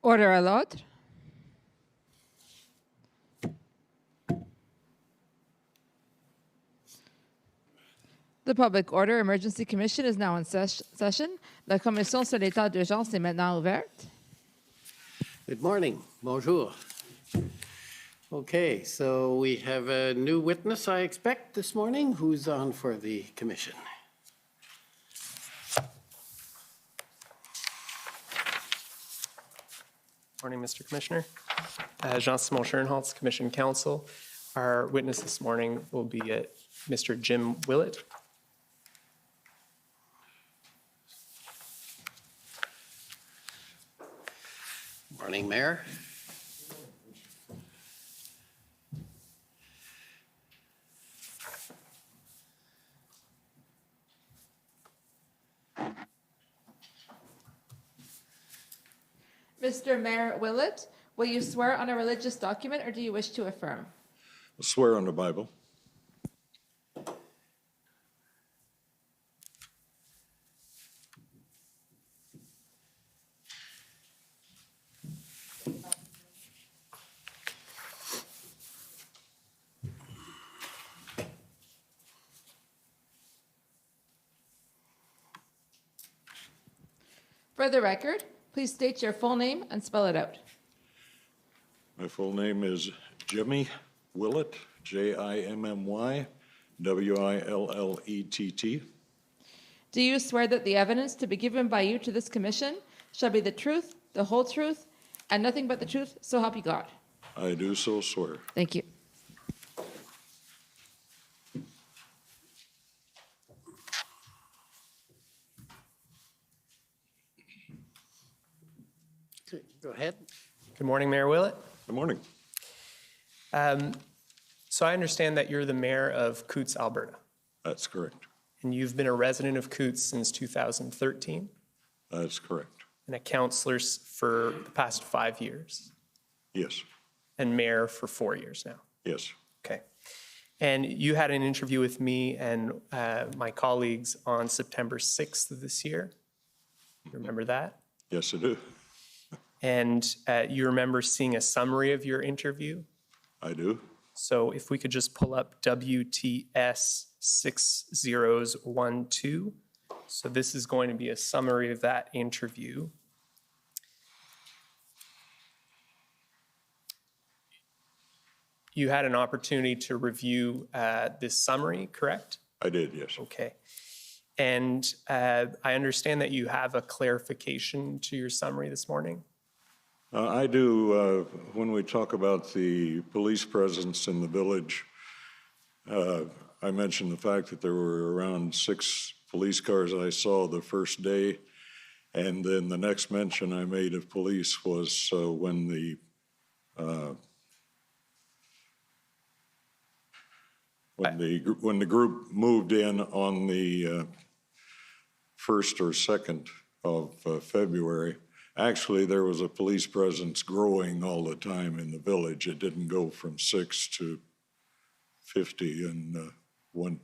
Order à l'ordre. The Public Order Emergency Commission is now in session. La commission sur l'état d'urgence est maintenant ouverte. Good morning. Bonjour. Okay, so we have a new witness, I expect, this morning. Who's on for the commission? Morning, Mr. Commissioner. Jean-Simon Schoenholz, Commission Counsel. Our witness this morning will be Mr. Jim Willett. Morning, Mayor. Mr. Mayor Willett, will you swear on a religious document or do you wish to affirm? I swear on the Bible. For the record, please state your full name and spell it out. My full name is Jimmy Willett, Jimmy Willett. Do you swear that the evidence to be given by you to this commission shall be the truth, the whole truth, and nothing but the truth, so help you God? I do so swear. Thank you. Go ahead. Good morning, Mayor Willett. Good morning. So I understand that you're the mayor of Coutts, Alberta, That's correct. and you've been a resident of Coutts since 2013 That's correct. and a councillor for the past 5 years Yes. and mayor for 4 years now. Yes. Okay. And you had an interview with me and my colleagues on September 6th of this year. You remember that? Yes, I do. And you remember seeing a summary of your interview? I do. So if we could just pull up WTS 6012. So this is going to be a summary of that interview. You had an opportunity to review this summary, correct? I did, yes. Okay. And I understand that you have a clarification to your summary this morning. I do. When we talk about the police presence in the village, I mentioned the fact that there were around 6 police cars I saw the first day. And then the next mention I made of police was when the group moved in on the 1st or 2nd of February. Actually, there was a police presence growing all the time in the village. It didn't go from 6 to 50 in one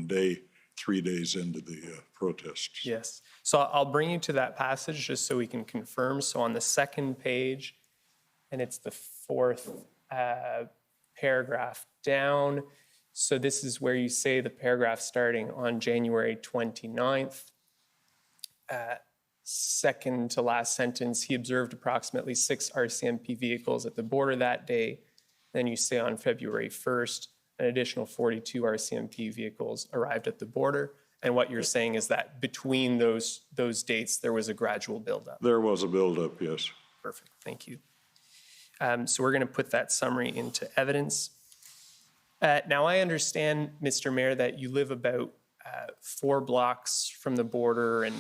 day, 3 days into the protests. Yes. So I'll bring you to that passage just so we can confirm. So on the second page, and it's the 4th paragraph down. So this is where you say the paragraph starting on January 29th. Second to last sentence, he observed approximately 6 RCMP vehicles at the border that day. Then you say on February 1st, an additional 42 RCMP vehicles arrived at the border. And what you're saying is that between those dates, there was a gradual buildup. There was a buildup, yes. Perfect, thank you. So we're gonna put that summary into evidence. Now I understand, Mr. Mayor, that you live about 4 blocks from the border and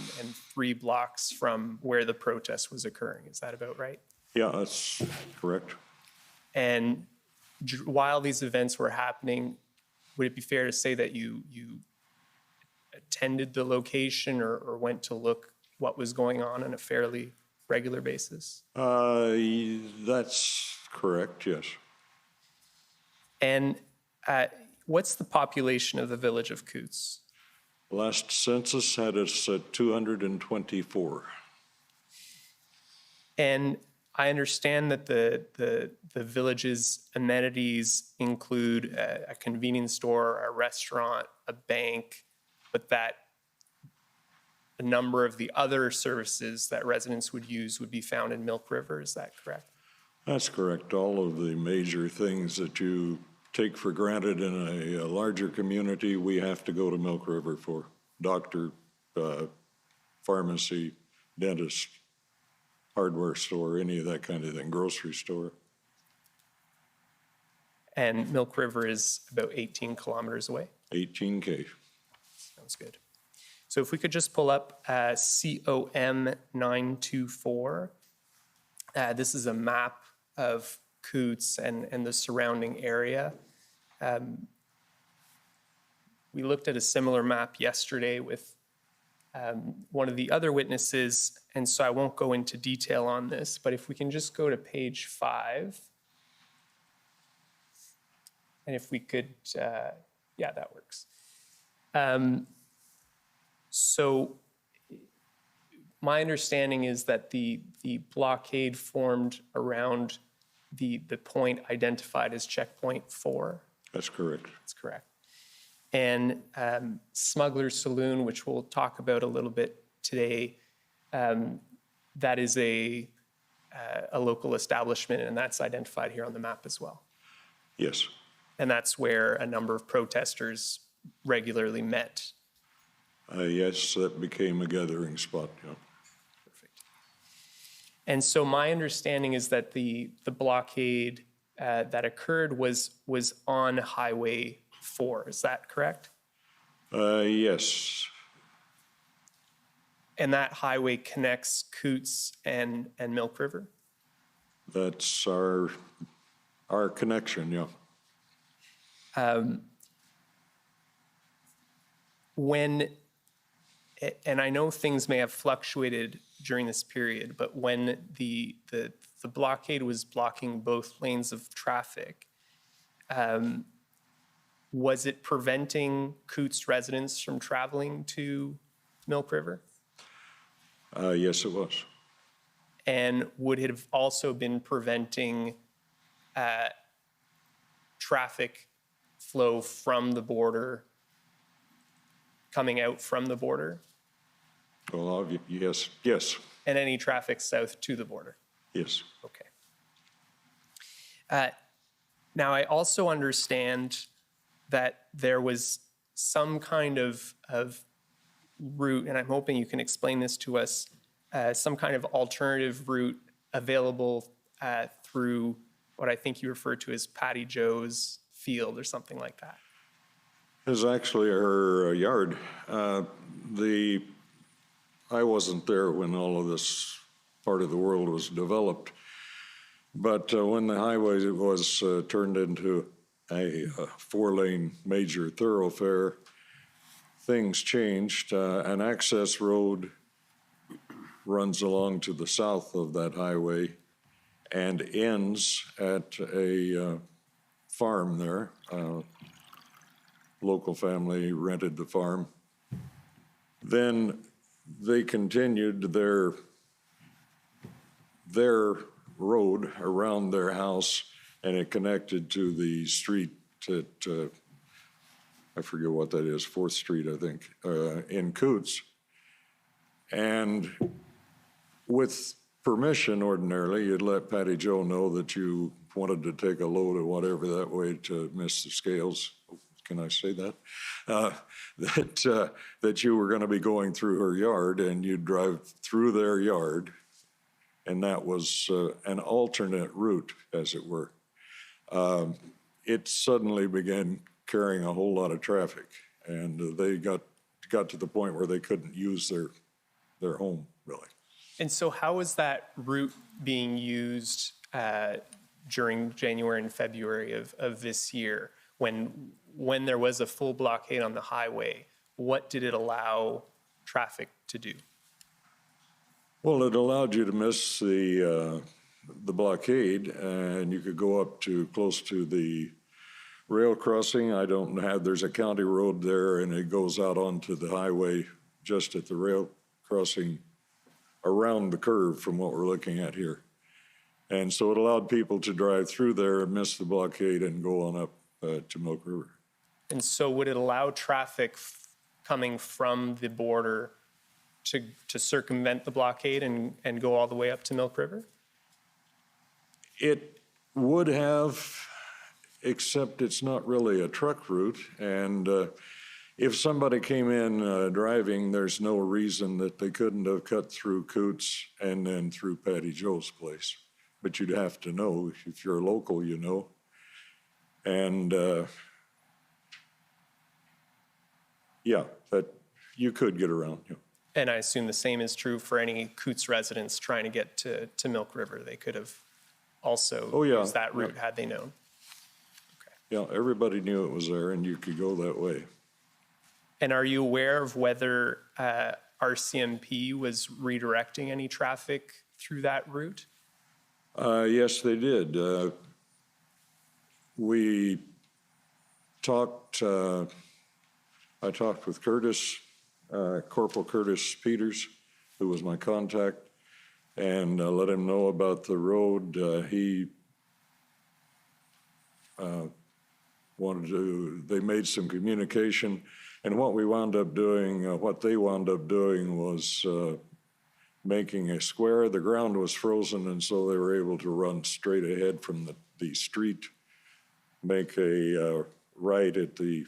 3 blocks from where the protest was occurring. Is that about right? Yeah, that's correct. And while these events were happening, would it be fair to say that you attended the location or went to look what was going on a fairly regular basis? That's correct, yes. And what's the population of the village of Coutts? Last census had us at 224. And I understand that the village's amenities include a convenience store, a restaurant, a bank, but that a number of the other services that residents would use would be found in Milk River. Is that correct? That's correct. All of the major things that you take for granted in a larger community, we have to go to Milk River for. Doctor, pharmacy, dentist, hardware store, any of that kind of thing, grocery store. And Milk River is about 18 kilometers away. 18K. Sounds good. So if we could just pull up COM 924. This is a map of Coots and the surrounding area. We looked at a similar map yesterday with one of the other witnesses, and so I won't go into detail on this, but if we can just go to page 5. And if we could, yeah, that works. So my understanding is that the blockade formed around the point identified as checkpoint 4. That's correct. That's correct. And Smuggler's Saloon, which we'll talk about a little bit today, that is a local establishment, and that's identified here on the map as well. Yes. And that's where a number of protesters regularly met. Yes, that became a gathering spot, yeah. Perfect. And so my understanding is that the blockade that occurred was on Highway 4. Is that correct? Yes. And that highway connects Coots and Milk River? That's our connection, yeah. And I know things may have fluctuated during this period, but when the blockade was blocking both lanes of traffic, was it preventing Coots residents from traveling to Milk River? Yes, it was. And would it have also been preventing traffic flow from the border, coming out from the border? Well, yes, yes, And any traffic south to the border? yes. Okay. Now, I also understand that there was some kind of route, and I'm hoping you can explain this to us, some kind of alternative route available through what I think you referred to as Patty Joe's field or something like that. It was actually her yard. I wasn't there when all of this part of the world was developed, but when the highway was turned into a 4-lane major thoroughfare, things changed. An access road runs along to the south of that highway and ends at a farm there. Local family rented the farm. Then they continued their road around their house, and it connected to the street at, I forget what that is, 4th Street, I think, in Coots. And with permission, ordinarily, you'd let Patty Joe know that you wanted to take a load or whatever that way to miss the scales. Can I say that? That you were going to be going through her yard, and you'd drive through their yard, and that was an alternate route, as it were. It suddenly began carrying a whole lot of traffic, and they got to the point where they couldn't use their home, really. And so how was that route being used during January and February of this year when there was a full blockade on the highway? What did it allow traffic to do? Well, it allowed you to miss the blockade, and you could go up to close to the rail crossing. There's a county road there, and it goes out onto the highway just at the rail crossing around the curve from what we're looking at here. And so it allowed people to drive through there, miss the blockade, and go on up to Milk River. And so would it allow traffic coming from the border to circumvent the blockade and go all the way up to Milk River? It would have, except it's not really a truck route. And if somebody came in driving, there's no reason that they couldn't have cut through Coots and then through Patty Joe's place. But you'd have to know. If you're a local, you know. And yeah, that you could get around. Yeah. And I assume the same is true for any Coots residents trying to get to Milk River. They could have also used that route had they known. Yeah, everybody knew it was there, and you could go that way. And are you aware of whether RCMP was redirecting any traffic through that route? Yes, they did. We talked, I talked with Curtis, Corporal Curtis Peters, who was my contact, and let him know about the road. He wanted to, they made some communication, and what we wound up doing, what they wound up doing was making a square. The ground was frozen, and so they were able to run straight ahead from the street, make a right at the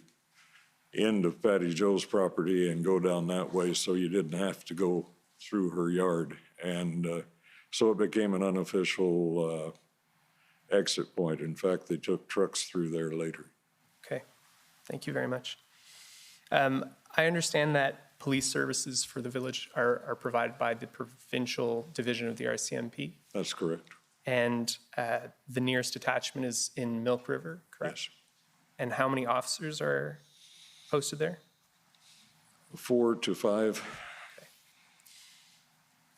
end of Patty Joe's property and go down that way, so you didn't have to go through her yard. And so it became an unofficial exit point. In fact, they took trucks through there later. Okay, thank you very much. I understand that police services for the village are provided by the provincial division of the RCMP. That's correct. And the nearest detachment is in Milk River, correct? Yes. And how many officers are posted there? 4 to 5.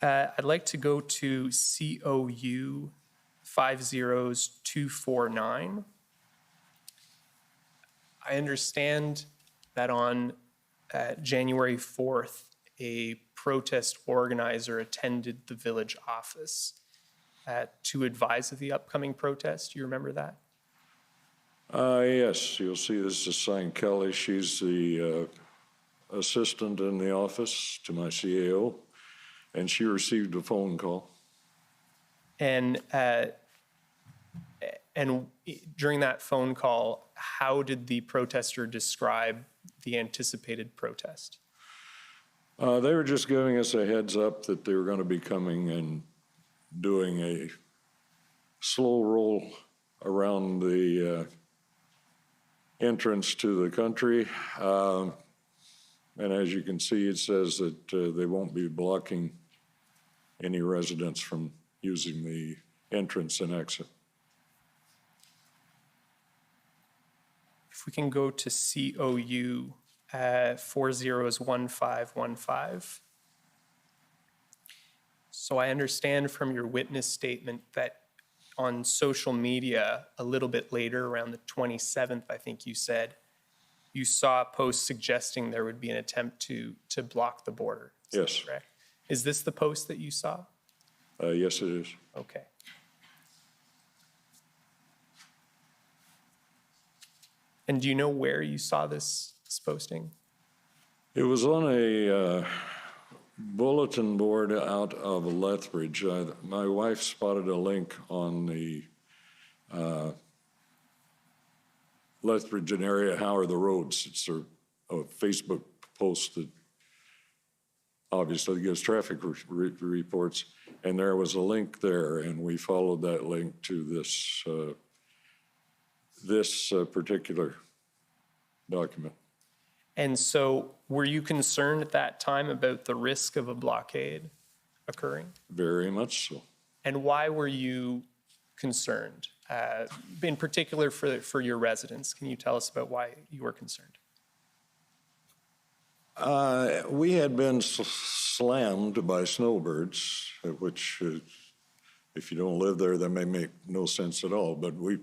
I'd like to go to COU 50249. I understand that on January 4th, a protest organizer attended the village office to advise of the upcoming protest. Do you remember that? Yes, you'll see this is signed Kelly. She's the assistant in the office to my CAO, and she received a phone call. And during that phone call, how did the protester describe the anticipated protest? They were just giving us a heads up that they were going to be coming and doing a slow roll around the entrance to the country. And as you can see, it says that they won't be blocking any residents from using the entrance and exit. If we can go to COU 401515. So I understand from your witness statement that on social media a little bit later, around the 27th, I think you said, you saw a post suggesting there would be an attempt to block the border. Is Yes. that correct? Is this the post that you saw? Yes, it is. Okay. And do you know where you saw this posting? It was on a bulletin board out of Lethbridge. My wife spotted a link on the Lethbridge and area, how are the roads? It's a Facebook post that obviously gives traffic reports, and there was a link there, and we followed that link to this particular document. And so were you concerned at that time about the risk of a blockade occurring? Very much so. And why were you concerned? In particular for your residents, can you tell us about why you were concerned? We had been slammed by snowbirds, which if you don't live there, that may make no sense at all. But the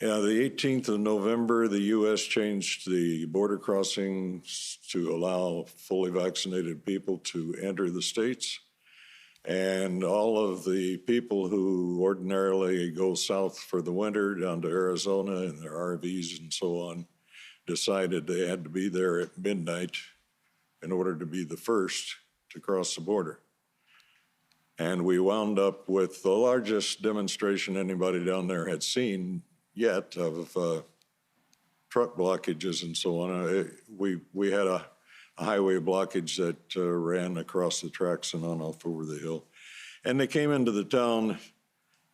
18th of November, the U.S. changed the border crossings to allow fully vaccinated people to enter the states. And all of the people who ordinarily go south for the winter down to Arizona in their RVs and so on decided they had to be there at midnight in order to be the first to cross the border. And we wound up with the largest demonstration anybody down there had seen yet of truck blockages and so on. We had a highway blockage that ran across the tracks and on off over the hill. And they came into the town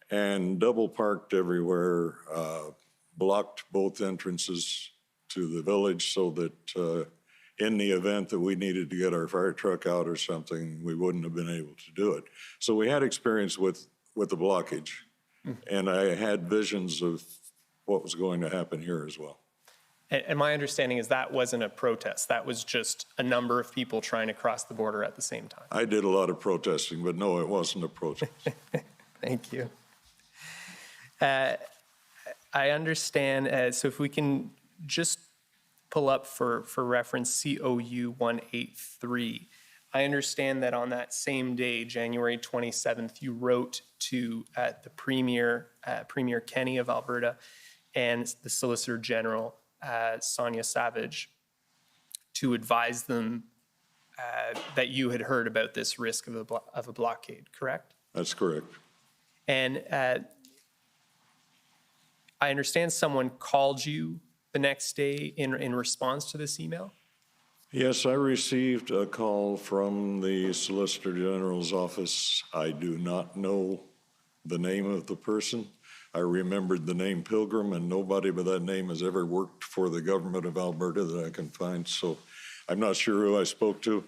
and double parked everywhere, blocked both entrances to the village so that in the event that we needed to get our fire truck out or something, we wouldn't have been able to do it. So we had experience with the blockage, and I had visions of what was going to happen here as well. And my understanding is that wasn't a protest. That was just a number of people trying to cross the border at the same time. I did a lot of protesting, but no, it wasn't a protest. Thank you. I understand. So if we can just pull up for reference COU 183. I understand that on that same day, January 27th, you wrote to the Premier Kenny of Alberta and the Solicitor General, Sonia Savage, to advise them that you had heard about this risk of a blockade, correct? That's correct. And I understand someone called you the next day in response to this email? Yes, I received a call from the Solicitor General's office. I do not know the name of the person. I remembered the name Pilgrim, and nobody by that name has ever worked for the government of Alberta that I can find, so I'm not sure who I spoke to.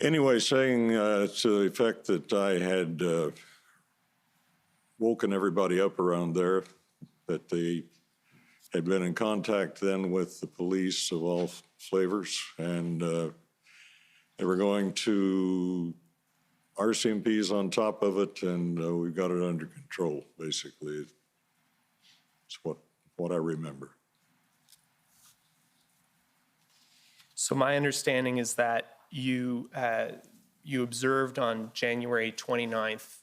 Anyway, saying to the effect that I had woken everybody up around there, that they had been in contact then with the police of all flavors, and they were going to RCMPs on top of it, and we've got it under control, basically. It's what I remember. So my understanding is that you observed on January 29th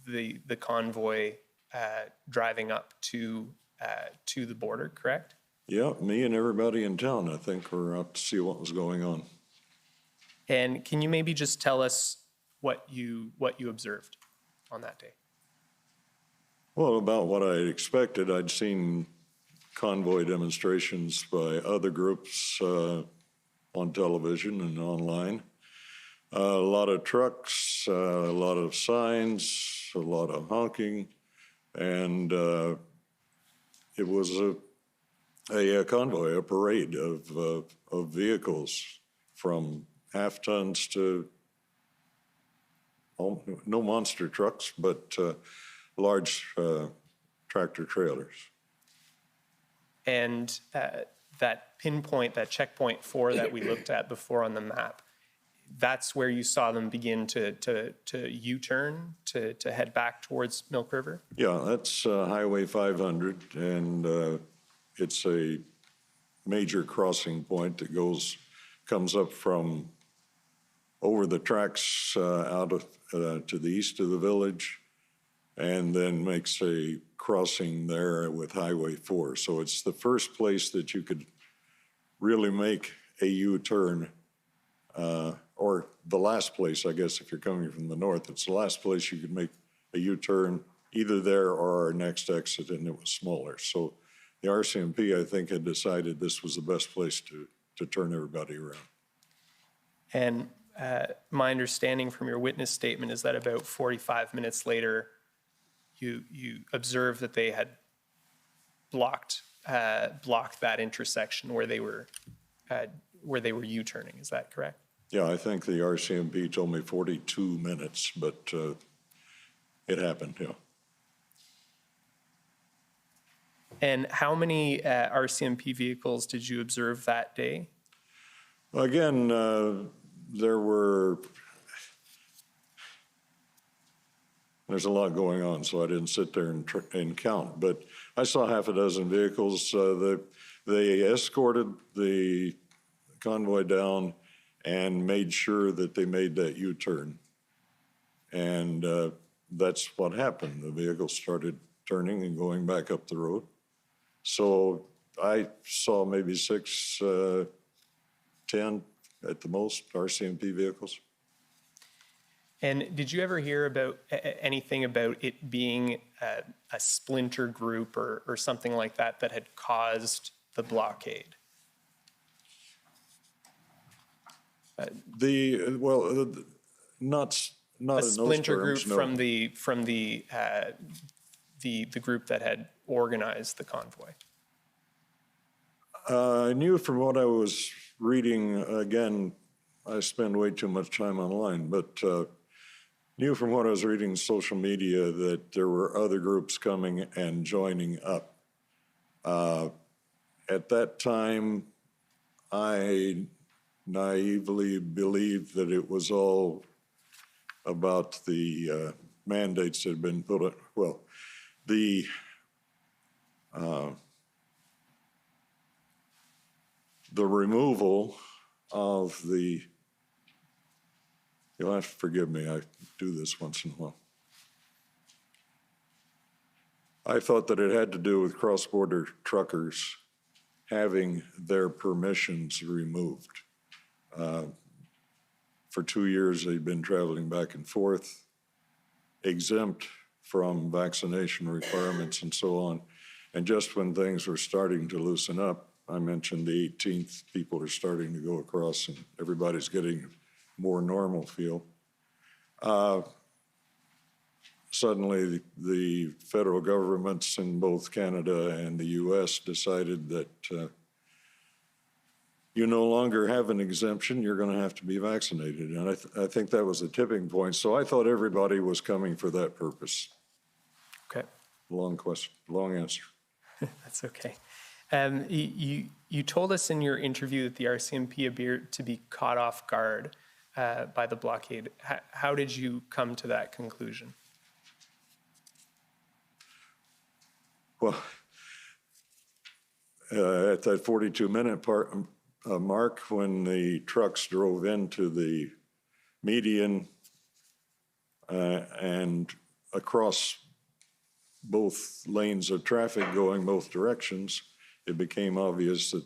the convoy driving up to the border, correct? Yeah, me and everybody in town, I think, were out to see what was going on. And can you maybe just tell us what you observed on that day? Well, about what I expected. I'd seen convoy demonstrations by other groups on television and online. A lot of trucks, a lot of signs, a lot of honking, and it was a convoy, a parade of vehicles from half tons to no monster trucks, but large tractor trailers. And that pinpoint, that checkpoint 4 that we looked at before on the map, that's where you saw them begin to U-turn, to head back towards Milk River? Yeah, that's Highway 500, and it's a major crossing point that comes up from over the tracks out of, to the east of the village, and then makes a crossing there with Highway 4. So it's the first place that you could really make a U-turn, or the last place, I guess, if you're coming from the north. It's the last place you could make a U-turn, either there or our next exit, and it was smaller. So the RCMP, I think, had decided this was the best place to turn everybody around. And my understanding from your witness statement is that about 45 minutes later, you observed that they had blocked that intersection where they were U-turning. Is that correct? Yeah, I think the RCMP told me 42 minutes, but it happened, yeah. And how many RCMP vehicles did you observe that day? Again, there's a lot going on, so I didn't sit there and count, but I saw half a dozen vehicles. They escorted the convoy down and made sure that they made that U-turn. And that's what happened. The vehicle started turning and going back up the road. So I saw maybe 6, 10 at the most RCMP vehicles. And did you ever hear about anything about it being a splinter group or something like that that had caused the blockade? Not A in those splinter terms, group no. from the group that had organized the convoy. I knew from what I was reading, again, I spend way too much time online, but knew from what I was reading in social media that there were other groups coming and joining up. At that time, I naively believed that it was all about the mandates that had been put on, well, the removal of the, you'll have to forgive me, I do this once in a while. I thought that it had to do with cross-border truckers having their permissions removed. For 2 years, they've been traveling back and forth, exempt from vaccination requirements and so on. And just when things were starting to loosen up, I mentioned the 18th, people are starting to go across and everybody's getting a more normal feel. Suddenly, the federal governments in both Canada and the US decided that you no longer have an exemption, you're going to have to be vaccinated. And I think that was a tipping point. So I thought everybody was coming for that purpose. Okay. Long question, long answer. That's okay. You told us in your interview that the RCMP appeared to be caught off guard by the blockade. How did you come to that conclusion? Well, at that 42-minute mark, when the trucks drove into the median and across both lanes of traffic going both directions, it became obvious that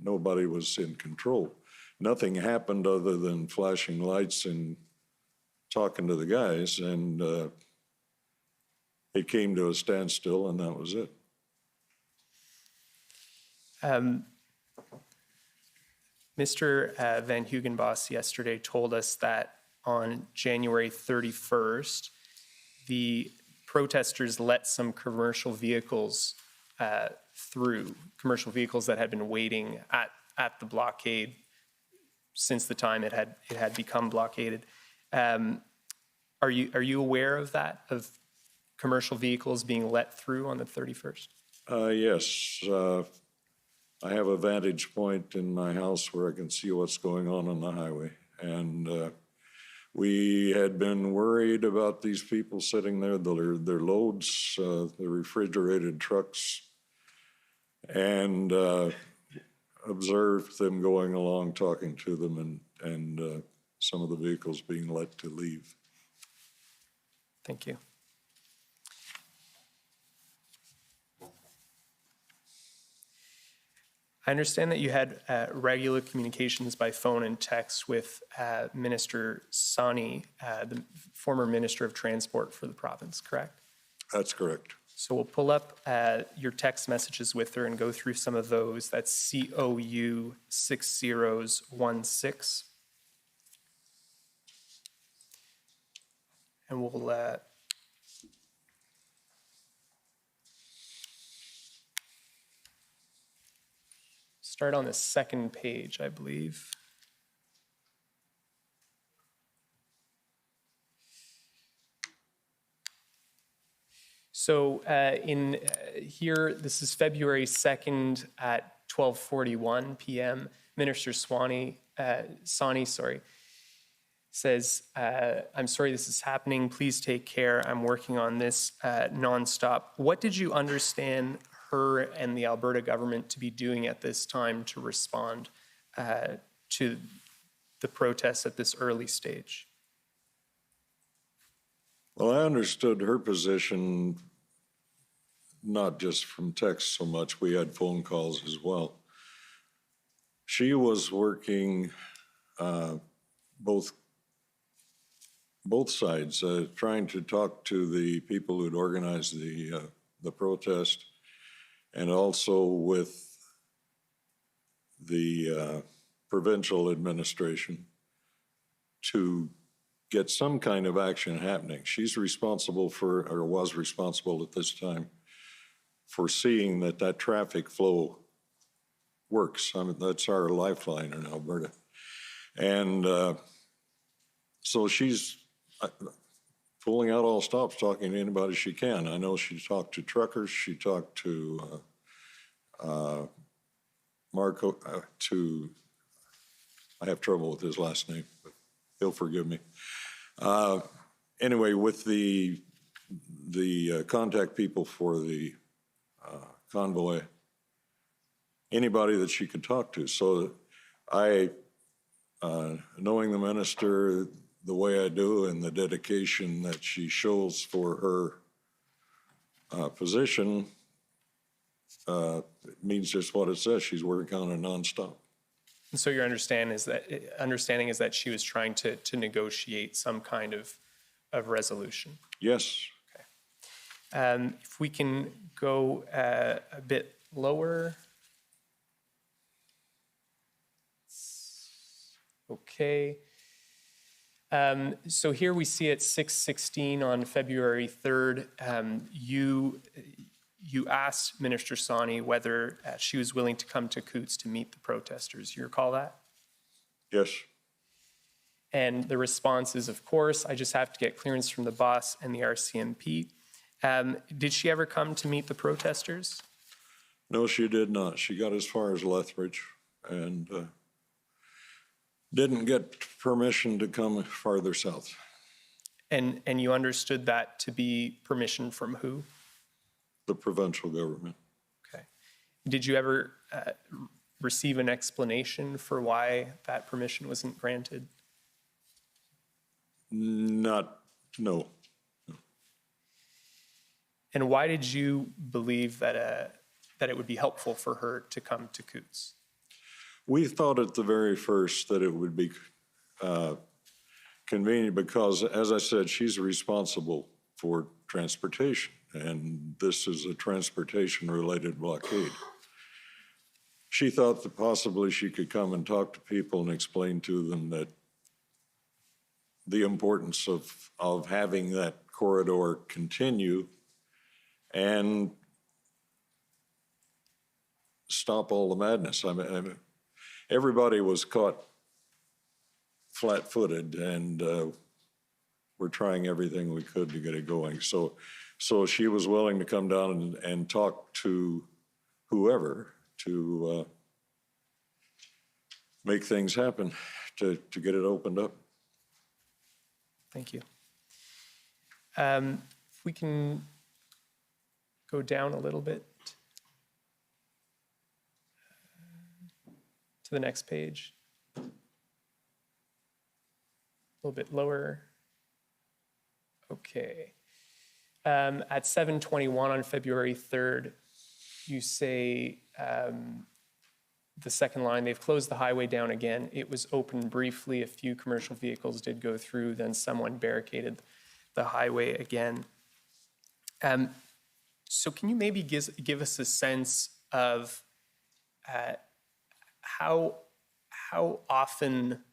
nobody was in control. Nothing happened other than flashing lights and talking to the guys, and it came to a standstill, and that was it. Mr. Van Huigenbos yesterday told us that on January 31st, the protesters let some commercial vehicles through, commercial vehicles that had been waiting at the blockade since the time it had become blockaded. Are you aware of that, of commercial vehicles being let through on the 31st? Yes. I have a vantage point in my house where I can see what's going on the highway. And we had been worried about these people sitting there, their loads, the refrigerated trucks, and observed them going along, talking to them, and some of the vehicles being let to leave. Thank you. I understand that you had regular communications by phone and text with Minister Sani, the former Minister of Transport for the province, correct? That's correct. So we'll pull up your text messages with her and go through some of those. That's COU 6016. And we'll start on the second page, I believe. So in here, this is February 2nd at 12:41 p.m. Minister Sani, says, I'm sorry this is happening. Please take care. I'm working on this nonstop. What did you understand her and the Alberta government to be doing at this time to respond to the protests at this early stage? Well, I understood her position, not just from text so much, we had phone calls as well. She was working both sides, trying to talk to the people who'd organized the protest, and also with the provincial administration to get some kind of action happening. She's responsible for, or was responsible at this time, for seeing that that traffic flow works. I mean, that's our lifeline in Alberta. And so she's pulling out all stops, talking to anybody she can. I know she talked to truckers, she talked to Marco, I have trouble with his last name, but he'll forgive me. Anyway, with the contact people for the convoy, anybody that she could talk to. So I, knowing the minister the way I do and the dedication that she shows for her position, it means just what it says. She's working on it nonstop. And so your understanding is that she was trying to negotiate some kind of resolution. Yes. Okay. If we can go a bit lower. Okay. So here we see at 6:16 on February 3rd, you asked Minister Sawney whether she was willing to come to Coots to meet the protesters. You recall that? Yes. And the response is, of course, I just have to get clearance from the boss and the RCMP. Did she ever come to meet the protesters? No, she did not. She got as far as Lethbridge and didn't get permission to come farther south. And you understood that to be permission from who? The provincial government. Okay. Did you ever receive an explanation for why that permission wasn't granted? No. And why did you believe that it would be helpful for her to come to Coots? We thought at the very first that it would be convenient because, as I said, she's responsible for transportation, and this is a transportation-related blockade. She thought that possibly she could come and talk to people and explain to them that the importance of having that corridor continue and stop all the madness. I mean, everybody was caught flat-footed, and we're trying everything we could to get it going. So she was willing to come down and talk to whoever to make things happen, to get it opened up. Thank you. If we can go down a little bit to the next page. A little bit lower. Okay. At 7:21 on February 3rd, you say the second line, they've closed the highway down again. It was open briefly. A few commercial vehicles did go through. Then someone barricaded the highway again. So can you maybe give us a sense of how often,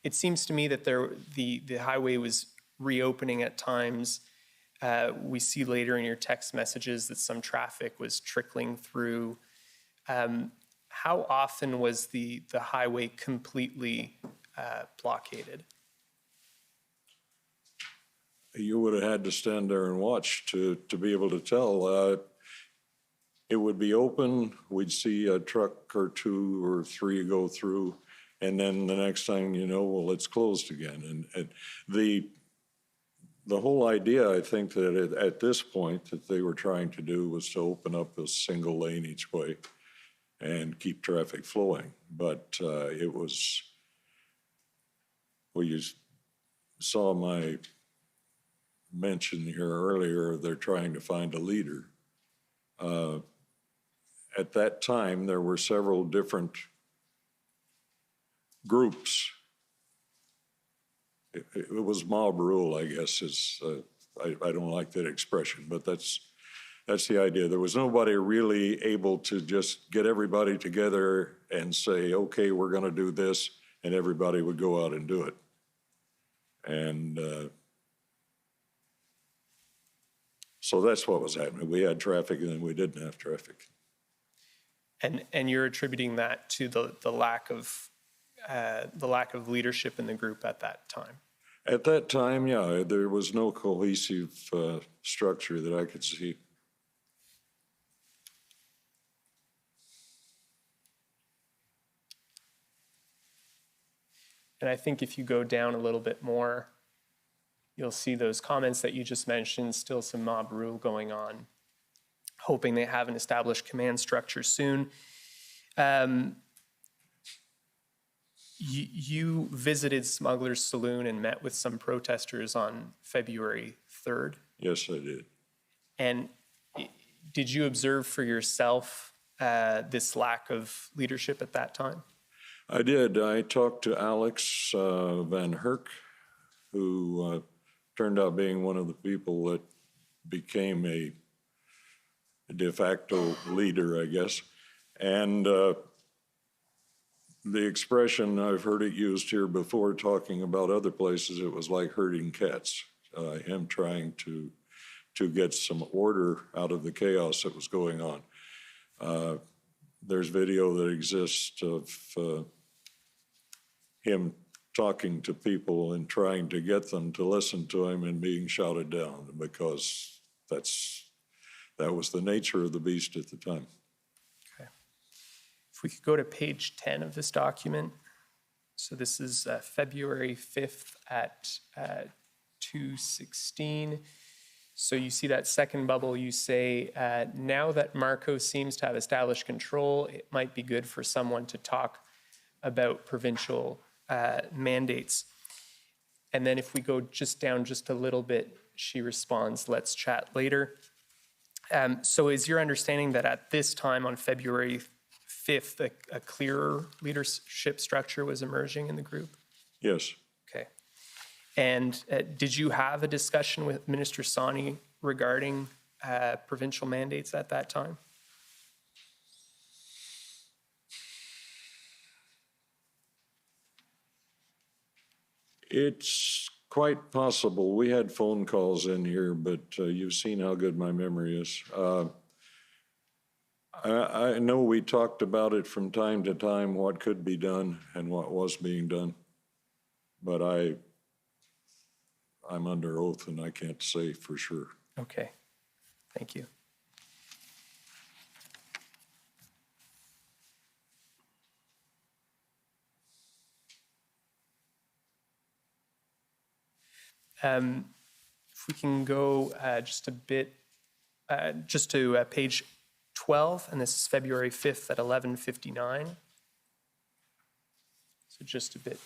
it seems to me that the highway was reopening at times. We see later in your text messages that some traffic was trickling through. How often was the highway completely blockaded? You would have had to stand there and watch to be able to tell. It would be open, we'd see a truck or two or three go through, and then the next thing you know, well, it's closed again. And the whole idea, I think, that at this point that they were trying to do was to open up a single lane each way and keep traffic flowing. But it was, well, you saw my mentioned here earlier, they're trying to find a leader. At that time, there were several different groups. It was mob rule, I guess, I don't like that expression, but that's the idea. There was nobody really able to just get everybody together and say, okay, we're going to do this, and everybody would go out and do it. And so that's what was happening. We had traffic, and then we didn't have traffic. And you're attributing that to the lack of leadership in the group at that time? At that time, yeah, there was no cohesive structure that I could see. And I think if you go down a little bit more, you'll see those comments that you just mentioned, still some mob rule going on, hoping they have an established command structure soon. You visited Smuggler's Saloon and met with some protesters on February 3rd. Yes, I did. And did you observe for yourself this lack of leadership at that time? I did. I talked to Alex Van Herk, who turned out being one of the people that became a de facto leader, I guess. And the expression, I've heard it used here before talking about other places, it was like herding cats. Him trying to get some order out of the chaos that was going on. There's video that exists of him talking to people and trying to get them to listen to him and being shouted down because that was the nature of the beast at the time. Okay. If we could go to page 10 of this document. So this is February 5th at 2:16. So you see that second bubble, you say, now that Marco seems to have established control, it might be good for someone to talk about provincial mandates. And then if we go just down just a little bit, she responds, let's chat later. So is your understanding that at this time on February 5th, a clearer leadership structure was emerging in the group? Yes. Okay. And did you have a discussion with Minister Sani regarding provincial mandates at that time? It's quite possible. We had phone calls in here, but you've seen how good my memory is. I know we talked about it from time to time, what could be done and what was being done, but I'm under oath and I can't say for sure. Okay, thank you. If we can go just a bit, just to page 12, and this is February 5th at 11:59. So just a bit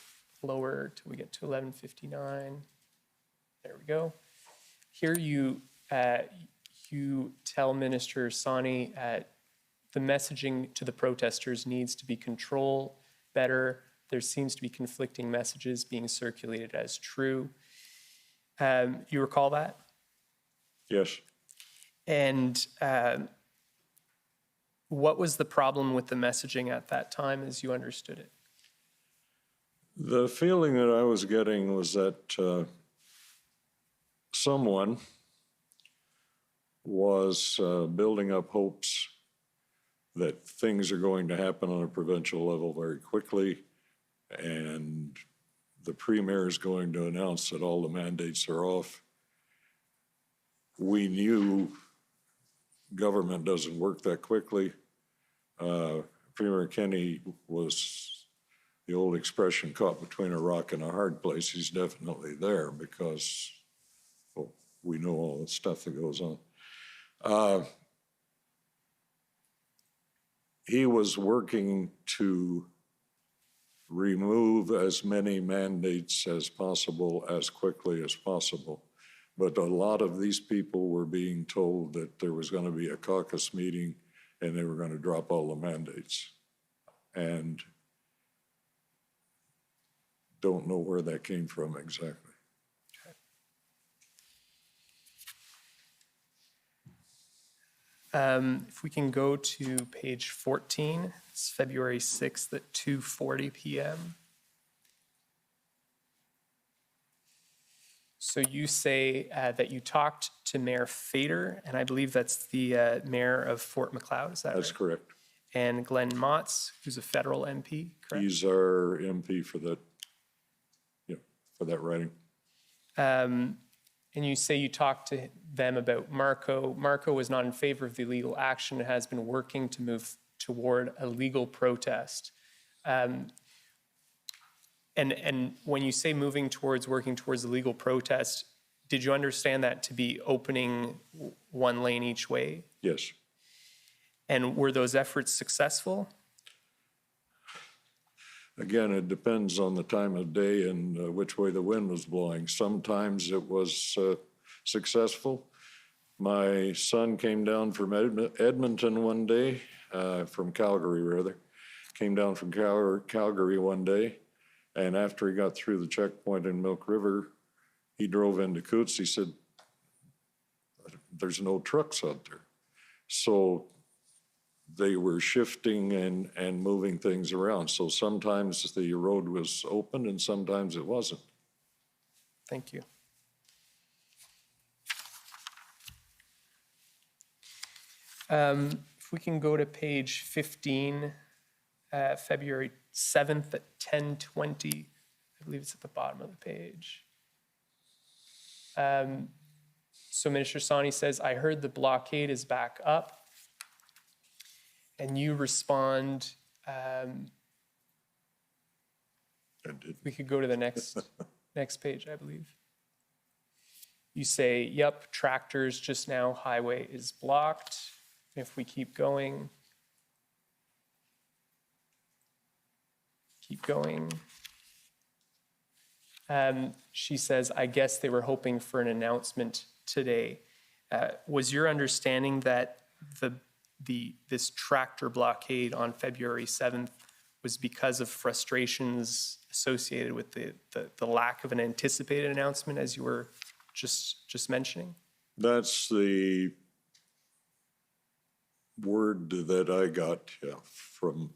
lower till we get to 11:59. There we go. Here you tell Minister Sani the messaging to the protesters needs to be controlled better. There seems to be conflicting messages being circulated as true. You recall that? Yes. And what was the problem with the messaging at that time as you understood it? The feeling that I was getting was that someone was building up hopes that things are going to happen on a provincial level very quickly, and the premier is going to announce that all the mandates are off. We knew government doesn't work that quickly. Premier Kenney was, the old expression, caught between a rock and a hard place. He's definitely there because, well, we know all the stuff that goes on. He was working to remove as many mandates as possible, as quickly as possible. But a lot of these people were being told that there was going to be a caucus meeting and they were going to drop all the mandates. And don't know where that came from exactly. If we can go to page 14, it's February 6th at 2:40 p.m. So you say that you talked to Mayor Fader, and I believe that's the mayor of Fort McLeod, is that right? That's correct. And Glenn Motz, who's a federal MP, correct? He's our MP for that, for that writing. And you say you talked to them about Marco. Marco was not in favor of the illegal action and has been working to move toward a legal protest. And when you say working towards a legal protest, did you understand that to be opening one lane each way? Yes. And were those efforts successful? Again, it depends on the time of day and which way the wind was blowing. Sometimes it was successful. My son came down from Edmonton one day, from Calgary rather, came down from Calgary one day, and after he got through the checkpoint in Milk River, he drove into Coots. He said, "There's no trucks out there." So they were shifting and moving things around. So sometimes the road was open and sometimes it wasn't. Thank you. If we can go to page 15, February 7th at 10:20, I believe it's at the bottom of the page. So Minister Sani says, "I heard the blockade is back up." And you respond, I did. we could go to the next page, I believe. You say, "Yep, tractors just now, highway is blocked." If we keep going. She says, "I guess they were hoping for an announcement today." Was your understanding that this tractor blockade on February 7th was because of frustrations associated with the lack of an anticipated announcement, as you were just mentioning? That's the word that I got from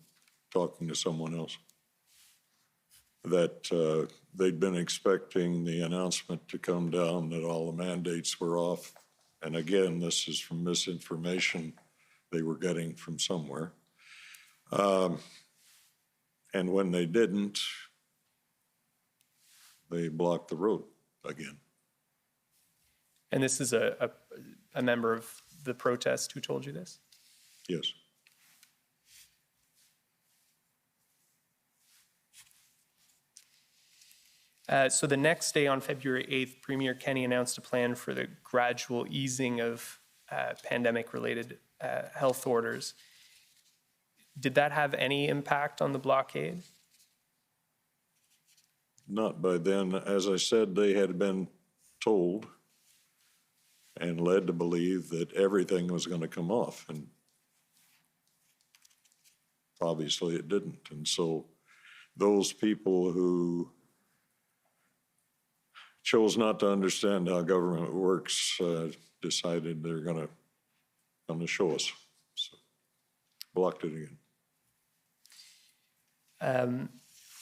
talking to someone else, that they'd been expecting the announcement to come down that all the mandates were off. And again, this is from misinformation they were getting from somewhere. And when they didn't, they blocked the road again. And this is a member of the protest who told you this? Yes. So the next day, on February 8th, Premier Kenney announced a plan for the gradual easing of pandemic-related health orders. Did that have any impact on the blockade? Not by then. As I said, they had been told and led to believe that everything was going to come off, and obviously it didn't. And so those people who chose not to understand how government works decided they're going to show us. So blocked it again.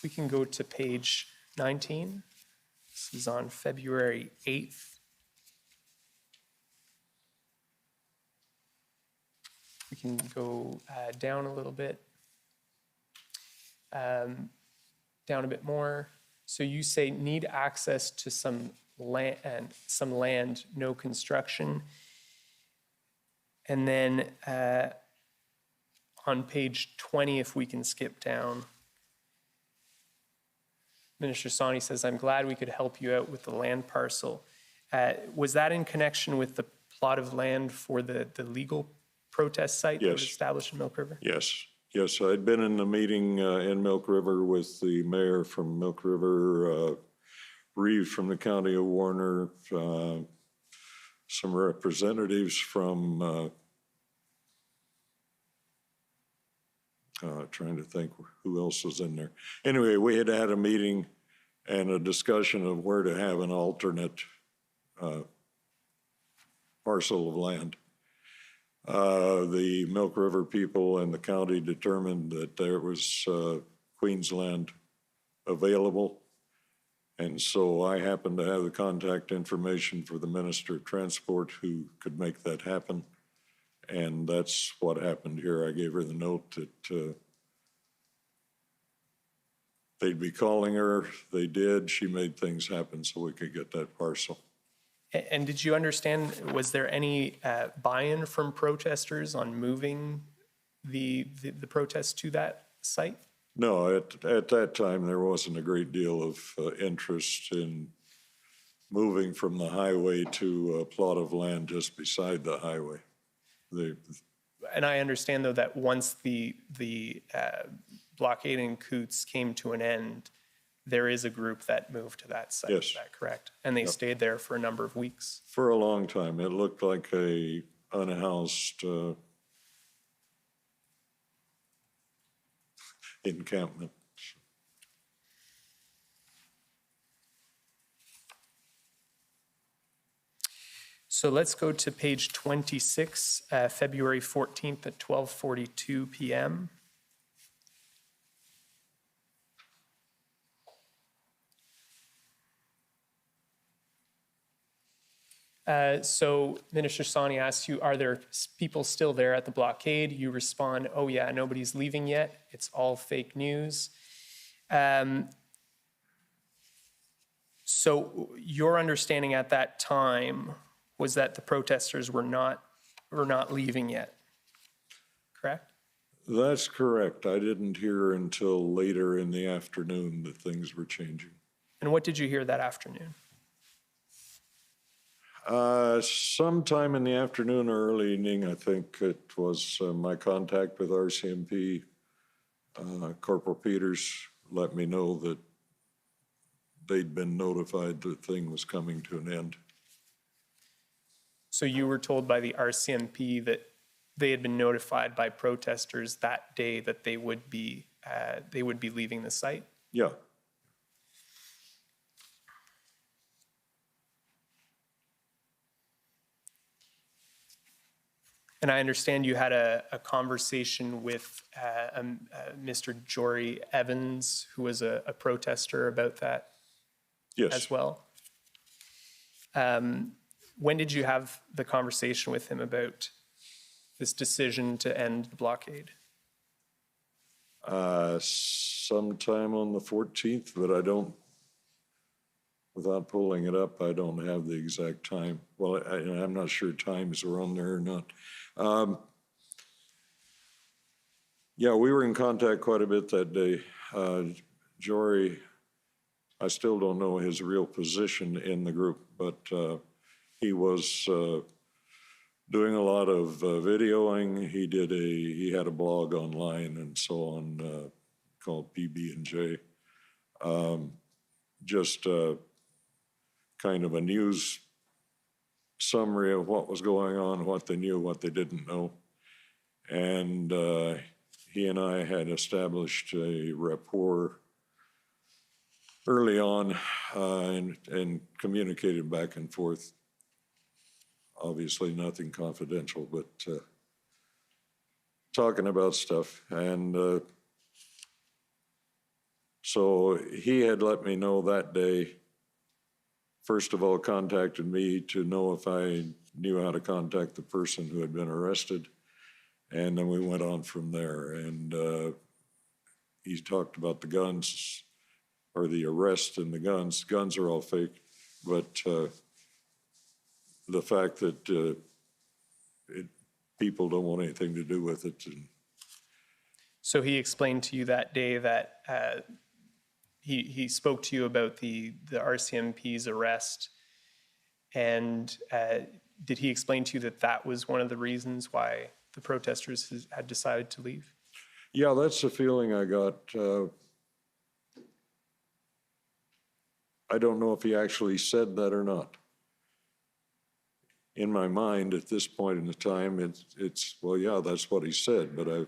We can go to page 19. This is on February 8th. We can go down a little bit, down a bit more. So you say need access to some land, no construction. And then on page 20, if we can skip down, Minister Sani says, "I'm glad we could help you out with the land parcel." Was that in connection with the plot of land for the legal protest site that was established in Milk River? Yes. Yes, I'd been in the meeting in Milk River with the mayor from Milk River, Reeves from the county of Warner, some representatives from, trying to think who else was in there. Anyway, we had a meeting and a discussion of where to have an alternate parcel of land. The Milk River people and the county determined that there was Queensland available. And so I happened to have the contact information for the Minister of Transport who could make that happen. And that's what happened here. I gave her the note that they'd be calling her. They did. She made things happen so we could get that parcel. And did you understand, was there any buy-in from protesters on moving the protest to that site? No, at that time, there wasn't a great deal of interest in moving from the highway to a plot of land just beside the highway. And I understand, though, that once the blockade in Coots came to an end, there is a group that moved to that site. Yes. Is that correct? And they stayed there for a number of weeks. For a long time. It looked like a unhoused encampment. So let's go to page 26, February 14th at 12:42 p.m. So Minister Sani asks you, are there people still there at the blockade? You respond, oh yeah, nobody's leaving yet. It's all fake news. So your understanding at that time was that the protesters were not leaving yet, correct? That's correct. I didn't hear until later in the afternoon that things were changing. And what did you hear that afternoon? Sometime in the afternoon or early evening, I think it was my contact with RCMP, Corporal Peters let me know that they'd been notified that the thing was coming to an end. So you were told by the RCMP that they had been notified by protesters that day that they would be leaving the site? Yeah. And I understand you had a conversation with Mr. Jory Evans, who was a protester, about that Yes. as well. When did you have the conversation with him about this decision to end the blockade? Sometime on the 14th, but I don't, without pulling it up, I don't have the exact time. Well, I'm not sure times were on there or not. Yeah, we were in contact quite a bit that day. Jory, I still don't know his real position in the group, but he was doing a lot of videoing. He had a blog online and so on called PB&J. Just kind of a news summary of what was going on, what they knew, what they didn't know. And he and I had established a rapport early on and communicated back and forth. Obviously nothing confidential, but talking about stuff. And so he had let me know that day, first of all, contacted me to know if I knew how to contact the person who had been arrested. And then we went on from there. And he talked about the guns, or the arrest and the guns. Guns are all fake, but the fact that people don't want anything to do with it. So he explained to you that day that he spoke to you about the RCMP's arrest, and did he explain to you that that was one of the reasons why the protesters had decided to leave? Yeah, that's the feeling I got. I don't know if he actually said that or not. in my mind at this point in the time, it's well, yeah, that's what he said, but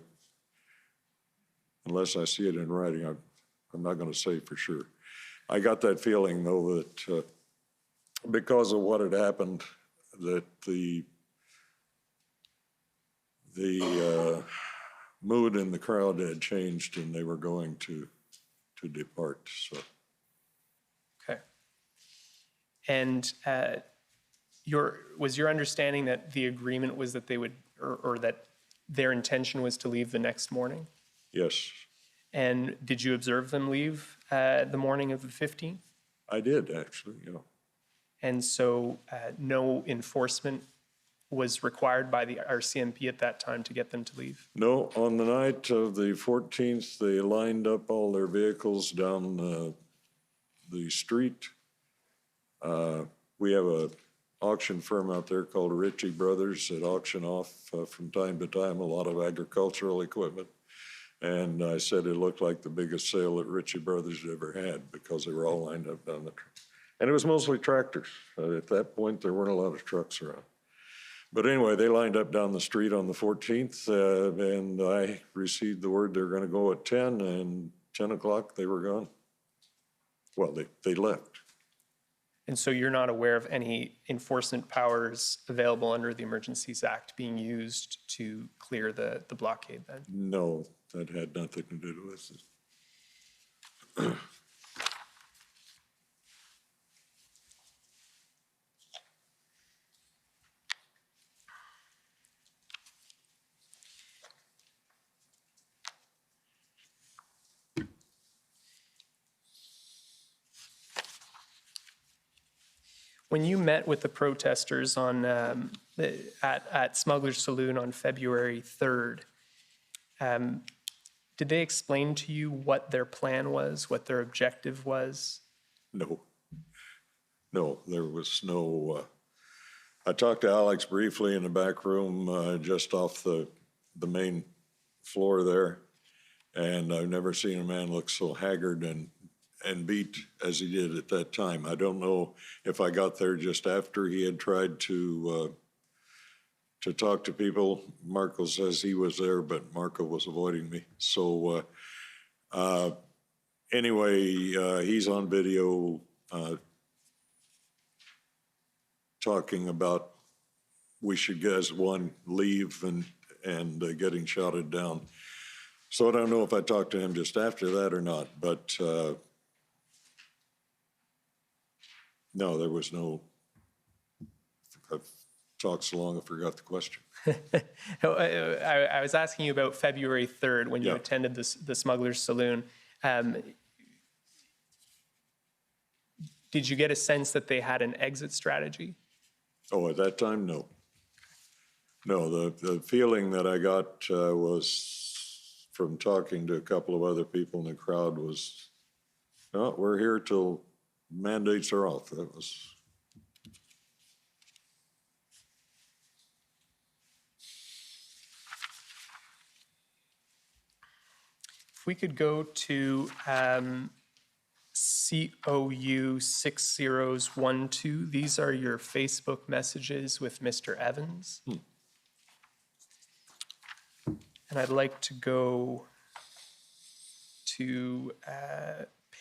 unless I see it in writing, I'm not going to say for sure. I got that feeling, though, that because of what had happened, that the mood in the crowd had changed and they were going to depart. So. Okay. And was your understanding that the agreement was that they would, or that their intention was to leave the next morning? Yes. And did you observe them leave the morning of the 15th? I did, actually, yeah. And so no enforcement was required by the RCMP at that time to get them to leave? No, on the night of the 14th, they lined up all their vehicles down the street. We have a auction firm out there called Ritchie Brothers that auction off from time to time a lot of agricultural equipment. And I said it looked like the biggest sale that Ritchie Brothers ever had because they were all lined up down the street. And it was mostly tractors. At that point, there weren't a lot of trucks around. But anyway, they lined up down the street on the 14th, and I received the word they're going to go at 10, and 10 o'clock they were gone. Well, they left. And so you're not aware of any enforcement powers available under the Emergencies Act being used to clear the blockade then? No, that had nothing to do with it. When you met with the protesters on at Smuggler's Saloon on February 3rd, did they explain to you what their plan was, what their objective was? No, there was no, I talked to Alex briefly in the back room just off the main floor there, and I've never seen a man look so haggard and beat as he did at that time. I don't know if I got there just after he had tried to talk to people. Marco says he was there, but Marco was avoiding me. So anyway, he's on video talking about we should, as one, leave and getting shouted down. So I don't know if I talked to him just after that or not, but no, there was no, I've talked so long I forgot the question. I was asking you about February 3rd when you Yeah. attended the Smuggler's Saloon. Did you get a sense that they had an exit strategy? Oh, at that time, no. No, the feeling that I got was from talking to a couple of other people in the crowd was, no, we're here till mandates are off. That was. If we could go to COU 6012, these are your Facebook messages with Mr. Evans. And I'd like to go to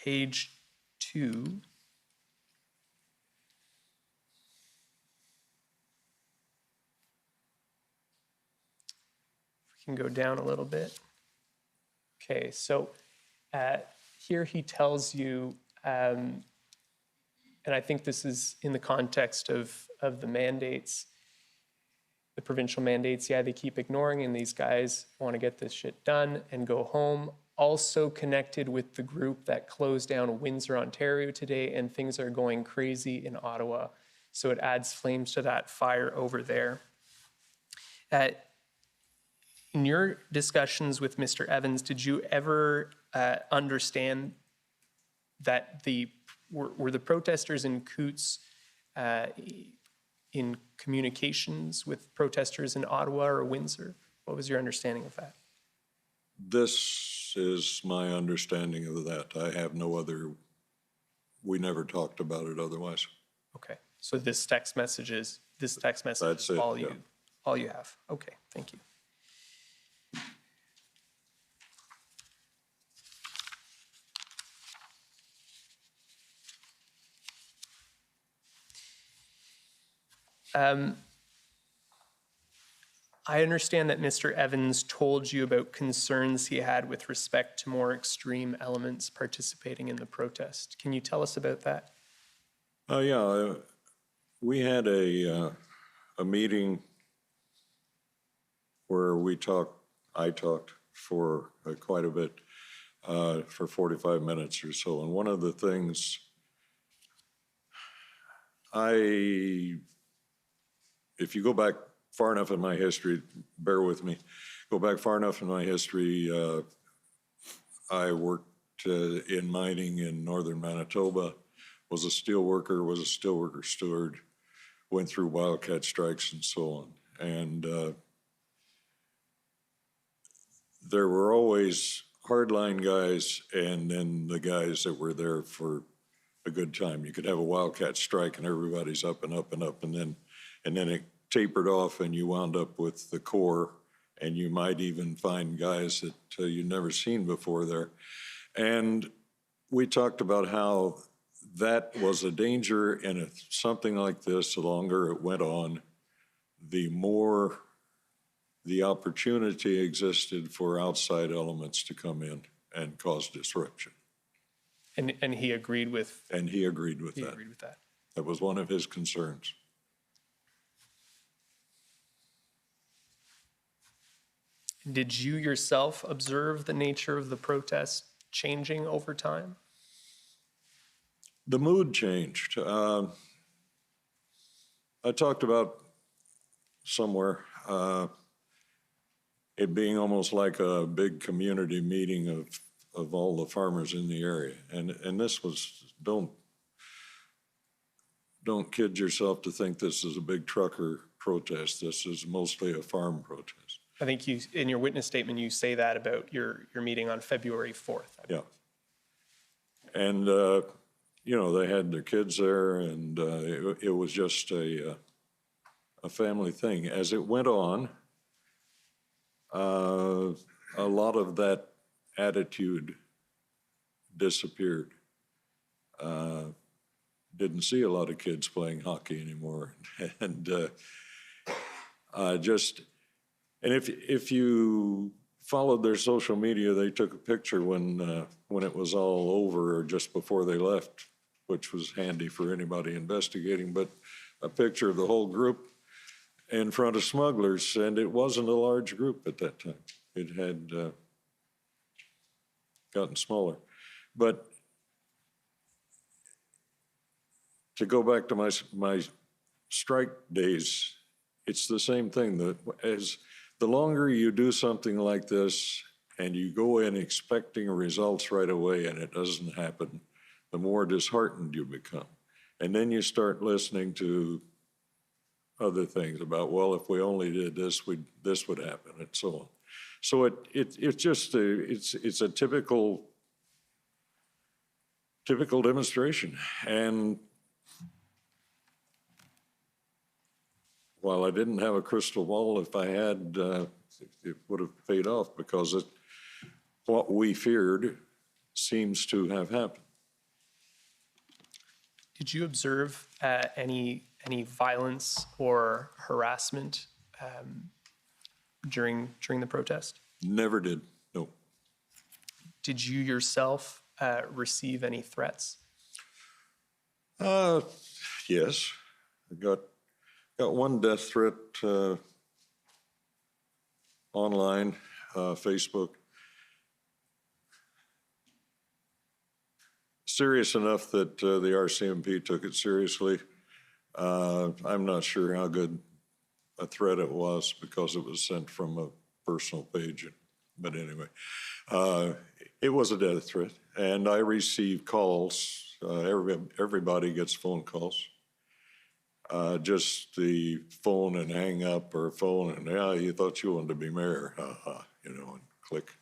page 2. If we can go down a little bit. Okay, so here he tells you, and I think this is in the context of the mandates, the provincial mandates, yeah, they keep ignoring, and these guys want to get this shit done and go home. Also connected with the group that closed down Windsor, Ontario today, and things are going crazy in Ottawa. So it adds flames to that fire over there. In your discussions with Mr. Evans, did you ever understand that were the protesters in Coots in communications with protesters in Ottawa or Windsor? What was your understanding of that? This is my understanding of that. I have no other, we never talked about it otherwise. Okay, so this text message is this text message That's is it, all yeah. all you have. Okay, thank you. I understand that Mr. Evans told you about concerns he had with respect to more extreme elements participating in the protest. Can you tell us about that? Yeah, we had a meeting where I talked for quite a bit, for 45 minutes or so. And one of the things if you go back far enough in my history, bear with me, go back far enough in my history, I worked in mining in northern Manitoba, was a steel worker steward, went through wildcat strikes and so on. And there were always hardline guys and then the guys that were there for a good time. You could have a wildcat strike and everybody's up and up and up, and then it tapered off and you wound up with the core, and you might even find guys that you'd never seen before there. And we talked about how that was a danger, and if something like this, the longer it went on, the more the opportunity existed for outside elements to come in and cause disruption. And he agreed with And he agreed with he that. agreed with that. That was one of his concerns. Did you yourself observe the nature of the protest changing over time? The mood changed. I talked about somewhere it being almost like a big community meeting of all the farmers in the area. And this was, don't kid yourself to think this is a big trucker protest. This is mostly a farm protest. I think you, in your witness statement, you say that about your meeting on February 4th. Yeah. And, you know, they had their kids there, and it was just a family thing. As it went on, a lot of that attitude disappeared. Didn't see a lot of kids playing hockey anymore. And and if you followed their social media, they took a picture when it was all over or just before they left, which was handy for anybody investigating, but a picture of the whole group in front of smugglers, and it wasn't a large group at that time. It had gotten smaller. But to go back to my strike days, it's the same thing. As the longer you do something like this and you go in expecting results right away and it doesn't happen, the more disheartened you become. And then you start listening to other things about, well, if we only did this, this would happen, and so on. So it's just it's a typical demonstration. And while I didn't have a crystal ball, if I had, it would have paid off, because what we feared seems to have happened. Did you observe any violence or harassment during the protest? Never did, no. Did you yourself receive any threats? Yes, I got one death threat online, Facebook. Serious enough that the RCMP took it seriously. I'm not sure how good a threat it was because it was sent from a personal page. But anyway, it was a death threat, and I received calls. Everybody gets phone calls. Just the phone and hang up, or phone and, yeah, you thought you wanted to be mayor, you know, and click.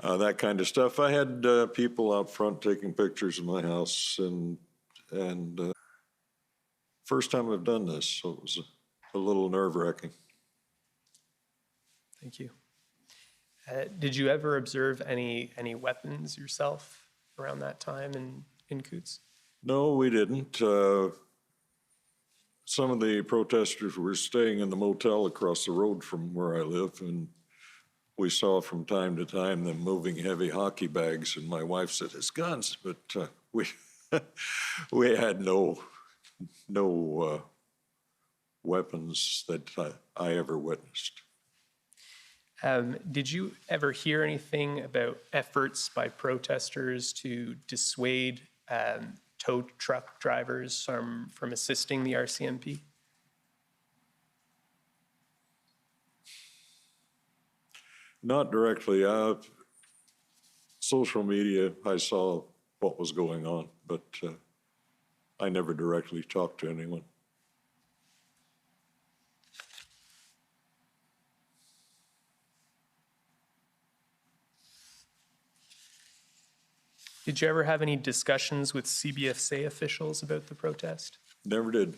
That kind of stuff. I had people out front taking pictures of my house, and First time I've done this, so it was a little nerve-wracking. Thank you. Did you ever observe any weapons yourself around that time in Coots? No, we didn't. Some of the protesters were staying in the motel across the road from where I live, and we saw from time to time them moving heavy hockey bags, and my wife said, "It's guns," but we we had no weapons that I ever witnessed. Did you ever hear anything about efforts by protesters to dissuade tow truck drivers from assisting the RCMP? Not directly. Social media, I saw what was going on, but I never directly talked to anyone. Did you ever have any discussions with CBFSA officials about the protest? Never did.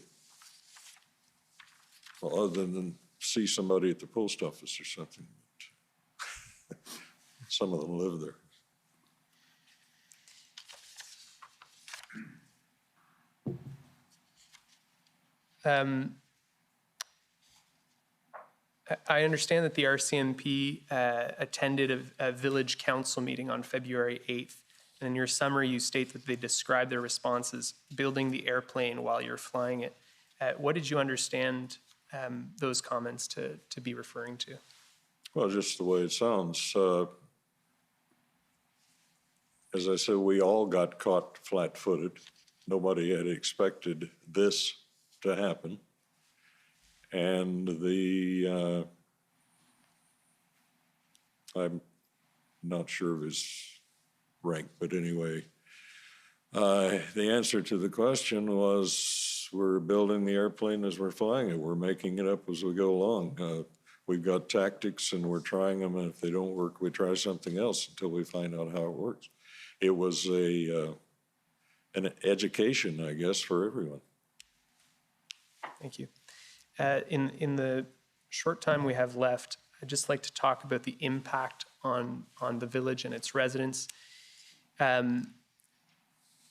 Well, other than see somebody at the post office or something. Some of them live there. I understand that the RCMP attended a village council meeting on February 8th. And in your summary, you state that they described their response as building the airplane while you're flying it. What did you understand those comments to be referring to? Well, just the way it sounds. As I said, we all got caught flat-footed. Nobody had expected this to happen. And I'm not sure of his rank, but anyway, the answer to the question was, we're building the airplane as we're flying it. We're making it up as we go along. We've got tactics and we're trying them, and if they don't work, we try something else until we find out how it works. It was an education, I guess, for everyone. Thank you. In the short time we have left, I'd just like to talk about the impact on the village and its residents.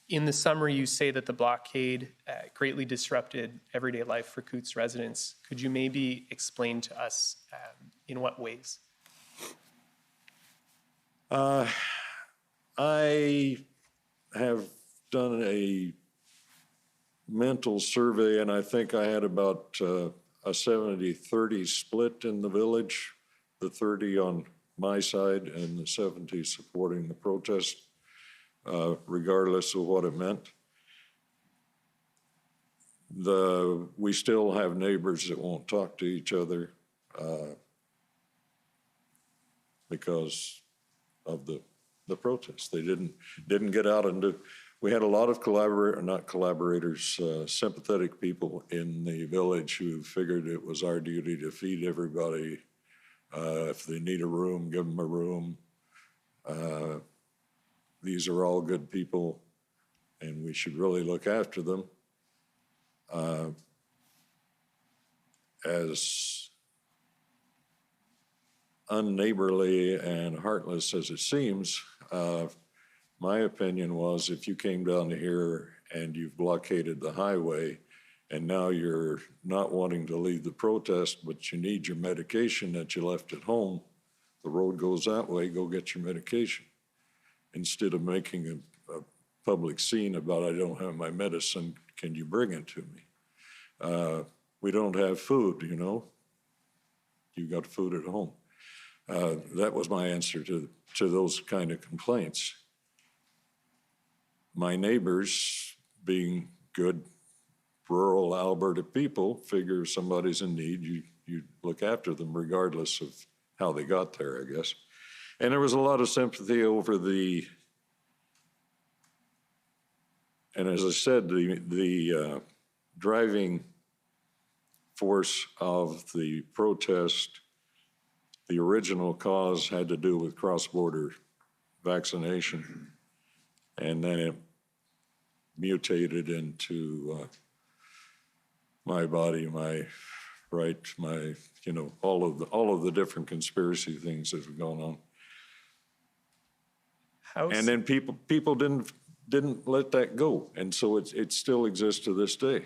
In the summary, you say that the blockade greatly disrupted everyday life for Coots residents. Could you maybe explain to us in what ways? I have done a mental survey, and I think I had about a 70-30 split in the village, the 30 on my side and the 70 supporting the protest, regardless of what it meant. We still have neighbors that won't talk to each other because of the protest. They didn't get out and do. We had a lot of sympathetic people in the village who figured it was our duty to feed everybody. If they need a room, give them a room. These are all good people, and we should really look after them. As unneighborly and heartless as it seems, my opinion was, if you came down here and you've blockaded the highway and now you're not wanting to leave the protest, but you need your medication that you left at home, the road goes that way, go get your medication. Instead of making a public scene about, I don't have my medicine, can you bring it to me? We don't have food, you know. You got food at home. That was my answer to those kind of complaints. My neighbors, being good rural Alberta people, figure if somebody's in need, you look after them regardless of how they got there, I guess. And there was a lot of sympathy over and as I said, the driving force of the protest, the original cause had to do with cross-border vaccination, and then it mutated into my body, my right, my, all of the different conspiracy things that have gone on. And then people didn't let that go, and so it still exists to this day.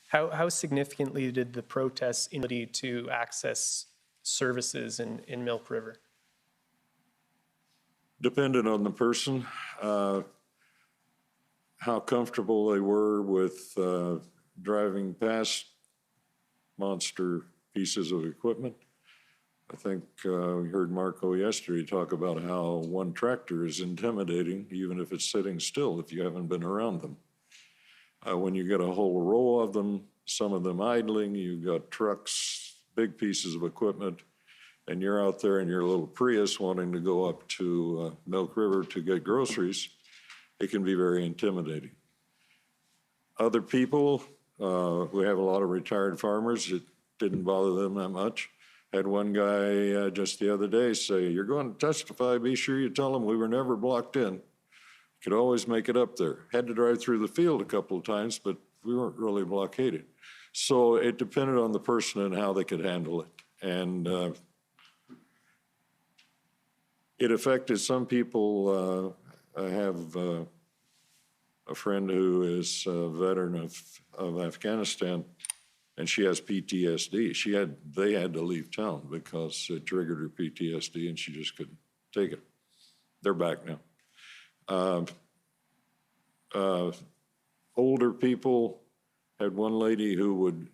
How significantly did the protests inability to access services in Milk River? Depended on the person, how comfortable they were with driving past monster pieces of equipment. I think we heard Marco yesterday talk about how one tractor is intimidating, even if it's sitting still, if you haven't been around them. When you get a whole row of them, some of them idling, you've got trucks, big pieces of equipment, and you're out there in your little Prius wanting to go up to Milk River to get groceries, it can be very intimidating. Other people, we have a lot of retired farmers, it didn't bother them that much. Had one guy just the other day say, "You're going to testify, be sure you tell them we were never blocked in. Could always make it up there. Had to drive through the field a couple of times, but we weren't really blockaded." So it depended on the person and how they could handle it. And it affected some people. I have a friend who is a veteran of Afghanistan, and she has PTSD. They had to leave town because it triggered her PTSD, and she just couldn't take it. They're back now. Older people, had one lady who would,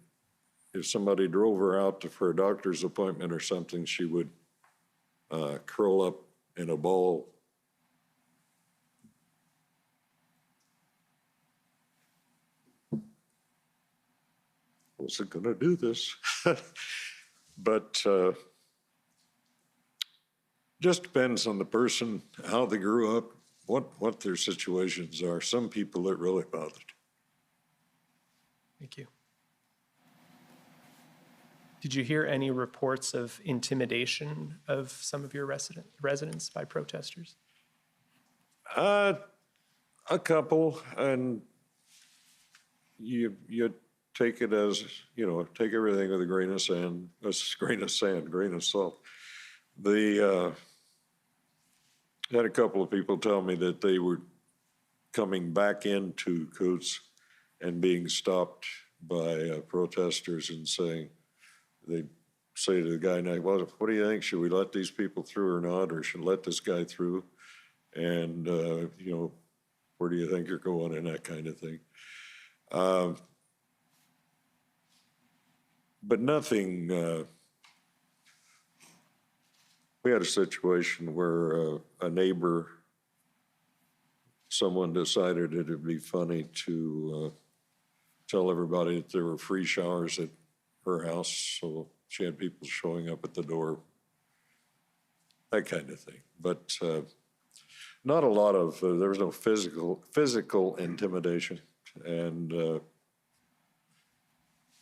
if somebody drove her out for a doctor's appointment or something, she would curl up in a ball. Wasn't going to do this. But just depends on the person, how they grew up, what their situations are. Some people it really bothered. Thank you. Did you hear any reports of intimidation of some of your residents by protesters? A couple, and you take it as, take everything with a grain of sand, grain of salt. Had a couple of people tell me that they were coming back into Coots and being stopped by protesters and saying, they'd say to the guy, "Well, what do you think? Should we let these people through or not? Or should we let this guy through? And, where do you think you're going?" and that kind of thing. But nothing, we had a situation where a neighbor, someone decided it'd be funny to tell everybody that there were free showers at her house, so she had people showing up at the door, that kind of thing. But not a lot of, there was no physical intimidation, and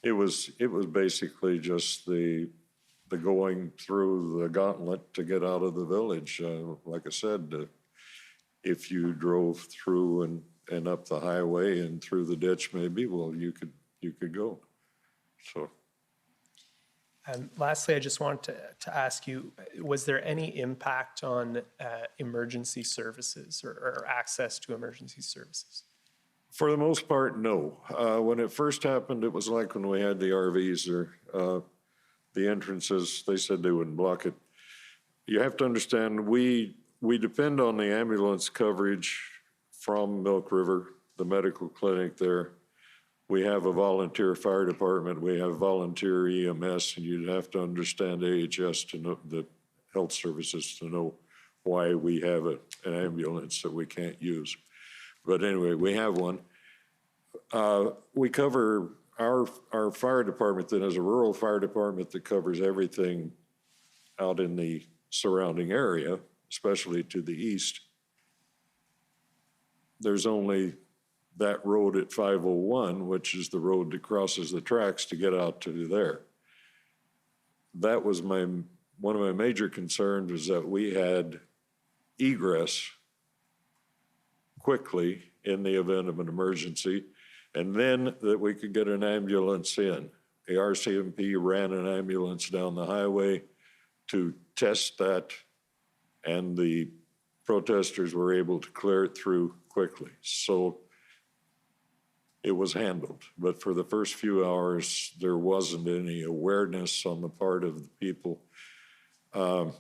it was basically just the going through the gauntlet to get out of the village. Like I said, if you drove through and up the highway and through the ditch, maybe, well, you could go. So. And lastly, I just wanted to ask you, was there any impact on emergency services or access to emergency services? For the most part, no. When it first happened, it was like when we had the RVs or the entrances, they said they wouldn't block it. You have to understand, we depend on the ambulance coverage from Milk River, the medical clinic there. We have a volunteer fire department, we have volunteer EMS, and you'd have to understand AHS to know, the health services, to know why we have an ambulance that we can't use. But anyway, we have one. We cover our fire department that is a rural fire department that covers everything out in the surrounding area, especially to the east. There's only that road at 501, which is the road that crosses the tracks to get out to there. That was one of my major concerns, was that we had egress quickly in the event of an emergency. And then that we could get an ambulance in. The RCMP ran an ambulance down the highway to test that, and the protesters were able to clear it through quickly. So it was handled. But for the first few hours, there wasn't any awareness on the part of the people. I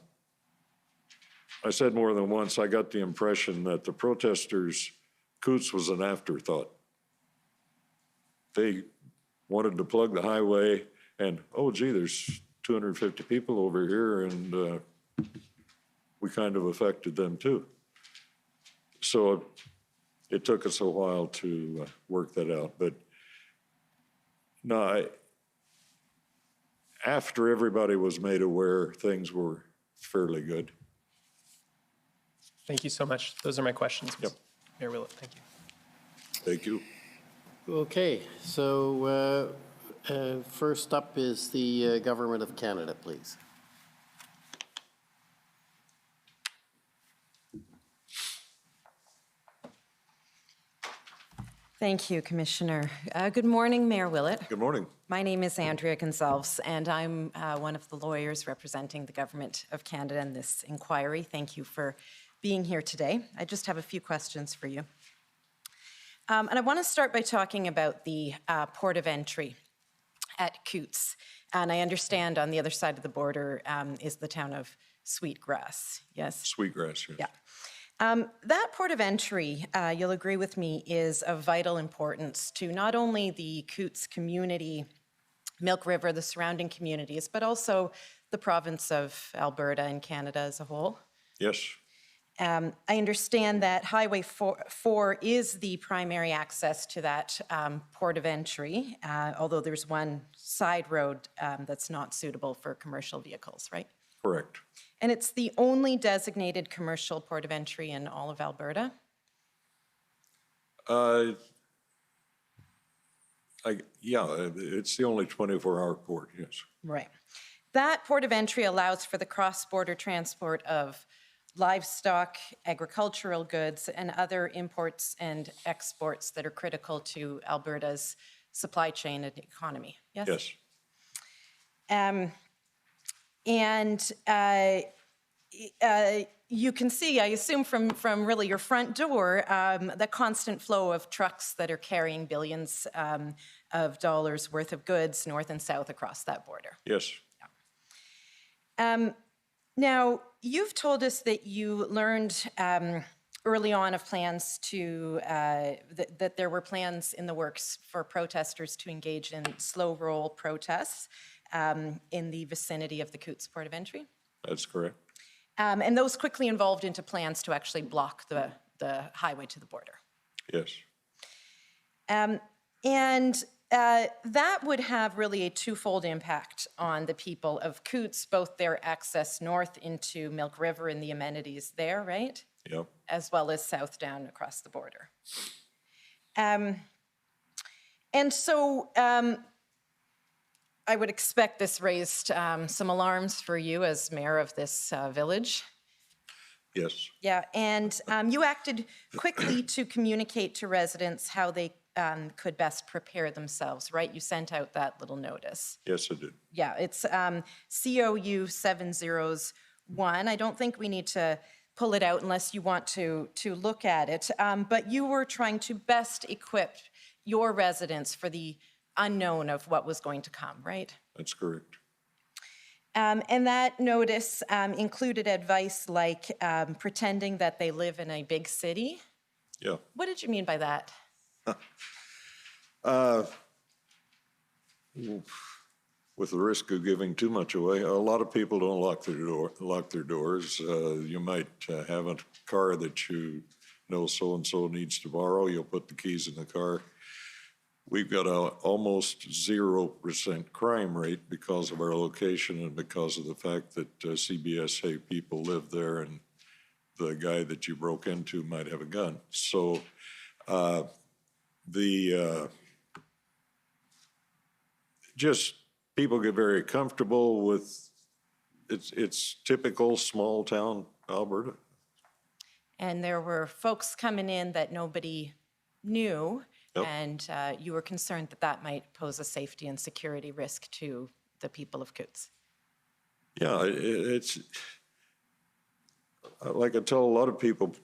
said more than once, I got the impression that the protesters, Coots was an afterthought. They wanted to plug the highway and, oh, gee, there's 250 people over here, and we kind of affected them too. So it took us a while to work that out. But no, after everybody was made aware, things were fairly good. Thank you so much. Those are my questions. Yep. Mayor Willett, thank you. Thank you. Okay, so first up is the Government of Canada, please. Thank you, Commissioner. Good morning, Mayor Willett. Good morning. My name is Andrea Gonsalves, and I'm one of the lawyers representing the Government of Canada in this inquiry. Thank you for being here today. I just have a few questions for you. And I want to start by talking about the port of entry at Coots. And I understand on the other side of the border is the town of Sweetgrass, yes? Sweetgrass, yes. Yeah. That port of entry, you'll agree with me, is of vital importance to not only the Coots community, Milk River, the surrounding communities, but also the province of Alberta and Canada as a whole. Yes. I understand that Highway 4 is the primary access to that port of entry, although there's one side road that's not suitable for commercial vehicles, right? Correct. And it's the only designated commercial port of entry in all of Alberta? Yeah, it's the only 24-hour port, yes. Right. That port of entry allows for the cross-border transport of livestock, agricultural goods, and other imports and exports that are critical to Alberta's supply chain and economy. Yes? Yes. You can see, I assume from really your front door, the constant flow of trucks that are carrying billions of dollars worth of goods north and south across that border. Yes. Now, you've told us that you learned early on of plans to, that there were plans in the works for protesters to engage in slow roll protests in the vicinity of the Coots Port of Entry. That's correct. And those quickly evolved into plans to actually block the highway to the border. Yes. That would have really a twofold impact on the people of Coots, both their access north into Milk River and the amenities there, right? Yep. As well as south down across the border. And so I would expect this raised some alarms for you as mayor of this village. Yes. Yeah, and you acted quickly to communicate to residents how they could best prepare themselves, right? You sent out that little notice. Yes, I did. Yeah, it's COU 701. I don't think we need to pull it out unless you want to look at it. But you were trying to best equip your residents for the unknown of what was going to come, right? That's correct. And that notice included advice like pretending that they live in a big city. Yeah. What did you mean by that? With the risk of giving too much away, a lot of people don't lock their doors. You might have a car that you know so-and-so needs to borrow. You'll put the keys in the car. We've got a almost 0% crime rate because of our location and because of the fact that CBSA people live there and the guy that you broke into might have a gun. So just people get very comfortable with, it's typical small town Alberta. And there were folks coming in that nobody knew. Yep. And you were concerned that that might pose a safety and security risk to the people of Coots. Yeah, it's, like I tell a lot of people,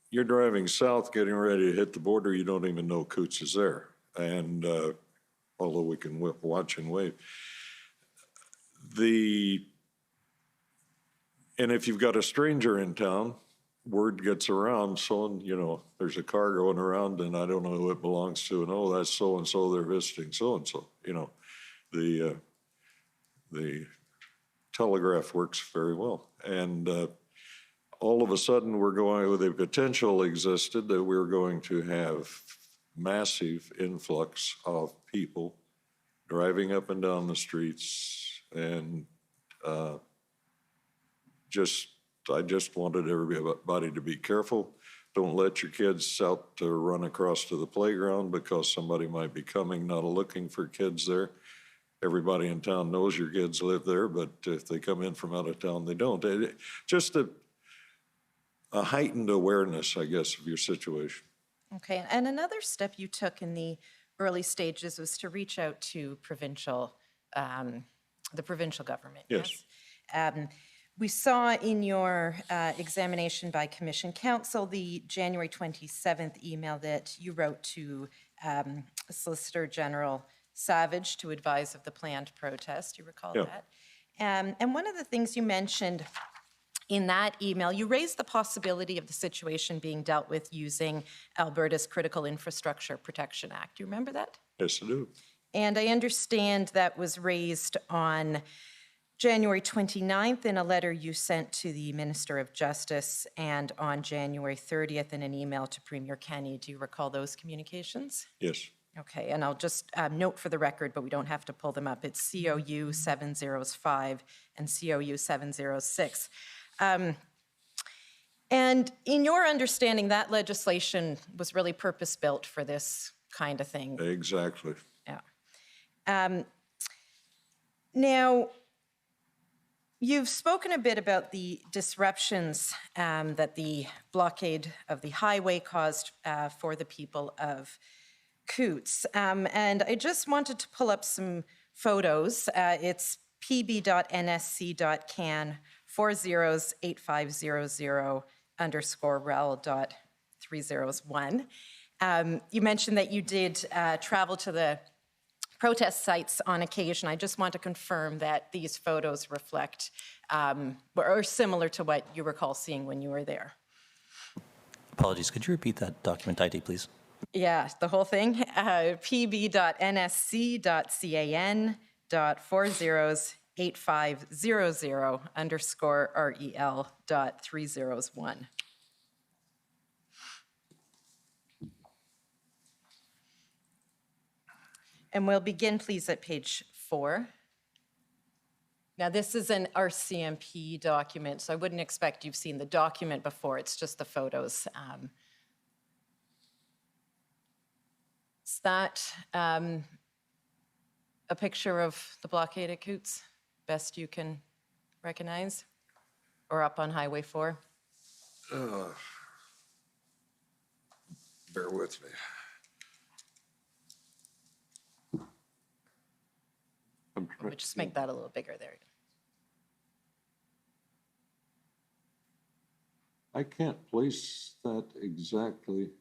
you're driving south, getting ready to hit the border, you don't even know Coots is there. And although we can watch and wave. And if you've got a stranger in town, word gets around, there's a car going around and I don't know who it belongs to, and oh, that's so-and-so, they're visiting so-and-so. The telegraph works very well. And all of a sudden, the potential existed that we were going to have massive influx of people driving up and down the streets, and I just wanted everybody to be careful. Don't let your kids out to run across to the playground because somebody might be coming, not looking for kids there. Everybody in town knows your kids live there, but if they come in from out of town, they don't. Just a heightened awareness, I guess, of your situation. Okay, and another step you took in the early stages was to reach out to the provincial government. Yes. We saw in your examination by Commission Counsel the January 27th email that you wrote to Solicitor General Savage to advise of the planned protest. You recall Yeah. that? And one of the things you mentioned in that email, you raised the possibility of the situation being dealt with using Alberta's Critical Infrastructure Protection Act. Do you remember that? Yes, I do. And I understand that was raised on January 29th in a letter you sent to the Minister of Justice, and on January 30th in an email to Premier Kenney. Do you recall those communications? Yes. Okay, and I'll just note for the record, but we don't have to pull them up. It's COU 705 and COU 706. And in your understanding, that legislation was really purpose-built for this kind of thing. Exactly. Yeah. Now, you've spoken a bit about the disruptions that the blockade of the highway caused for the people of Coots. And I just wanted to pull up some photos. It's pb.nsc.can 408500_rel.301. You mentioned that you did travel to the protest sites on occasion. I just want to confirm that these photos reflect or are similar to what you recall seeing when you were there. Apologies, could you repeat that document ID, please? Yeah, the whole thing. pb.nsc.can.408500_rel.301. And we'll begin, please, at page 4. Now, this is an RCMP document, so I wouldn't expect you've seen the document before. It's just the photos. Is that a picture of the blockade at Coots, best you can recognize? Or up on Highway 4? Bear with me. Let me just make that a little bigger there. I can't place that exactly.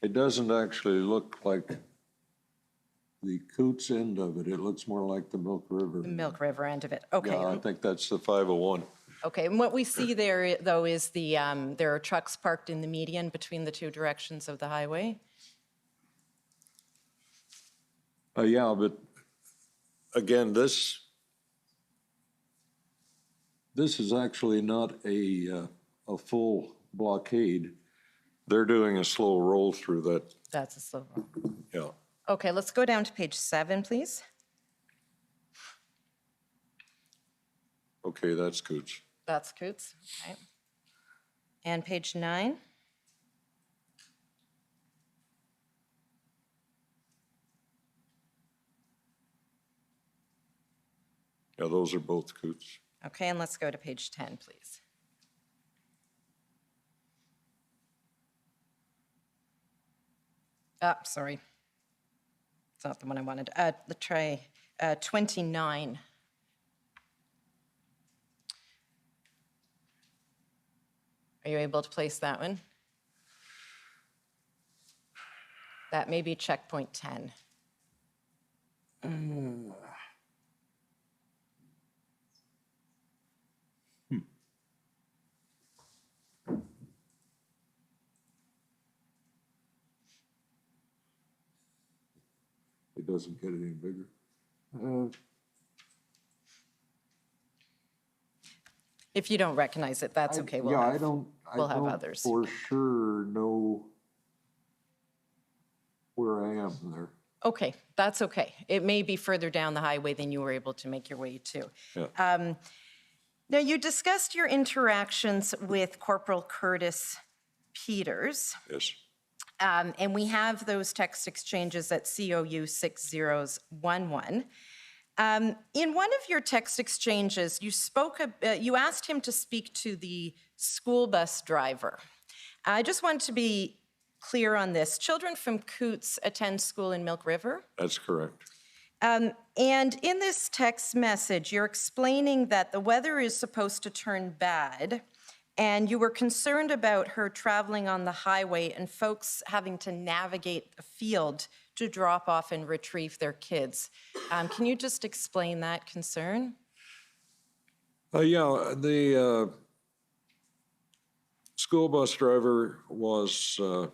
It doesn't actually look like the Coots end of it. It looks more like the Milk River. The Milk River end of it. Okay. Yeah, I think that's the 501. Okay, and what we see there, though, is there are trucks parked in the median between the two directions of the highway. Yeah, but again, this is actually not a full blockade. They're doing a slow roll through that. That's a slow roll. Yeah. Okay, let's go down to page 7, please. Okay, that's Coots. That's Coots. Okay. And page 9. Yeah, those are both Coots. Okay, and let's go to page 10, please. Sorry. It's not the one I wanted. Let's try 29. Are you able to place that one? That may be checkpoint 10. It doesn't get any bigger. If you don't recognize it, that's okay. We'll Yeah, have, I we'll have don't others. for sure know where I am there. Okay, that's okay. It may be further down the highway than you were able to make your way to. Yeah. Now, you discussed your interactions with Corporal Curtis Peters, Yes. and we have those text exchanges at COU 6011. In one of your text exchanges, you asked him to speak to the school bus driver. I just want to be clear on this. Children from Coots attend school in Milk River. That's correct. And in this text message, you're explaining that the weather is supposed to turn bad, and you were concerned about her traveling on the highway and folks having to navigate a field to drop off and retrieve their kids. Can you just explain that concern? Yeah, the school bus driver was a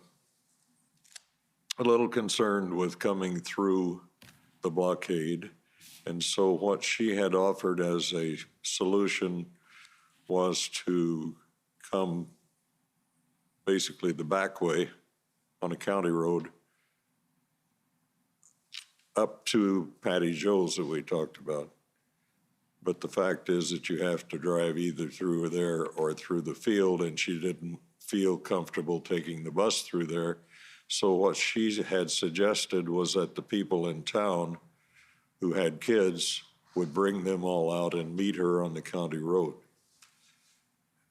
little concerned with coming through the blockade. And so what she had offered as a solution was to come basically the back way on a county road up to Patty Joe's that we talked about. But the fact is that you have to drive either through there or through the field, and she didn't feel comfortable taking the bus through there. So what she had suggested was that the people in town who had kids would bring them all out and meet her on the county road.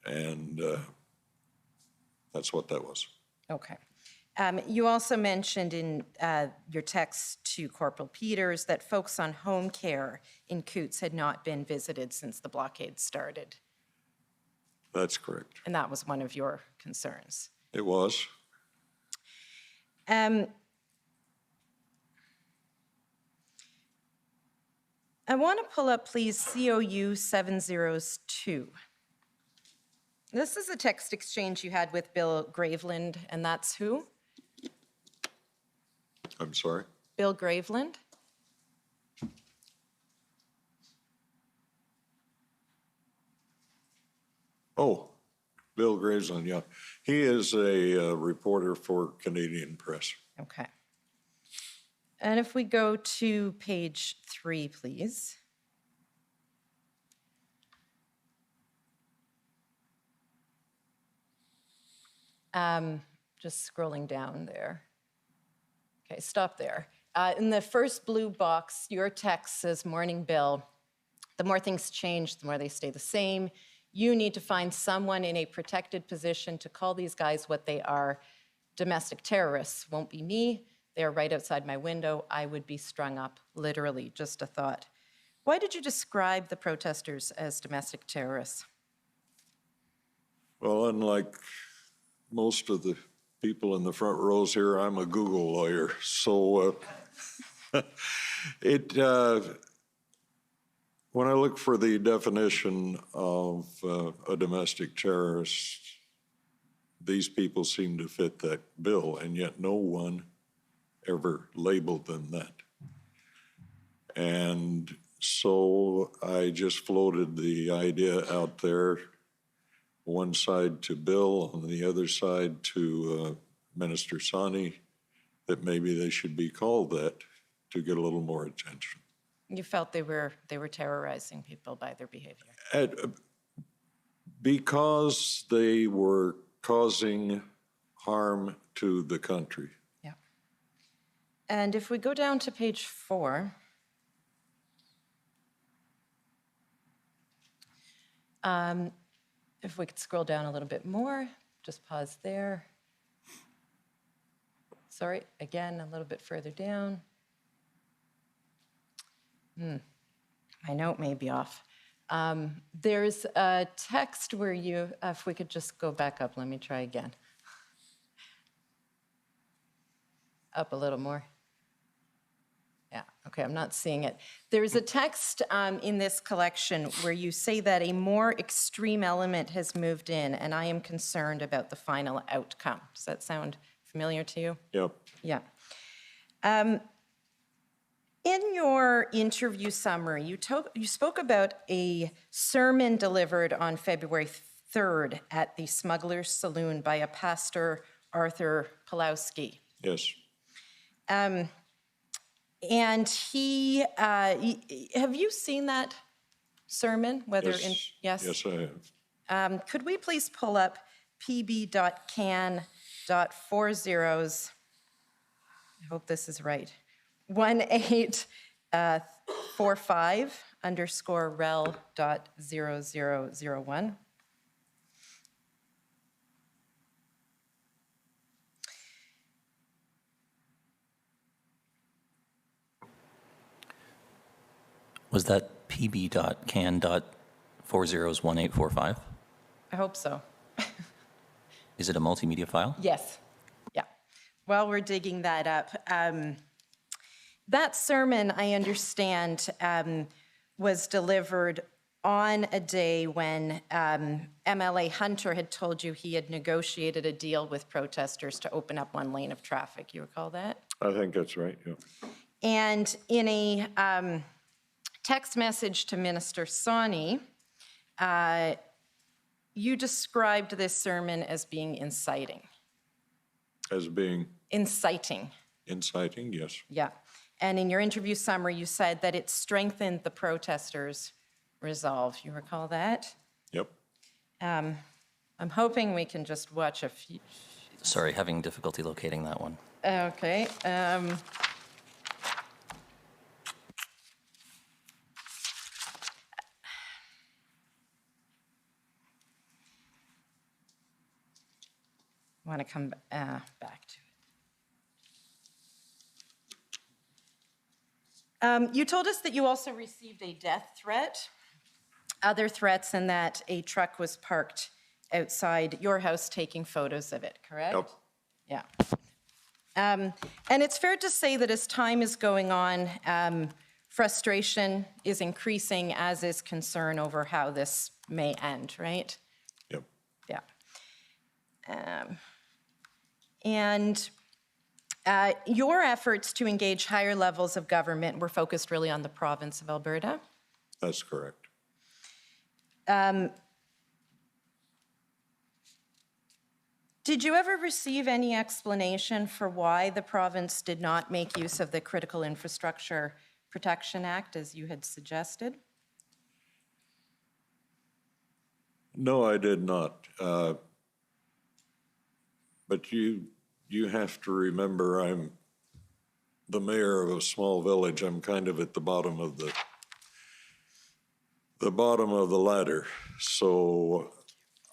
And that's what that was. Okay. You also mentioned in your text to Corporal Peters that folks on home care in Coots had not been visited since the blockade started, That's correct. and that was one of your concerns. It was. I want to pull up, please, COU 702. This is a text exchange you had with Bill Graveland, and that's who? I'm sorry? Bill Graveland? Oh, Bill Graveland, yeah. He is a reporter for Canadian Press. Okay. And if we go to page 3, please. Just scrolling down there. Okay, stop there. In the first blue box, your text says, "Morning, Bill. The more things change, the more they stay the same. You need to find someone in a protected position to call these guys what they are. Domestic terrorists. Won't be me. They are right outside my window. I would be strung up, literally, just a thought." Why did you describe the protesters as domestic terrorists? Well, unlike most of the people in the front rows here, I'm a Google lawyer. So when I look for the definition of a domestic terrorist, these people seem to fit that bill, and yet no one ever labeled them that. And so I just floated the idea out there, one side to Bill, on the other side to Minister Sani, that maybe they should be called that to get a little more attention. You felt they were terrorizing people by their behavior. Because they were causing harm to the country. Yeah. And if we go down to page 4, If we could scroll down a little bit more, just pause there. Sorry, again, a little bit further down. My note may be off. There's a text where you, if we could just go back up, let me try again. Up a little more. Yeah, okay, I'm not seeing it. There's a text in this collection where you say that a more extreme element has moved in, and I am concerned about the final outcome. Does that sound familiar to you? Yep. Yeah. In your interview summary, you spoke about a sermon delivered on February 3rd at the Smuggler's Saloon by a pastor, Arthur Pulowski. Yes. And he, have you seen that sermon? Whether Yes. in yes, Yes, I have. could we please pull up pb.can.40s? I hope this is right. 1845_rel.0001. Was that pb.can.40s1845? I hope so. Is it a multimedia file? Yes. Yeah. While we're digging that up, that sermon, I understand, was delivered on a day when MLA Hunter had told you he had negotiated a deal with protesters to open up one lane of traffic. You recall that? I think that's right, yeah. And in a text message to Minister Sawney, you described this sermon as being inciting. As being Inciting. inciting, yes. Yeah. And in your interview summary, you said that it strengthened the protesters' resolve. You recall that? Yep. I'm hoping we can just watch a few. Sorry, having difficulty locating that one. Okay. I want to come back to it. You told us that you also received a death threat, other threats, and that a truck was parked outside your house taking photos of it, correct? Yep. Yeah. And it's fair to say that as time is going on, frustration is increasing, as is concern over how this may end, right? Yep. Yeah. And your efforts to engage higher levels of government were focused really on the province of Alberta. That's correct. Did you ever receive any explanation for why the province did not make use of the Critical Infrastructure Protection Act as you had suggested? No, I did not. But you have to remember, I'm the mayor of a small village. I'm kind of at the bottom of the ladder. So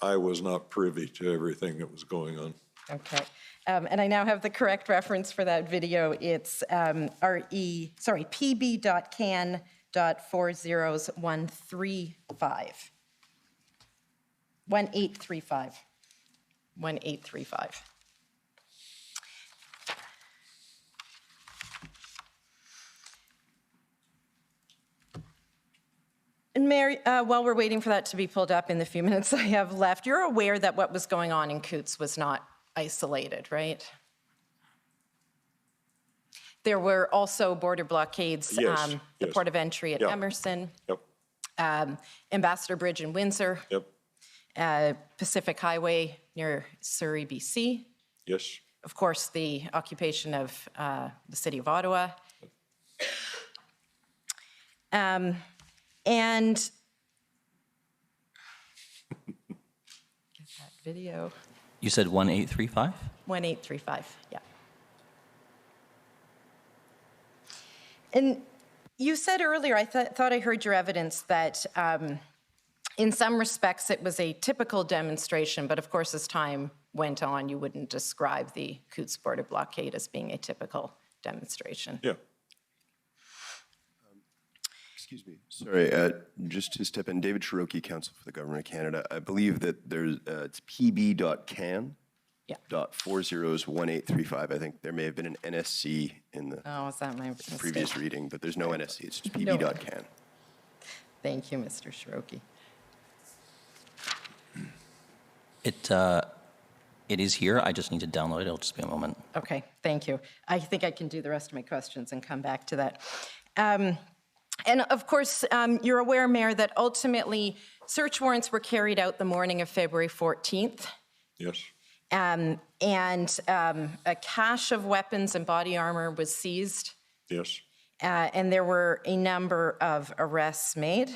I was not privy to everything that was going on. Okay. And I now have the correct reference for that video. It's pb.can.40s135. 1835. 1835. And Mary, while we're waiting for that to be pulled up in the few minutes I have left, you're aware that what was going on in Coutts was not isolated, right? There were also border blockades, Yes, the yes. port of entry at Yeah. Emerson, Yep. Ambassador Bridge in Windsor, Yep. Pacific Highway near Surrey, BC. Yes. Of course, the occupation of the city of Ottawa. And get that video. You said 1835? 1835, yeah. And you said earlier, I thought I heard your evidence that In some respects, it was a typical demonstration, but of course, as time went on, you wouldn't describe the Quds border blockade as being a typical demonstration. Yeah. Excuse me, sorry, just to step in, David Cherokee, Counsel for the Government of Canada. I believe that there's, it's pb.can. Yeah. .401835. I think there may have been an NSC in the Oh, is that my mistake? previous reading, but there's no NSC, it's just pb.can. Thank you, Mr. Cherokee. It is here. I just need to download it. It'll just be a moment. Okay, thank you. I think I can do the rest of my questions and come back to that. And of course, you're aware, Mayor, that ultimately search warrants were carried out the morning of February 14th. Yes. And a cache of weapons and body armor was seized. Yes. And there were a number of arrests made,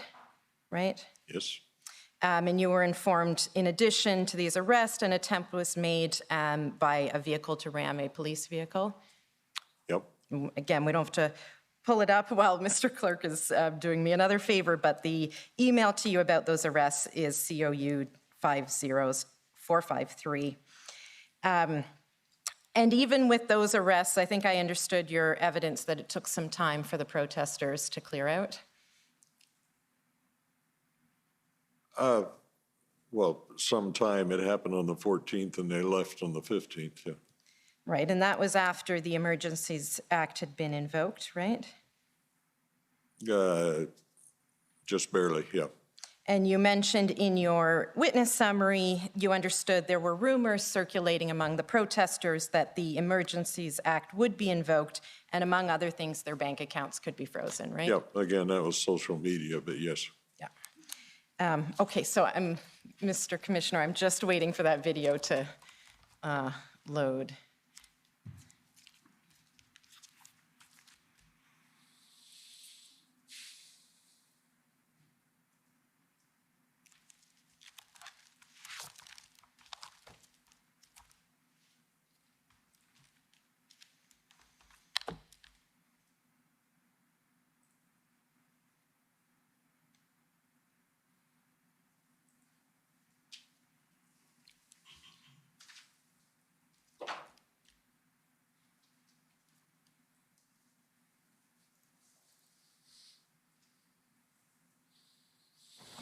right? Yes. And you were informed, in addition to these arrests, an attempt was made by a vehicle to ram a police vehicle. Yep. Again, we don't have to pull it up while Mr. Clerk is doing me another favor, but the email to you about those arrests is COU 50453. And even with those arrests, I think I understood your evidence that it took some time for the protesters to clear out. Well, sometime it happened on the 14th and they left on the 15th, yeah. Right, and that was after the Emergencies Act had been invoked, right? Just barely, yeah. And you mentioned in your witness summary, you understood there were rumors circulating among the protesters that the Emergencies Act would be invoked, and among other things, their bank accounts could be frozen, right? Yeah, again, that was social media, but yes. Yeah. Okay, so Mr. Commissioner, I'm just waiting for that video to load.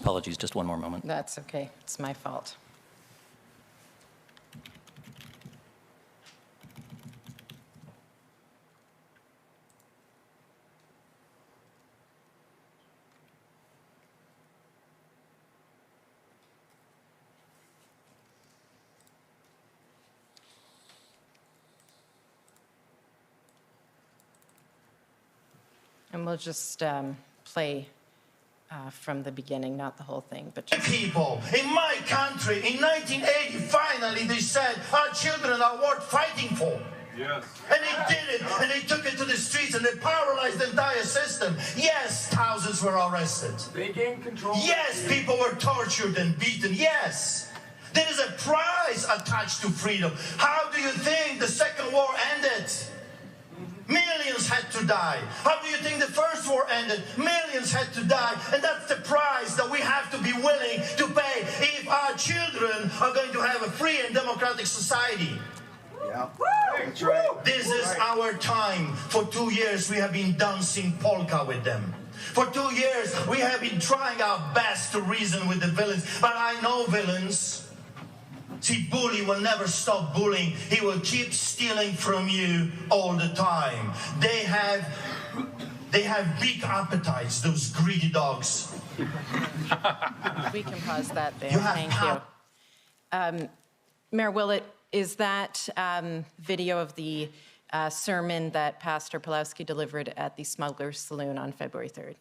Apologies, just one more moment. That's okay, it's my fault. And we'll just play from the beginning, not the whole thing, but just... People in my country in 1980, finally they said our children are worth fighting for. Yes. And they did it, and they took it to the streets, and they paralyzed the entire system. Yes, thousands were arrested. They gained control. Yes, people were tortured and beaten. Yes. There is a price attached to freedom. How do you think the Second War ended? Millions had to die. How do you think the First War ended? Millions had to die. And that's the price that we have to be willing to pay if our children are going to have a free and democratic society. Yeah. That's right. This is our time. For 2 years, we have been dancing polka with them. For 2 years, we have been trying our best to reason with the villains. But I know villains. See, bully will never stop bullying. He will keep stealing from you all the time. They have big appetites, those greedy dogs. We can pause that there. You have Thank you. Mayor Willett, is that video of the sermon that Pastor Pulowski delivered at the Smuggler's Saloon on February 3rd?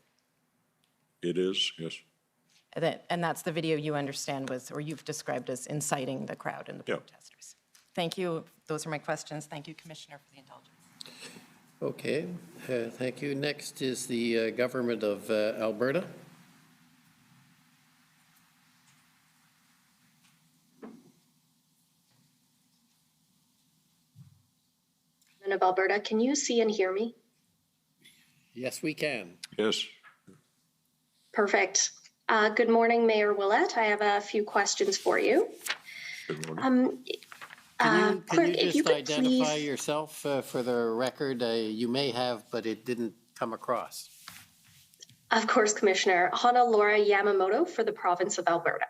It is, yes. And that's the video you understand was, or you've described as inciting the crowd and the protesters. Thank you. Those are my questions. Thank you, Commissioner, for the indulgence. Okay, thank you. Next is the government of Alberta. Of Alberta, can you see and hear me? Yes, we can. Yes. Perfect. Good morning, Mayor Willett. I have a few questions for you. Good morning. Can Clerk, you if you just could identify please- yourself for the record? You may have, but it didn't come across. Of course, Commissioner. Hana Laura Yamamoto for the province of Alberta.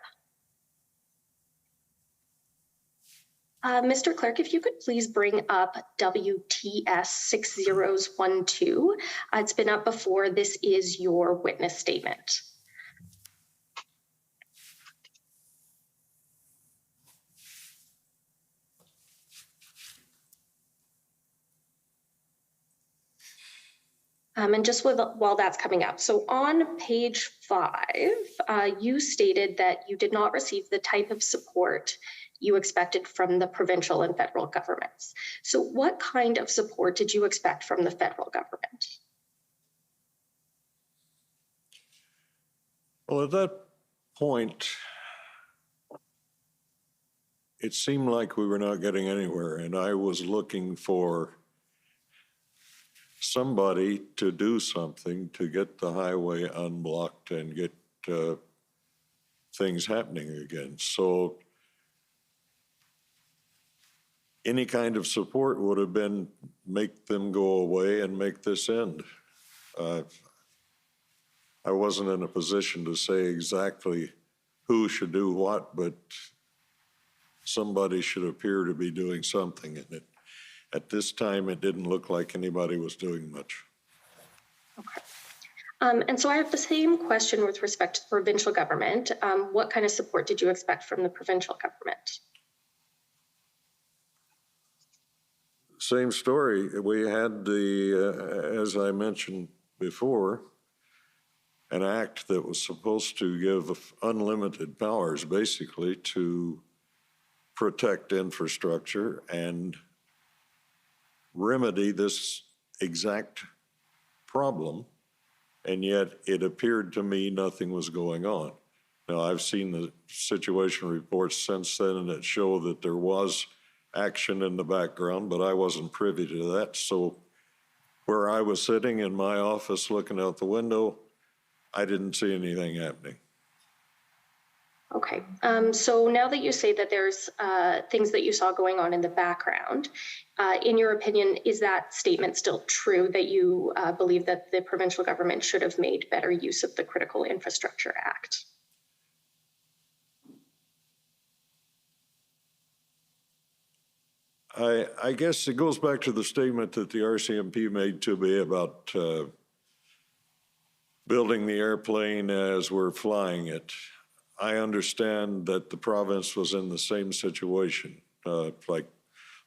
Mr. Clerk, if you could please bring up WTS 6012. It's been up before. This is your witness statement. And just while that's coming up, so on page 5, you stated that you did not receive the type of support you expected from the provincial and federal governments. So what kind of support did you expect from the federal government? Well, at that point, it seemed like we were not getting anywhere, and I was looking for somebody to do something to get the highway unblocked and get things happening again. So any kind of support would have been make them go away and make this end. I wasn't in a position to say exactly who should do what, but somebody should appear to be doing something in it. At this time, it didn't look like anybody was doing much. Okay. And so I have the same question with respect to the provincial government. What kind of support did you expect from the provincial government? Same story. We had as I mentioned before, an act that was supposed to give unlimited powers, basically, to protect infrastructure and remedy this exact problem, and yet it appeared to me nothing was going on. Now, I've seen the situation reports since then, and it showed that there was action in the background, but I wasn't privy to that. So where I was sitting in my office looking out the window, I didn't see anything happening. Okay, so now that you say that there's things that you saw going on in the background, in your opinion, is that statement still true that you believe that the provincial government should have made better use of the Critical Infrastructure Act? I guess it goes back to the statement that the RCMP made to me about building the airplane as we're flying it. I understand that the province was in the same situation, like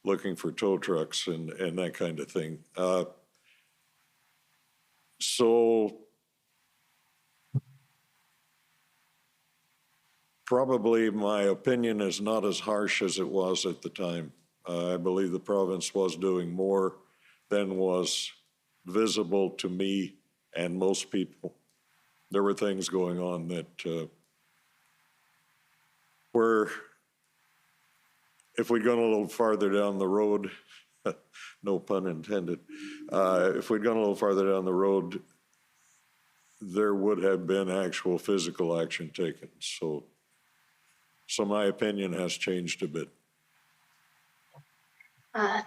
looking for tow trucks and that kind of thing. So probably my opinion is not as harsh as it was at the time. I believe the province was doing more than was visible to me and most people. There were things going on that were, if we'd gone a little farther down the road, no pun intended, if we'd gone a little farther down the road, there would have been actual physical action taken. So my opinion has changed a bit.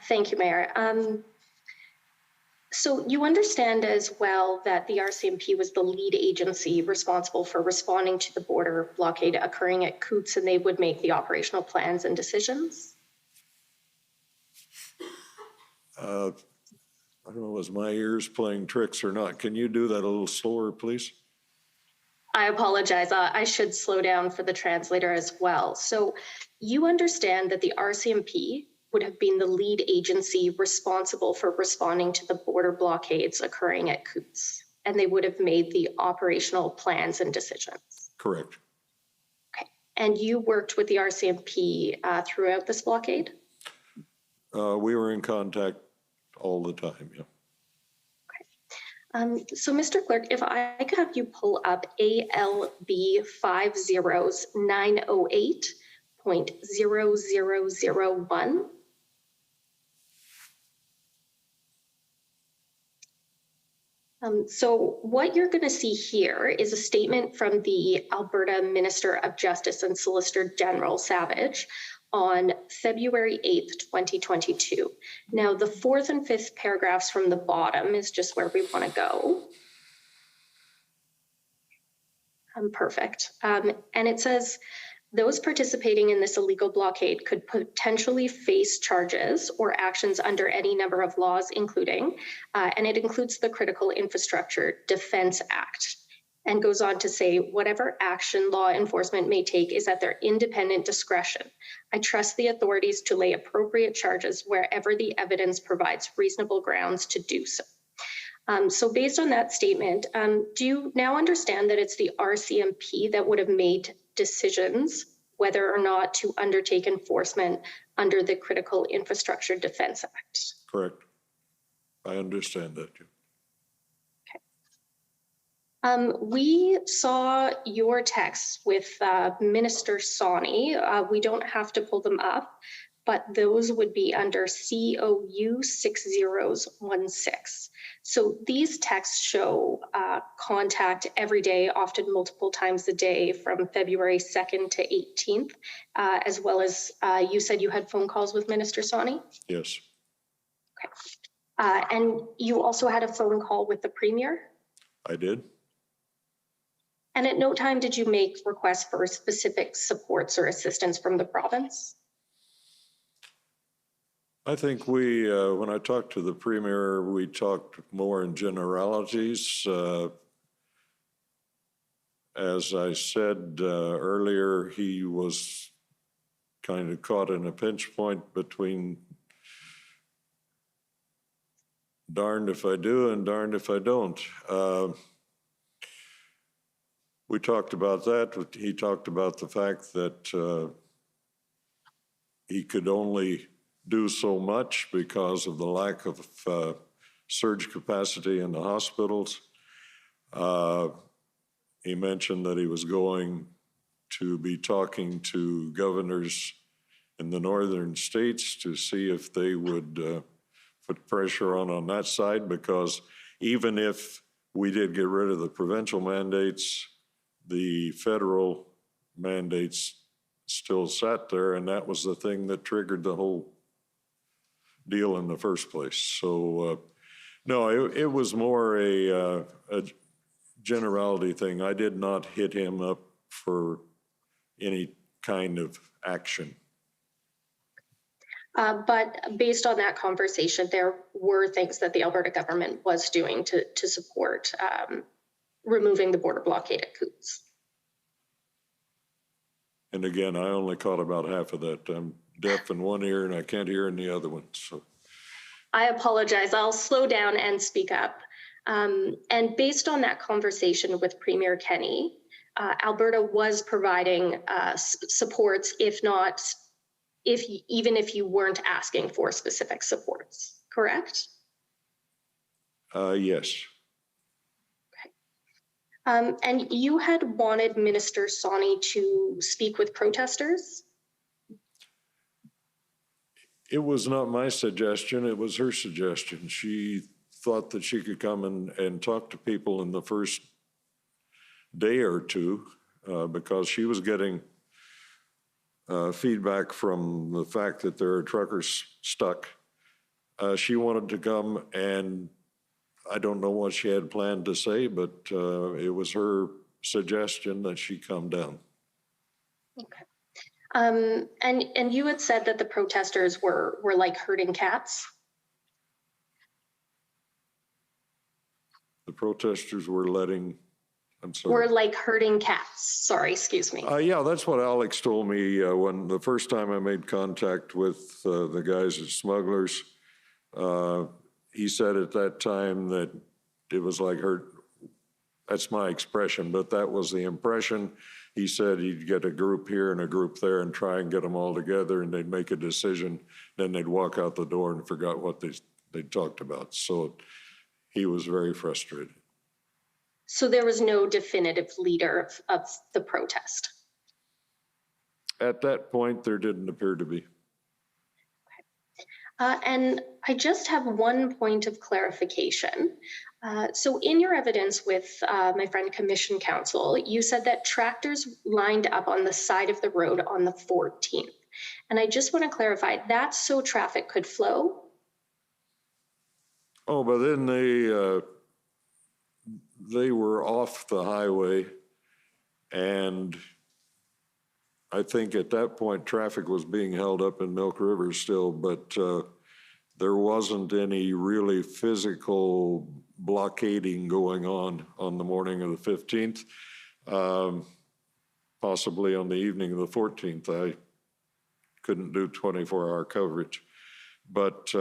Thank you, Mayor. So you understand as well that the RCMP was the lead agency responsible for responding to the border blockade occurring at Coots, and they would make the operational plans and decisions? I don't know, was my ears playing tricks or not? Can you do that a little slower, please? I apologize. I should slow down for the translator as well. So you understand that the RCMP would have been the lead agency responsible for responding to the border blockades occurring at Coots, and they would have made the operational plans and decisions. Correct. Okay. And you worked with the RCMP throughout this blockade? We were in contact all the time, yeah. So, Mr. Clerk, if I could have you pull up ALB 50908.0001. So what you're going to see here is a statement from the Alberta Minister of Justice and Solicitor General Savage on February 8th, 2022. Now, the 4th and 5th paragraphs from the bottom is just where we want to go. Perfect. And it says, those participating in this illegal blockade could potentially face charges or actions under any number of laws, including, and it includes the Critical Infrastructure Defense Act, and goes on to say, whatever action law enforcement may take is at their independent discretion. I trust the authorities to lay appropriate charges wherever the evidence provides reasonable grounds to do so. So based on that statement, do you now understand that it's the RCMP that would have made decisions whether or not to undertake enforcement under the Critical Infrastructure Defense Act? Correct. I understand that. Okay. We saw your texts with Minister Sawney. We don't have to pull them up, but those would be under COU 6016. So these texts show contact every day, often multiple times a day from February 2nd to 18th, as well as you said you had phone calls with Minister Sawney? Yes. Okay. And you also had a phone call with the Premier? I did. And at no time did you make requests for specific supports or assistance from the province? I think when I talked to the Premier, we talked more in generalities. As I said earlier, he was kind of caught in a pinch point between darned if I do and darned if I don't. We talked about that. He talked about the fact that he could only do so much because of the lack of surge capacity in the hospitals. He mentioned that he was going to be talking to governors in the northern states to see if they would put pressure on that side, because even if we did get rid of the provincial mandates, the federal mandates still sat there, and that was the thing that triggered the whole deal in the first place. So, no, it was more a generality thing. I did not hit him up for any kind of action. But based on that conversation, there were things that the Alberta government was doing to support removing the border blockade at Coots. And again, I only caught about half of that. I'm deaf in one ear and I can't hear in the other one. So I apologize. I'll slow down and speak up. And based on that conversation with Premier Kenney, Alberta was providing supports, even if you weren't asking for specific supports, correct? Yes. And you had wanted Minister Sawney to speak with protesters? It was not my suggestion, it was her suggestion. She thought that she could come and talk to people in the first day or two because she was getting feedback from the fact that there are truckers stuck. She wanted to come, and I don't know what she had planned to say, but it was her suggestion that she come down. Okay. And you had said that the protesters were like herding cats? The protesters were letting, I'm sorry. Were like herding cats. Sorry, excuse me. Yeah, that's what Alex told me when the first time I made contact with the guys at Smugglers. He said at that time that it was like that's my expression, but that was the impression. He said he'd get a group here and a group there and try and get them all together, and they'd make a decision. Then they'd walk out the door and forgot what they talked about. So he was very frustrated. So there was no definitive leader of the protest? At that point, there didn't appear to be. And I just have one point of clarification. So in your evidence with my friend Commission Counsel, you said that tractors lined up on the side of the road on the 14th. And I just want to clarify, that's so traffic could flow? Oh, but then they were off the highway, and I think at that point, traffic was being held up in Milk River still, but there wasn't any really physical blockading going on the morning of the 15th. Possibly on the evening of the 14th. I couldn't do 24-hour coverage. But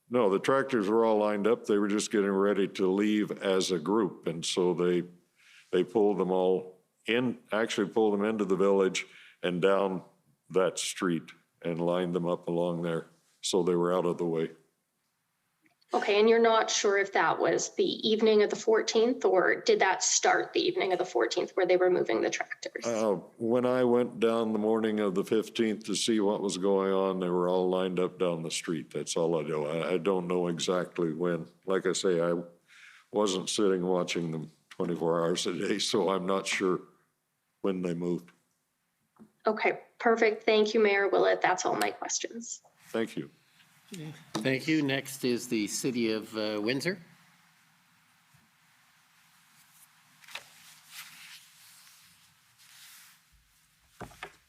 no, the tractors were all lined up. They were just getting ready to leave as a group. And so they pulled them all in, actually pulled them into the village and down that street and lined them up along there. So they were out of the way. Okay, and you're not sure if that was the evening of the 14th, or did that start the evening of the 14th where they were moving the tractors? When I went down the morning of the 15th to see what was going on, they were all lined up down the street. That's all I know. I don't know exactly when. Like I say, I wasn't sitting watching them 24 hours a day, so I'm not sure when they moved. Okay, perfect. Thank you, Mayor Willett. That's all my questions. Thank you. Thank you. Next is the City of Windsor.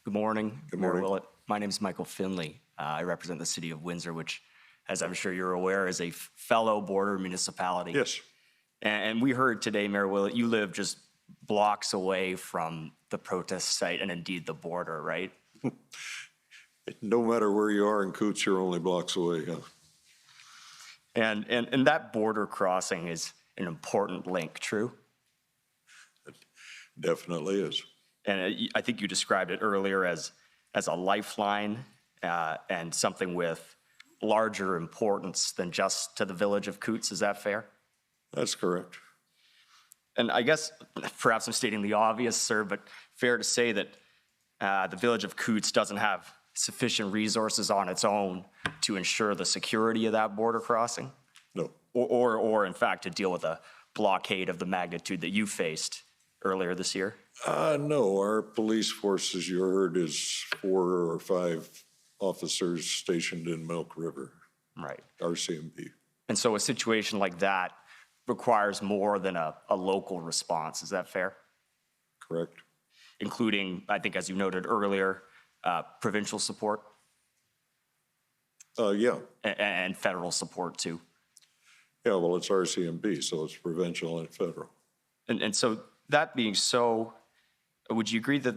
Good morning, Good Mayor morning. Willett. My name is Michael Finley. I represent the City of Windsor, which, as I'm sure you're aware, is a fellow border municipality. Yes. And we heard today, Mayor Willett, you live just blocks away from the protest site and indeed the border, right? No matter where you are in Coots, you're only blocks away. Yeah. And that border crossing is an important link, true? It definitely is. And I think you described it earlier as a lifeline and something with larger importance than just to the village of Coots. Is that fair? That's correct. And I guess perhaps I'm stating the obvious, sir, but fair to say that the village of Coots doesn't have sufficient resources on its own to ensure the security of that border crossing? No. Or in fact, to deal with a blockade of the magnitude that you faced earlier this year? No, our police force, as you heard, is 4 or 5 officers stationed in Milk River. Right. RCMP. And so a situation like that requires more than a local response. Is that fair? Correct. Including, I think, as you noted earlier, provincial support? Yeah. And federal support too? Yeah, well, it's RCMP, so it's provincial and federal. And so that being so, would you agree that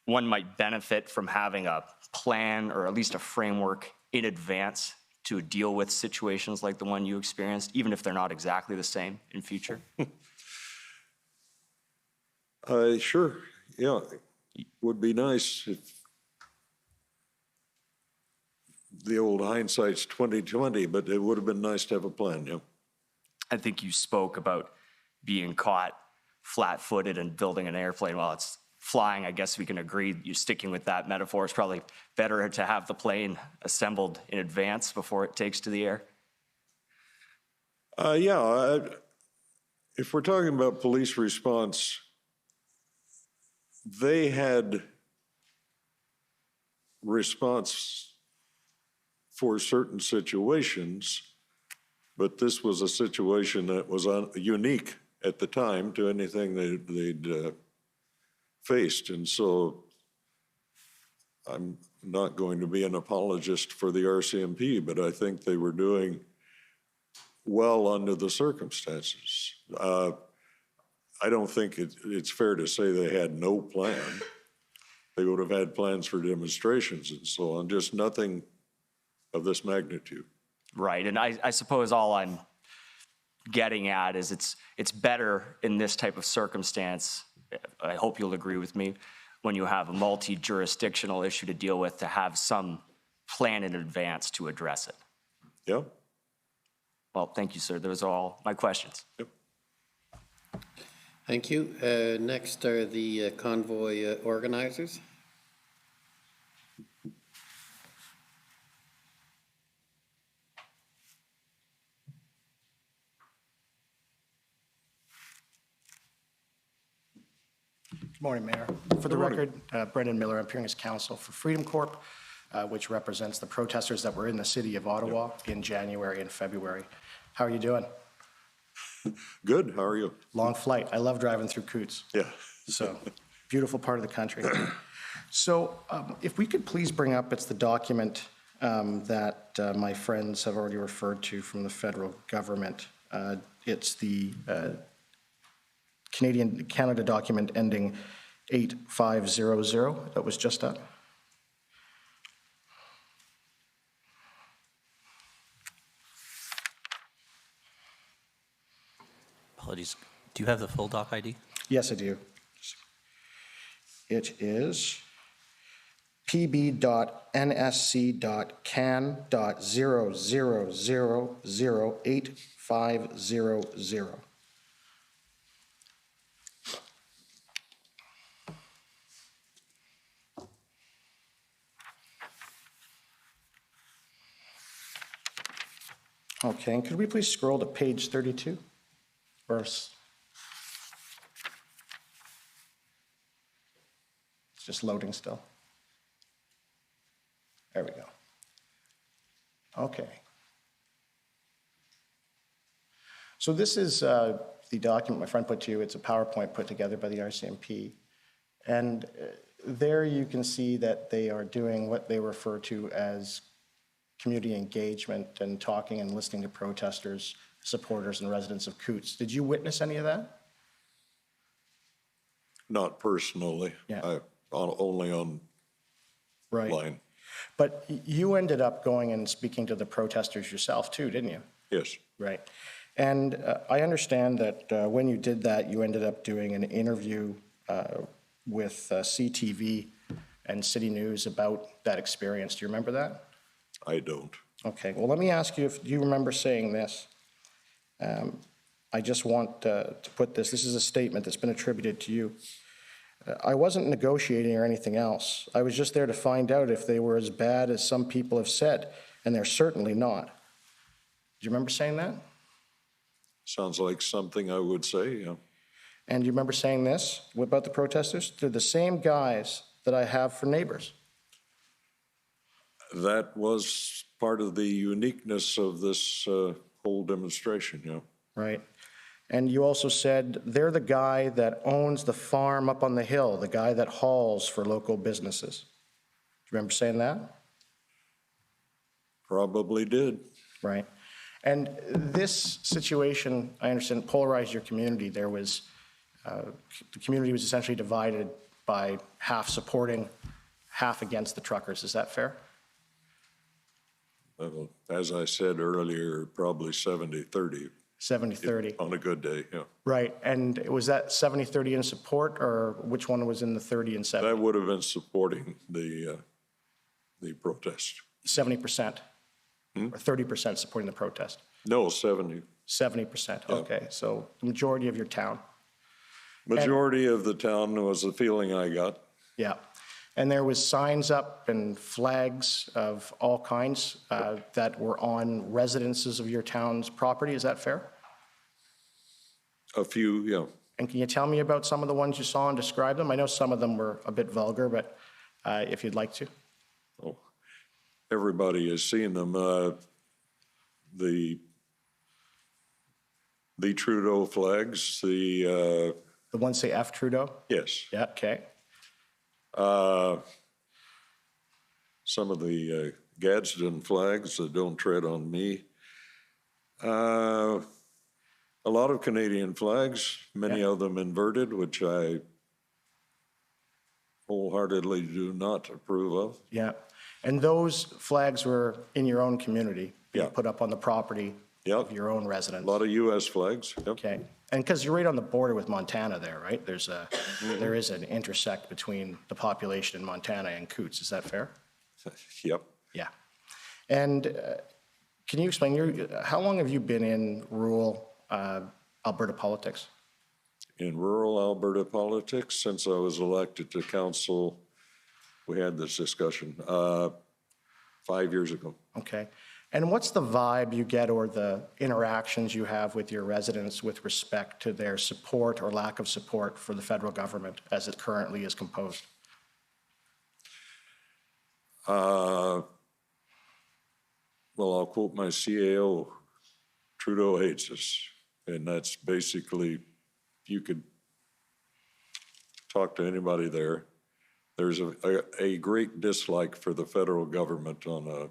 one might benefit from having a plan or at least a framework in advance to deal with situations like the one you experienced, even if they're not exactly the same in future? Sure, yeah. Would be nice if the old hindsight's 20/20, but it would have been nice to have a plan, yeah. I think you spoke about being caught flat-footed and building an airplane while it's flying. I guess we can agree you're sticking with that metaphor. It's probably better to have the plane assembled in advance before it takes to the air. Yeah, if we're talking about police response, they had response for certain situations, but this was a situation that was unique at the time to anything they'd faced. And so I'm not going to be an apologist for the RCMP, but I think they were doing well under the circumstances. I don't think it's fair to say they had no plan. They would have had plans for demonstrations and so on, just nothing of this magnitude. Right, and I suppose all I'm getting at is it's better in this type of circumstance, I hope you'll agree with me, when you have a multi-jurisdictional issue to deal with, to have some plan in advance to address it. Yeah. Well, thank you, sir. Those are all my questions. Yep. Thank you. Next are the convoy organizers. Morning, Mayor. For the record, Brendan Miller, I'm appearing as counsel for Freedom Corp, which represents the protesters that were in the city of Ottawa in January and February. How are you doing? Good, how are you? Long flight. I love driving through Coots. Yeah. So, beautiful part of the country. So, if we could please bring up, it's the document that my friends have already referred to from the federal government. It's the Canada document ending 8500 that was just up. Apologies. Do you have the full doc ID? Yes, I do. It is pb.nsc.can.0000850. Okay, and could we please scroll to page 32? It's just loading still. There we go. Okay. So this is the document my friend put to you. It's a PowerPoint put together by the RCMP. And there you can see that they are doing what they refer to as community engagement and talking and listening to protesters, supporters, and residents of Coots. Did you witness any of that? Not personally. Yeah. Only on line. But you ended up going and speaking to the protesters yourself too, didn't you? Yes. Right. And I understand that when you did that, you ended up doing an interview with CTV and City News about that experience. Do you remember that? I don't. Okay. Well, let me ask you if you remember saying this. I just want to put this. This is a statement that's been attributed to you. I wasn't negotiating or anything else. I was just there to find out if they were as bad as some people have said, and they're certainly not. Do you remember saying that? Sounds like something I would say, yeah. And do you remember saying this about the protesters? They're the same guys that I have for neighbors. That was part of the uniqueness of this whole demonstration, yeah. Right. And you also said they're the guy that owns the farm up on the hill, the guy that hauls for local businesses. Do you remember saying that? Probably did. Right. And this situation, I understand, polarized your community. There was, the community was essentially divided by half supporting, half against the truckers. Is that fair? Well, as I said earlier, probably 70-30. 70-30. On a good day, yeah. Right. And was that 70-30 in support, or which one was in the 30 and 70? That would have been supporting the protest. 70%? Or 30% supporting the protest? No, 70. 70%, okay. So the majority of your town. Majority of the town was the feeling I got. Yeah. And there was signs up and flags of all kinds that were on residences of your town's property. Is that fair? A few, yeah. And can you tell me about some of the ones you saw and describe them? I know some of them were a bit vulgar, but if you'd like to. Oh, everybody has seen them. The Trudeau flags, the ones say F Trudeau? Yes. Yeah, okay. Some of the Gadsden flags, the Don't Tread on Me. A lot of Canadian flags, many of them inverted, which I wholeheartedly do not approve of. Yeah. And those flags were in your own community? Yeah. Put up on the property of your own residents? A lot of U.S. flags. Yep. Okay. And because you're right on the border with Montana there, right? There's a, there is an intersect between the population in Montana and Coots. Is that fair? Yep. Yeah. And can you explain, how long have you been in rural Alberta politics? In rural Alberta politics, since I was elected to council, we had this discussion 5 years ago. Okay. And what's the vibe you get or the interactions you have with your residents with respect to their support or lack of support for the federal government as it currently is composed? Well, I'll quote my CAO, Trudeau hates us. And that's basically, you could talk to anybody there. There's a great dislike for the federal government on a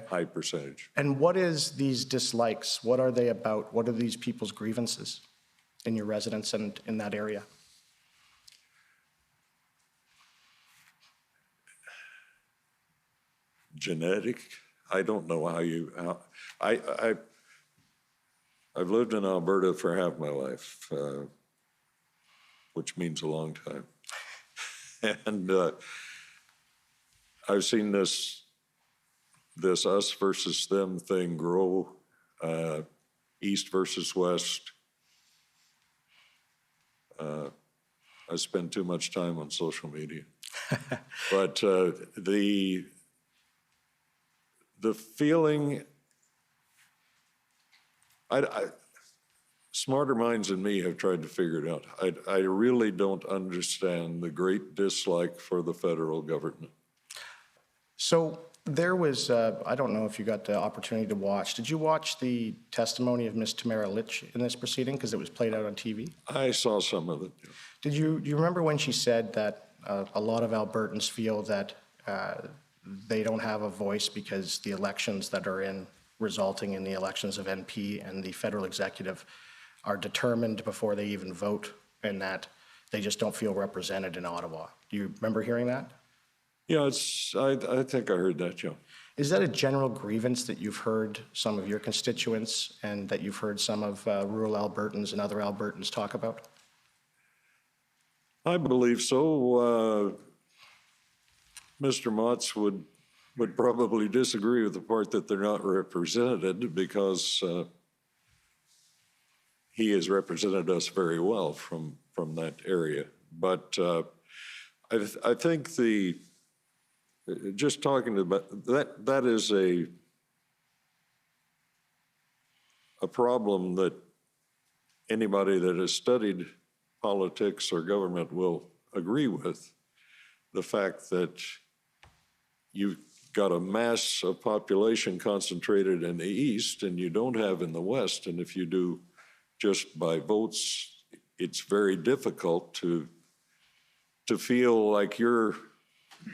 high percentage. And what is these dislikes? What are they about? What are these people's grievances in your residence and in that area? Genetic? I don't know how you, I've lived in Alberta for half my life, which means a long time. And I've seen this us versus them thing grow, east versus west. I spend too much time on social media. But the feeling, smarter minds than me have tried to figure it out. I really don't understand the great dislike for the federal government. So there was, I don't know if you got the opportunity to watch. Did you watch the testimony of Ms. Tamara Litch in this proceeding because it was played out on TV? I saw some of it. Do you remember when she said that a lot of Albertans feel that they don't have a voice because the elections that are resulting in the elections of NP and the federal executive are determined before they even vote, and that they just don't feel represented in Ottawa? Do you remember hearing that? Yeah, I think I heard that, Joe. Is that a general grievance that you've heard some of your constituents and that you've heard some of rural Albertans and other Albertans talk about? I believe so. Mr. Motz would probably disagree with the part that they're not represented because he has represented us very well from that area. But I think just talking about that is a problem that anybody that has studied politics or government will agree with. The fact that you've got a mass of population concentrated in the east and you don't have in the west, and if you do just by votes, it's very difficult to feel like you're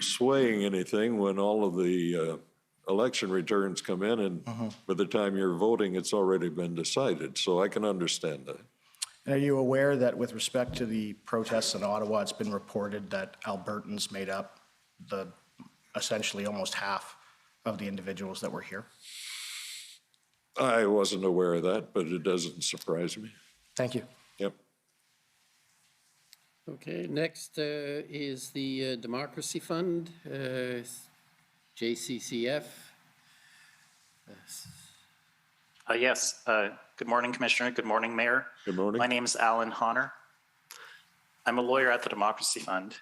swaying anything when all of the election returns come in, and by the time you're voting, it's already been decided. So I can understand that. Are you aware that with respect to the protests in Ottawa, it's been reported that Albertans made up essentially almost half of the individuals that were here? I wasn't aware of that, but it doesn't surprise me. Thank you. Yep. Okay, next is the Democracy Fund, JCCF. Yes. Good morning, Commissioner. Good morning, Mayor. Good morning. My name is Alan Honor. I'm a lawyer at the Democracy Fund.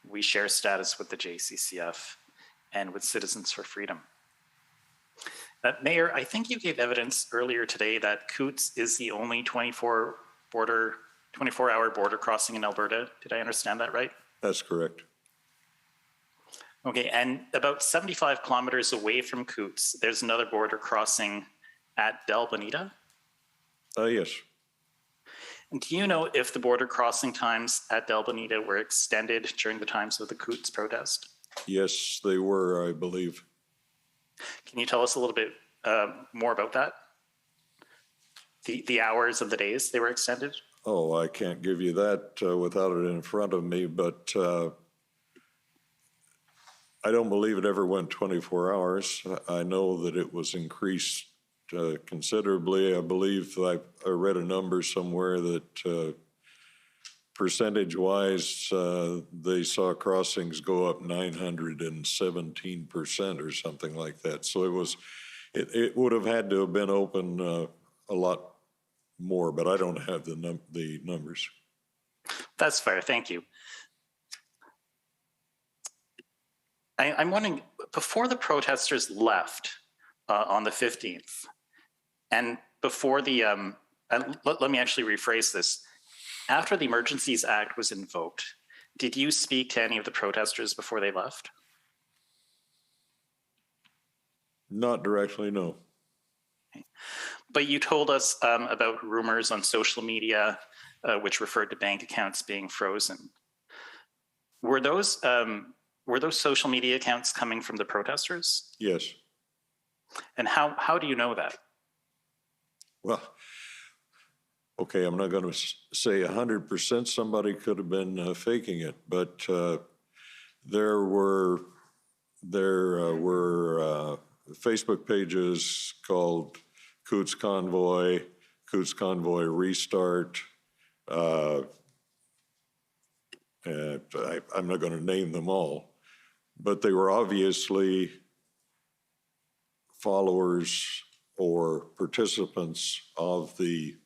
We share status with the JCCF and with Citizens for Freedom. Mayor, I think you gave evidence earlier today that Coots is the only 24-hour border crossing in Alberta. Did I understand that right? That's correct. Okay, and about 75 kilometers away from Coots, there's another border crossing at Del Bonita? Yes. And do you know if the border crossing times at Del Bonita were extended during the times of the Coots protest? Yes, they were, I believe. Can you tell us a little bit more about that? The hours of the days they were extended? Oh, I can't give you that without it in front of me, but I don't believe it ever went 24 hours. I know that it was increased considerably. I believe I read a number somewhere that percentage-wise, they saw crossings go up 917% or something like that. So it would have had to have been open a lot more, but I don't have the numbers. That's fair. Thank you. I'm wondering, before the protesters left on the 15th, and before the, let me actually rephrase this. After the Emergencies Act was invoked, did you speak to any of the protesters before they left? Not directly, no. But you told us about rumors on social media which referred to bank accounts being frozen. Were those social media accounts coming from the protesters? Yes. And how do you know that? Well, okay, I'm not going to say 100%. Somebody could have been faking it, but there were Facebook pages called Coots Convoy Restart. And I'm not going to name them all, but they were obviously followers or participants of the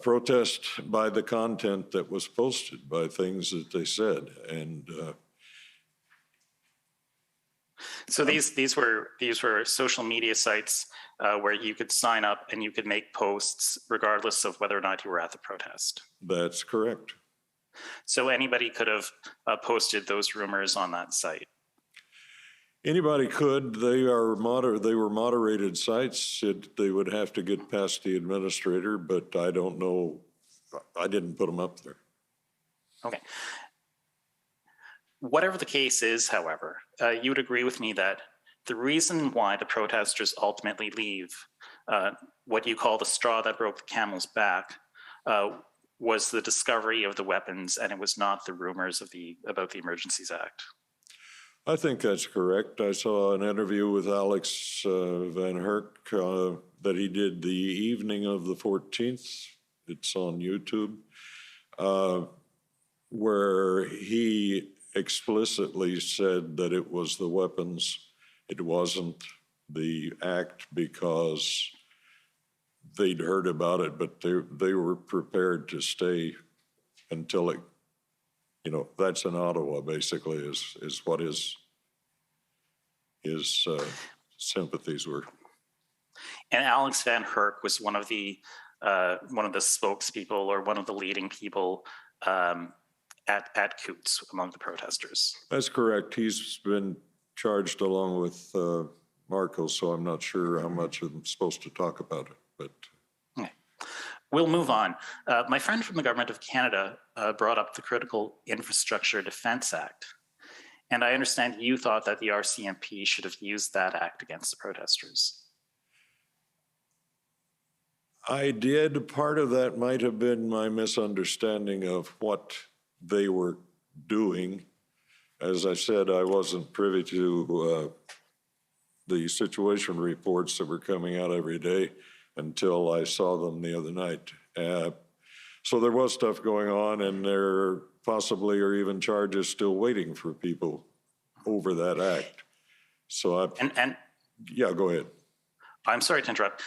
protest by the content that was posted, by things that they said. And so these were social media sites where you could sign up and you could make posts regardless of whether or not you were at the protest. That's correct. So anybody could have posted those rumors on that site. Anybody could. They were moderated sites. They would have to get past the administrator, but I don't know. I didn't put them up there. Okay. Whatever the case is, however, you would agree with me that the reason why the protesters ultimately leave, what you call the straw that broke the camel's back, was the discovery of the weapons, and it was not the rumors about the Emergencies Act. I think that's correct. I saw an interview with Alex Van Herk that he did the evening of the 14th. It's on YouTube, where he explicitly said that it was the weapons. It wasn't the act, because they'd heard about it, but they were prepared to stay until it, that's in Ottawa, basically, is what his sympathies were. And Alex Van Herk was one of the spokespeople, or one of the leading people at Coots among the protesters. That's correct. He's been charged along with Marco, so I'm not sure how much I'm supposed to talk about it, but. Okay. We'll move on. My friend from the Government of Canada brought up the Critical Infrastructure Defence Act. And I understand you thought that the RCMP should have used that act against the protesters. I did. Part of that might have been my misunderstanding of what they were doing. As I said, I wasn't privy to the situation reports that were coming out every day until I saw them the other night. So there was stuff going on, and there possibly are even charges still waiting for people over that act. So yeah, go ahead. I'm sorry to interrupt.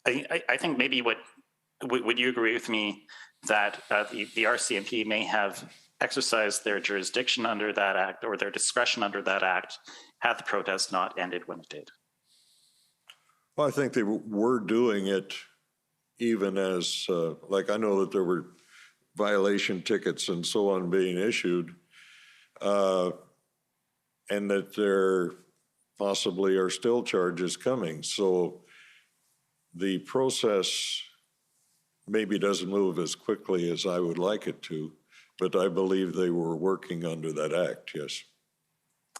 I think maybe would you agree with me that the RCMP may have exercised their jurisdiction under that act, or their discretion under that act, had the protest not ended when it did? Well, I think they were doing it even as, I know that there were violation tickets and so on being issued, and that there possibly are still charges coming. So the process maybe doesn't move as quickly as I would like it to, but I believe they were working under that act, yes.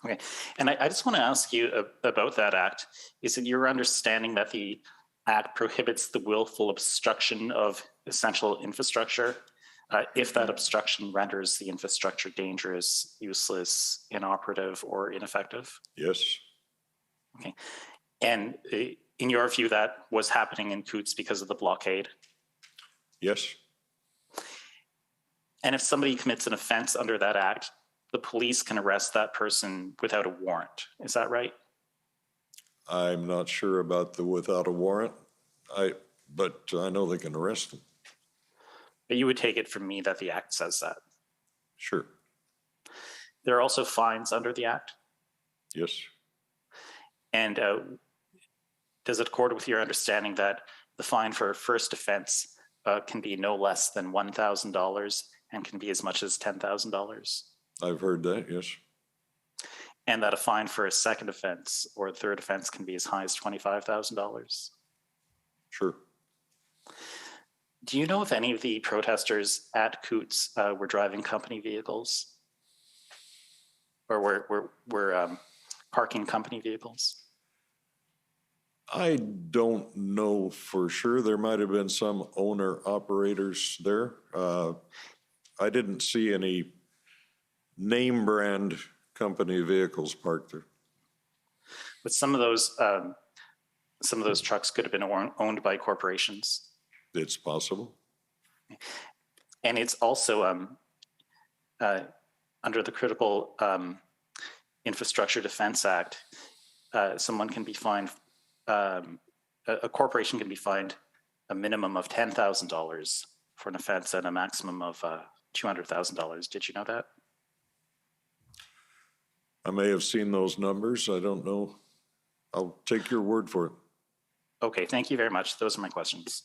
Okay, and I just want to ask you about that act. Is it your understanding that the act prohibits the willful obstruction of essential infrastructure if that obstruction renders the infrastructure dangerous, useless, inoperative, or ineffective? Yes. Okay, and in your view, that was happening in Coots because of the blockade? Yes. And if somebody commits an offense under that act, the police can arrest that person without a warrant. Is that right? I'm not sure about the without a warrant, but I know they can arrest them. But you would take it from me that the act says that? Sure. There are also fines under the act? Yes. And does it accord with your understanding that the fine for a first offense can be no less than $1,000 and can be as much as $10,000? I've heard that, yes. And that a fine for a second offense or a third offense can be as high as $25,000? Sure. Do you know if any of the protesters at Coots were driving company vehicles? Or were parking company vehicles? I don't know for sure. There might have been some owner-operators there. I didn't see any name brand company vehicles parked there. But some of those trucks could have been owned by corporations. It's possible. And it's also under the Critical Infrastructure Defense Act, someone can be fined, a corporation can be fined a minimum of $10,000 for an offense and a maximum of $200,000. Did you know that? I may have seen those numbers. I don't know. I'll take your word for it. Okay, thank you very much. Those are my questions.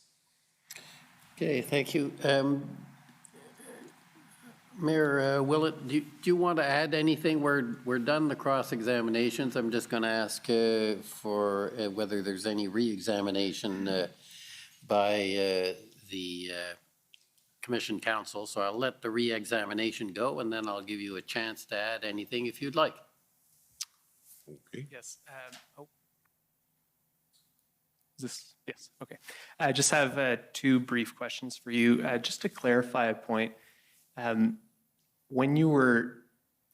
Okay, thank you. Mayor Willett, do you want to add anything? We're done the cross-examinations. I'm just going to ask for whether there's any re-examination by the Commission Counsel. So I'll let the re-examination go, and then I'll give you a chance to add anything if you'd like. Okay. Yes. Yes, okay. I just have two brief questions for you. Just to clarify a point, when you were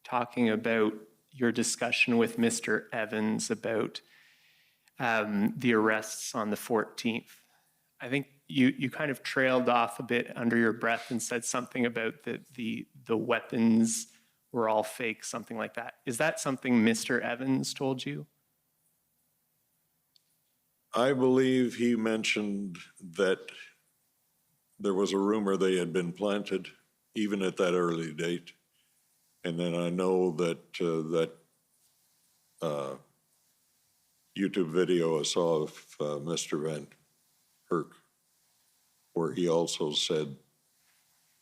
talking about your discussion with Mr. Evans about the arrests on the 14th, I think you kind of trailed off a bit under your breath and said something about the weapons were all fake, something like that. Is that something Mr. Evans told you? I believe he mentioned that there was a rumor they had been planted, even at that early date. And then I know that YouTube video I saw of Mr. Van Herk, where he also said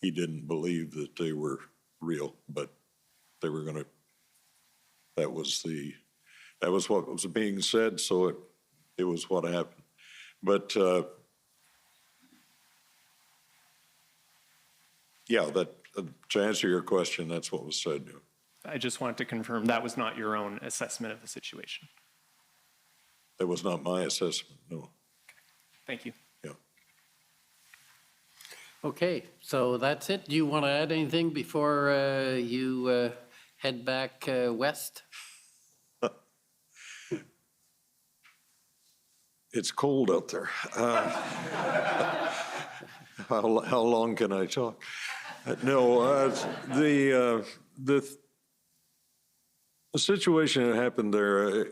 he didn't believe that they were real, but they were going to, that was what was being said, so it was what happened. But yeah, to answer your question, that's what was said. I just wanted to confirm that was not your own assessment of the situation. That was not my assessment, no. Okay. Thank you. Yeah. Okay, so that's it. Do you want to add anything before you head back west? It's cold out there. How long can I talk? No, the situation that happened there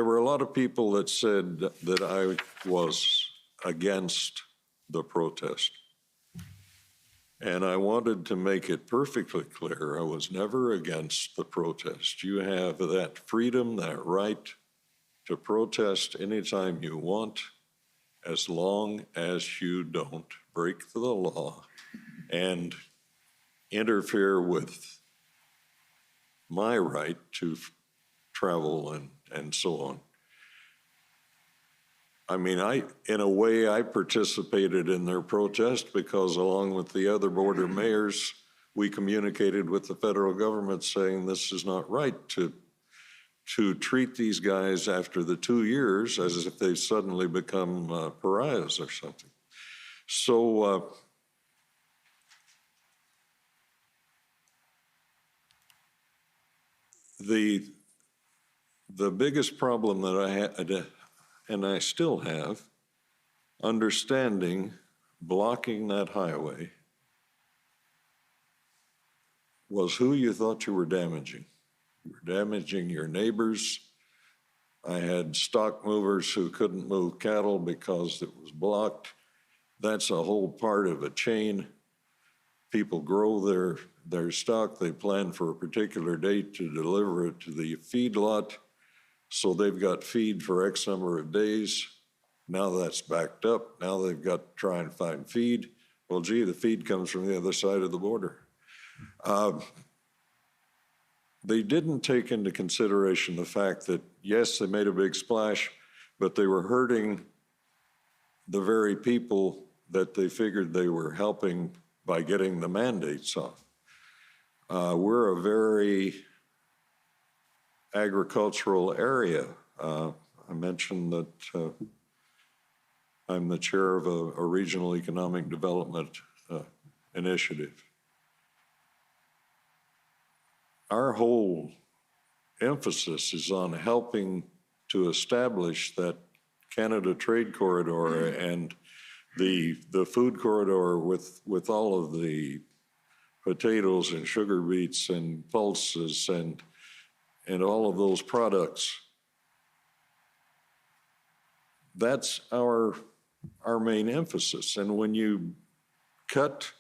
were a lot of people that said that I was against the protest. And I wanted to make it perfectly clear, I was never against the protest. You have that freedom, that right to protest anytime you want, as long as you don't break the law and interfere with my right to travel and so on. I mean, in a way, I participated in their protest because along with the other border mayors, we communicated with the federal government saying this is not right to treat these guys after the 2 years as if they suddenly become pariahs or something. So the biggest problem that I had, and I still have, understanding blocking that highway was who you thought you were damaging. You were damaging your neighbors. I had stock movers who couldn't move cattle because it was blocked. That's a whole part of a chain. People grow their stock. They plan for a particular date to deliver it to the feedlot. So they've got feed for X number of days. Now that's backed up. Now they've got to try and find feed. Well, gee, the feed comes from the other side of the border. They didn't take into consideration the fact that, yes, they made a big splash, but they were hurting the very people that they figured they were helping by getting the mandates off. We're a very agricultural area. I mentioned that I'm the chair of a regional economic development initiative. Our whole emphasis is on helping to establish that Canada Trade Corridor and the food corridor with all of the potatoes and sugar beets and pulses and all of those products. That's our main emphasis. And when you cut,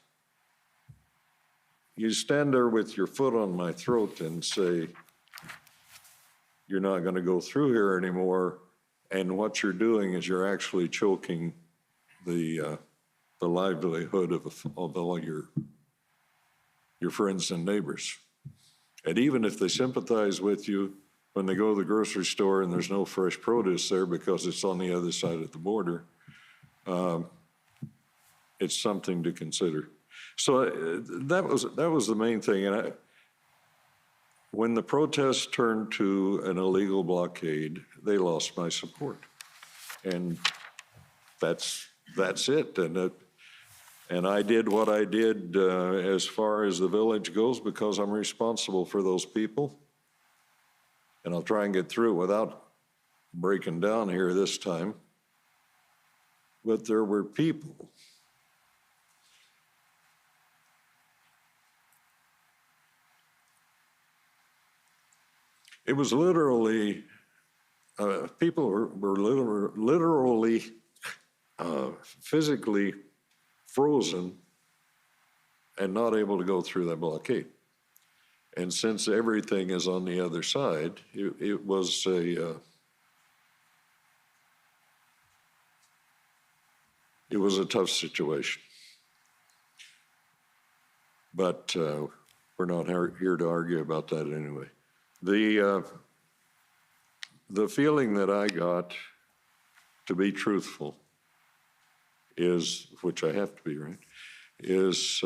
you stand there with your foot on my throat and say, you're not going to go through here anymore. And what you're doing is you're actually choking the livelihood of all your friends and neighbors. And even if they sympathize with you, when they go to the grocery store and there's no fresh produce there because it's on the other side of the border, it's something to consider. So that was the main thing. And when the protests turned to an illegal blockade, they lost my support. And that's it. And I did what I did as far as the village goes because I'm responsible for those people. And I'll try and get through it without breaking down here this time. But there were people it was literally, people were literally physically frozen and not able to go through that blockade. And since everything is on the other side, it was a tough situation. But we're not here to argue about that anyway. The feeling that I got, to be truthful, is, which I have to be, right, is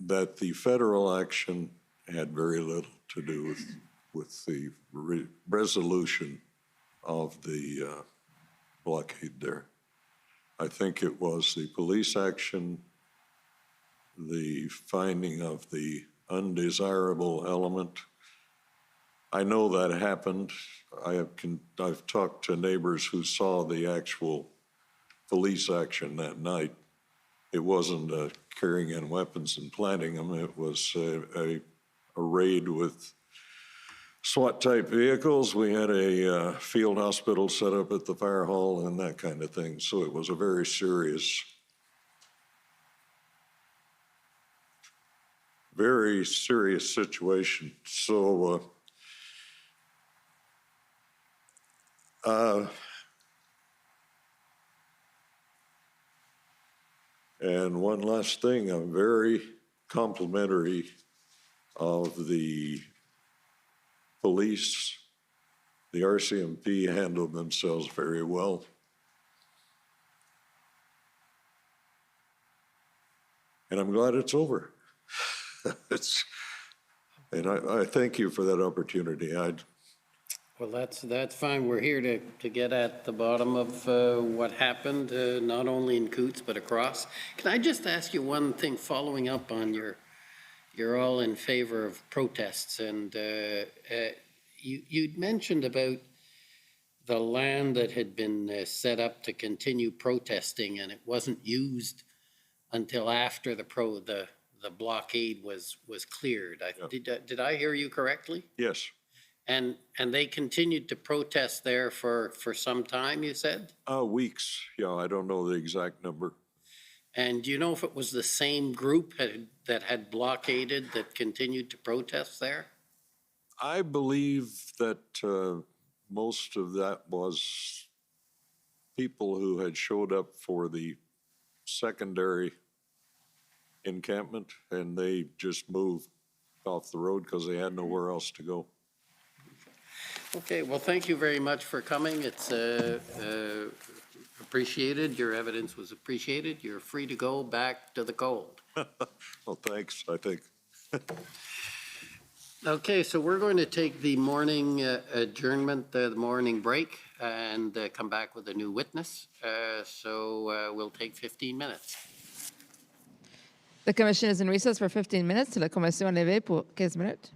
that the federal action had very little to do with the resolution of the blockade there. I think it was the police action, the finding of the undesirable element. I know that happened. I've talked to neighbors who saw the actual police action that night. It wasn't carrying in weapons and planting them. It was a raid with SWAT-type vehicles. We had a field hospital set up at the fire hall and that kind of thing. So it was a very serious situation. So and one last thing, I'm very complimentary of the police. The RCMP handled themselves very well. And I'm glad it's over. And I thank you for that opportunity. Well, that's fine. We're here to get at the bottom of what happened, not only in Coots, but across. Can I just ask you one thing, following up on you're all in favor of protests, and you'd mentioned about the land that had been set up to continue protesting, and it wasn't used until after the blockade was cleared. Did I hear you correctly? Yes. And they continued to protest there for some time, you said? Weeks. Yeah, I don't know the exact number. And do you know if it was the same group that had blockaded that continued to protest there? I believe that most of that was people who had showed up for the secondary encampment, and they just moved off the road because they had nowhere else to go. Okay, well, thank you very much for coming. It's appreciated. Your evidence was appreciated. You're free to go back to the cold. Well, thanks, I think. Okay, so we're going to take the morning adjournment, the morning break, and come back with a new witness. So we'll take 15 minutes. The commission is in recess for 15 minutes. La commission est levée pour 15 minutes.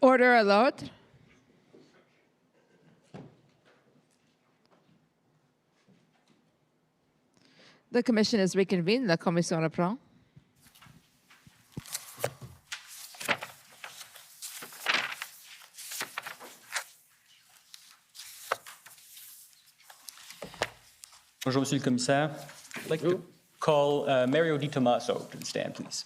Order à l'ordre. The commission is reconvened. La commission reprend. Bonjour, Monsieur le Commissaire. I'd like to call Mario Di Tommaso to the stand, please.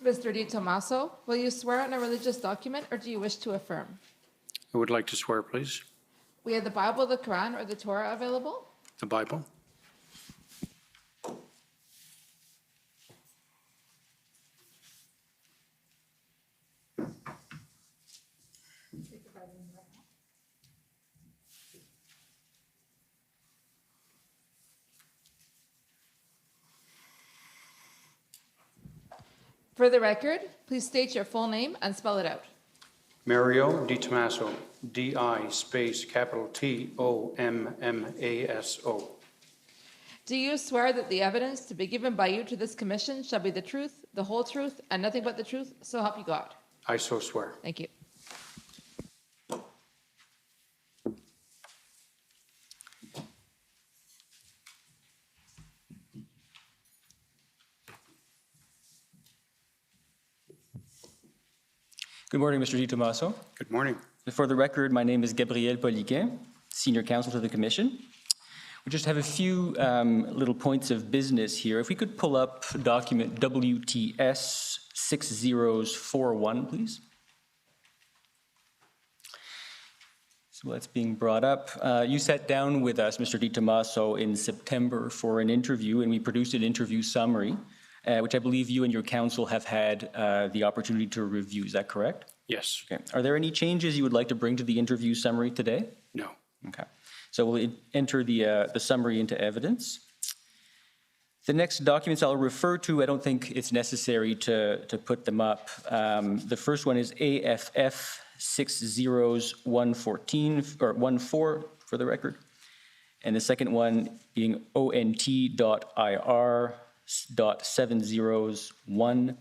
Mr. Di Tommaso, will you swear on a religious document or do you wish to affirm? I would like to swear, please. We have the Bible, the Quran, or the Torah available. The Bible. For the record, please state your full name and spell it out. Mario Di Tommaso, D-I space capital T-O-M-M-A-S-O. Do you swear that the evidence to be given by you to this commission shall be the truth, the whole truth, and nothing but the truth, so help you God? I so swear. Thank you. Good morning, Mr. Di Tommaso. Good morning. For the record, my name is Gabriel Poliquin, Senior Counsel to the Commission. We just have a few little points of business here. If we could pull up document WTS 6041, please. So that's being brought up. You sat down with us, Mr. Di Tommaso, in September for an interview, and we produced an interview summary, which I believe you and your counsel have had the opportunity to review. Is that correct? Yes. Okay. Are there any changes you would like to bring to the interview summary today? No. Okay. So we'll enter the summary into evidence. The next documents I'll refer to, I don't think it's necessary to put them up. The first one is AFF 60114, or 14 for the record. And the second one being ONT.IR.701,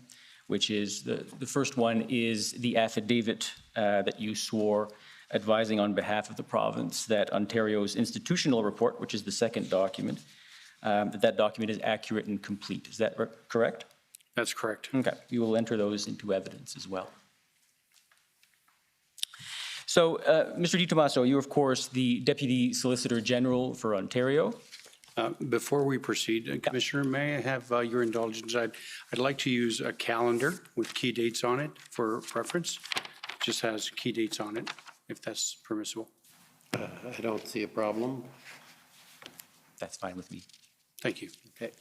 which is the first one is the affidavit that you swore advising on behalf of the province that Ontario's institutional report, which is the second document, that document is accurate and complete. Is that correct? That's correct. Okay. We will enter those into evidence as well. So, Mr. Di Tommaso, you're, of course, the Deputy Solicitor General for Ontario. Before we proceed, Commissioner, may I have your indulgence? I'd like to use a calendar with key dates on it for reference. It just has key dates on it, if that's permissible. I don't see a problem. That's fine with me. Thank you. Okay.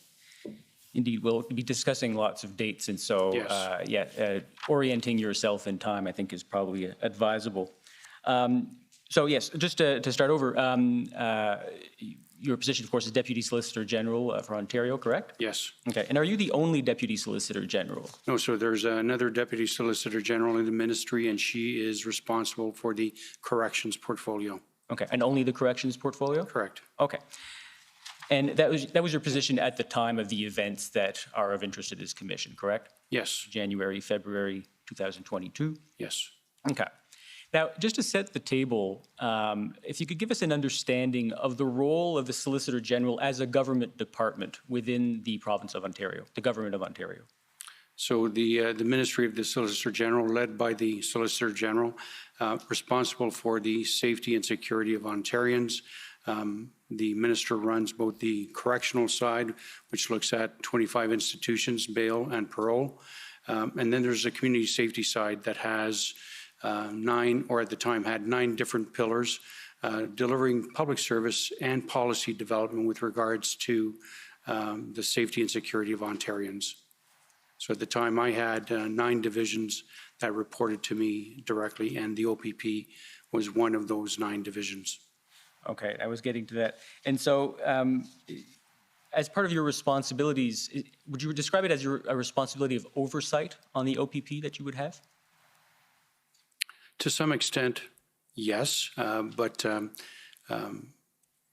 Indeed, we'll be discussing lots of dates, and so, Yes. orienting yourself in time, I think, is probably advisable. So, yes, just to start over, your position, of course, is Deputy Solicitor General for Ontario, correct? Yes. Okay, and are you the only Deputy Solicitor General? No, so there's another Deputy Solicitor General in the ministry, and she is responsible for the corrections portfolio. Okay, and only the corrections portfolio? Correct. Okay. And that was your position at the time of the events that are of interest to this commission, correct? Yes. January, February 2022? Yes. Okay. Now, just to set the table, if you could give us an understanding of the role of the Solicitor General as a government department within the province of Ontario, the government of Ontario. So the Ministry of the Solicitor General, led by the Solicitor General, responsible for the safety and security of Ontarians. The minister runs both the correctional side, which looks at 25 institutions, bail and parole. And then there's a community safety side that has 9, or at the time had 9 different pillars, delivering public service and policy development with regards to the safety and security of Ontarians. So at the time I had 9 divisions that reported to me directly, and the OPP was one of those 9 divisions. Okay, I was getting to that. And so as part of your responsibilities, would you describe it as a responsibility of oversight on the OPP that you would have? To some extent, yes, but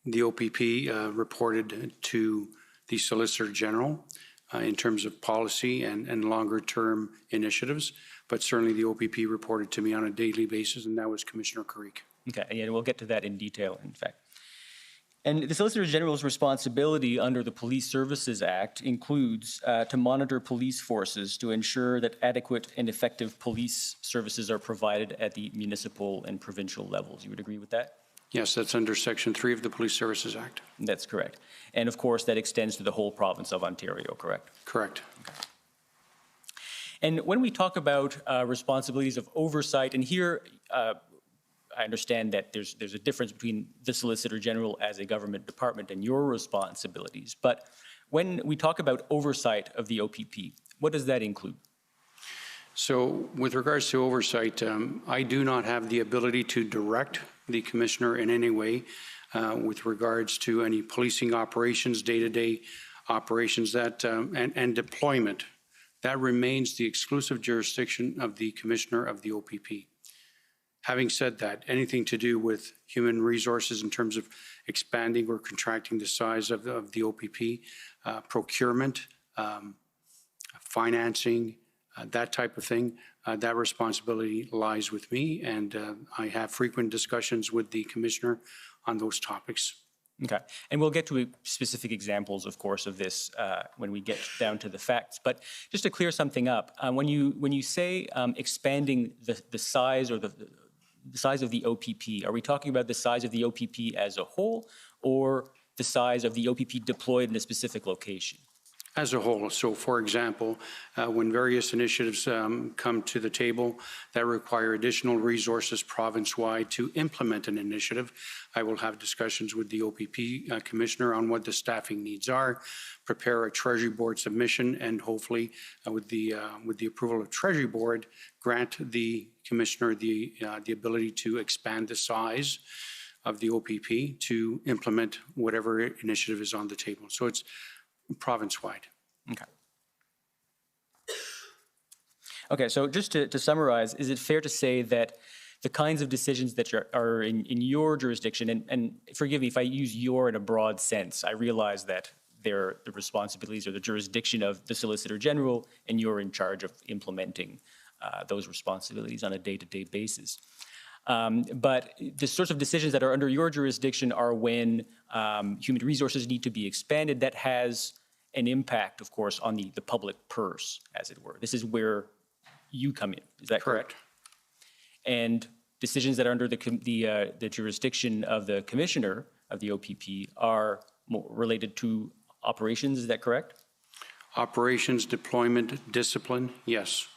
the OPP reported to the Solicitor General in terms of policy and longer-term initiatives, but certainly the OPP reported to me on a daily basis, and that was Commissioner Creek. Okay, and we'll get to that in detail, in fact. And the Solicitor General's responsibility under the Police Services Act includes to monitor police forces to ensure that adequate and effective police services are provided at the municipal and provincial levels. You would agree with that? Yes, that's under Section 3 of the Police Services Act. That's correct. And of course, that extends to the whole province of Ontario, correct? Correct. Okay. And when we talk about responsibilities of oversight, and here I understand that there's a difference between the Solicitor General as a government department and your responsibilities, but when we talk about oversight of the OPP, what does that include? So with regards to oversight, I do not have the ability to direct the Commissioner in any way with regards to any policing operations, day-to-day operations that and deployment. That remains the exclusive jurisdiction of the Commissioner of the OPP. Having said that, anything to do with human resources in terms of expanding or contracting the size of the OPP, procurement, financing, that type of thing, that responsibility lies with me, and I have frequent discussions with the Commissioner on those topics. Okay, and we'll get to specific examples, of course, of this when we get down to the facts. But just to clear something up, when you say expanding the size or the size of the OPP, are we talking about the size of the OPP as a whole, or the size of the OPP deployed in a specific location? As a whole. So, for example, when various initiatives come to the table that require additional resources province-wide to implement an initiative, I will have discussions with the OPP Commissioner on what the staffing needs are, prepare a Treasury Board submission, and hopefully, with the approval of Treasury Board, grant the Commissioner the ability to expand the size of the OPP to implement whatever initiative is on the table. So it's province-wide. Okay. Okay, so just to summarize, is it fair to say that the kinds of decisions that are in your jurisdiction, and forgive me if I use your in a broad sense, I realize that they're the responsibilities or the jurisdiction of the Solicitor General, and you're in charge of implementing those responsibilities on a day-to-day basis. But the sorts of decisions that are under your jurisdiction are when human resources need to be expanded. That has an impact, of course, on the public purse, as it were. This is where you come in. Is that correct? And decisions that are under the jurisdiction of the Commissioner of the OPP are more related to operations. Is that correct? Operations, deployment, discipline, yes.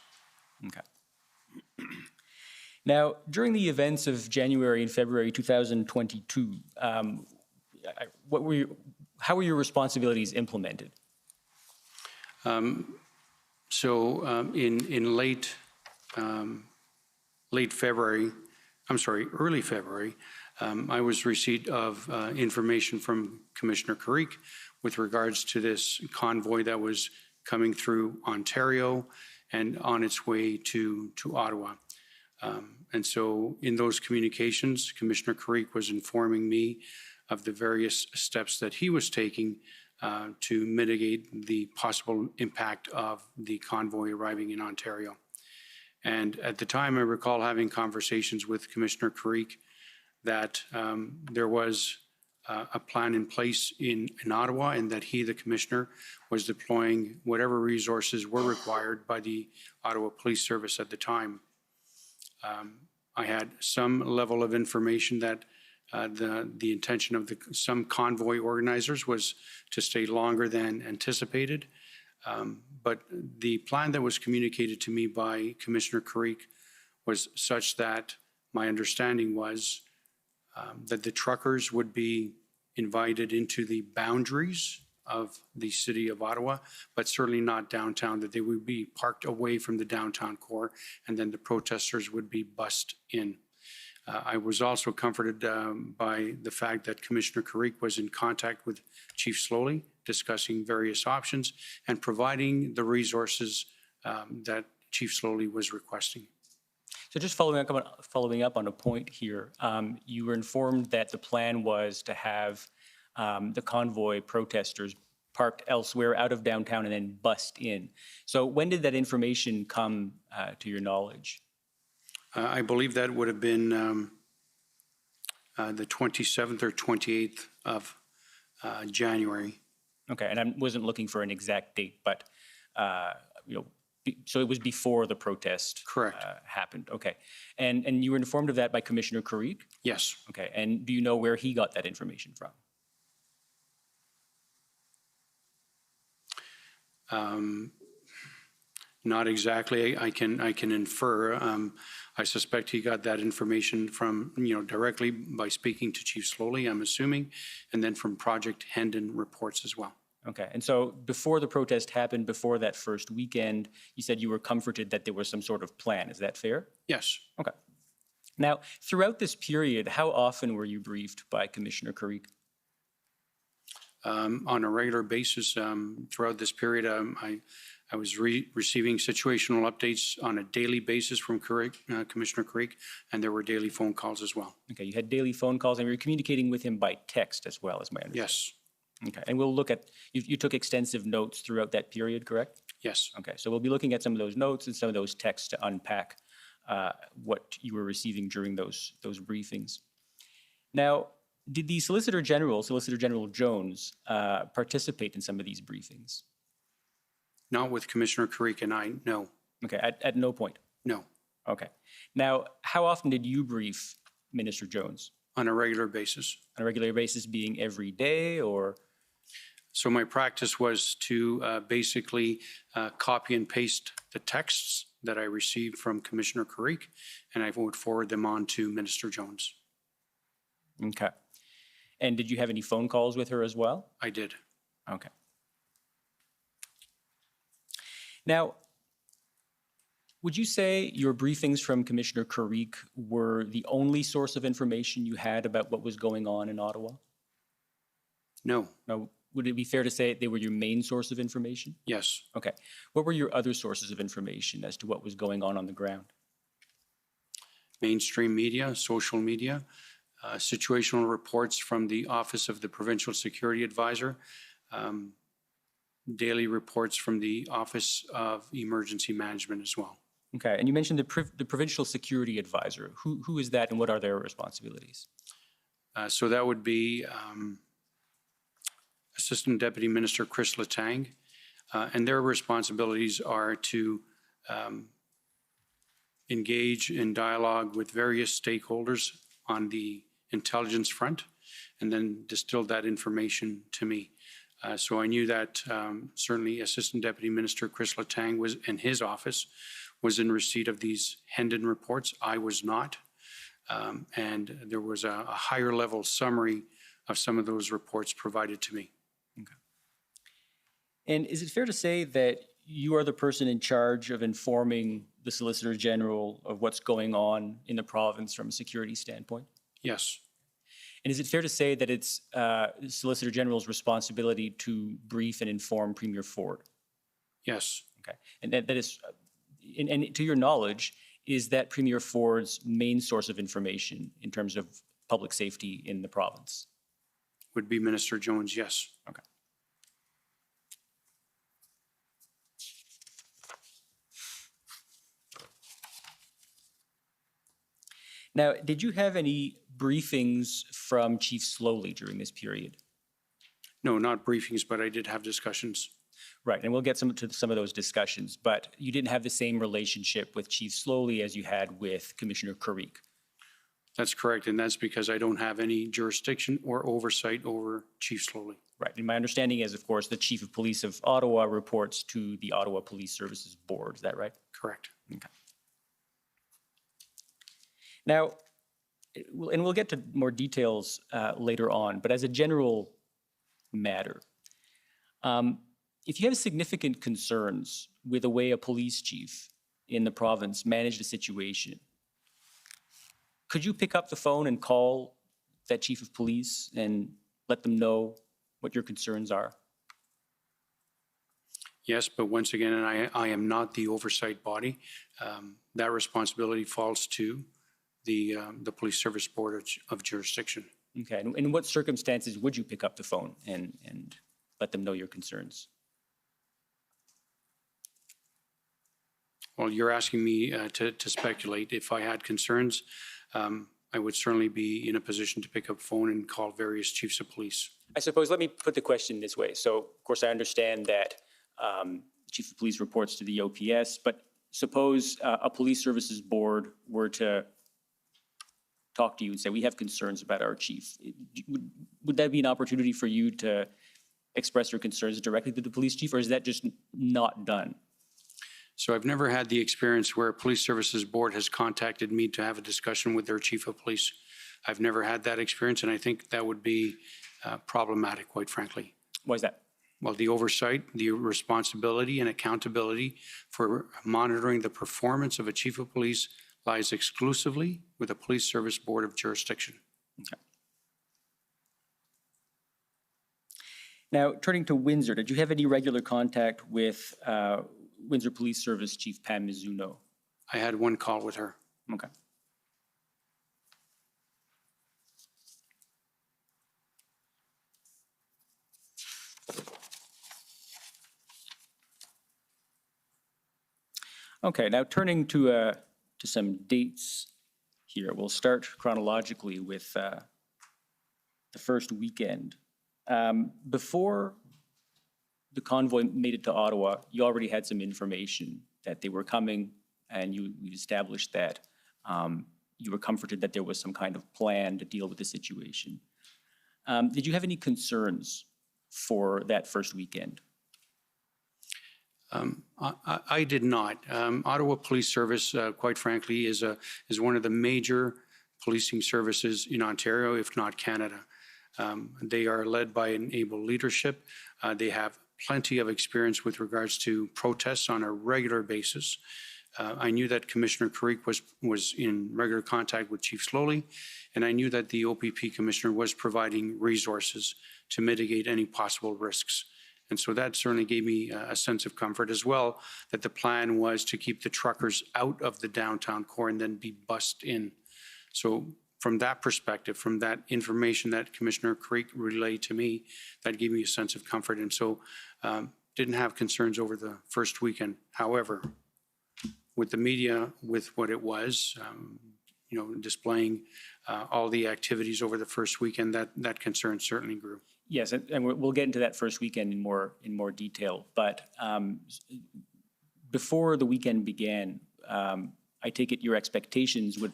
Okay. Now, during the events of January and February 2022, how were your responsibilities implemented? In early February, I was receipt of information from Commissioner Creek with regards to this convoy that was coming through Ontario and on its way to Ottawa. And so in those communications, Commissioner Creek was informing me of the various steps that he was taking to mitigate the possible impact of the convoy arriving in Ontario. And at the time, I recall having conversations with Commissioner Creek that there was a plan in place in Ottawa, and that he, the Commissioner, was deploying whatever resources were required by the Ottawa Police Service at the time. I had some level of information that the intention of some convoy organizers was to stay longer than anticipated. But the plan that was communicated to me by Commissioner Creek was such that my understanding was that the truckers would be invited into the boundaries of the city of Ottawa, but certainly not downtown, that they would be parked away from the downtown core, and then the protesters would be bussed in. I was also comforted by the fact that Commissioner Creek was in contact with Chief Slowly discussing various options and providing the resources that Chief Slowly was requesting. So just following up on a point here, you were informed that the plan was to have the convoy protesters parked elsewhere out of downtown and then bust in. So when did that information come to your knowledge? I believe that would have been the 27th or 28th of January. Okay, and I wasn't looking for an exact date, but so it was before the protest happened. Okay, and you were informed of that by Commissioner Carrick? Yes. Okay, and do you know where he got that information from? Not exactly. I can infer. I suspect he got that information from, directly by speaking to Chief Slowly, I'm assuming, and then from Project Hendon reports as well. Okay, and so before the protest happened, before that first weekend, you said you were comforted that there was some sort of plan. Is that fair? Yes. Okay. Now, throughout this period, how often were you briefed by Commissioner Carrick? On a regular basis throughout this period, I was receiving situational updates on a daily basis from Commissioner Carrick, and there were daily phone calls as well. Okay, you had daily phone calls, and you were communicating with him by text as well, as my understanding. Yes. Okay, and we'll look at, you took extensive notes throughout that period, correct? Yes. Okay, so we'll be looking at some of those notes and some of those texts to unpack what you were receiving during those briefings. Now, did the Solicitor General Jones, participate in some of these briefings? Not with Commissioner Carrick and I, no. Okay, at no point? No. Okay. Now, how often did you brief Minister Jones? On a regular basis. On a regular basis being every day, or? So my practice was to basically copy and paste the texts that I received from Commissioner Carrick, and I would forward them on to Minister Jones. Okay. And did you have any phone calls with her as well? I did. Okay. Now, would you say your briefings from Commissioner Carrick were the only source of information you had about what was going on in Ottawa? No. Now, would it be fair to say they were your main source of information? Yes. Okay. What were your other sources of information as to what was going on the ground? Mainstream media, social media, situational reports from the Office of the Provincial Security Advisor, daily reports from the Office of Emergency Management as well. Okay, and you mentioned the Provincial Security Advisor. Who is that and what are their responsibilities? So that would be Assistant Deputy Minister Chris Letang, and their responsibilities are to engage in dialogue with various stakeholders on the intelligence front and then distill that information to me. So I knew that certainly Assistant Deputy Minister Chris Letang was in his office was in receipt of these Hendon reports. I was not. And there was a higher level summary of some of those reports provided to me. Okay. And is it fair to say that you are the person in charge of informing the Solicitor General of what's going on in the province from a security standpoint? Yes. And is it fair to say that it's Solicitor General's responsibility to brief and inform Premier Ford? Yes. Okay. And that is, and to your knowledge, is that Premier Ford's main source of information in terms of public safety in the province? Would be Minister Jones, yes. Okay. Now, did you have any briefings from Chief Slowly during this period? No, not briefings, but I did have discussions. Right, and we'll get to some of those discussions, but you didn't have the same relationship with Chief Slowly as you had with Commissioner Carrick. That's correct, and that's because I don't have any jurisdiction or oversight over Chief Slowly. Right, and my understanding is, of course, the Chief of Police of Ottawa reports to the Ottawa Police Services Board. Is that right? Correct. Okay. Now, and we'll get to more details later on, but as a general matter, if you have significant concerns with the way a police chief in the province managed a situation, could you pick up the phone and call that chief of police and let them know what your concerns are? Yes, but once again, and I am not the oversight body. That responsibility falls to the Police Service Board of Jurisdiction. Okay, and in what circumstances would you pick up the phone and let them know your concerns? Well, you're asking me to speculate. If I had concerns, I would certainly be in a position to pick up the phone and call various chiefs of police. I suppose, let me put the question this way. So, of course, I understand that Chief of Police reports to the OPS, but suppose a police services board were to talk to you and say, we have concerns about our chief. Would that be an opportunity for you to express your concerns directly to the police chief, or is that just not done? So I've never had the experience where a police services board has contacted me to have a discussion with their chief of police. I've never had that experience, and I think that would be problematic, quite frankly. Why is that? Well, the oversight, the responsibility and accountability for monitoring the performance of a chief of police lies exclusively with the Police Service Board of Jurisdiction. Okay. Now, turning to Windsor, did you have any regular contact with Windsor Police Service Chief Pam Mizuno? I had one call with her. Okay. Okay, now turning to some dates here. We'll start chronologically with the first weekend. Before the convoy made it to Ottawa, you already had some information that they were coming, and you established that you were comforted that there was some kind of plan to deal with the situation. Did you have any concerns for that first weekend? I did not. Ottawa Police Service, quite frankly, is one of the major policing services in Ontario, if not Canada. They are led by an able leadership. They have plenty of experience with regards to protests on a regular basis. I knew that Commissioner Creek was in regular contact with Chief Slowly, and I knew that the OPP Commissioner was providing resources to mitigate any possible risks. And so that certainly gave me a sense of comfort as well, that the plan was to keep the truckers out of the downtown core and then be bussed in. So from that perspective, from that information that Commissioner Creek relayed to me, that gave me a sense of comfort. And so didn't have concerns over the first weekend. However, with the media, with what it was, displaying all the activities over the first weekend, that concern certainly grew. Yes, and we'll get into that first weekend in more detail. But before the weekend began, I take it your expectations would,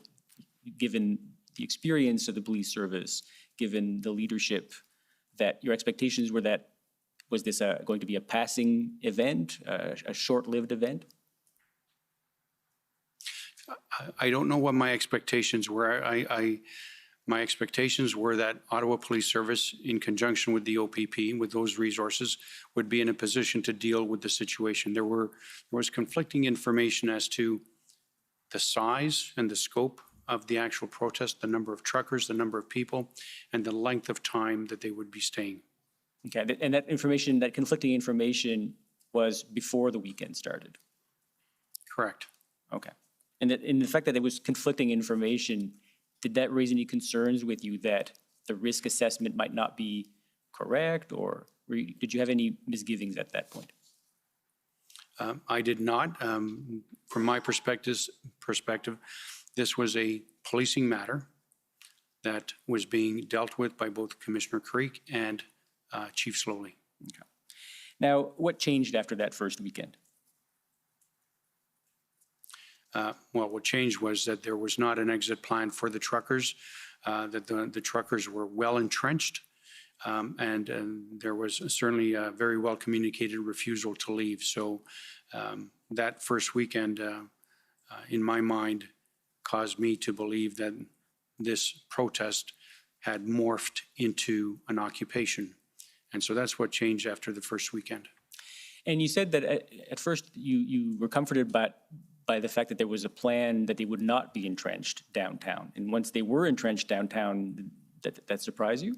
given the experience of the police service, given the leadership, that your expectations were that, was this going to be a passing event, a short-lived event? I don't know what my expectations were. My expectations were that Ottawa Police Service, in conjunction with the OPP, with those resources, would be in a position to deal with the situation. There was conflicting information as to the size and the scope of the actual protest, the number of truckers, the number of people, and the length of time that they would be staying. Okay, and that information, that conflicting information, was before the weekend started? Correct. Okay. And in the fact that there was conflicting information, did that raise any concerns with you that the risk assessment might not be correct, or did you have any misgivings at that point? I did not. From my perspective, this was a policing matter that was being dealt with by both Commissioner Creek and Chief Slowly. Okay. Now, what changed after that first weekend? Well, what changed was that there was not an exit plan for the truckers, that the truckers were well entrenched, and there was certainly a very well communicated refusal to leave. So that first weekend, in my mind, caused me to believe that this protest had morphed into an occupation. And so that's what changed after the first weekend. And you said that at first you were comforted by the fact that there was a plan that they would not be entrenched downtown. And once they were entrenched downtown, that surprised you?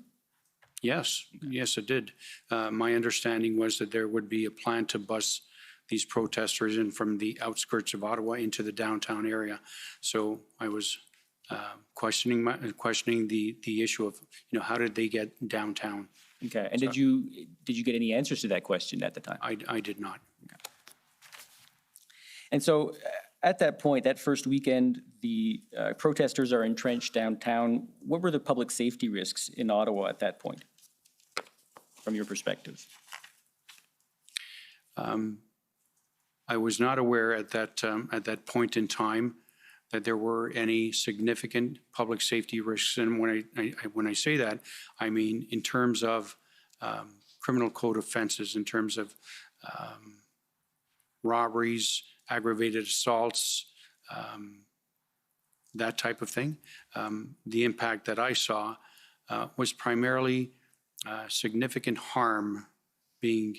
Yes, yes, it did. My understanding was that there would be a plan to bus these protesters in from the outskirts of Ottawa into the downtown area. So I was questioning the issue of, how did they get downtown? Okay, and did you get any answers to that question at the time? I did not. Okay. And so at that point, that first weekend, the protesters are entrenched downtown. What were the public safety risks in Ottawa at that point, from your perspective? I was not aware at that point in time that there were any significant public safety risks. And when I say that, I mean in terms of criminal code offenses, in terms of robberies, aggravated assaults, that type of thing. The impact that I saw was primarily significant harm being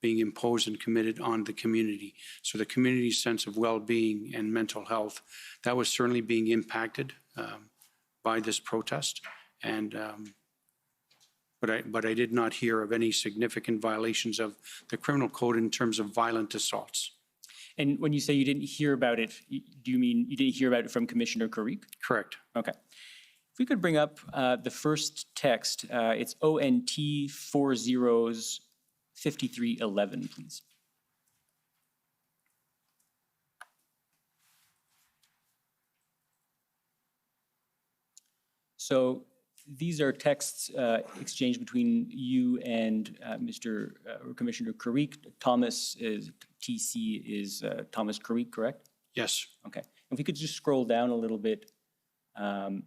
imposed and committed on the community. So the community's sense of well-being and mental health, that was certainly being impacted by this protest. And but I did not hear of any significant violations of the criminal code in terms of violent assaults. And when you say you didn't hear about it, do you mean you didn't hear about it from Commissioner Karik? Correct. Okay. If we could bring up the first text, it's ONT 405311, please. So these are texts exchanged between you and Commissioner Karik. Thomas is TC is Thomas Karik, correct? Yes. Okay. If we could just scroll down a little bit. I'm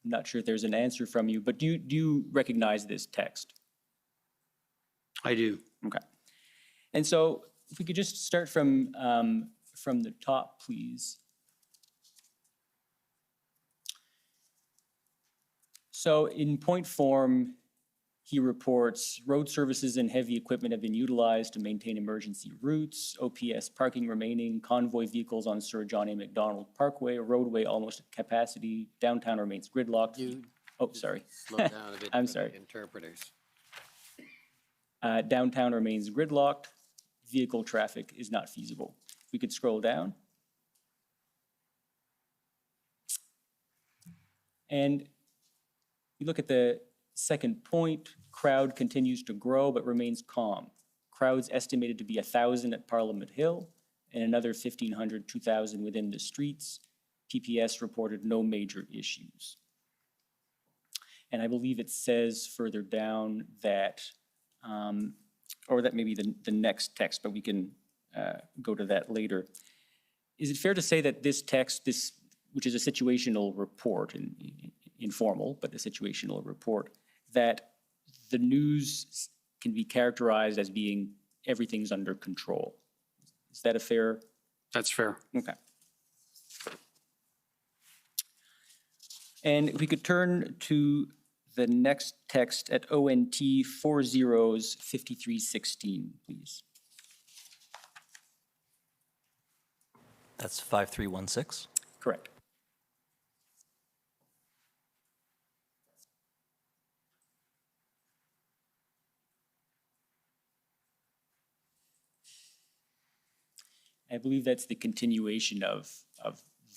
not sure if there's an answer from you, but do you recognize this text? I do. Okay. And so if we could just start from the top, please. So in point form, he reports road services and heavy equipment have been utilized to maintain emergency routes, OPS parking remaining, convoy vehicles on Sir John A. Macdonald Parkway, roadway almost at capacity, downtown remains gridlocked. Oh, sorry. Slow down a bit. I'm for sorry. the interpreters. Downtown remains gridlocked, vehicle traffic is not feasible. We could scroll down. And you look at the second point, crowd continues to grow but remains calm. Crowds estimated to be 1,000 at Parliament Hill and another 1,500, 2,000 within the streets. PPS reported no major issues. And I believe it says further down that, or that may be the next text, but we can go to that later. Is it fair to say that this text, which is a situational report, informal, but a situational report, that the news can be characterized as being everything's under control? Is that a fair? That's fair. Okay. And if we could turn to the next text at ONT 405316, please. That's 5316? Correct. I believe that's the continuation of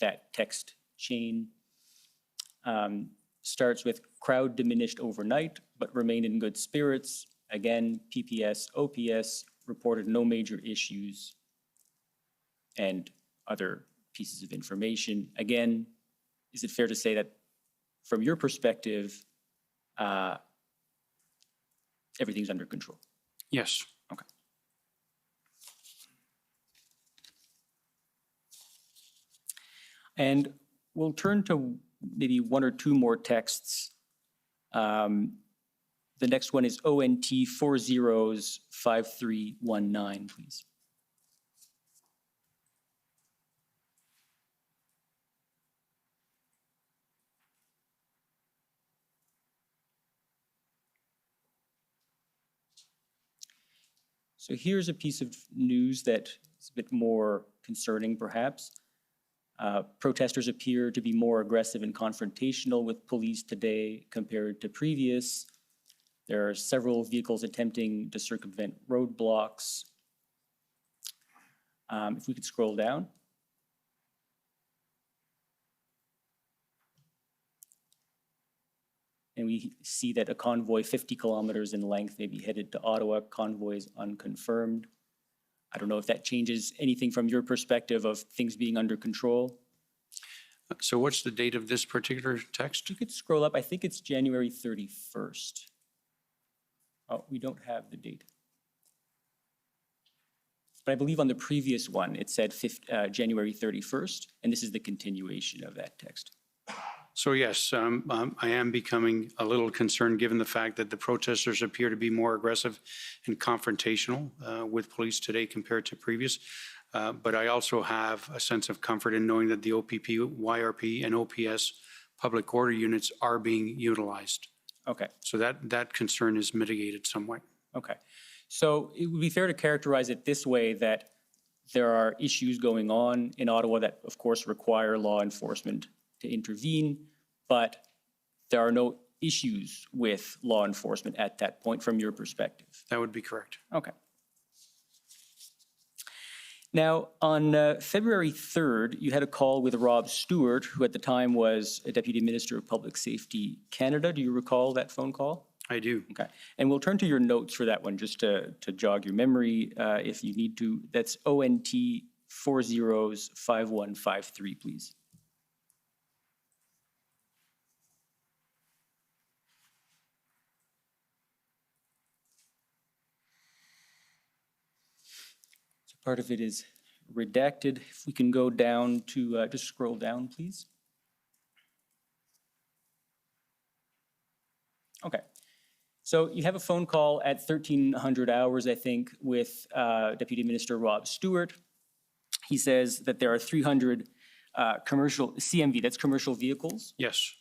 that text chain. Starts with crowd diminished overnight, but remained in good spirits. Again, PPS, OPS reported no major issues and other pieces of information. Again, is it fair to say that from your perspective, everything's under control? Yes. Okay. And we'll turn to maybe one or two more texts. The next one is ONT 405319, please. So here's a piece of news that is a bit more concerning, perhaps. Protesters appear to be more aggressive and confrontational with police today compared to previous. There are several vehicles attempting to circumvent roadblocks. If we could scroll down. And we see that a convoy 50 kilometers in length may be headed to Ottawa. Convoy is unconfirmed. I don't know if that changes anything from your perspective of things being under control. So what's the date of this particular text? You could scroll up. I think it's January 31st. Oh, we don't have the date. But I believe on the previous one, it said January 31st, and this is the continuation of that text. So yes, I am becoming a little concerned given the fact that the protesters appear to be more aggressive and confrontational with police today compared to previous. But I also have a sense of comfort in knowing that the OPP, YRP, and OPS public order units are being utilized. Okay. So that concern is mitigated somewhat. Okay. So it would be fair to characterize it this way, that there are issues going on in Ottawa that, of course, require law enforcement to intervene, but there are no issues with law enforcement at that point from your perspective. That would be correct. Okay. Now, on February 3rd, you had a call with Rob Stewart, who at the time was a Deputy Minister of Public Safety Canada. Do you recall that phone call? I do. Okay. And we'll turn to your notes for that one just to jog your memory if you need to. That's ONT 405153, please. Part of it is redacted. If we can go down to, just scroll down, please. Okay. So you have a phone call at 1300 hours, I think, with Deputy Minister Rob Stewart. He says that there are 300 commercial, CMV, that's commercial vehicles. Yes.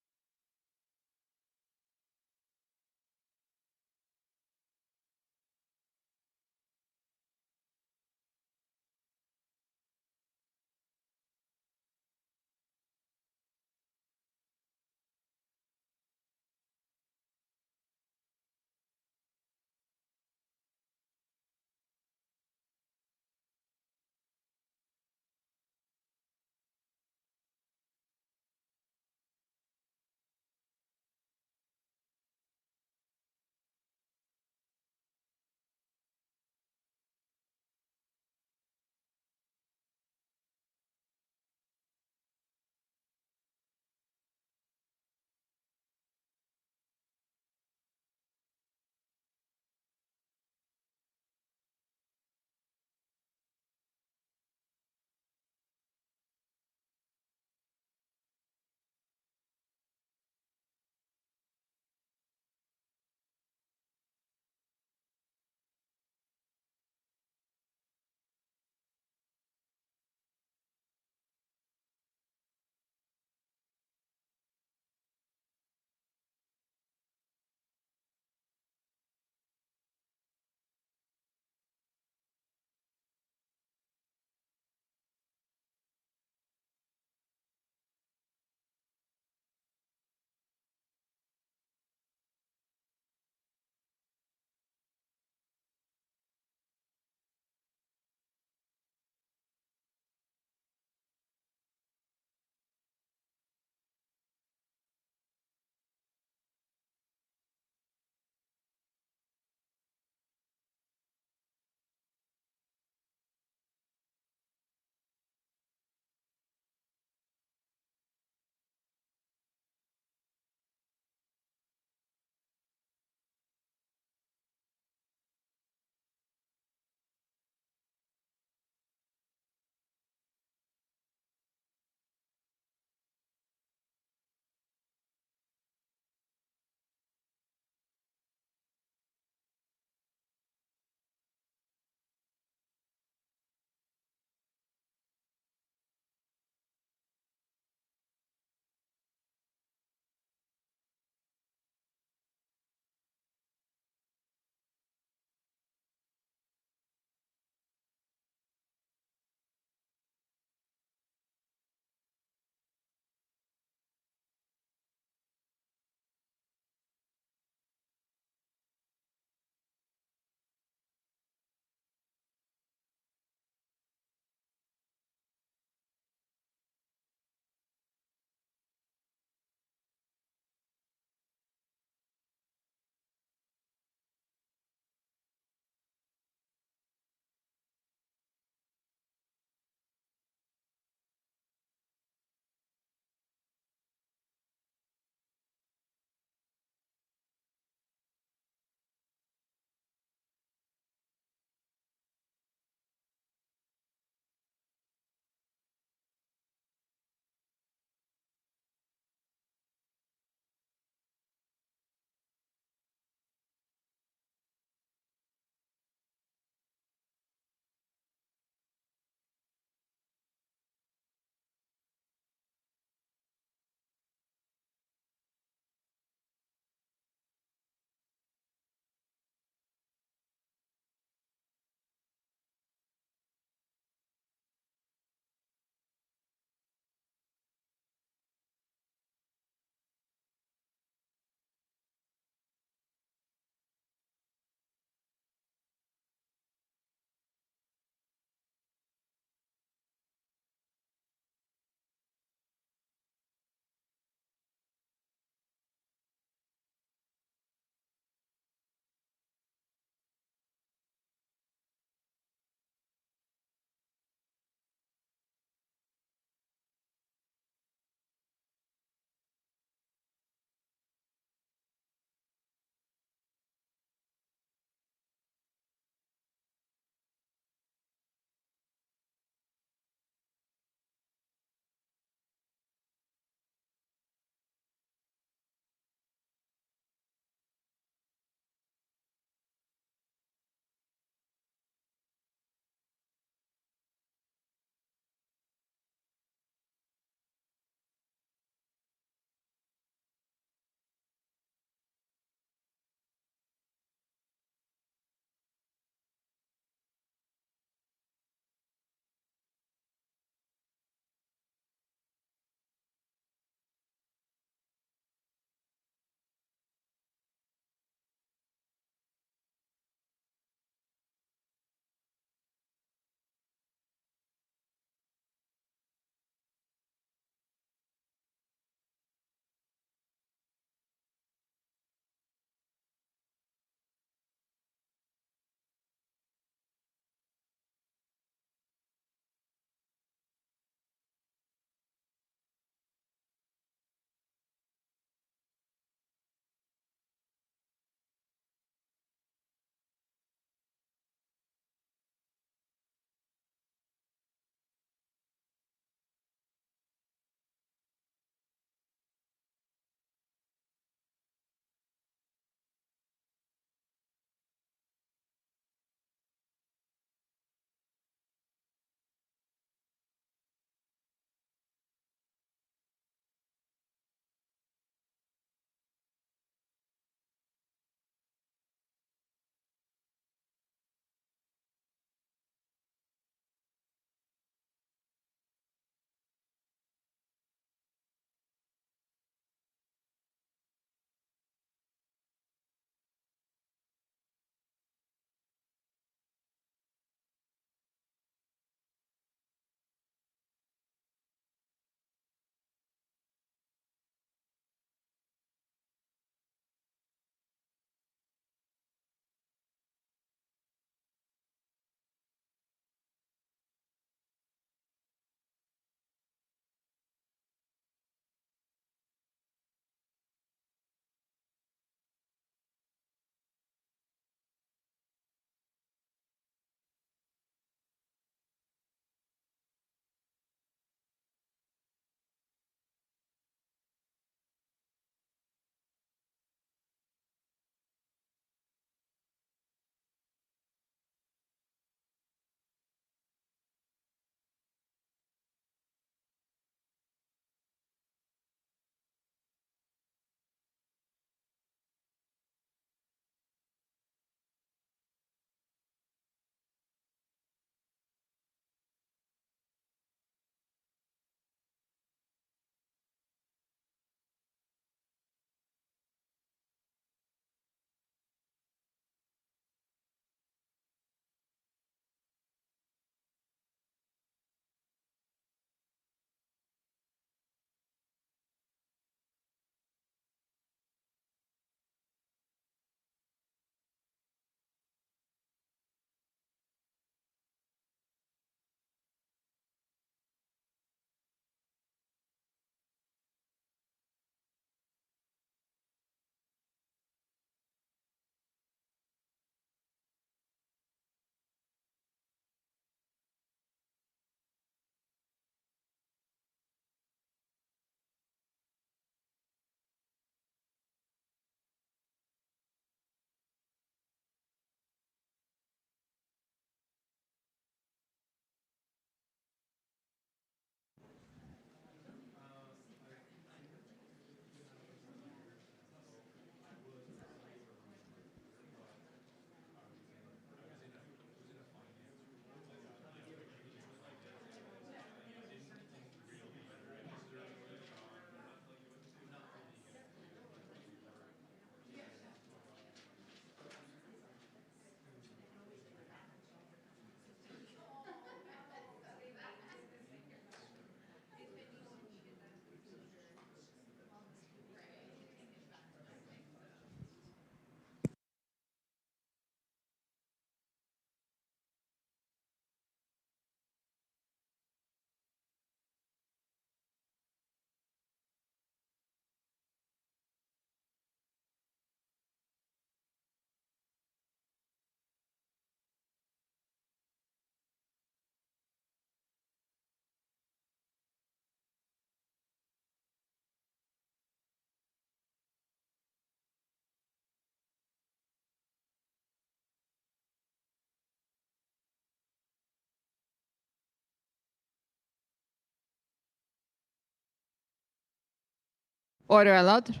Order allowed.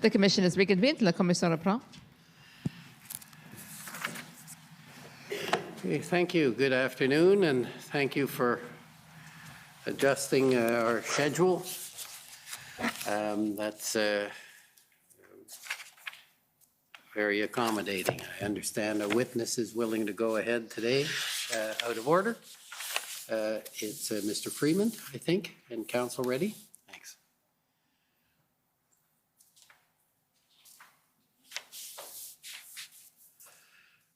The commission is reconvened. La commission reprend. Okay, thank you. Good afternoon, and thank you for adjusting our schedule. That's very accommodating. I understand a witness is willing to go ahead today out of order. It's Mr. Freeman, I think, and counsel ready. Thanks.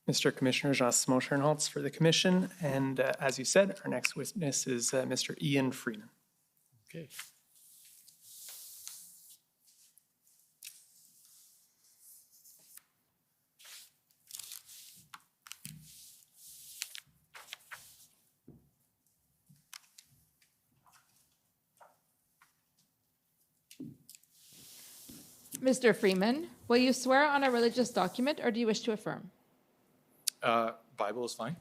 Mr. Commissioner Jean-Simon Schernholz for the commission. And as you said, our next witness is Mr. Ian Freeman. Okay. Mr. Freeman, will you swear on a religious document or do you wish to affirm? Bible is fine.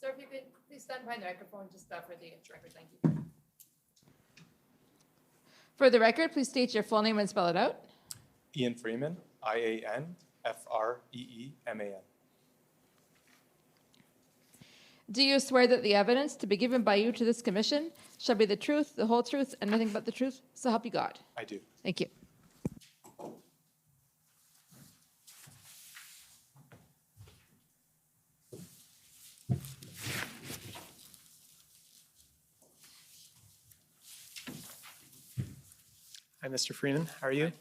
Sir, if you could please stand behind the microphone just for the record. Thank you. For the record, please state your full name and spell it out. Ian Freeman, I-A-N-F-R-E-E-M-A-N. Do you swear that the evidence to be given by you to this commission shall be the truth, the whole truth, and nothing but the truth? So help you God. I do. Thank you. Hi, Mr. Freeman. How are you?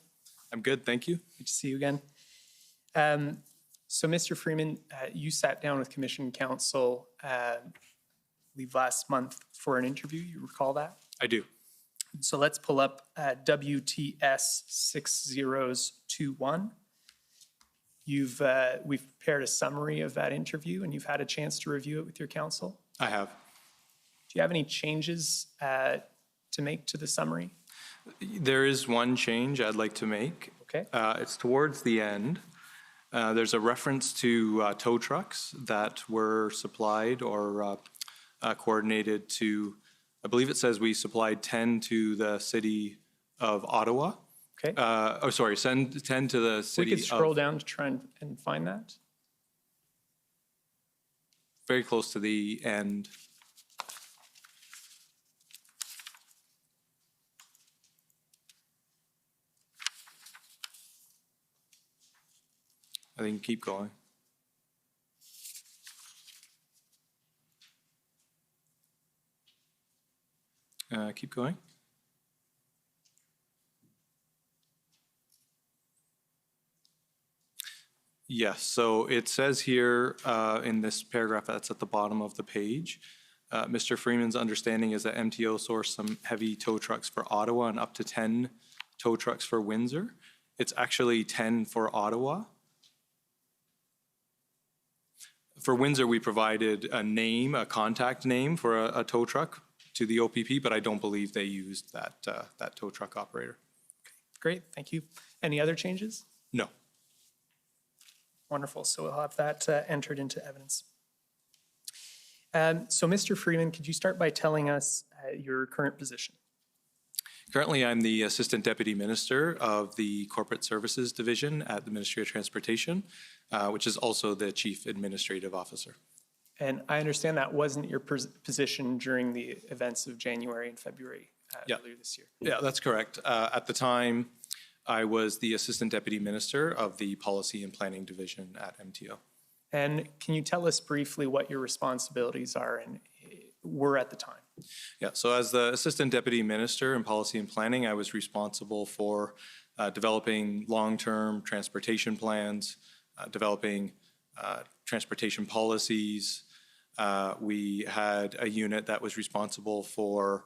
I'm good, thank you. Good to see you again. So, Mr. Freeman, you sat down with Commission Counsel, I believe last month for an interview. You recall that? I do. So let's pull up WTS 6021. We've prepared a summary of that interview, and you've had a chance to review it with your counsel. I have. Do you have any changes to make to the summary? There is one change I'd like to make. Okay. It's towards the end. There's a reference to tow trucks that were supplied or coordinated to, I believe it says we supplied 10 to the city of Ottawa. Okay. Send 10 to the city We could scroll down to try and find that. Very close to the end. I think keep going. Keep going. Yes, so it says here in this paragraph that's at the bottom of the page, Mr. Freeman's understanding is that MTO sourced some heavy tow trucks for Ottawa and up to 10 tow trucks for Windsor. It's actually 10 for Ottawa. For Windsor, we provided a name, a contact name for a tow truck to the OPP, but I don't believe they used that tow truck operator. Okay, great, thank you. Any other changes? No. Wonderful, so we'll have that entered into evidence. So Mr. Freeman, could you start by telling us your current position? Currently, I'm the Assistant Deputy Minister of the Corporate Services Division at the Ministry of Transportation, which is also the Chief Administrative Officer. And I understand that wasn't your position during the events of January and February earlier this year. Yeah, that's correct. At the time, I was the Assistant Deputy Minister of the Policy and Planning Division at MTO. And can you tell us briefly what your responsibilities are and were at the time? Yeah, so as the Assistant Deputy Minister in Policy and Planning, I was responsible for developing long-term transportation plans, developing transportation policies. We had a unit that was responsible for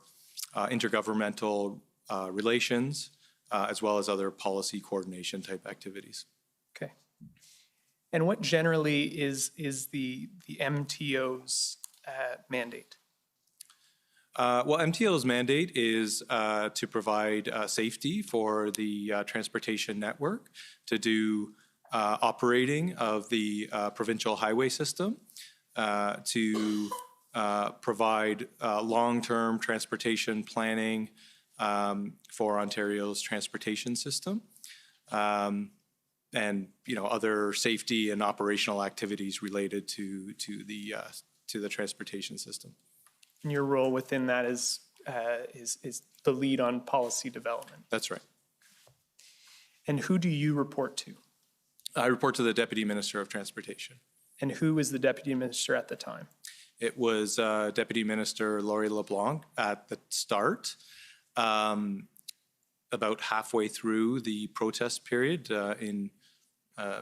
intergovernmental relations, as well as other policy coordination type activities. Okay. And what generally is the MTO's mandate? Well, MTO's mandate is to provide safety for the transportation network, to do operating of the provincial highway system, to provide long-term transportation planning for Ontario's transportation system, and other safety and operational activities related to the transportation system. And your role within that is the lead on policy development. That's right. And who do you report to? I report to the Deputy Minister of Transportation. And who was the Deputy Minister at the time? It was Deputy Minister Laurie LeBlanc at the start. About halfway through the protest period in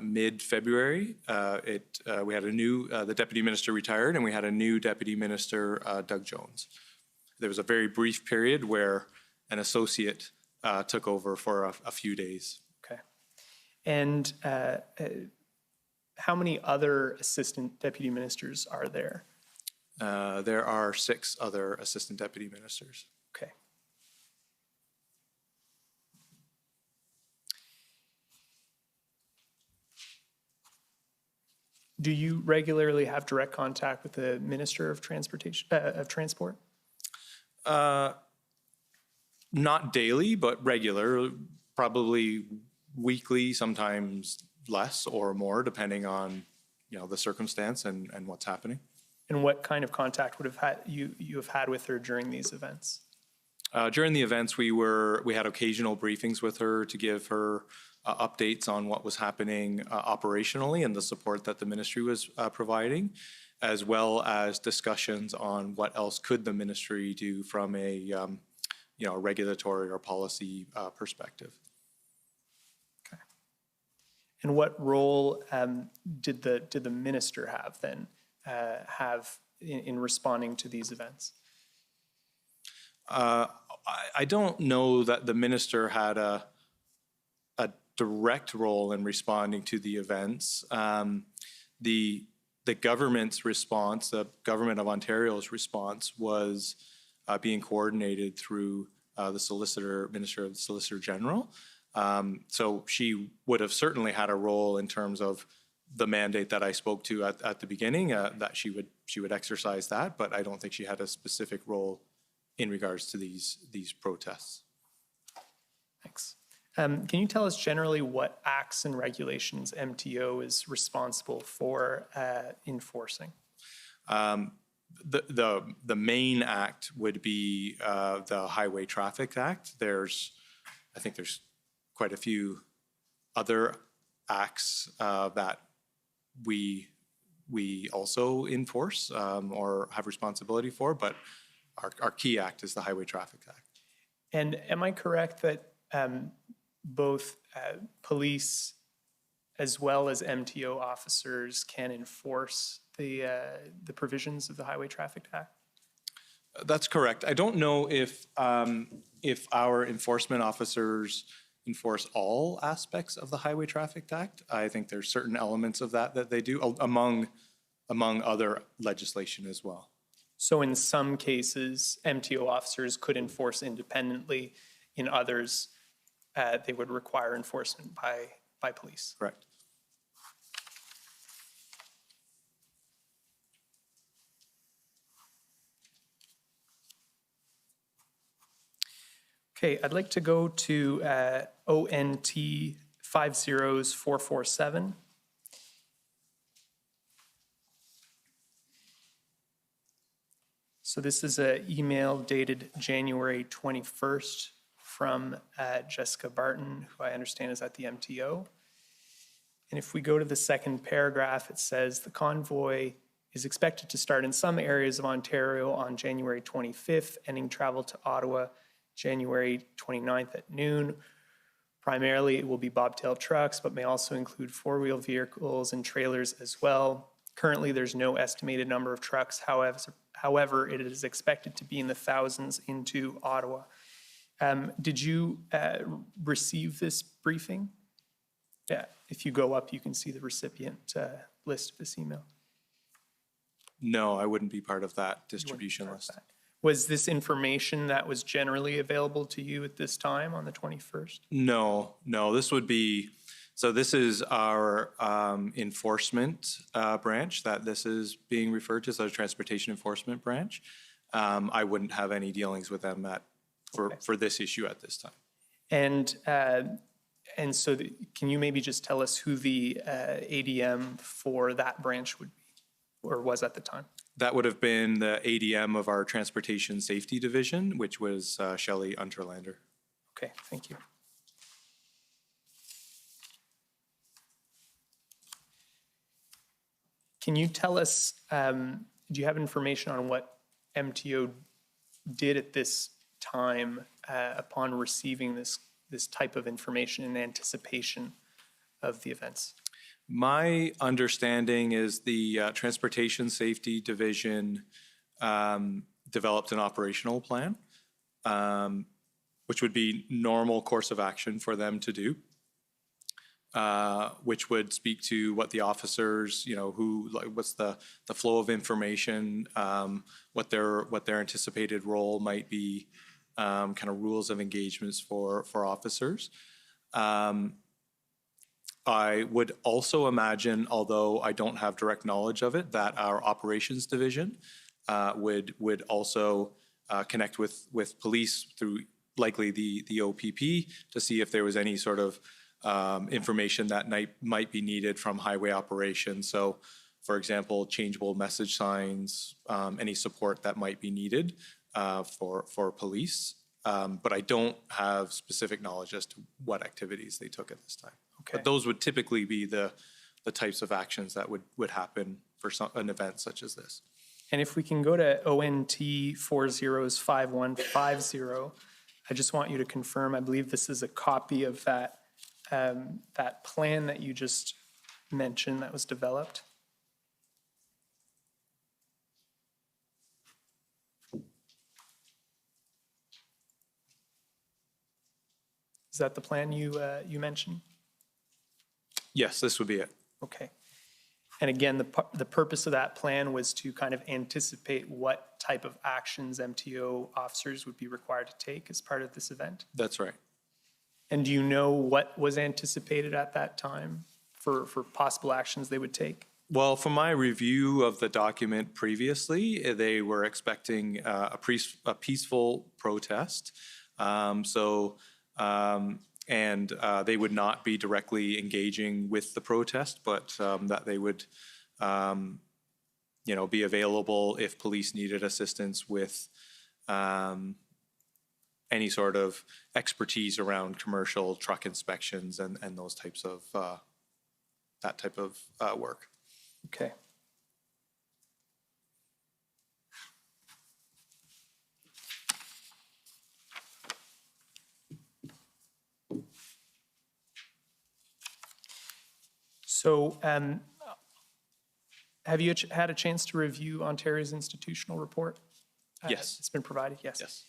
mid-February, we had the Deputy Minister retired, and we had a new Deputy Minister, Doug Jones. There was a very brief period where an associate took over for a few days. Okay. And how many other Assistant Deputy Ministers are there? There are 6 other Assistant Deputy Ministers. Okay. Do you regularly have direct contact with the Minister of Transportation of Transport? Not daily, but regular, probably weekly, sometimes less or more, depending on the circumstance and what's happening. And what kind of contact would have you have had with her during these events? During the events, we had occasional briefings with her to give her updates on what was happening operationally and the support that the ministry was providing, as well as discussions on what else could the ministry do from a regulatory or policy perspective. Okay. And what role did the minister have then in responding to these events? I don't know that the minister had a direct role in responding to the events. The government's response, the government of Ontario's response, was being coordinated through the Minister of the Solicitor General. So she would have certainly had a role in terms of the mandate that I spoke to at the beginning, that she would exercise that, but I don't think she had a specific role in regards to these protests. Thanks. Can you tell us generally what acts and regulations MTO is responsible for enforcing? The main act would be the Highway Traffic Act. I think there's quite a few other acts that we also enforce or have responsibility for, but our key act is the Highway Traffic Act. And am I correct that both police as well as MTO officers can enforce the provisions of the Highway Traffic Act? That's correct. I don't know if our enforcement officers enforce all aspects of the Highway Traffic Act. I think there's certain elements of that they do, among other legislation as well. So in some cases, MTO officers could enforce independently. In others, they would require enforcement by police. Correct. Okay, I'd like to go to ONT 50447. So this is an email dated January 21st from Jessica Barton, who I understand is at the MTO. And if we go to the second paragraph, it says the convoy is expected to start in some areas of Ontario on January 25th, ending travel to Ottawa January 29th at noon. Primarily, it will be bobtail trucks, but may also include four-wheel vehicles and trailers as well. Currently, there's no estimated number of trucks. However, it is expected to be in the thousands into Ottawa. Did you receive this briefing? Yeah, if you go up, you can see the recipient list of this email. No, I wouldn't be part of that distribution list. Was this information that was generally available to you at this time on the 21st? No, this would be, so this is our enforcement branch that this is being referred to, so transportation enforcement branch. I wouldn't have any dealings with them for this issue at this time. And so can you maybe just tell us who the ADM for that branch would be or was at the time? That would have been the ADM of our Transportation Safety Division, which was Shelley Unterlander. Okay, thank you. Can you tell us, do you have information on what MTO did at this time upon receiving this type of information in anticipation of the events? My understanding is the Transportation Safety Division developed an operational plan, which would be normal course of action for them to do, which would speak to what the officers, what's the flow of information, what their anticipated role might be, kind of rules of engagements for officers. I would also imagine, although I don't have direct knowledge of it, that our operations division would also connect with police through likely the OPP to see if there was any sort of information that might be needed from highway operations. So, for example, changeable message signs, any support that might be needed for police. But I don't have specific knowledge as to what activities they took at this time. Okay. But those would typically be the types of actions that would happen for an event such as this. And if we can go to ONT 405150, I just want you to confirm, I believe this is a copy of that plan that you just mentioned that was developed. Is that the plan you mentioned? Yes, this would be it. Okay. And again, the purpose of that plan was to kind of anticipate what type of actions MTO officers would be required to take as part of this event? That's right. And do you know what was anticipated at that time for possible actions they would take? Well, from my review of the document previously, they were expecting a peaceful protest. And they would not be directly engaging with the protest, but that they would, be available if police needed assistance with any sort of expertise around commercial truck inspections and those types of that type of work. Okay. So have you had a chance to review Ontario's institutional report? Yes. It's been provided, yes. Yes.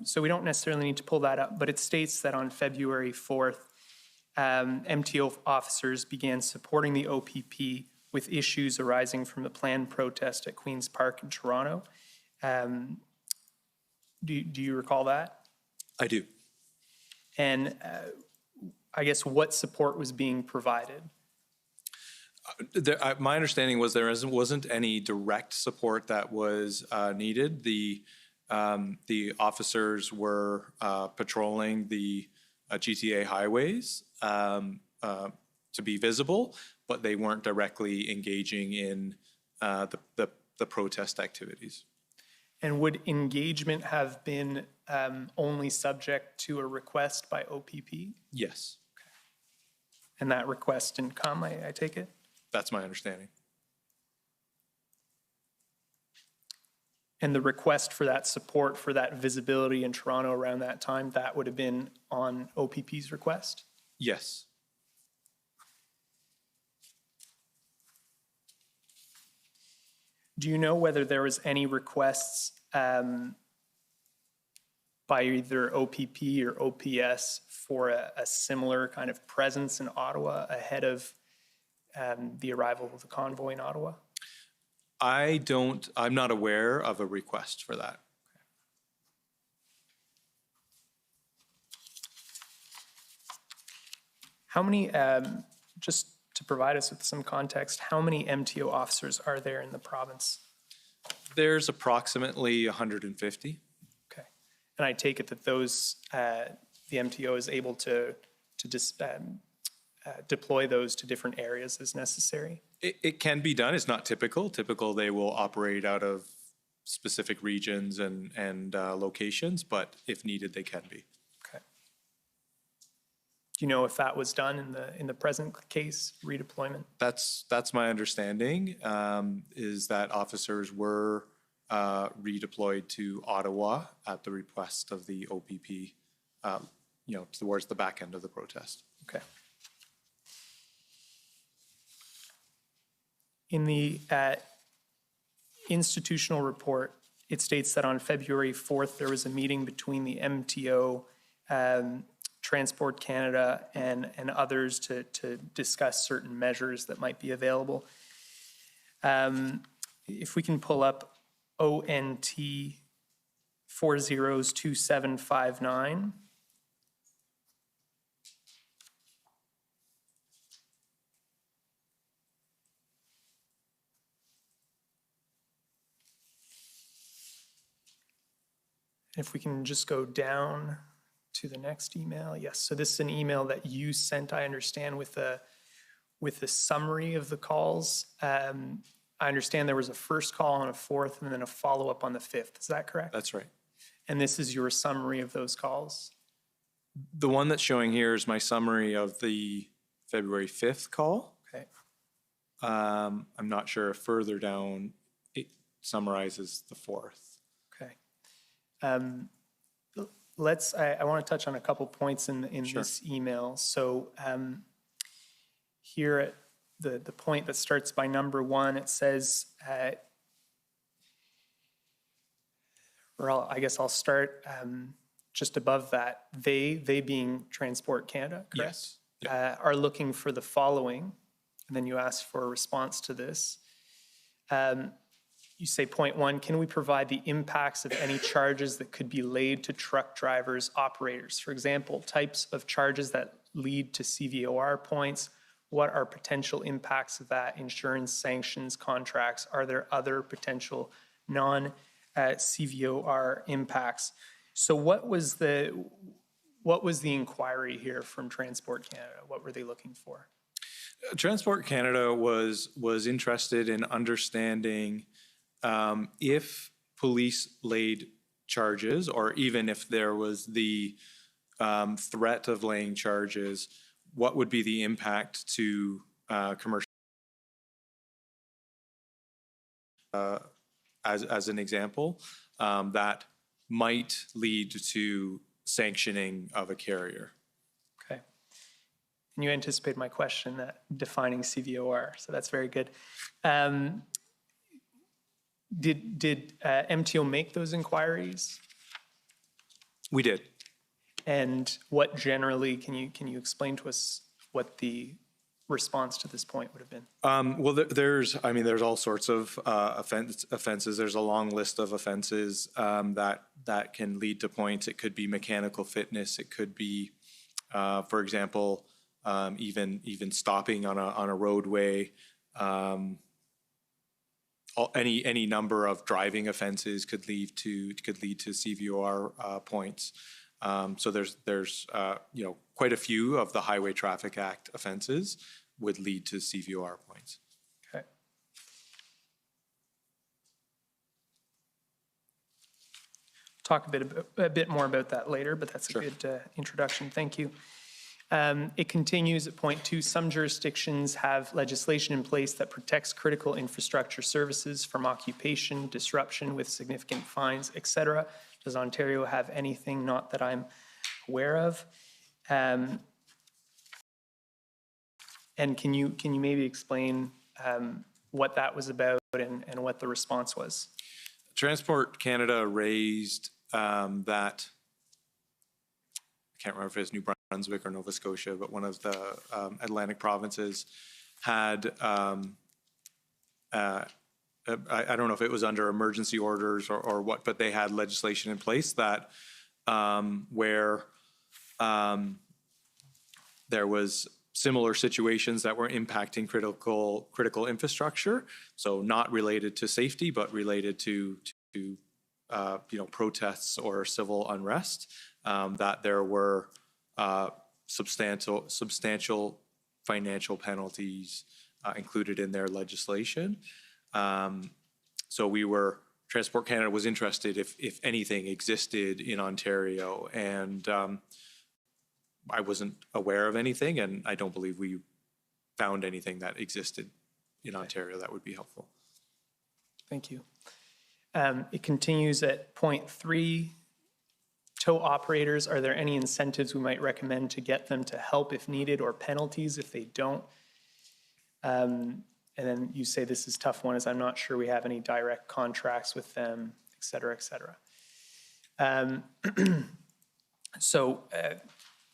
So we don't necessarily need to pull that up, but it states that on February 4th, MTO officers began supporting the OPP with issues arising from the planned protest at Queen's Park in Toronto. Do you recall that? I do. And I guess what support was being provided? My understanding was there wasn't any direct support that was needed. The officers were patrolling the GTA highways to be visible, but they weren't directly engaging in the protest activities. And would engagement have been only subject to a request by OPP? Yes. Okay. And that request didn't come, I take it? That's my understanding. And the request for that support, for that visibility in Toronto around that time, that would have been on OPP's request? Yes. Do you know whether there was any requests by either OPP or OPS for a similar kind of presence in Ottawa ahead of the arrival of the convoy in Ottawa? I'm not aware of a request for that. How many, just to provide us with some context, how many MTO officers are there in the province? There's approximately 150. Okay. And I take it that those, the MTO is able to deploy those to different areas as necessary? It can be done. It's not typical. Typical, they will operate out of specific regions and locations, but if needed, they can be. Okay. Do you know if that was done in the present case, redeployment? That's my understanding, is that officers were redeployed to Ottawa at the request of the OPP, towards the back end of the protest. Okay. In the institutional report, it states that on February 4th, there was a meeting between the MTO, Transport Canada, and others to discuss certain measures that might be available. If we can pull up ONT 402759. If we can just go down to the next email. Yes, so this is an email that you sent, I understand, with the summary of the calls. I understand there was a first call on a 4th and then a follow-up on the 5th. Is that correct? That's right. And this is your summary of those calls? The one that's showing here is my summary of the February 5th call. Okay. I'm not sure if further down it summarizes the 4th. Okay. I want to touch on a couple points in Sure. this email. So here at the point that starts by number 1, it says, I guess I'll start just above that. They being Transport Canada, correct? Yes. Yep. Are looking for the following, and then you ask for a response to this. You say, point 1, can we provide the impacts of any charges that could be laid to truck drivers, operators? For example, types of charges that lead to CVOR points. What are potential impacts of that? Insurance, sanctions, contracts. Are there other potential non-CVOR impacts? So what was the inquiry here from Transport Canada? What were they looking for? Transport Canada was interested in understanding if police laid charges, or even if there was the threat of laying charges, what would be the impact to commercial? As an example, that might lead to sanctioning of a carrier. Okay. And you anticipate my question, defining CVOR, so that's very good. Did MTO make those inquiries? We did. And what generally, can you explain to us what the response to this point would have been? Well, there's all sorts of offenses. There's a long list of offenses that can lead to points. It could be mechanical fitness. It could be, for example, even stopping on a roadway. Any number of driving offenses could lead to CVOR points. So there's quite a few of the Highway Traffic Act offenses would lead to CVOR points. Okay. Talk a bit more about that later, but that's a good introduction. Thank you. It continues at point 2, some jurisdictions have legislation in place that protects critical infrastructure services from occupation, disruption with significant fines, etc. Does Ontario have anything? Not that I'm aware of. And can you maybe explain what that was about and what the response was? Transport Canada raised that can't remember if it's New Brunswick or Nova Scotia, but one of the Atlantic provinces had, I don't know if it was under emergency orders or what, but they had legislation in place that where there was similar situations that were impacting critical infrastructure, so not related to safety, but related to protests or civil unrest, that there were substantial financial penalties included in their legislation. So Transport Canada was interested if anything existed in Ontario, and I wasn't aware of anything, and I don't believe we found anything that existed in Ontario that would be helpful. Thank you. It continues at point 3. Tow operators, are there any incentives we might recommend to get them to help if needed, or penalties if they don't? And then you say this is a tough one, as I'm not sure we have any direct contracts with them, et cetera, et cetera. So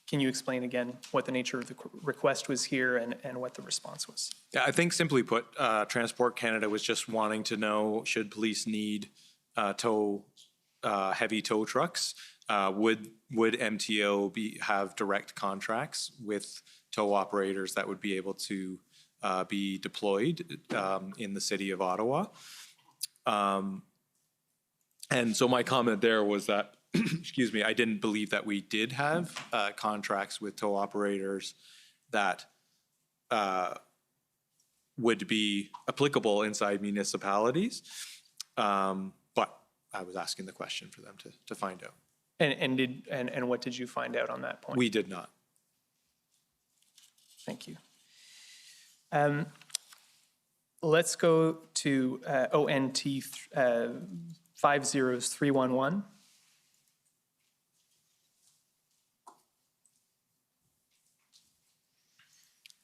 can you explain again what the nature of the request was here and what the response was? Yeah, I think simply put, Transport Canada was just wanting to know, should police need heavy tow trucks? Would MTO have direct contracts with tow operators that would be able to be deployed in the city of Ottawa? And so my comment there was that, excuse me, I didn't believe that we did have contracts with tow operators that would be applicable inside municipalities. But I was asking the question for them to find out. And what did you find out on that point? We did not. Thank you. Let's go to ONT 50311.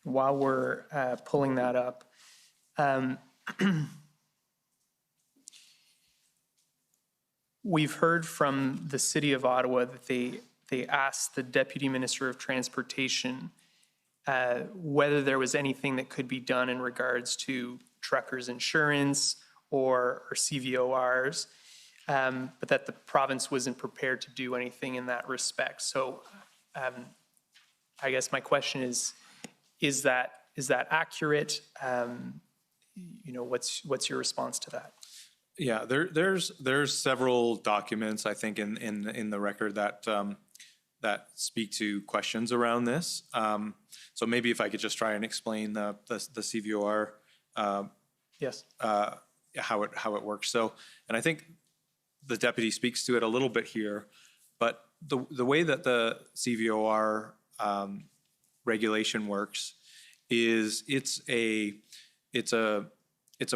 While we're pulling that up, we've heard from the City of Ottawa that they asked the Deputy Minister of Transportation whether there was anything that could be done in regards to truckers' insurance or CVORs, but that the province wasn't prepared to do anything in that respect. So I guess my question is that accurate? What's your response to that? Yeah, there's several documents, I think, in the record that speak to questions around this. So maybe if I could just try and explain the CVOR. Yes. How it works. So, and I think the deputy speaks to it a little bit here, but the way that the CVOR regulation works is it's a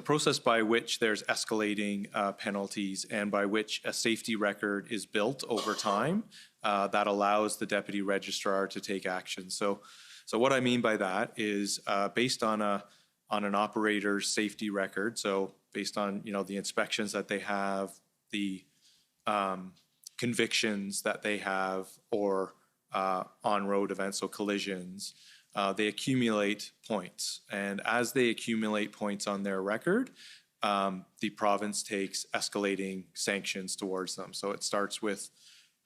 process by which there's escalating penalties and by which a safety record is built over time that allows the deputy registrar to take action. So what I mean by that is based on an operator's safety record. So based on the inspections that they have, the convictions that they have, or on-road events, so collisions, they accumulate points. And as they accumulate points on their record, the province takes escalating sanctions towards them. So it starts with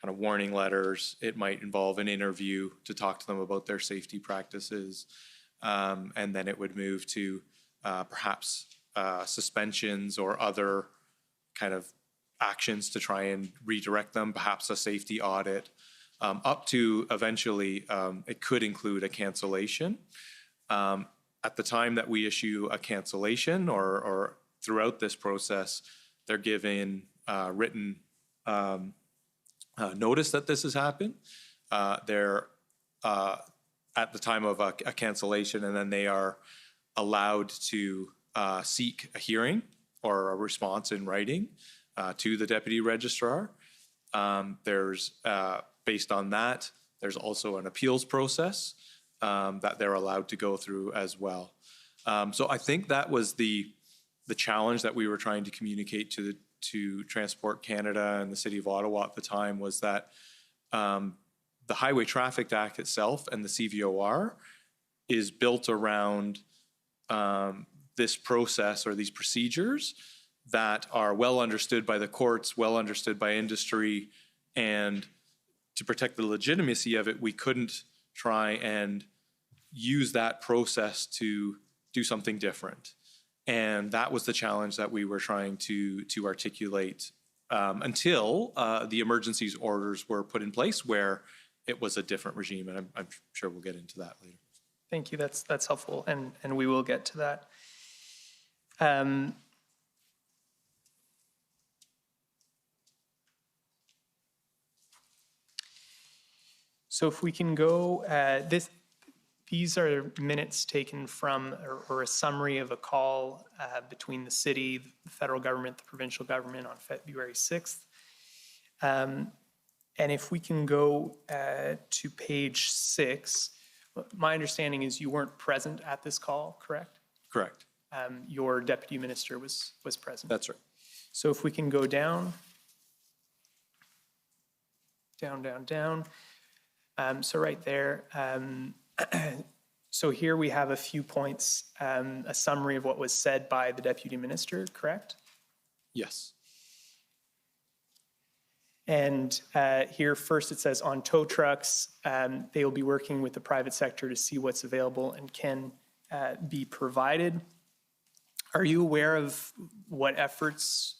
kind of warning letters. It might involve an interview to talk to them about their safety practices. And then it would move to perhaps suspensions or other kind of actions to try and redirect them, perhaps a safety audit, up to eventually it could include a cancellation. At the time that we issue a cancellation or throughout this process, they're given written notice that this has happened. They're at the time of a cancellation, and then they are allowed to seek a hearing or a response in writing to the deputy registrar. There's based on that, there's also an appeals process that they're allowed to go through as well. So I think that was the challenge that we were trying to communicate to Transport Canada and the City of Ottawa at the time, was that the Highway Traffic Act itself and the CVOR is built around this process or these procedures that are well understood by the courts, well understood by industry, and to protect the legitimacy of it, we couldn't try and use that process to do something different. And that was the challenge that we were trying to articulate until the emergencies orders were put in place, where it was a different regime. And I'm sure we'll get into that later. Thank you. That's helpful, and we will get to that. So if we can go, these are minutes taken from, or a summary of a call between the city, the federal government, the provincial government on February 6th. And if we can go to page 6, my understanding is you weren't present at this call, correct? Correct. Your deputy minister was present. That's right. So if we can go down, down. So right there, so here we have a few points, a summary of what was said by the deputy minister, correct? Yes. And here first it says on tow trucks, they will be working with the private sector to see what's available and can be provided. Are you aware of what efforts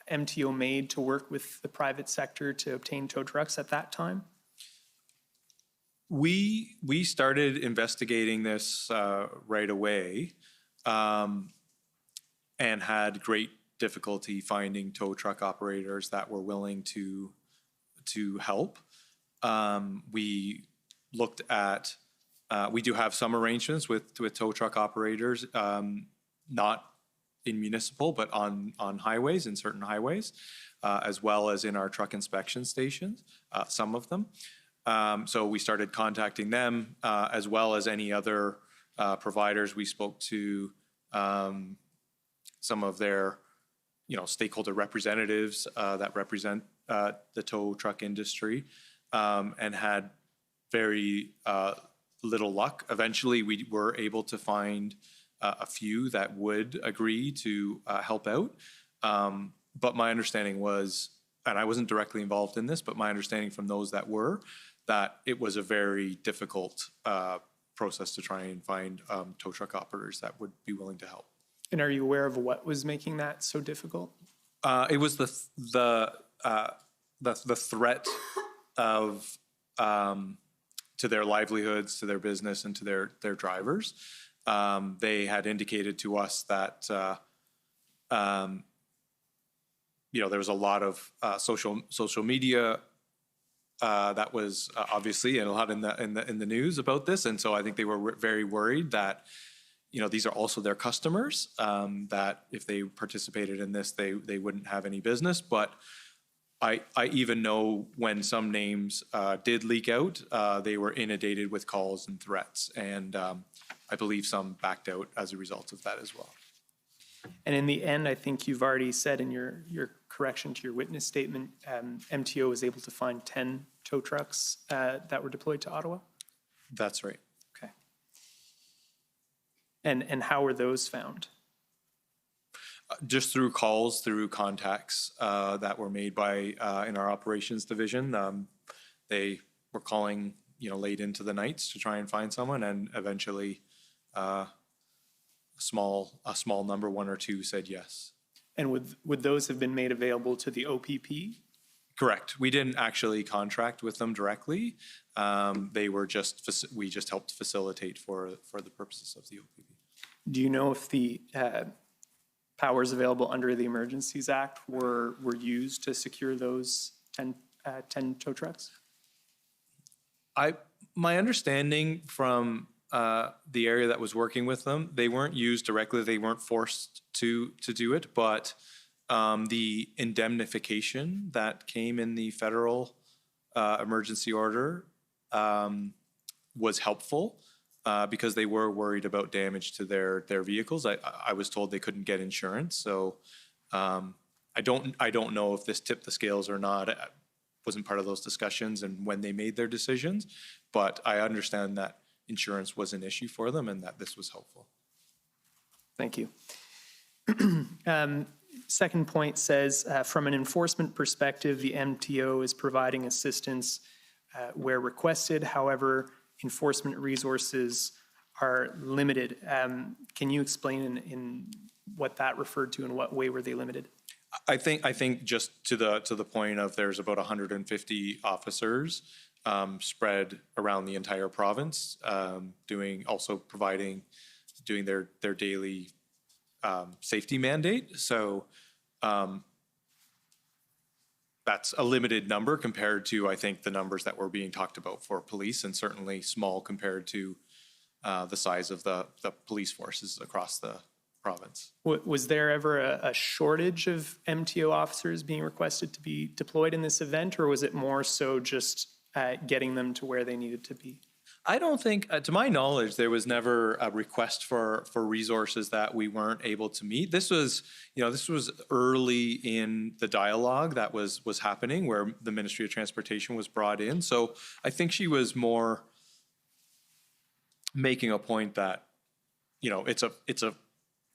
MTO made to work with the private sector to obtain tow trucks at that time? We started investigating this right away and had great difficulty finding tow truck operators that were willing to help. We looked at, we do have some arrangements with tow truck operators, not in municipal, but on highways, in certain highways, as well as in our truck inspection stations, some of them. So we started contacting them, as well as any other providers. We spoke to some of their, stakeholder representatives that represent the tow truck industry, and had very little luck. Eventually, we were able to find a few that would agree to help out. But my understanding was, and I wasn't directly involved in this, but my understanding from those that were, that it was a very difficult process to try and find tow truck operators that would be willing to help. And are you aware of what was making that so difficult? It was the threat of to their livelihoods, to their business, and to their drivers. They had indicated to us that there was a lot of social media that was obviously, and a lot in the news about this, and so I think they were very worried that these are also their customers, that if they participated in this, they wouldn't have any business. But I even know when some names did leak out, they were inundated with calls and threats, and I believe some backed out as a result of that as well. And in the end, I think you've already said in your correction to your witness statement, MTO was able to find 10 tow trucks that were deployed to Ottawa? That's right. Okay. And how were those found? Just through calls, through contacts that were made by in our operations division. They were calling, late into the nights to try and find someone, and eventually a small number, one or two, said yes. And would those have been made available to the OPP? Correct. We didn't actually contract with them directly. They were we just helped facilitate for the purposes of the OPP. Do you know if the powers available under the Emergencies Act were used to secure those 10 tow trucks? My understanding from the area that was working with them, they weren't used directly. They weren't forced to do it, but the indemnification that came in the federal emergency order was helpful because they were worried about damage to their vehicles. I was told they couldn't get insurance, so I don't know if this tipped the scales or not. I wasn't part of those discussions and when they made their decisions, but I understand that insurance was an issue for them and that this was helpful. Thank you. Second point says, from an enforcement perspective, the MTO is providing assistance where requested. However, enforcement resources are limited. Can you explain in what that referred to and what way were they limited? I think just to the point of there's about 150 officers spread around the entire province, doing their daily safety mandate. So that's a limited number compared to, I think, the numbers that were being talked about for police, and certainly small compared to the size of the police forces across the province. Was there ever a shortage of MTO officers being requested to be deployed in this event, or was it more so just getting them to where they needed to be? I don't think, to my knowledge, there was never a request for resources that we weren't able to meet. This was early in the dialogue that was happening, where the Ministry of Transportation was brought in. So I think she was more making a point that,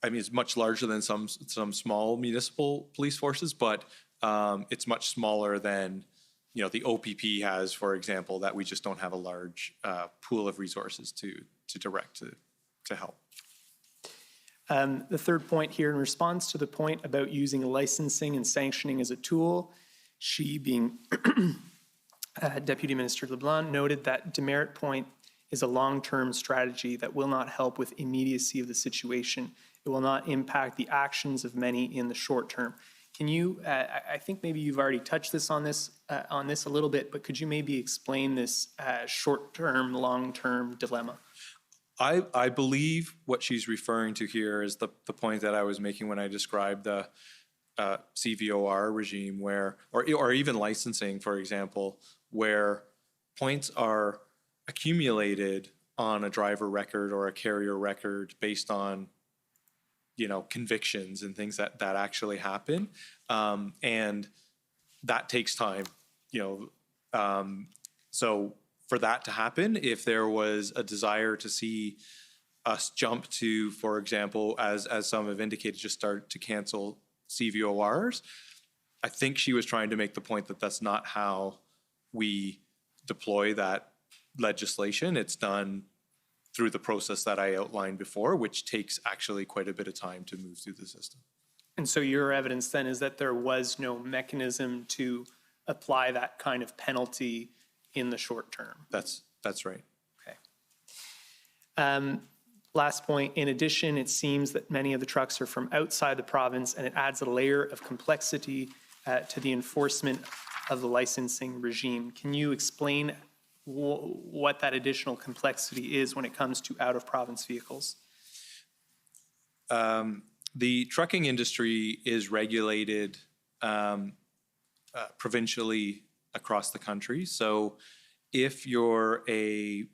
it's much larger than some small municipal police forces, but it's much smaller than the OPP has, for example, that we just don't have a large pool of resources to direct to help. The third point here, in response to the point about using licensing and sanctioning as a tool, she, being Deputy Minister LeBlanc, noted that demerit point is a long-term strategy that will not help with immediacy of the situation. It will not impact the actions of many in the short term. Can you, I think maybe you've already touched on this a little bit, but could you maybe explain this short-term, long-term dilemma? I believe what she's referring to here is the point that I was making when I described the CVOR regime, where, or even licensing, for example, where points are accumulated on a driver record or a carrier record based on convictions and things that actually happen. And that takes time, so for that to happen, if there was a desire to see us jump to, for example, as some have indicated, just start to cancel CVORs, I think she was trying to make the point that that's not how we deploy that legislation. It's done through the process that I outlined before, which takes actually quite a bit of time to move through the system. And so your evidence then is that there was no mechanism to apply that kind of penalty in the short term. That's right. Okay. Last point, in addition, it seems that many of the trucks are from outside the province, and it adds a layer of complexity to the enforcement of the licensing regime. Can you explain what that additional complexity is when it comes to out-of-province vehicles? The trucking industry is regulated provincially across the country. So if you're a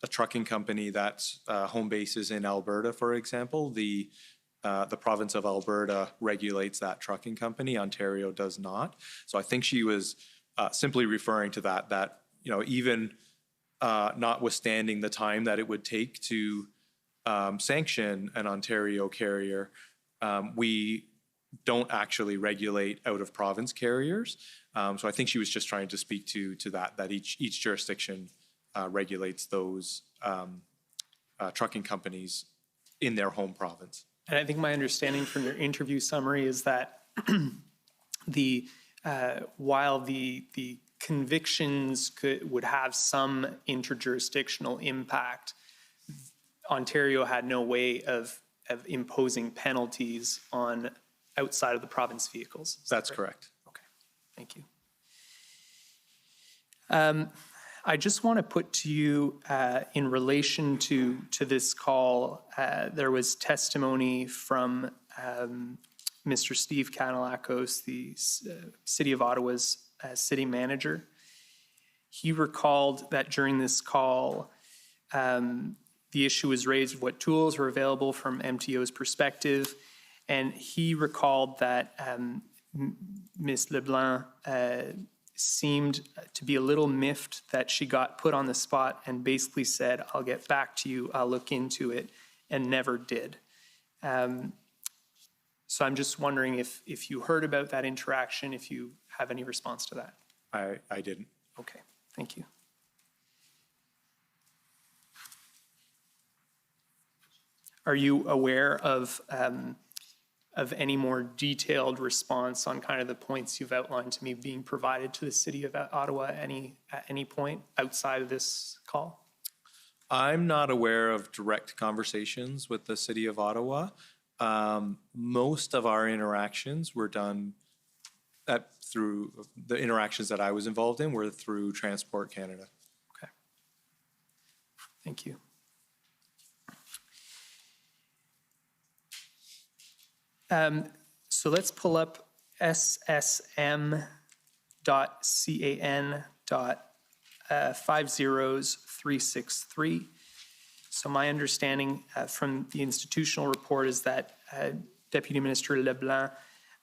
trucking company that's home base is in Alberta, for example, the province of Alberta regulates that trucking company. Ontario does not. So I think she was simply referring to that even notwithstanding the time that it would take to sanction an Ontario carrier, we don't actually regulate out-of-province carriers. So I think she was just trying to speak to that each jurisdiction regulates those trucking companies in their home province. And I think my understanding from your interview summary is that while the convictions would have some interjurisdictional impact, Ontario had no way of imposing penalties on outside of the province vehicles. That's correct. Okay, thank you. I just want to put to you, in relation to this call, there was testimony from Mr. Steve Kanalakos, the City of Ottawa's city manager. He recalled that during this call, the issue was raised of what tools were available from MTO's perspective, and he recalled that Ms. Leblanc seemed to be a little miffed that she got put on the spot and basically said, "I'll get back to you, I'll look into it," and never did. So I'm just wondering if you heard about that interaction, if you have any response to that. I didn't. Okay, thank you. Are you aware of any more detailed response on kind of the points you've outlined to me being provided to the City of Ottawa at any point outside of this call? I'm not aware of direct conversations with the City of Ottawa. Most of our interactions were done through the interactions that I was involved in were through Transport Canada. Okay. Thank you. So let's pull up ssm.can.500363. So my understanding from the institutional report is that Deputy Minister Leblanc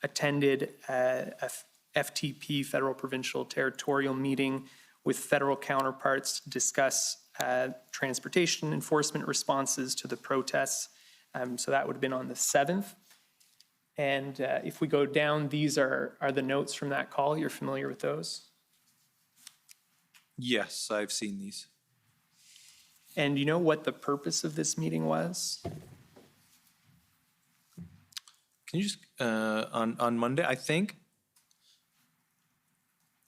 attended a FTP, Federal Provincial Territorial meeting with federal counterparts to discuss transportation enforcement responses to the protests. So that would have been on the 7th. And if we go down, these are the notes from that call. You're familiar with those? Yes, I've seen these. And you know what the purpose of this meeting was? Can you just, on Monday, I think,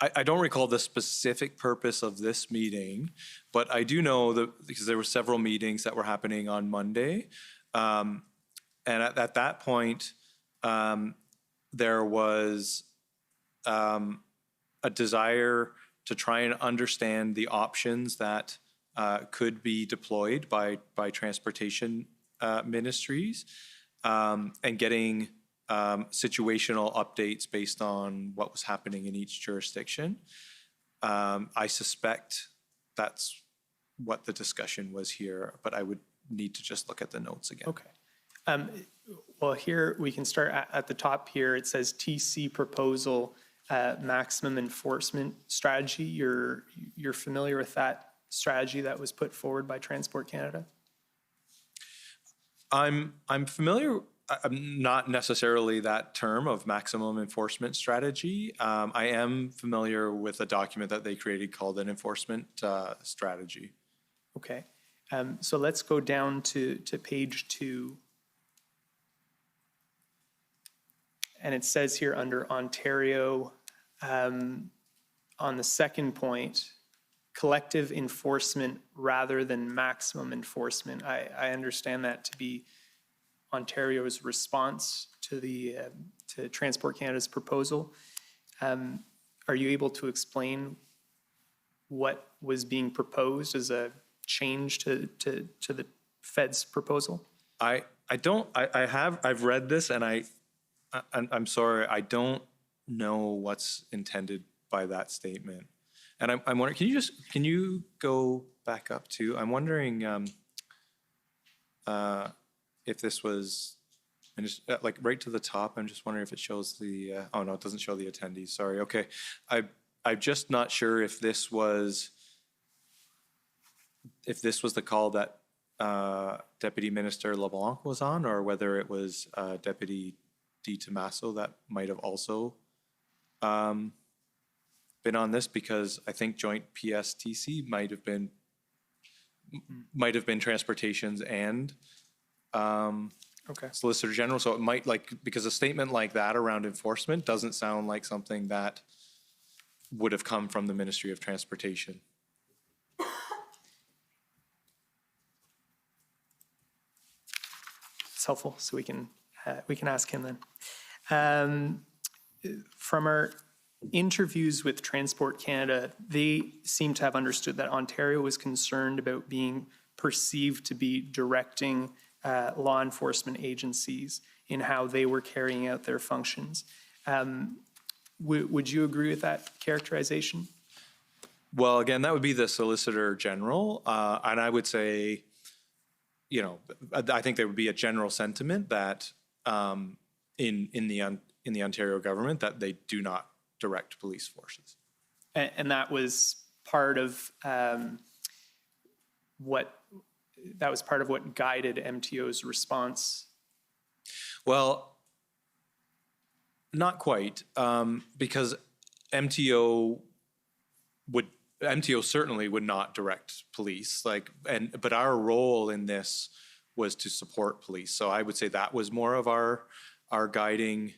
I don't recall the specific purpose of this meeting, but I do know that because there were several meetings that were happening on Monday. And at that point, there was a desire to try and understand the options that could be deployed by transportation ministries and getting situational updates based on what was happening in each jurisdiction. I suspect that's what the discussion was here, but I would need to just look at the notes again. Okay. Well, here we can start at the top here. It says TC proposal, maximum enforcement strategy. You're familiar with that strategy that was put forward by Transport Canada? I'm familiar. I'm not necessarily that term of maximum enforcement strategy. I am familiar with a document that they created called an enforcement strategy. Okay. So let's go down to page 2. And it says here under Ontario, on the second point, collective enforcement rather than maximum enforcement. I understand that to be Ontario's response to to Transport Canada's proposal. Are you able to explain what was being proposed as a change to the Fed's proposal? I've read this and I'm sorry, I don't know what's intended by that statement. And I'm wondering, can you go back up to, I'm wondering if this was, like right to the top, I'm just wondering if it shows the, oh no, it doesn't show the attendees, sorry, okay. I'm just not sure if this was the call that Deputy Minister LeBlanc was on, or whether it was Deputy D. Tommaso that might have also been on this, because I think joint PSTC might have been transportations and Solicitor General. So it might, because a statement like that around enforcement doesn't sound like something that would have come from the Ministry of Transportation. It's helpful, so we can ask him then. From our interviews with Transport Canada, they seem to have understood that Ontario was concerned about being perceived to be directing law enforcement agencies in how they were carrying out their functions. Would you agree with that characterization? Well, again, that would be the Solicitor General, and I would say, I think there would be a general sentiment that in in the Ontario government that they do not direct police forces. And that was part of what guided MTO's response. Well, not quite, because MTO certainly would not direct police, but our role in this was to support police. So I would say that was more of our guiding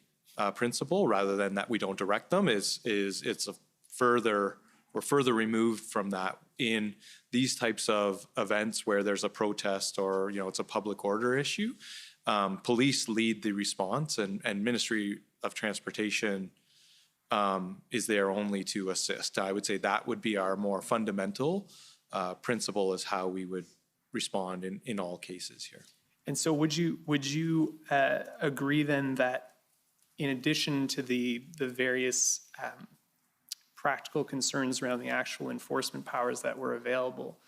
principle, rather than that we don't direct them. We're further removed from that in these types of events where there's a protest or it's a public order issue. Police lead the response, and Ministry of Transportation is there only to assist. I would say that would be our more fundamental principle, is how we would respond in all cases here. And so would you agree then that in addition to the various practical concerns around the actual enforcement powers that were available,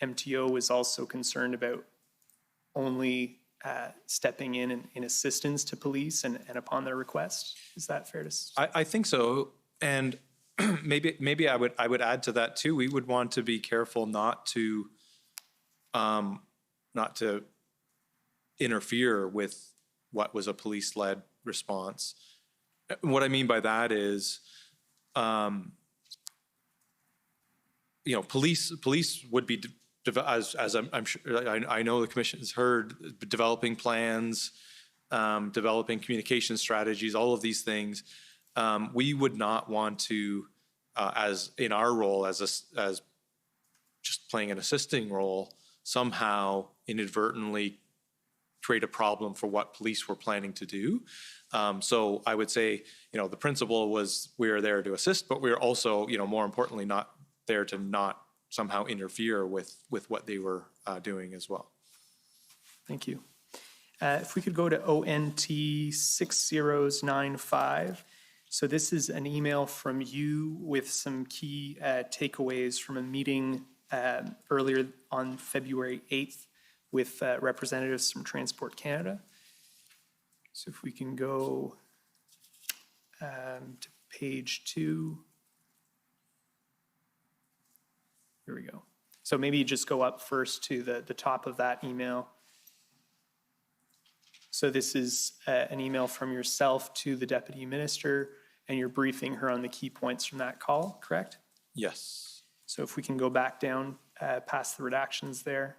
MTO was also concerned about only stepping in assistance to police and upon their request? Is that fair to say? I think so, and maybe I would add to that too. We would want to be careful not to interfere with what was a police-led response. What I mean by that is, police would be, as I'm sure, I know the Commission has heard, developing plans, developing communication strategies, all of these things. We would not want to, as in our role as just playing an assisting role, somehow inadvertently create a problem for what police were planning to do. So I would say, the principle was we are there to assist, but we are also, more importantly, not there to not somehow interfere with what they were doing as well. Thank you. If we could go to ONT 6095. So this is an email from you with some key takeaways from a meeting earlier on February 8th with representatives from Transport Canada. So if we can go to page 2. Here we go. So maybe you just go up first to the top of that email. So this is an email from yourself to the Deputy Minister, and you're briefing her on the key points from that call, correct? Yes. So if we can go back down past the redactions there.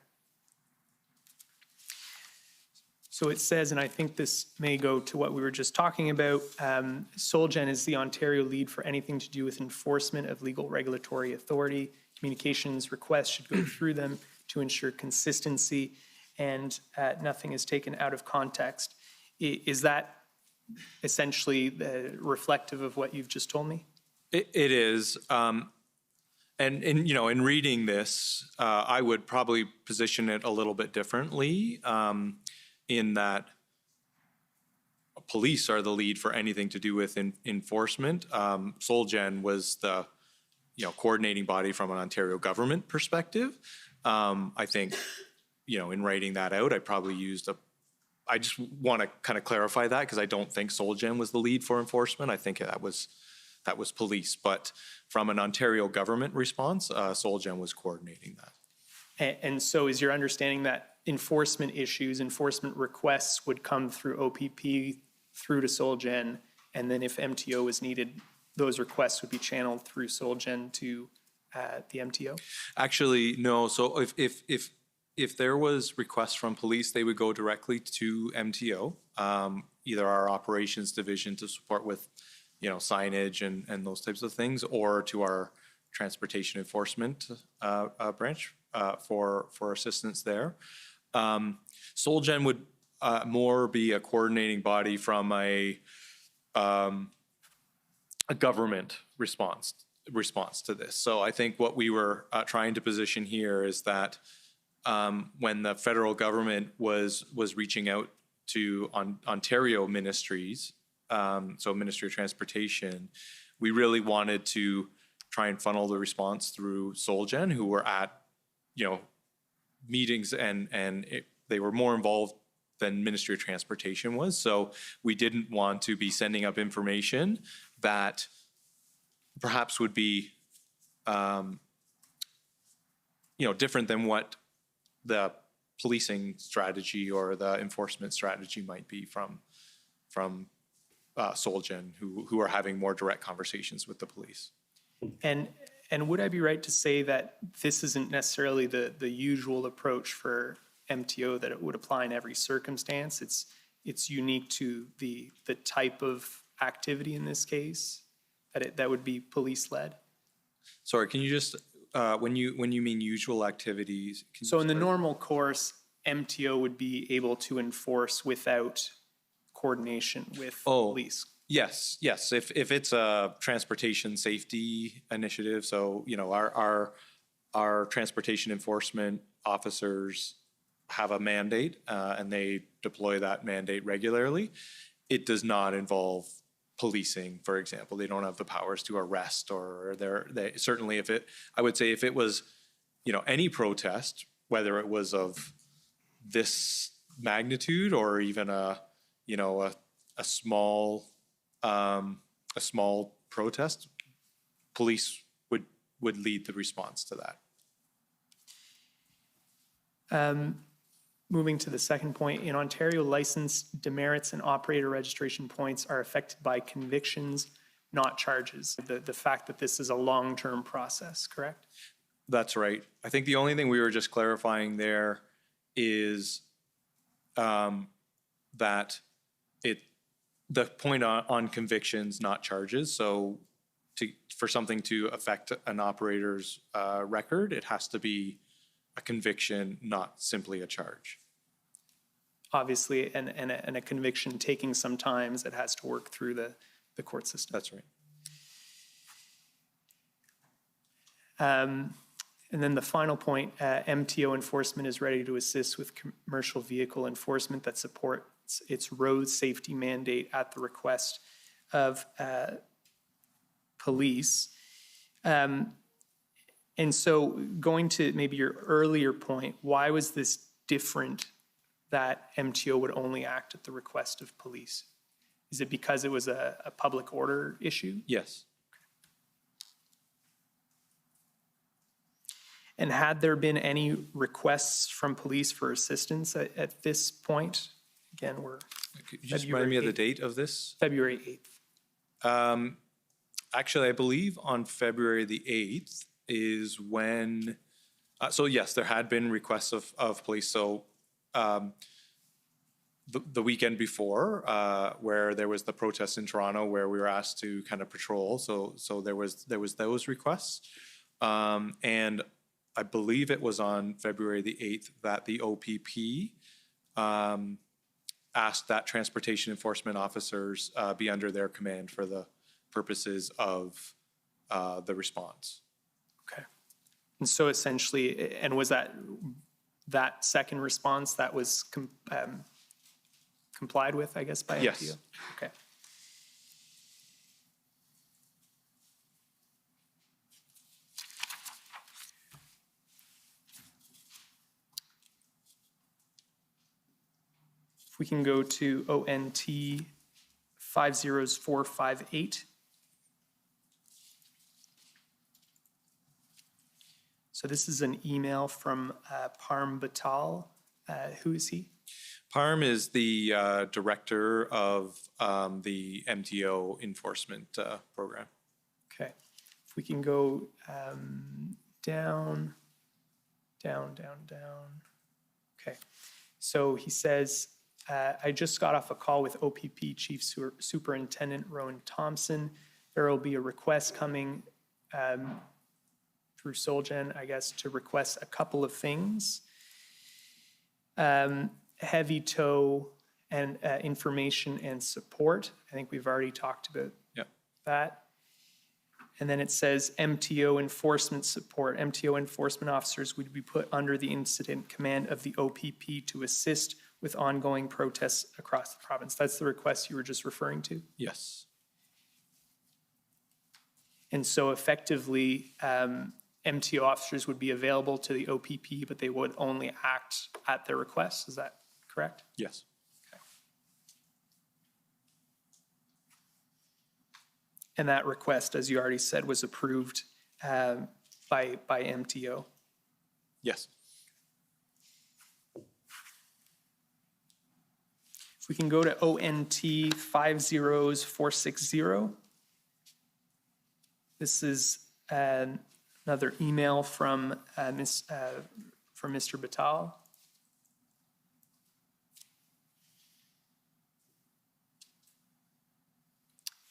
So it says, and I think this may go to what we were just talking about, SolGen is the Ontario lead for anything to do with enforcement of legal regulatory authority. Communications requests should go through them to ensure consistency, and nothing is taken out of context. Is that essentially reflective of what you've just told me? It is. And in reading this, I would probably position it a little bit differently, in that police are the lead for anything to do with enforcement. SolGen was the coordinating body from an Ontario government perspective. I think, in writing that out, I probably used I just want to kind of clarify that, because I don't think SolGen was the lead for enforcement. I think that was police. But from an Ontario government response, SolGen was coordinating that. And so is your understanding that enforcement requests would come through OPP through to SolGen, and then if MTO is needed, those requests would be channeled through SolGen to the MTO? Actually, no. So if there was requests from police, they would go directly to MTO, either our operations division to support with, signage and those types of things, or to our transportation enforcement branch for assistance there. SolGen would more be a coordinating body from a government response to this. So I think what we were trying to position here is that when the federal government was reaching out to Ontario ministries, so Ministry of Transportation, we really wanted to try and funnel the response through SolGen, who were at meetings and they were more involved than Ministry of Transportation was. So we didn't want to be sending up information that perhaps would be, different than what the policing strategy or the enforcement strategy might be from Solgen, who are having more direct conversations with the police. And would I be right to say that this isn't necessarily the usual approach for MTO, that it would apply in every circumstance? It's unique to the type of activity in this case, that would be police-led? Sorry, can you just, when you mean usual activities? So in the normal course, MTO would be able to enforce without coordination with police. Yes. If it's a transportation safety initiative, so our transportation enforcement officers have a mandate and they deploy that mandate regularly. It does not involve policing, for example. They don't have the powers to arrest, or they certainly I would say if it was any protest, whether it was of this magnitude or even a small protest, police would lead the response to that. Moving to the second point, in Ontario, license demerits and operator registration points are affected by convictions, not charges. The fact that this is a long-term process, correct? That's right. I think the only thing we were just clarifying there is that the point on convictions, not charges. So for something to affect an operator's record, it has to be a conviction, not simply a charge. Obviously, and a conviction taking some time, it has to work through the court system. That's right. And then the final point, MTO enforcement is ready to assist with commercial vehicle enforcement that supports its road safety mandate at the request of police. And so going to maybe your earlier point, why was this different that MTO would only act at the request of police? Is it because it was a public order issue? Yes. And had there been any requests from police for assistance at this point? Again, we're Could you just remind me of the date of this? February 8th. Actually, I believe on February the 8th is when, so yes, there had been requests of police. So the weekend before, where there was the protest in Toronto, where we were asked to kind of patrol. So there was those requests, and I believe it was on February the 8th that the OPP asked that transportation enforcement officers be under their command for the purposes of the response. Okay. And so essentially, and was that second response that was complied with, I guess, by MTO? Yes. Okay. If we can go to ONT 50458. So this is an email from Parm Batal. Who is he? Parm is the director of the MTO enforcement program. Okay. If we can go down. Okay. So he says, I just got off a call with OPP Chief Superintendent Rowan Thompson. There will be a request coming through Solgen, I guess, to request a couple of things. Heavy tow and information and support. I think we've already talked about that. And then it says MTO enforcement support. MTO enforcement officers would be put under the incident command of the OPP to assist with ongoing protests across the province. That's the request you were just referring to? Yes. And so effectively, MTO officers would be available to the OPP, but they would only act at their request. Is that correct? Yes. And that request, as you already said, was approved by MTO. Yes. If we can go to ONT 50460. This is another email from Mr. Batal.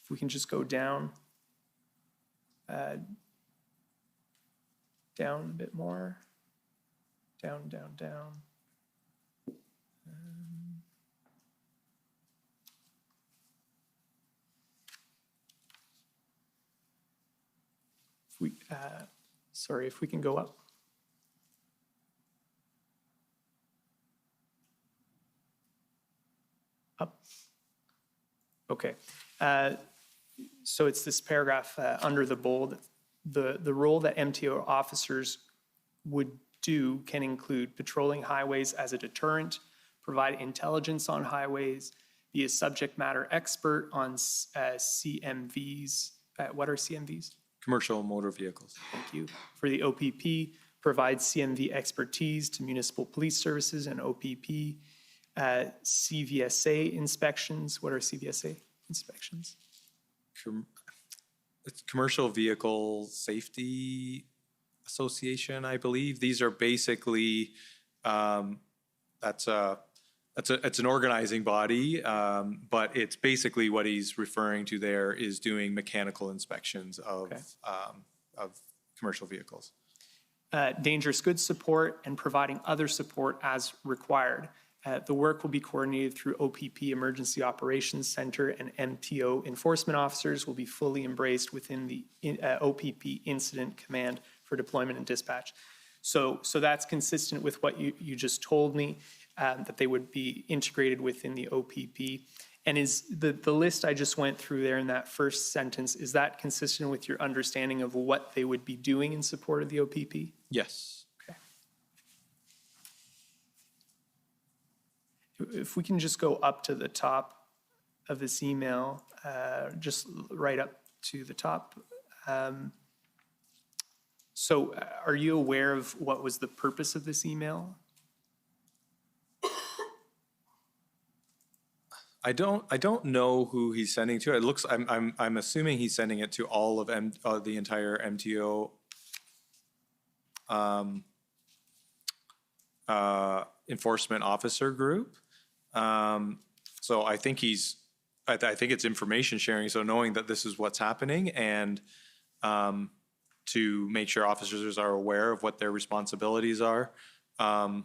If we can just go down a bit more, down. If we can go up. Up. Okay. So it's this paragraph under the bold. The role that MTO officers would do can include patrolling highways as a deterrent, provide intelligence on highways, be a subject matter expert on CMVs. What are CMVs? Commercial motor vehicles. Thank you. For the OPP, provide CMV expertise to municipal police services and OPP. CVSA inspections. What are CVSA inspections? It's Commercial Vehicle Safety Association, I believe. These are basically, it's an organizing body, but it's basically what he's referring to there is doing mechanical inspections of commercial vehicles. Dangerous goods support and providing other support as required. The work will be coordinated through OPP Emergency Operations Center, and MTO enforcement officers will be fully embraced within the OPP Incident Command for deployment and dispatch. So that's consistent with what you just told me, that they would be integrated within the OPP. And is the list I just went through there in that first sentence, is that consistent with your understanding of what they would be doing in support of the OPP? Yes. If we can just go up to the top of this email, just right up to the top. So are you aware of what was the purpose of this email? I don't know who he's sending to. It looks, I'm assuming he's sending it to all of the entire MTO enforcement officer group. So I think I think it's information sharing. So knowing that this is what's happening and to make sure officers are aware of what their responsibilities are. So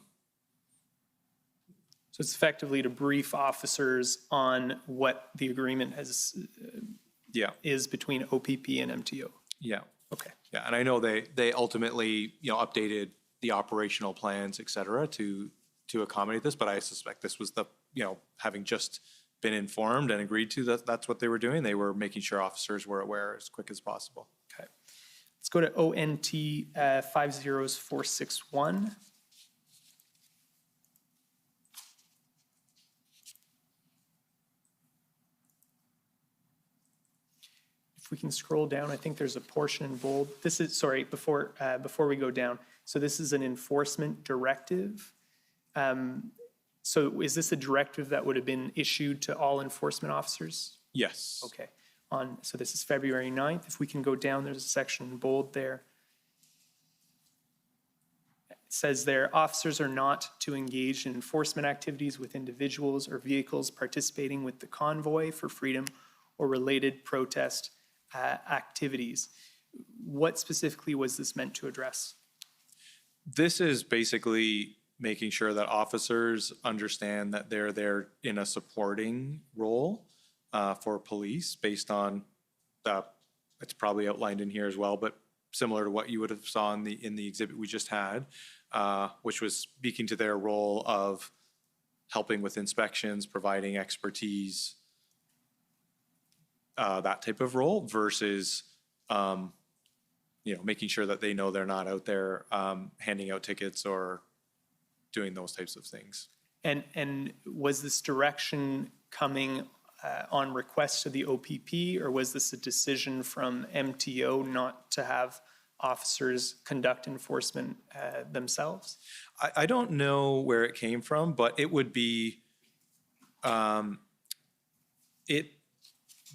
it's effectively to brief officers on what the agreement is between OPP and MTO. Yeah. Okay. Yeah, and I know they ultimately updated the operational plans, et cetera, to accommodate this, but I suspect this was having just been informed and agreed to that's what they were doing. They were making sure officers were aware as quick as possible. Okay. Let's go to ONT 50461. If we can scroll down, I think there's a portion in bold. This is, sorry, before we go down. So this is an enforcement directive. So is this a directive that would have been issued to all enforcement officers? Yes. Okay. So this is February 9th. If we can go down, there's a section in bold there. It says there, officers are not to engage in enforcement activities with individuals or vehicles participating with the Convoy for Freedom or related protest activities. What specifically was this meant to address? This is basically making sure that officers understand that they're there in a supporting role for police based on, it's probably outlined in here as well, but similar to what you would have saw in the exhibit we just had, which was speaking to their role of helping with inspections, providing expertise, that type of role versus, making sure that they know they're not out there handing out tickets or doing those types of things. And was this direction coming on request of the OPP, or was this a decision from MTO not to have officers conduct enforcement themselves? I don't know where it came from, but it would be, it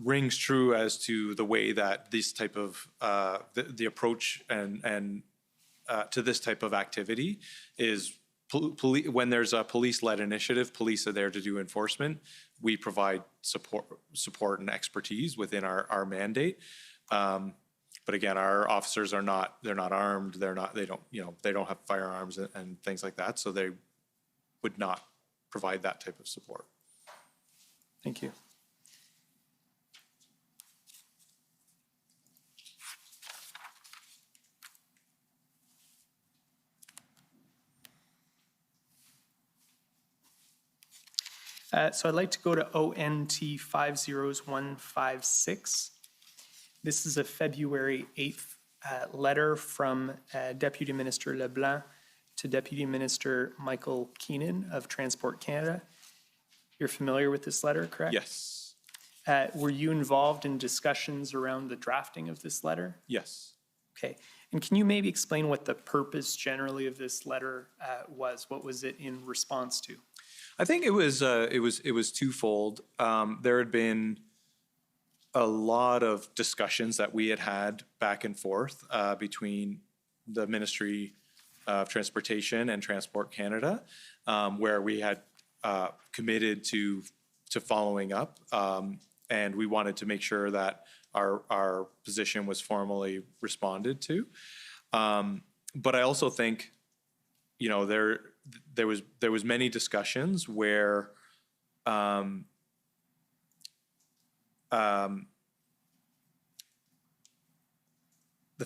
rings true as to the way that this type of, the approach and to this type of activity is, when there's a police-led initiative, police are there to do enforcement. We provide support and expertise within our mandate. But again, our officers are not, they're not armed, they don't have firearms and things like that, so they would not provide that type of support. Thank you. So I'd like to go to ONT 500156. This is a February 8th letter from Deputy Minister LeBlanc to Deputy Minister Michael Keenan of Transport Canada. You're familiar with this letter, correct? Yes. Were you involved in discussions around the drafting of this letter? Yes. Okay. And can you maybe explain what the purpose generally of this letter was? What was it in response to? I think it was twofold. There had been a lot of discussions that we had had back and forth between the Ministry of Transportation and Transport Canada, where we had committed to following up, and we wanted to make sure that our position was formally responded to. But I also think, you know, there was many discussions where the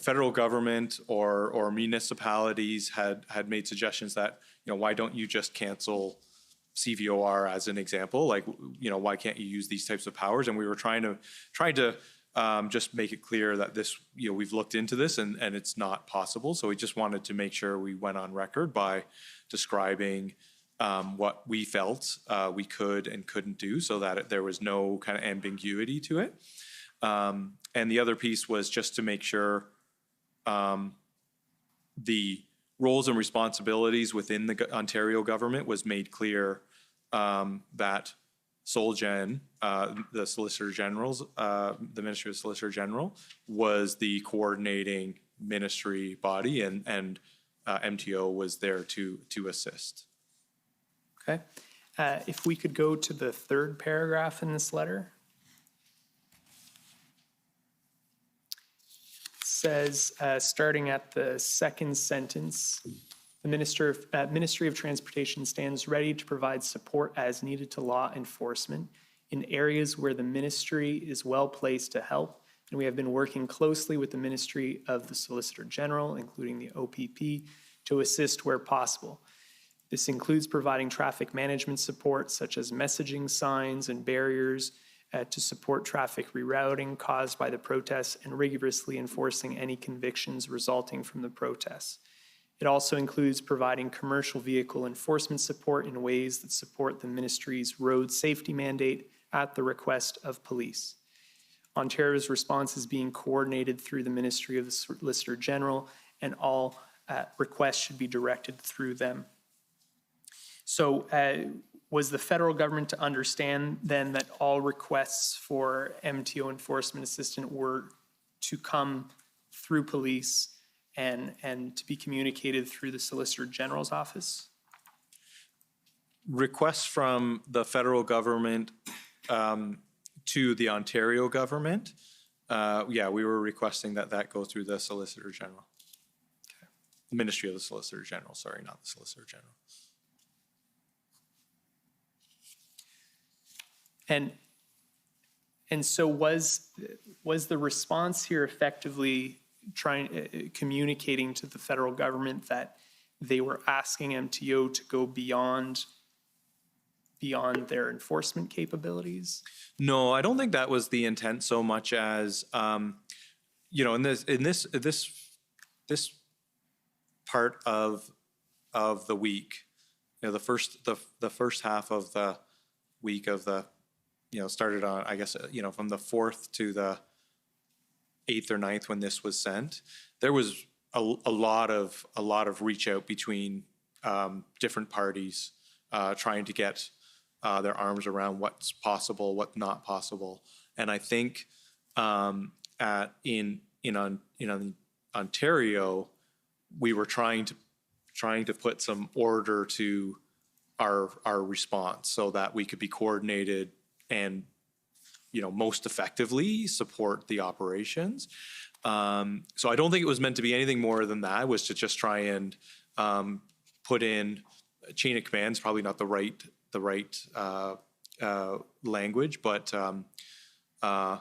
federal government or municipalities had made suggestions that, you know, why don't you just cancel CVOR as an example? Like, you know, why can't you use these types of powers? And we were trying to just make it clear that this, you know, we've looked into this and it's not possible. So we just wanted to make sure we went on record by describing what we felt we could and couldn't do, so that there was no kind of ambiguity to it. And the other piece was just to make sure the roles and responsibilities within the Ontario government was made clear, that SolGen, the Solicitor General's, the Ministry of Solicitor General, was the coordinating ministry body, and MTO was there to assist. Okay. If we could go to the third paragraph in this letter. It says, starting at the second sentence, the Ministry of Transportation stands ready to provide support as needed to law enforcement in areas where the ministry is well placed to help, and we have been working closely with the Ministry of the Solicitor General, including the OPP, to assist where possible. This includes providing traffic management support, such as messaging signs and barriers to support traffic rerouting caused by the protests, and rigorously enforcing any convictions resulting from the protests. It also includes providing commercial vehicle enforcement support in ways that support the ministry's road safety mandate at the request of police. Ontario's response is being coordinated through the Ministry of the Solicitor General, and all requests should be directed through them. So was the federal government to understand then that all requests for MTO enforcement assistance were to come through police and to be communicated through the Solicitor General's office? Requests from the federal government to the Ontario government, yeah, we were requesting that go through the Solicitor General. Okay. The Ministry of the Solicitor General, sorry, not the Solicitor General. And so was the response here effectively communicating to the federal government that they were asking MTO to go beyond their enforcement capabilities? No, I don't think that was the intent so much as, you know, in this part of the week, the first half of the week of the, started on, I guess, from the 4th to the 8th or 9th when this was sent, there was a lot of reach out between different parties trying to get their arms around what's possible, what's not possible. And I think in Ontario, we were trying to put some order to our response so that we could be coordinated and most effectively support the operations. So I don't think it was meant to be anything more than that. It was to just try and put in a chain of commands, probably not the right language, but a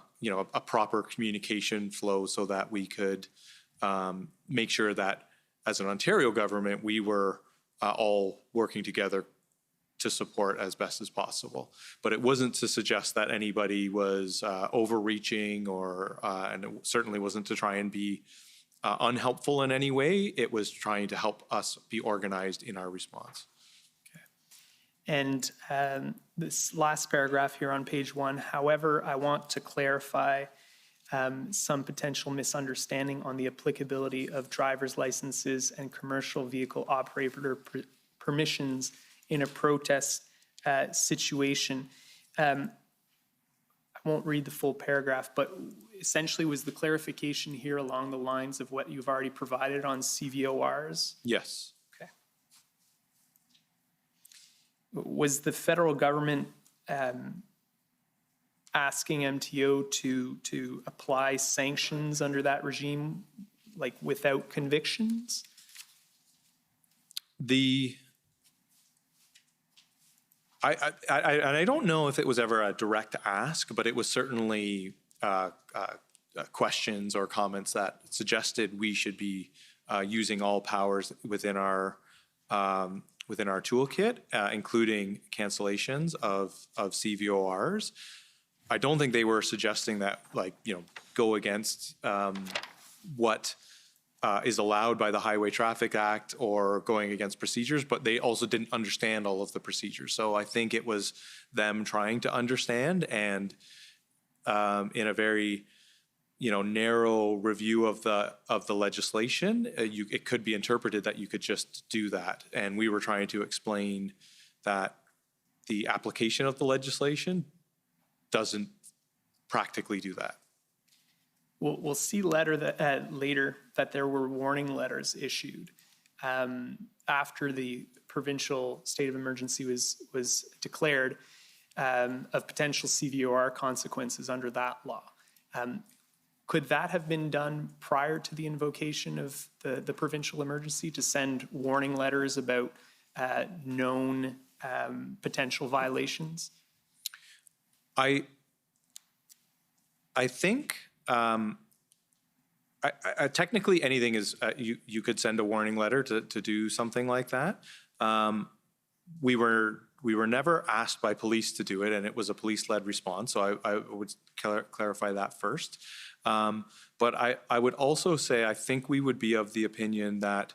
proper communication flow so that we could make sure that as an Ontario government, we were all working together to support as best as possible. But it wasn't to suggest that anybody was overreaching and it certainly wasn't to try and be unhelpful in any way. It was trying to help us be organized in our response. And this last paragraph here on page 1, however, I want to clarify some potential misunderstanding on the applicability of driver's licenses and commercial vehicle operator permissions in a protest situation. I won't read the full paragraph, but essentially was the clarification here along the lines of what you've already provided on CVORs? Yes. Okay. Was the federal government asking MTO to apply sanctions under that regime, like without convictions? I don't know if it was ever a direct ask, but it was certainly questions or comments that suggested we should be using all powers within our toolkit, including cancellations of CVORs. I don't think they were suggesting that, go against what is allowed by the Highway Traffic Act or going against procedures, but they also didn't understand all of the procedures. So I think it was them trying to understand, and in a very narrow review of the legislation, it could be interpreted that you could just do that. And we were trying to explain that the application of the legislation doesn't practically do that. We'll see later that there were warning letters issued after the provincial state of emergency was declared of potential CVOR consequences under that law. Could that have been done prior to the invocation of the provincial emergency, to send warning letters about known potential violations? I think technically anything is, you could send a warning letter to do something like that. We were never asked by police to do it, and it was a police-led response, so I would clarify that first. But I would also say I think we would be of the opinion that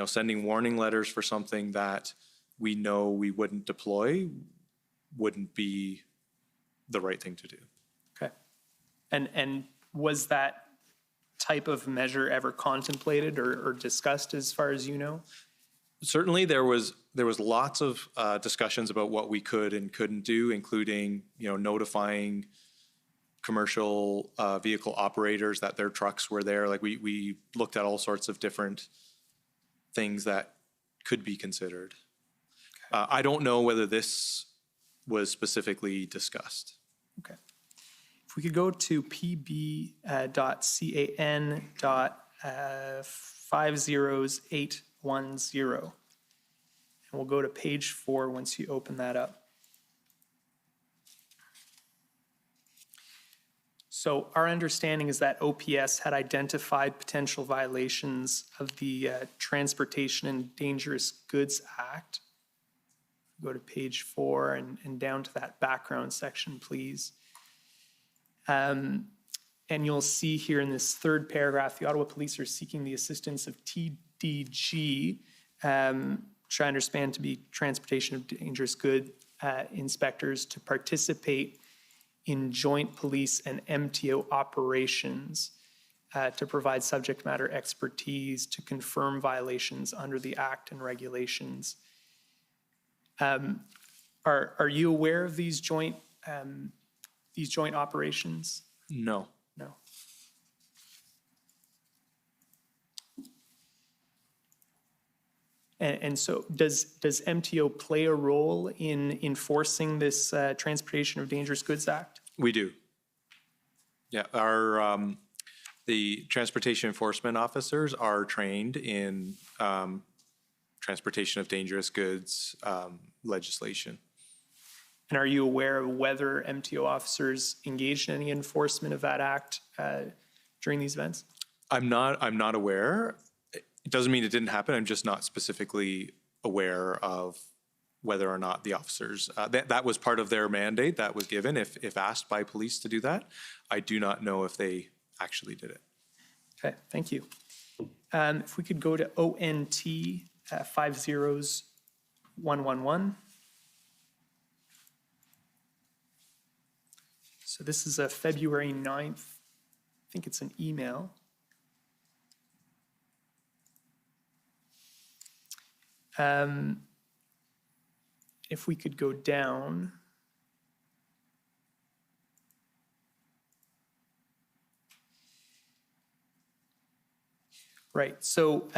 sending warning letters for something that we know we wouldn't deploy wouldn't be the right thing to do. Okay. And was that type of measure ever contemplated or discussed as far as you know? Certainly there was lots of discussions about what we could and couldn't do, including notifying commercial vehicle operators that their trucks were there. Like we looked at all sorts of different things that could be considered. Okay. I don't know whether this was specifically discussed. Okay. If we could go to pb.can.50810, and we'll go to page 4 once you open that up. So our understanding is that OPS had identified potential violations of the Transportation and Dangerous Goods Act. Go to page 4 and down to that background section, please. And you'll see here in this third paragraph, the Ottawa Police are seeking the assistance of TDG which I understand to be transportation of dangerous goods inspectors, to participate in joint police and MTO operations to provide subject matter expertise to confirm violations under the Act and regulations. Are you aware of these joint operations? No. No. And so does MTO play a role in enforcing this Transportation of Dangerous Goods Act? We do. Yeah, the transportation enforcement officers are trained in transportation of dangerous goods legislation. And are you aware of whether MTO officers engaged in any enforcement of that act during these events? I'm not aware. It doesn't mean it didn't happen. I'm just not specifically aware of whether or not the officers, that was part of their mandate that was given if asked by police to do that. I do not know if they actually did it. Okay, thank you. If we could go to ONT 50111. So this is a February 9th, I think it's an email. If we could go down. Right, so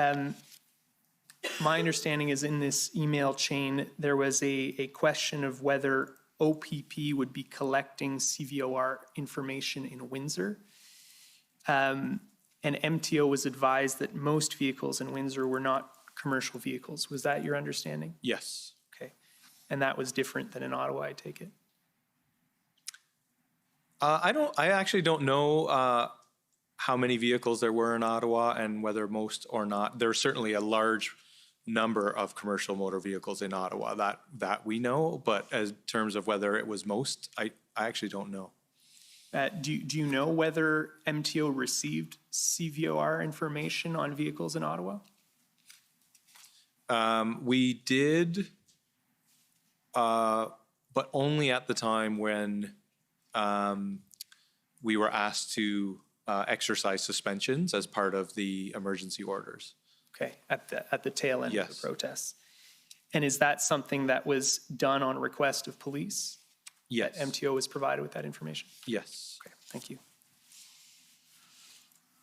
my understanding is in this email chain, there was a question of whether OPP would be collecting CVOR information in Windsor. And MTO was advised that most vehicles in Windsor were not commercial vehicles. Was that your understanding? Yes. Okay. And that was different than in Ottawa, I take it? I actually don't know how many vehicles there were in Ottawa and whether most or not. There's certainly a large number of commercial motor vehicles in Ottawa that we know, but as terms of whether it was most, I actually don't know. Do you know whether MTO received CVOR information on vehicles in Ottawa? We did, but only at the time when we were asked to exercise suspensions as part of the emergency orders. Okay, at the tail end Yes. of the protests. And is that something that was done on request of police? Yes. That MTO was provided with that information? Yes. Okay, thank you.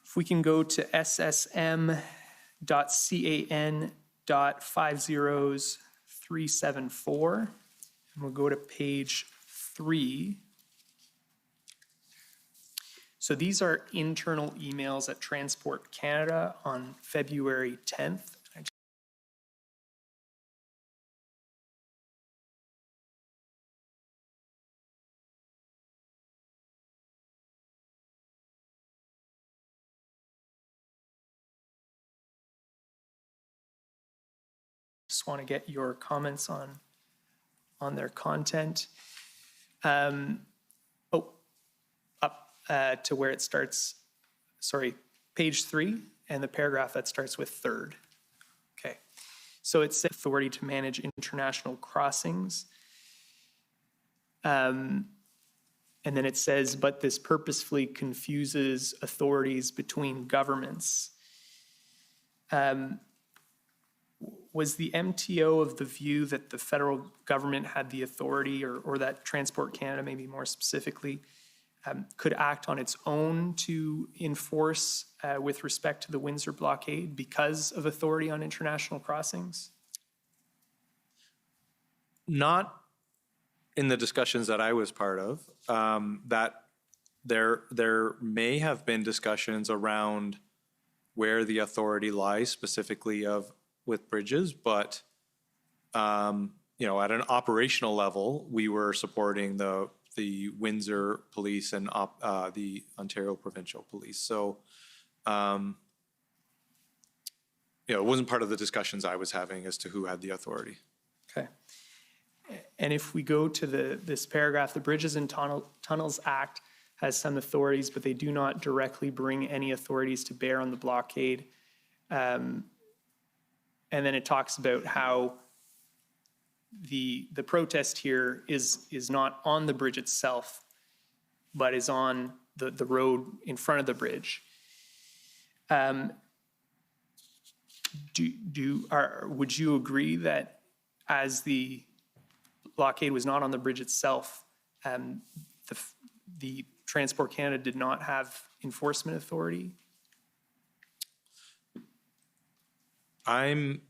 If we can go to ssm.can.50374, and we'll go to page 3. So these are internal emails at Transport Canada on February 10th. I just want to get your comments on their content. To where it starts, page 3, and the paragraph that starts with third. Okay, so it's authority to manage international crossings. And then it says, but this purposefully confuses authorities between governments. Was the MTO of the view that the federal government had the authority, or that Transport Canada, maybe more specifically, could act on its own to enforce with respect to the Windsor blockade because of authority on international crossings? Not in the discussions that I was part of. That there may have been discussions around where the authority lies specifically with bridges, but at an operational level, we were supporting the Windsor Police and the Ontario Provincial Police. So, it wasn't part of the discussions I was having as to who had the authority. Okay. And if we go to this paragraph, the Bridges and Tunnels Act has some authorities, but they do not directly bring any authorities to bear on the blockade. And then it talks about how the protest here is not on the bridge itself, but is on the road in front of the bridge. Would you agree that as the blockade was not on the bridge itself, the Transport Canada did not have enforcement authority? I'm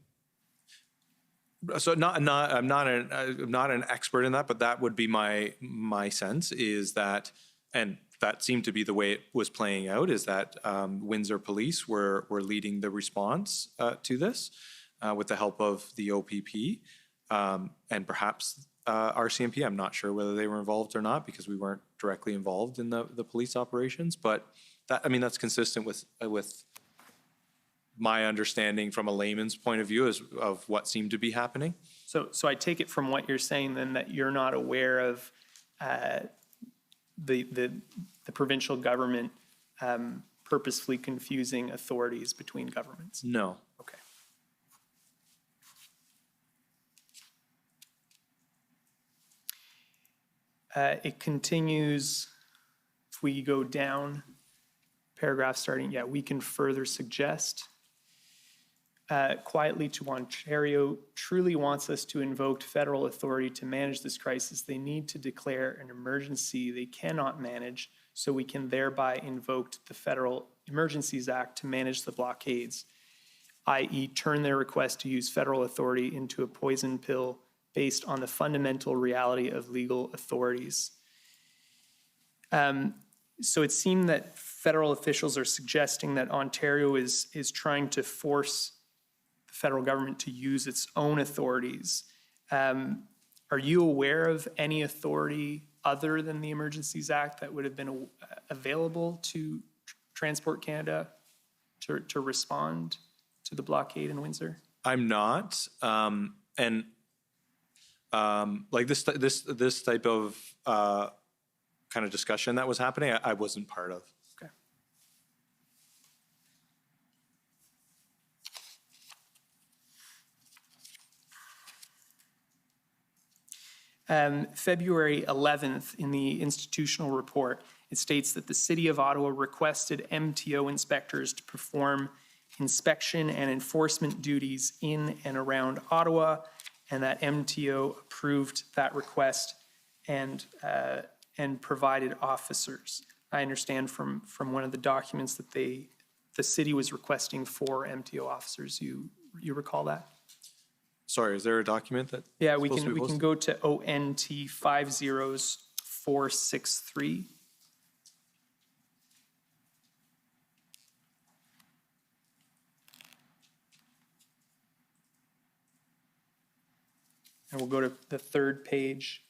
not an expert in that, but that would be my sense is that, and that seemed to be the way it was playing out, is that Windsor Police were leading the response to this with the help of the OPP and perhaps RCMP. I'm not sure whether they were involved or not because we weren't directly involved in the police operations, but that's consistent with my understanding from a layman's point of view of what seemed to be happening. So I take it from what you're saying then that you're not aware of the provincial government purposefully confusing authorities between governments? No. Okay. It continues, if we go down, paragraph starting, we can further suggest. Quietly to Ontario truly wants us to invoke federal authority to manage this crisis. They need to declare an emergency they cannot manage, so we can thereby invoke the Federal Emergencies Act to manage the blockades, i.e. turn their request to use federal authority into a poison pill based on the fundamental reality of legal authorities. So it seemed that federal officials are suggesting that Ontario is trying to force the federal government to use its own authorities. Are you aware of any authority other than the Emergencies Act that would have been available to Transport Canada to respond to the blockade in Windsor? I'm not, and like this type of kind of discussion that was happening, I wasn't part of. February 11th, in the institutional report, it states that the City of Ottawa requested MTO inspectors to perform inspection and enforcement duties in and around Ottawa, and that MTO approved that request and provided officers. I understand from one of the documents that the city was requesting 4 MTO officers. You recall that? Sorry, is there a document that? Yeah, we can go to ONT 50463. And we'll go to the 3rd page.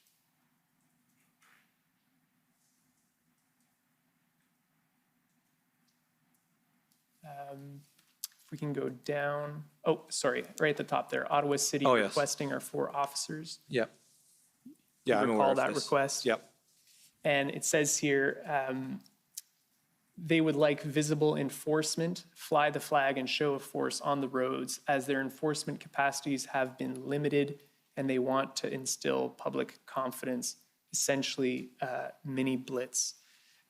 If we can go down, sorry, right at the top there, Ottawa City requesting our 4 officers. Yep. Yeah, I'm aware recall of that this. request. Yep. And it says here, they would like visible enforcement, fly the flag and show of force on the roads as their enforcement capacities have been limited and they want to instill public confidence, essentially mini blitz.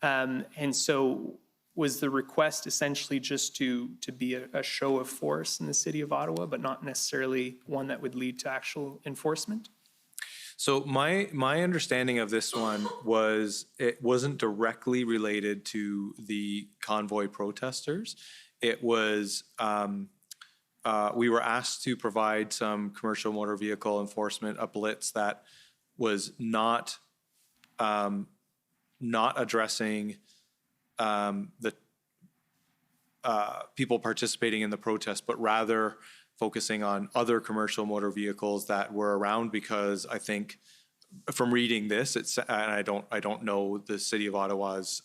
And so was the request essentially just to be a show of force in the City of Ottawa, but not necessarily one that would lead to actual enforcement? So my understanding of this one was it wasn't directly related to the convoy protesters. It was, we were asked to provide some commercial motor vehicle enforcement, a blitz that was not addressing the people participating in the protest, but rather focusing on other commercial motor vehicles that were around, because I think from reading this, and I don't know the City of Ottawa's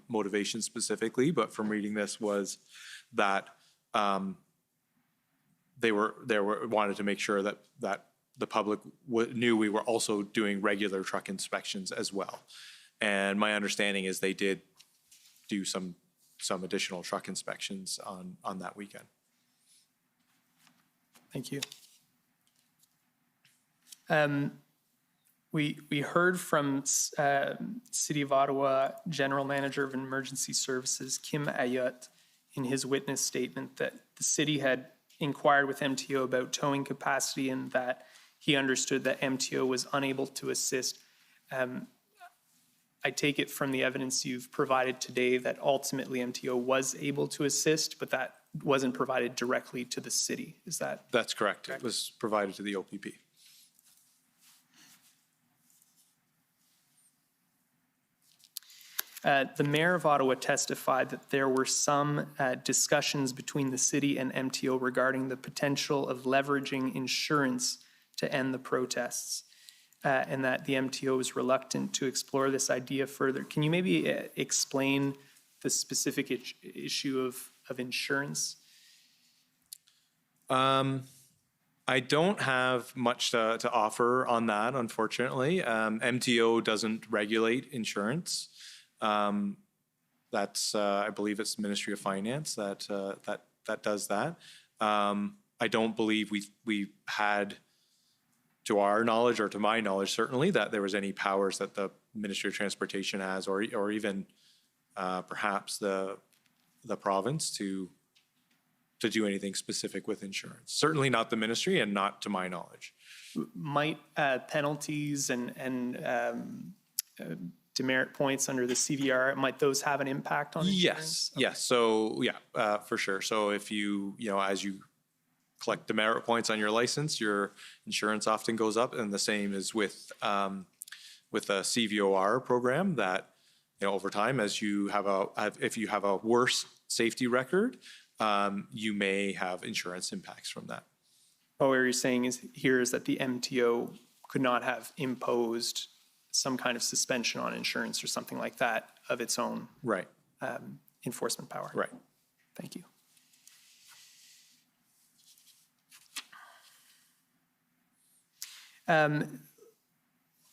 motivation specifically, but from reading this was that they wanted to make sure that the public knew we were also doing regular truck inspections as well. And my understanding is they did do some additional truck inspections on that weekend. Thank you. We heard from City of Ottawa General Manager of Emergency Services, Kim Ayotte, in his witness statement that the city had inquired with MTO about towing capacity and that he understood that MTO was unable to assist. I take it from the evidence you've provided today that ultimately MTO was able to assist, but that wasn't provided directly to the city. Is that? That's correct. It was provided to the OPP. The mayor of Ottawa testified that there were some discussions between the city and MTO regarding the potential of leveraging insurance to end the protests, and that the MTO was reluctant to explore this idea further. Can you maybe explain the specific issue of insurance? I don't have much to offer on that, unfortunately. MTO doesn't regulate insurance. That's, I believe it's the Ministry of Finance that does that. I don't believe we had, to our knowledge or to my knowledge certainly, that there was any powers that the Ministry of Transportation has, or even perhaps the province to do anything specific with insurance. Certainly not the ministry, and not to my knowledge. Might penalties and demerit points under the CVR, might those have an impact on insurance? Yes. So yeah, for sure. So if you as you collect demerit points on your license, your insurance often goes up, and the same is with a CVOR program that over time, as you if you have a worse safety record, you may have insurance impacts from that. What you're saying is that the MTO could not have imposed some kind of suspension on insurance or something like that of its own right enforcement power. Right. Thank you.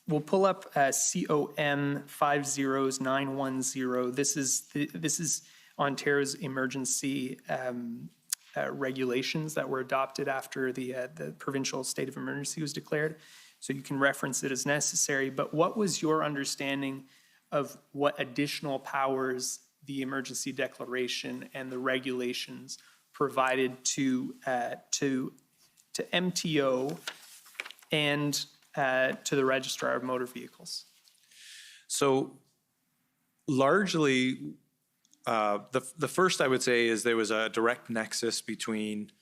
We'll pull up COM 50910. This is Ontario's emergency regulations that were adopted after the provincial state of emergency was declared. So you can reference it as necessary. But what was your understanding of what additional powers the emergency declaration and the regulations provided to MTO and to the Registrar of Motor Vehicles? So largely, the first I would say is there was a direct nexus between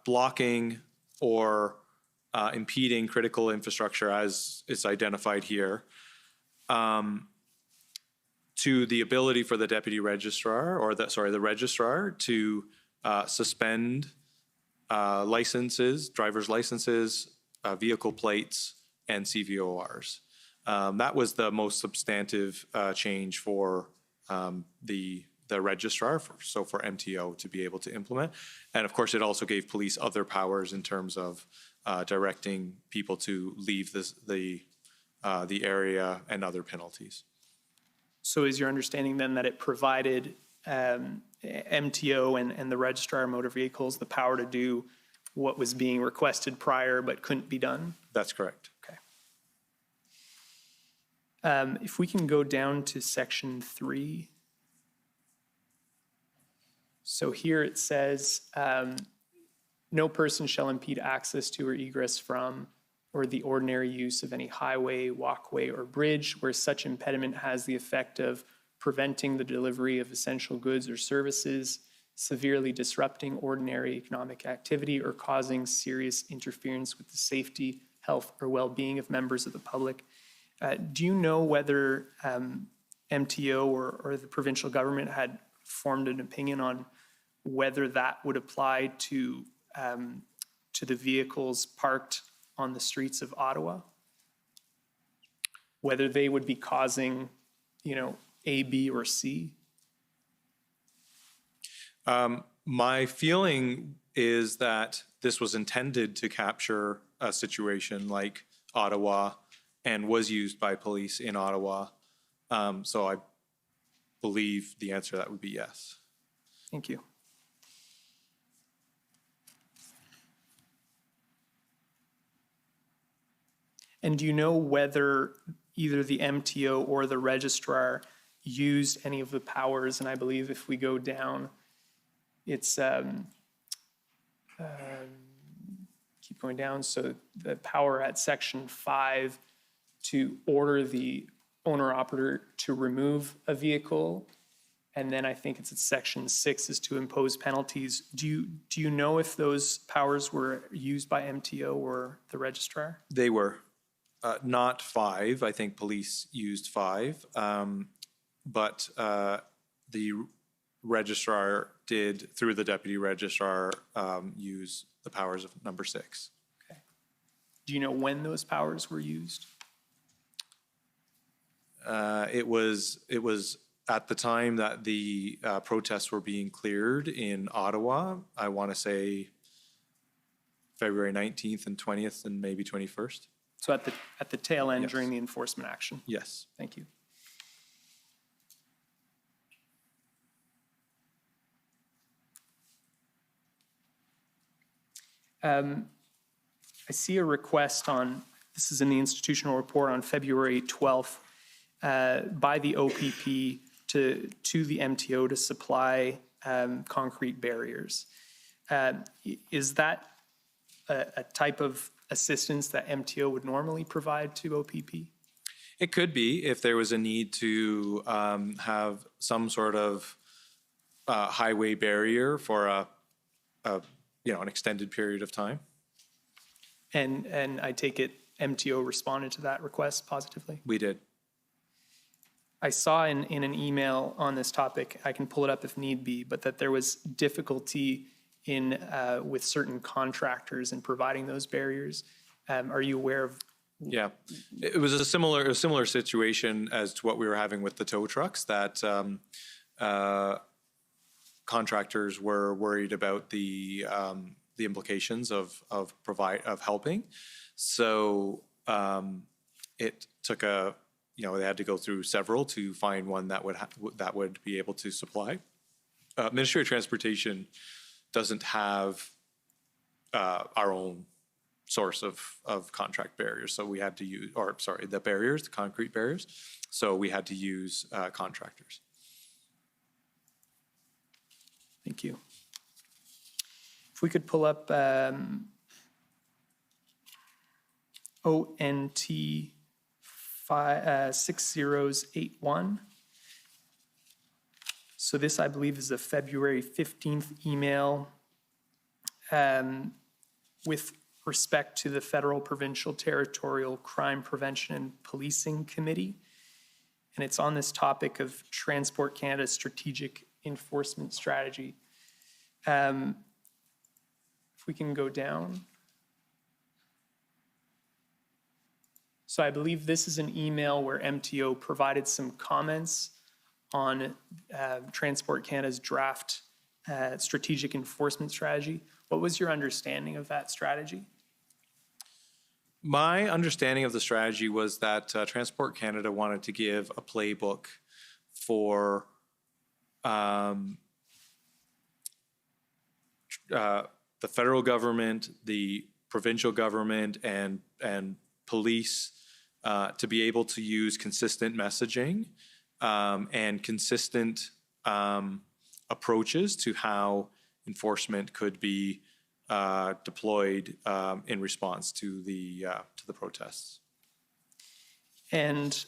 blocking or impeding critical infrastructure, as it's identified here, to the ability for the deputy registrar, or the registrar, to suspend licenses, driver's licenses, vehicle plates, and CVORs. That was the most substantive change for the registrar, so for MTO to be able to implement. And of course, it also gave police other powers in terms of directing people to leave the area and other penalties. So is your understanding then that it provided MTO and the Registrar of Motor Vehicles the power to do what was being requested prior but couldn't be done? That's correct. Okay. If we can go down to section 3. So here it says, no person shall impede access to or egress from or the ordinary use of any highway, walkway, or bridge where such impediment has the effect of preventing the delivery of essential goods or services, severely disrupting ordinary economic activity, or causing serious interference with the safety, health, or well-being of members of the public. Do you know whether MTO or the provincial government had formed an opinion on whether that would apply to the vehicles parked on the streets of Ottawa? Whether they would be causing, A, B, or C? My feeling is that this was intended to capture a situation like Ottawa and was used by police in Ottawa. So I believe the answer to that would be yes. Thank you. And do you know whether either the MTO or the registrar used any of the powers? And I believe if we go down, it's, keep going down, so the power at section 5 to order the owner-operator to remove a vehicle, and then I think it's at section 6 is to impose penalties. Do you know if those powers were used by MTO or the registrar? They were. Not 5. I think police used 5. But the registrar did, through the deputy registrar, use the powers of number 6. Okay. Do you know when those powers were used? It was at the time that the protests were being cleared in Ottawa. I want to say February 19th and 20th and maybe 21st. So at the tail end Yes. during the enforcement action? Yes. Thank you. I see a request on, this is in the institutional report on February 12th, by the OPP to the MTO to supply concrete barriers. Is that a type of assistance that MTO would normally provide to OPP? It could be if there was a need to have some sort of highway barrier for an extended period of time. And I take it MTO responded to that request positively? We did. I saw in an email on this topic, I can pull it up if need be, but that there was difficulty in with certain contractors in providing those barriers. Are you aware of? Yeah, it was a similar situation as to what we were having with the tow trucks, that contractors were worried about the implications of helping. So it took they had to go through several to find one that would be able to supply. Ministry of Transportation doesn't have our own source of contract barriers, so we had to use, the concrete barriers. So we had to use contractors. Thank you. If we could pull up ONT 6081. So this, I believe, is a February 15th email with respect to the Federal, Provincial, Territorial Crime Prevention and Policing Committee. And it's on this topic of Transport Canada's strategic enforcement strategy. If we can go down. So I believe this is an email where MTO provided some comments on Transport Canada's draft strategic enforcement strategy. What was your understanding of that strategy? My understanding of the strategy was that Transport Canada wanted to give a playbook for the federal government, the provincial government, and police to be able to use consistent messaging and consistent approaches to how enforcement could be deployed in response to the protests. And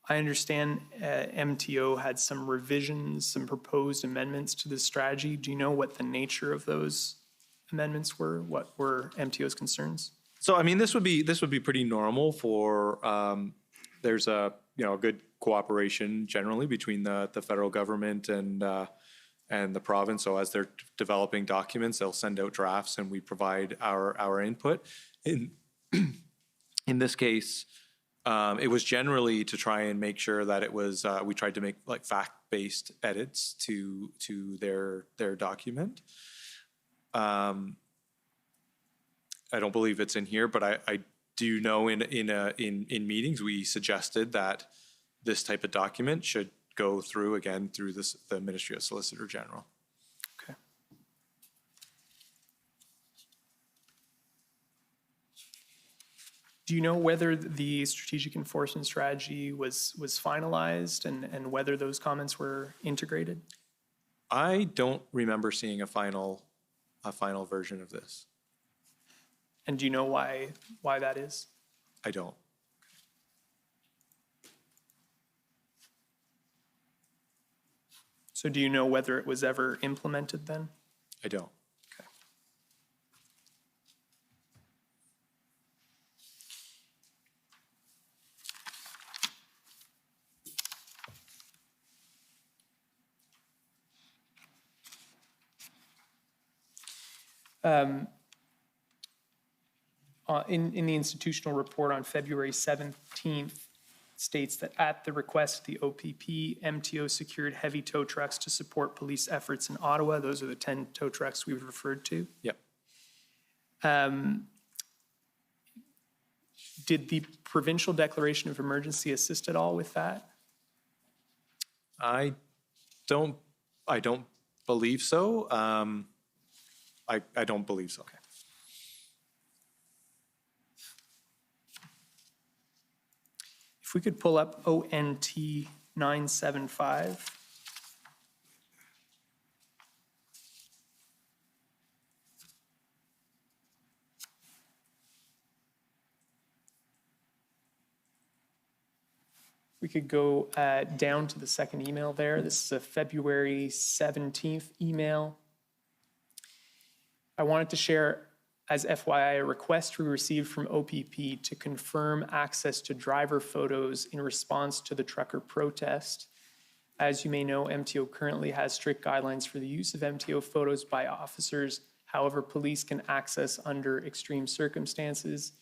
I understand MTO had some revisions, some proposed amendments to this strategy. Do you know what the nature of those amendments were? What were MTO's concerns? So, I mean, this would be pretty normal for there's a good cooperation generally between the federal government and the province. So as they're developing documents, they'll send out drafts and we provide our input. In this case, it was generally to try and make sure that it was we tried to make like fact-based edits to their document. I don't believe it's in here, but I do know in meetings we suggested that this type of document should go through the Ministry of Solicitor General. Okay. Do you know whether the strategic enforcement strategy was finalized and whether those comments were integrated? I don't remember seeing a final version of this. And do you know why that is? I don't. So do you know whether it was ever implemented then? I don't. In the institutional report on February 17th, states that at the request of the OPP, MTO secured heavy tow trucks to support police efforts in Ottawa. Those are the 10 tow trucks we've referred to. Yep. Did the provincial declaration of emergency assist at all with that? I don't believe so. I don't believe so. Okay. If we could pull up ONT 975. We could go down to the second email there. This is a February 17th email. I wanted to share, as FYI, a request we received from OPP to confirm access to driver photos in response to the trucker protest. As you may know, MTO currently has strict guidelines for the use of MTO photos by officers. However, police can access under extreme circumstances.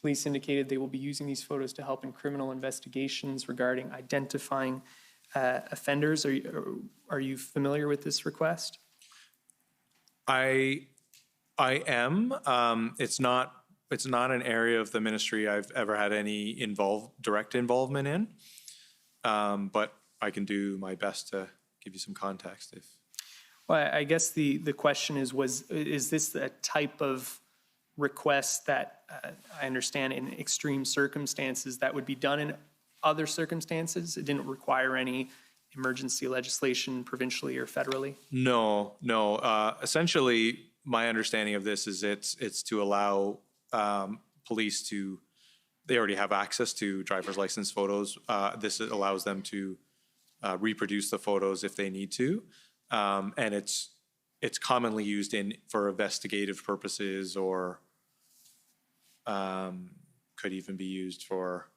Police indicated they will be using these photos to help in criminal investigations regarding identifying offenders. Are you familiar with this request? I am. It's not an area of the ministry I've ever had any direct involvement in, but I can do my best to give you some context. Well, I guess the question is this a type of request that I understand in extreme circumstances that would be done in other circumstances? It didn't require any emergency legislation provincially or federally? No. Essentially, my understanding of this is it's to allow police to, they already have access to driver's license photos. This allows them to reproduce the photos if they need to. And it's commonly used for investigative purposes, or could even be used for,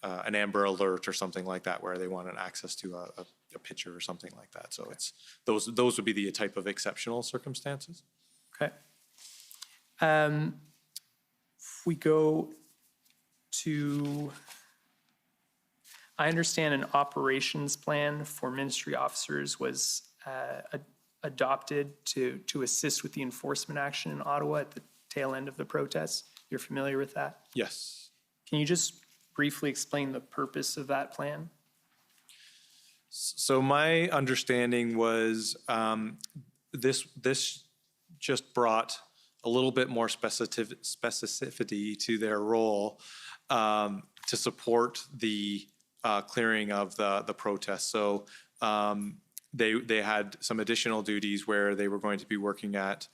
an Amber Alert or something like that, where they want an access to a picture or something like that. So it's those would be the type of exceptional circumstances. Okay. If we go to, I understand an operations plan for ministry officers was adopted to assist with the enforcement action in Ottawa at the tail end of the protests. You're familiar with that? Yes. Can you just briefly explain the purpose of that plan? So my understanding was this just brought a little bit more specificity to their role to support the clearing of the protests. So they had some additional duties where they were going to be working at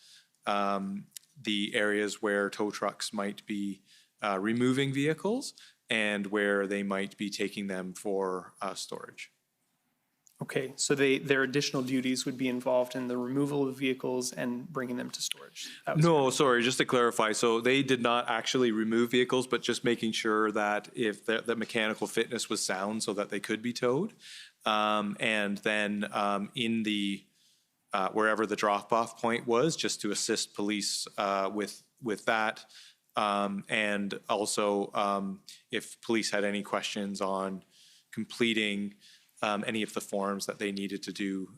the areas where tow trucks might be removing vehicles and where they might be taking them for storage. Okay, so their additional duties would be involved in the removal of vehicles and bringing them to storage. No, sorry, just to clarify. So they did not actually remove vehicles, but just making sure that if the mechanical fitness was sound so that they could be towed. And then in the wherever the drop-off point was, just to assist police with that. And also if police had any questions on completing any of the forms that they needed to do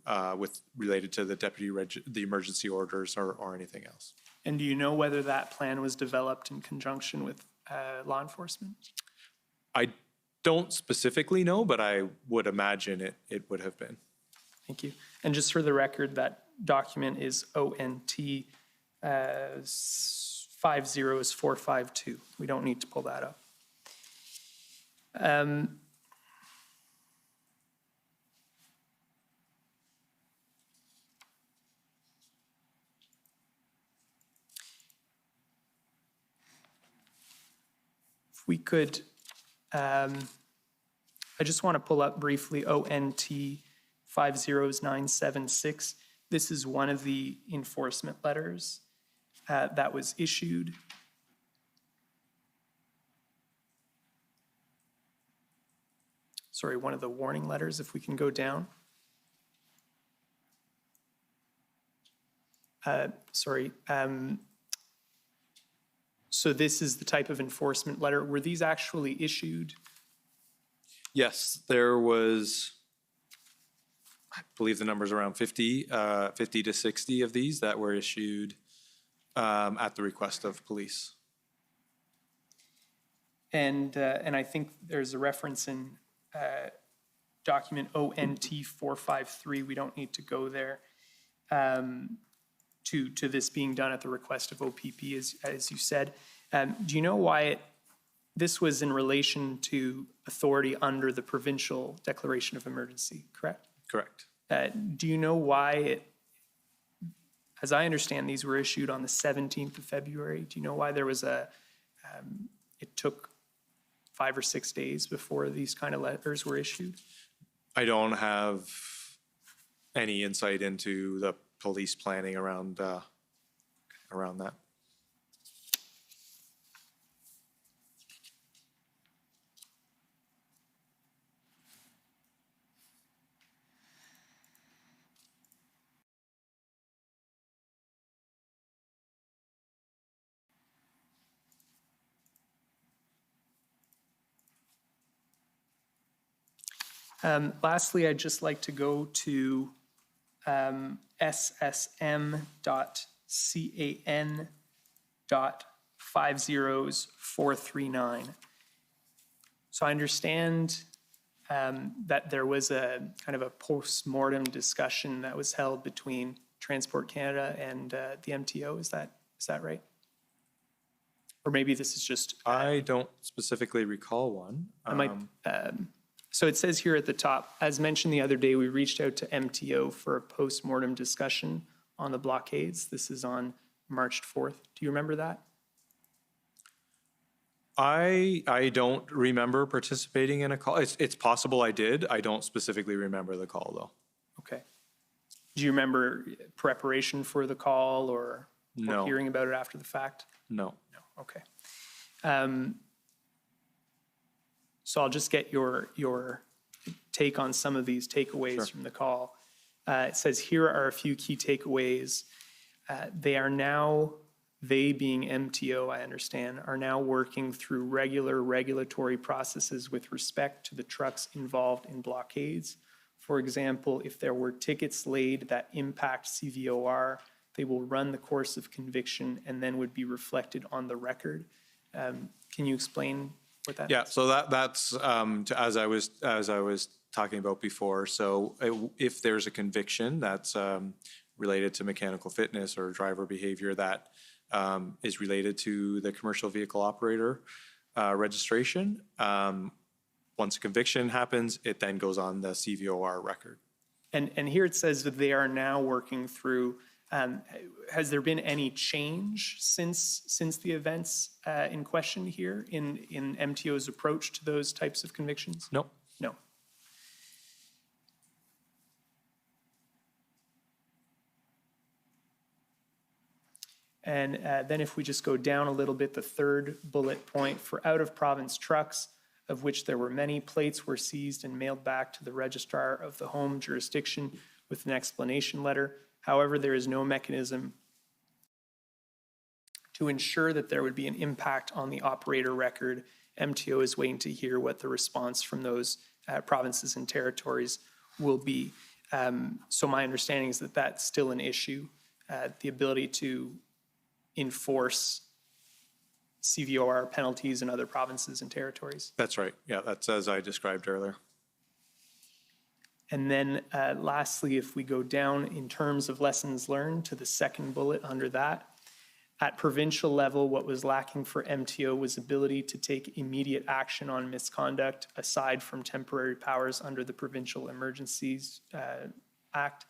related to the emergency orders or anything else. And do you know whether that plan was developed in conjunction with law enforcement? I don't specifically know, but I would imagine it would have been. Thank you. And just for the record, that document is ONT 50452. We don't need to pull that up. If we could, I just want to pull up briefly ONT 50976. This is one of the enforcement letters that was issued. Sorry, one of the warning letters, if we can go down. So this is the type of enforcement letter. Were these actually issued? Yes, there was, I believe the number's around 50 to 60 of these that were issued at the request of police. And I think there's a reference in document ONT 453. We don't need to go there to this being done at the request of OPP, as you said. Do you know why this was in relation to authority under the provincial declaration of emergency, correct? Correct. Do you know why as I understand, these were issued on the 17th of February. Do you know why there was it took 5 or 6 days before these kind of letters were issued? I don't have any insight into the police planning around that. Lastly, I'd just like to go to ssm.can.50.439. So I understand that there was a kind of a post-mortem discussion that was held between Transport Canada and the MTO. Is that right? Or maybe this is just... I don't specifically recall one. So it says here at the top, as mentioned the other day, we reached out to MTO for a post-mortem discussion on the blockades. This is on March 4th. Do you remember that? I don't remember participating in a call. It's possible I did. I don't specifically remember the call, though. Okay. Do you remember preparation for the call or hearing about it after the fact? No. No. Okay. So I'll just get your take on some of these takeaways from the call. It says, here are a few key takeaways. They being MTO, I understand, are now working through regular regulatory processes with respect to the trucks involved in blockades. For example, if there were tickets laid that impact CVOR, they will run the course of conviction and then would be reflected on the record. Can you explain what that is? So that's as I was talking about before. So if there's a conviction that's related to mechanical fitness or driver behavior that is related to the commercial vehicle operator registration, once a conviction happens, it then goes on the CVOR record. And here it says that they are now working through. Has there been any change since the events in question here in MTO's approach to those types of convictions? No. No. And then if we just go down a little bit, the third bullet point, for out-of-province trucks, of which there were many, plates were seized and mailed back to the registrar of the home jurisdiction with an explanation letter. However, there is no mechanism to ensure that there would be an impact on the operator record. MTO is waiting to hear what the response from those provinces and territories will be. So my understanding is that that's still an issue, the ability to enforce CVOR penalties in other provinces and territories. That's right. Yeah, that's as I described earlier. And then lastly, if we go down in terms of lessons learned to the second bullet under that, At provincial level, what was lacking for MTO was ability to take immediate action on misconduct aside from temporary powers under the Provincial Emergencies Act.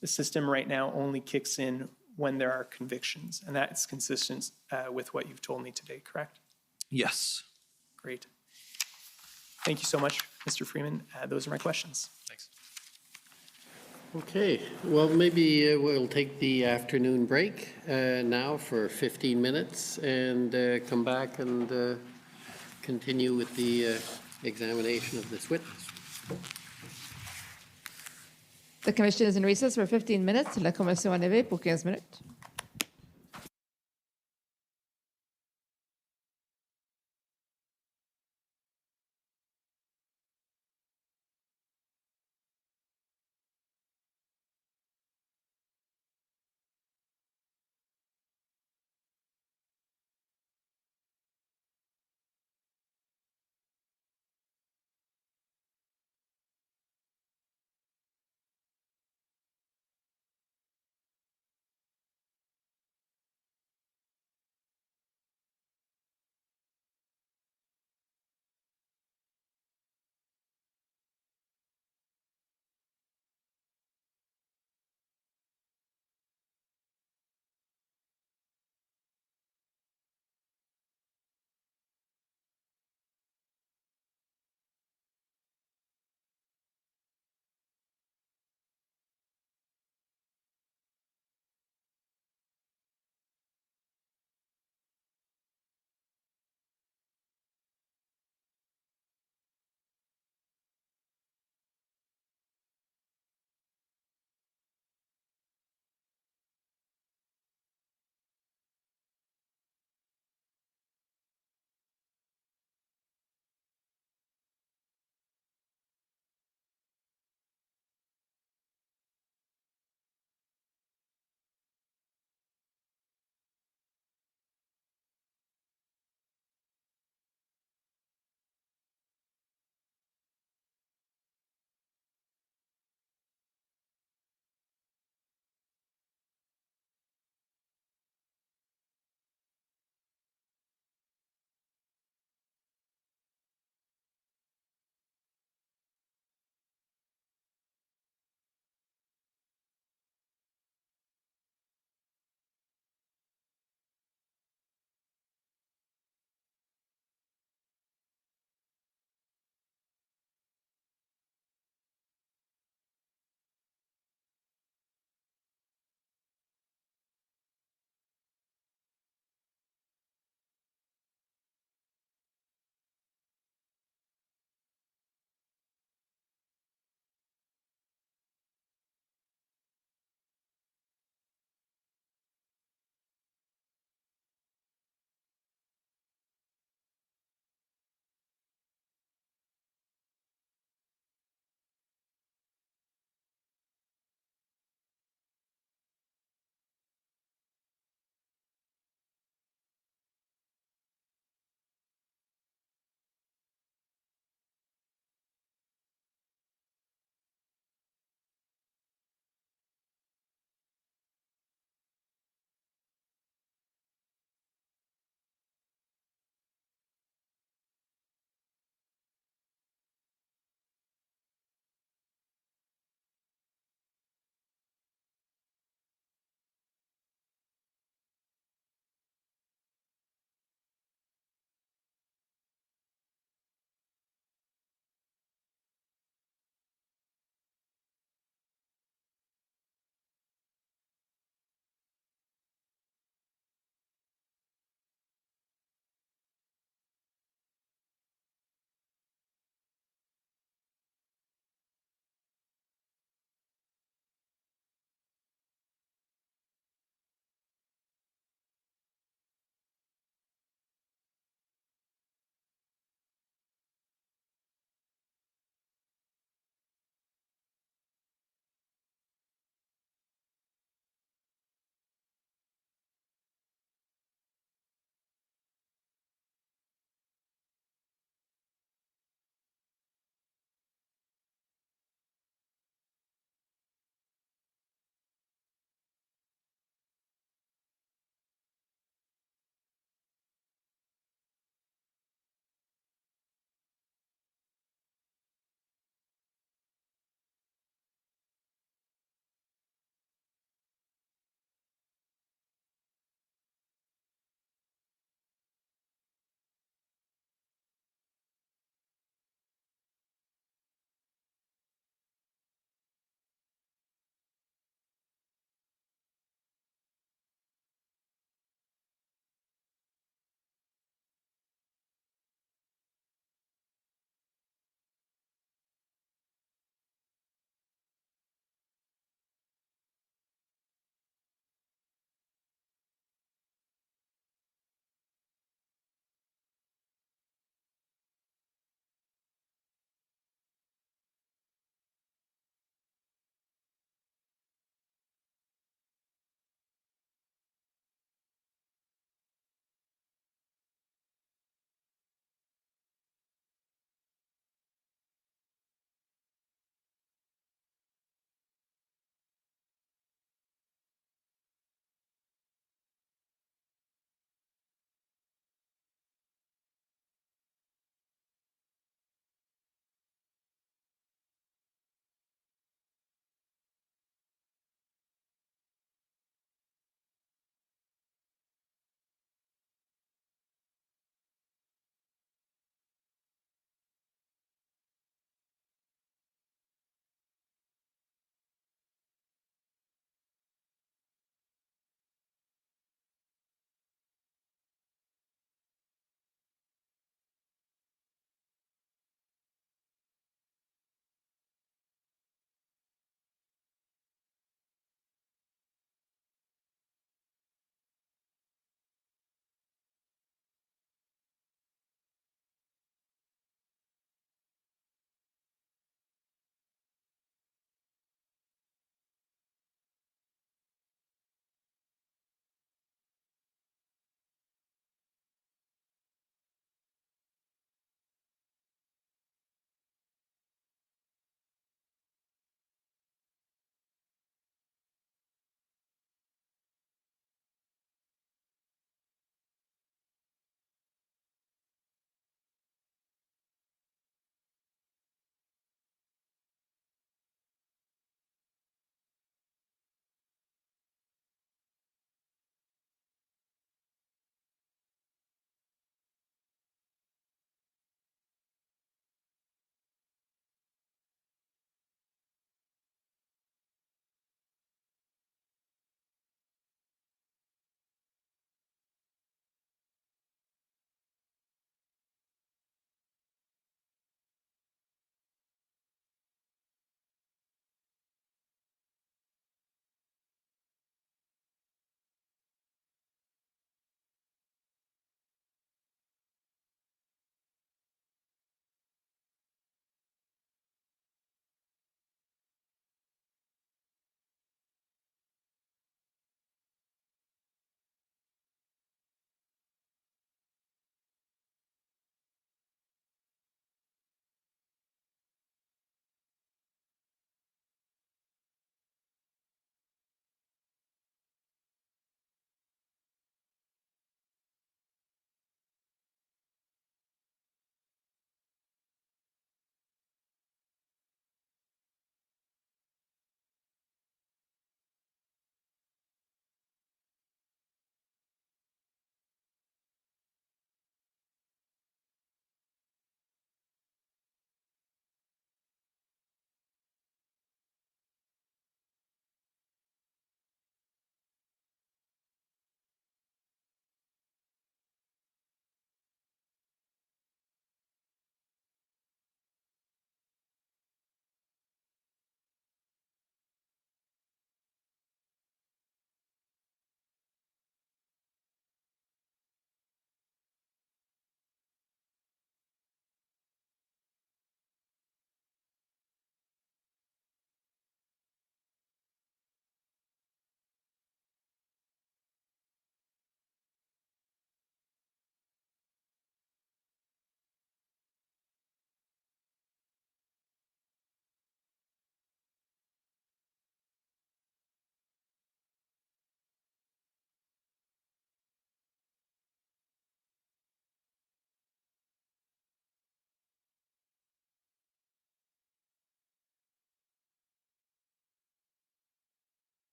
The system right now only kicks in when there are convictions, and that's consistent with what you've told me today, correct? Yes. Great. Thank you so much, Mr. Freeman. Those are my questions. Thanks. Okay, well, maybe we'll take the afternoon break now for 15 minutes and come back and continue with the examination of this witness. The commission is in recess for 15 minutes. La commission en éveil pour 15 minutes.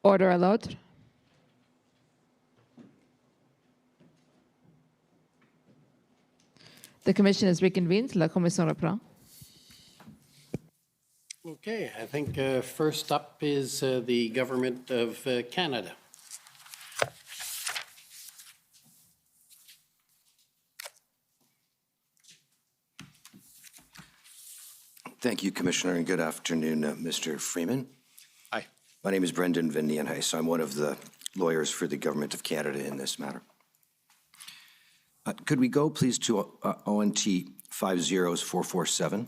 Order à l'ordre. The commission is reconvened. La commission reprend. Okay, I think first up is the Government of Canada. Thank you, Commissioner, and good afternoon, Mr. Freeman. Hi. My name is Brendan Van Nienhuis. I'm one of the lawyers for the Government of Canada in this matter. Could we go, please, to ONT 50447?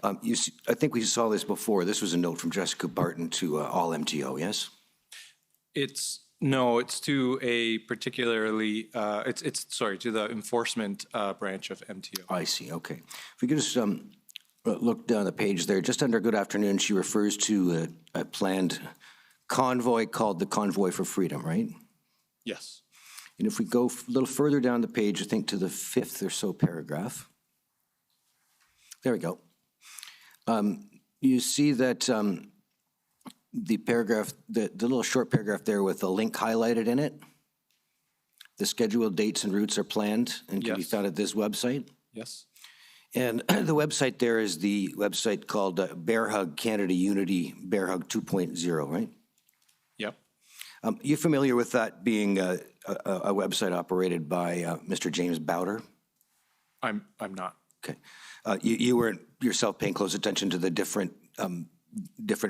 I think we saw this before. This was a note from Jessica Barton to all MTO, yes? It's to a particularly, to the enforcement branch of MTO. I see, okay. If we could just look down the page there, just under good afternoon, she refers to a planned convoy called the Convoy for Freedom, right? Yes. And if we go a little further down the page, I think to the 5th or so paragraph. There we go. You see that the paragraph, the little short paragraph there with the link highlighted in it, the scheduled dates and routes are planned and can be found at this website. Yes. And the website there is the website called Bear Hug Canada Unity Bear Hug 2.0, right? Yep. You familiar with that being a website operated by Mr. James Bowder? I'm not. Okay. You weren't yourself paying close attention to the different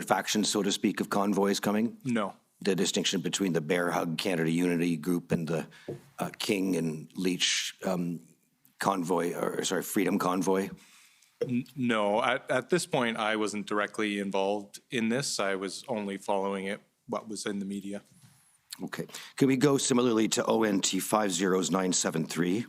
factions, so to speak, of convoys coming? No. The distinction between the Bear Hug Canada Unity group and the King and Leach convoy, Freedom Convoy? No. At this point, I wasn't directly involved in this. I was only following what was in the media. Okay. Can we go similarly to ONT 50973?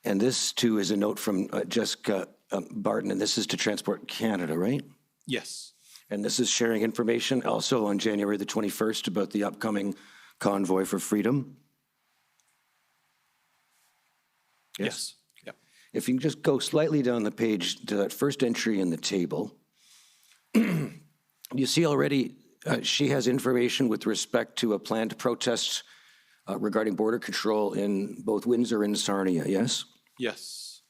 And this, too, is a note from Jessica Barton, and this is to Transport Canada, right? Yes. And this is sharing information also on January the 21st about the upcoming Convoy for Freedom? Yes. Yep. If you can just go slightly down the page to that first entry in the table, you see already she has information with respect to a planned protest regarding border control in both Windsor and Sarnia, yes? Yes.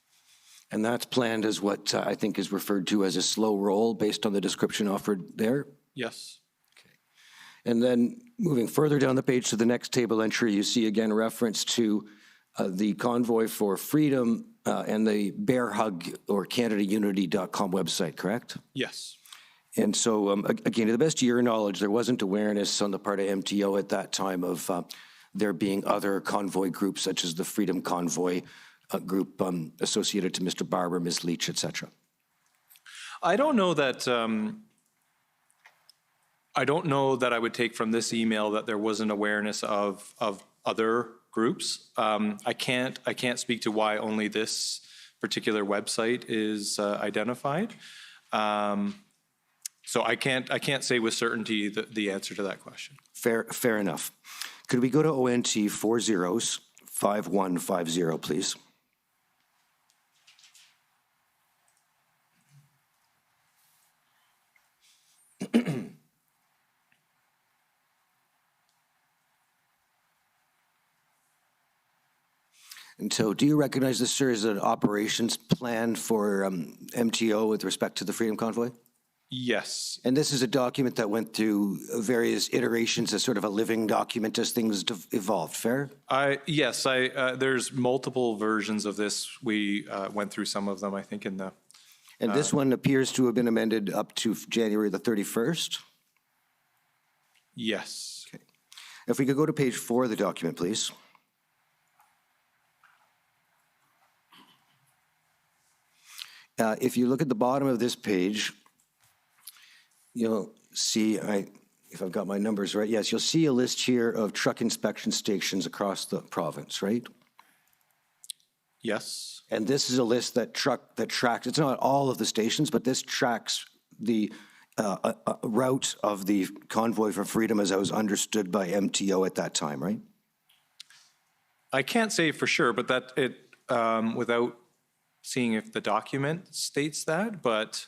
And that's planned as what I think is referred to as a slow roll based on the description offered there? Yes. Okay. And then moving further down the page to the next table entry, you see again reference to the Convoy for Freedom and the Bear Hug or CanadaUnity.com website, correct? Yes. And so, again, to the best of your knowledge, there wasn't awareness on the part of MTO at that time of there being other convoy groups, such as the Freedom Convoy group associated to Mr. Barber, Ms. Leach, et cetera. I don't know that I would take from this email that there wasn't awareness of other groups. I can't speak to why only this particular website is identified. So I can't say with certainty the answer to that question. Fair enough. Could we go to ONT 405150, please? And so do you recognize this, sir, as an operations plan for MTO with respect to the Freedom Convoy? Yes. And this is a document that went through various iterations as sort of a living document as things evolved, fair? Yes, there's multiple versions of this. We went through some of them, I think, in the... And this one appears to have been amended up to January the 31st? Yes. Okay. If we could go to page 4 of the document, please. If you look at the bottom of this page, you'll see, if I've got my numbers right, yes, you'll see a list here of truck inspection stations across the province, right? Yes. And this is a list that tracks, it's not all of the stations, but this tracks the route of the convoy for freedom as I was understood by MTO at that time, right? I can't say for sure, but that it, without seeing if the document states that, but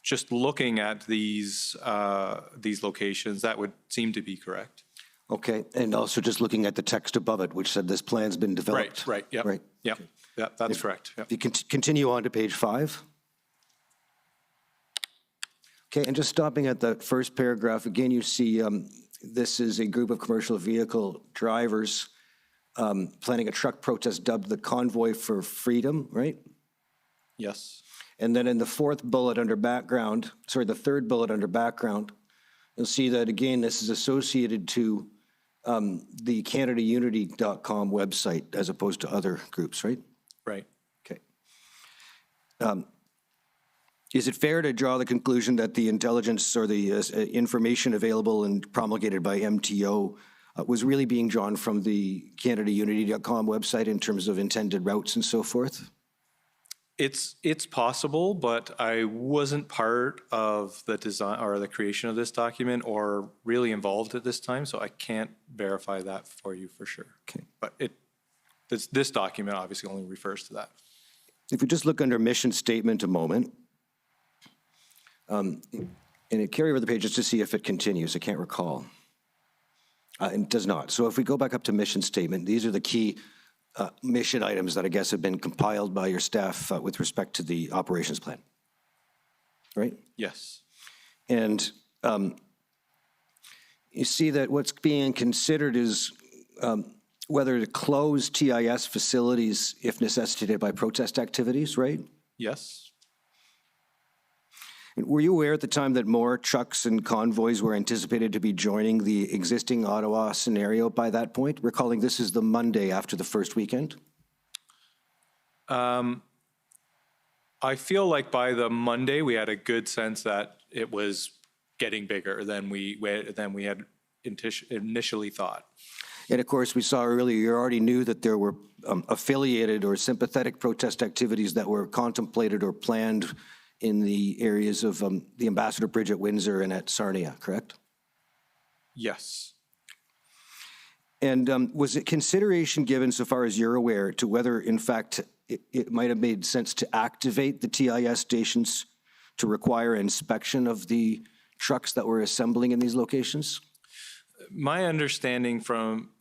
just looking at these locations, that would seem to be correct. Okay, and also just looking at the text above it, which said this plan's been developed. Right, yep. Right. Yep, yep, that's correct. Yep. If you continue on to page 5. Okay, and just stopping at the first paragraph, again, you see this is a group of commercial vehicle drivers planning a truck protest dubbed the Convoy for Freedom, right? Yes. And then in the third bullet under background, you'll see that, again, this is associated to the CanadaUnity.com website as opposed to other groups, right? Right. Okay. Is it fair to draw the conclusion that the intelligence or the information available and promulgated by MTO was really being drawn from the CanadaUnity.com website in terms of intended routes and so forth? It's possible, but I wasn't part of the design or the creation of this document or really involved at this time, so I can't verify that for you for sure. Okay. But this document obviously only refers to that. If we just look under mission statement a moment, and it carry over the page just to see if it continues. I can't recall. It does not. So if we go back up to mission statement, these are the key mission items that I guess have been compiled by your staff with respect to the operations plan, right? Yes. And you see that what's being considered is whether to close TIS facilities if necessitated by protest activities, right? Yes. Were you aware at the time that more trucks and convoys were anticipated to be joining the existing Ottawa scenario by that point? Recalling this is the Monday after the first weekend? I feel like by the Monday, we had a good sense that it was getting bigger than we had initially thought. And of course, we saw earlier, you already knew that there were affiliated or sympathetic protest activities that were contemplated or planned in the areas of the Ambassador Bridge at Windsor and at Sarnia, correct? Yes. And was it consideration given, so far as you're aware, to whether, in fact, it might have made sense to activate the TIS stations to require inspection of the trucks that were assembling in these locations? My understanding from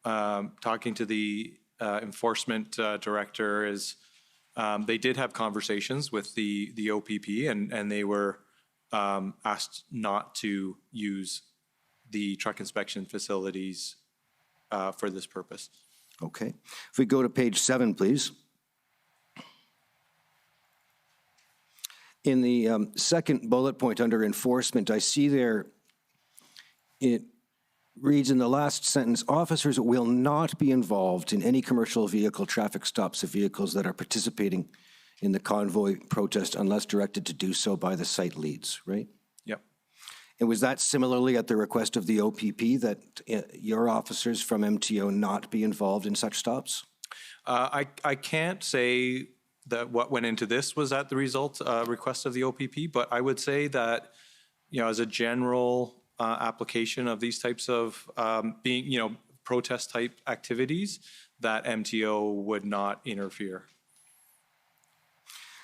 talking to the enforcement director is they did have conversations with the OPP, and they were asked not to use the truck inspection facilities for this purpose. Okay. If we go to page 7, please. In the second bullet point under enforcement, I see there, it reads in the last sentence, officers will not be involved in any commercial vehicle traffic stops of vehicles that are participating in the convoy protest unless directed to do so by the site leads, right? Yep. And was that similarly at the request of the OPP that your officers from MTO not be involved in such stops? I can't say that what went into this was at the request of the OPP, but I would say that, as a general application of these types of protest type activities, that MTO would not interfere.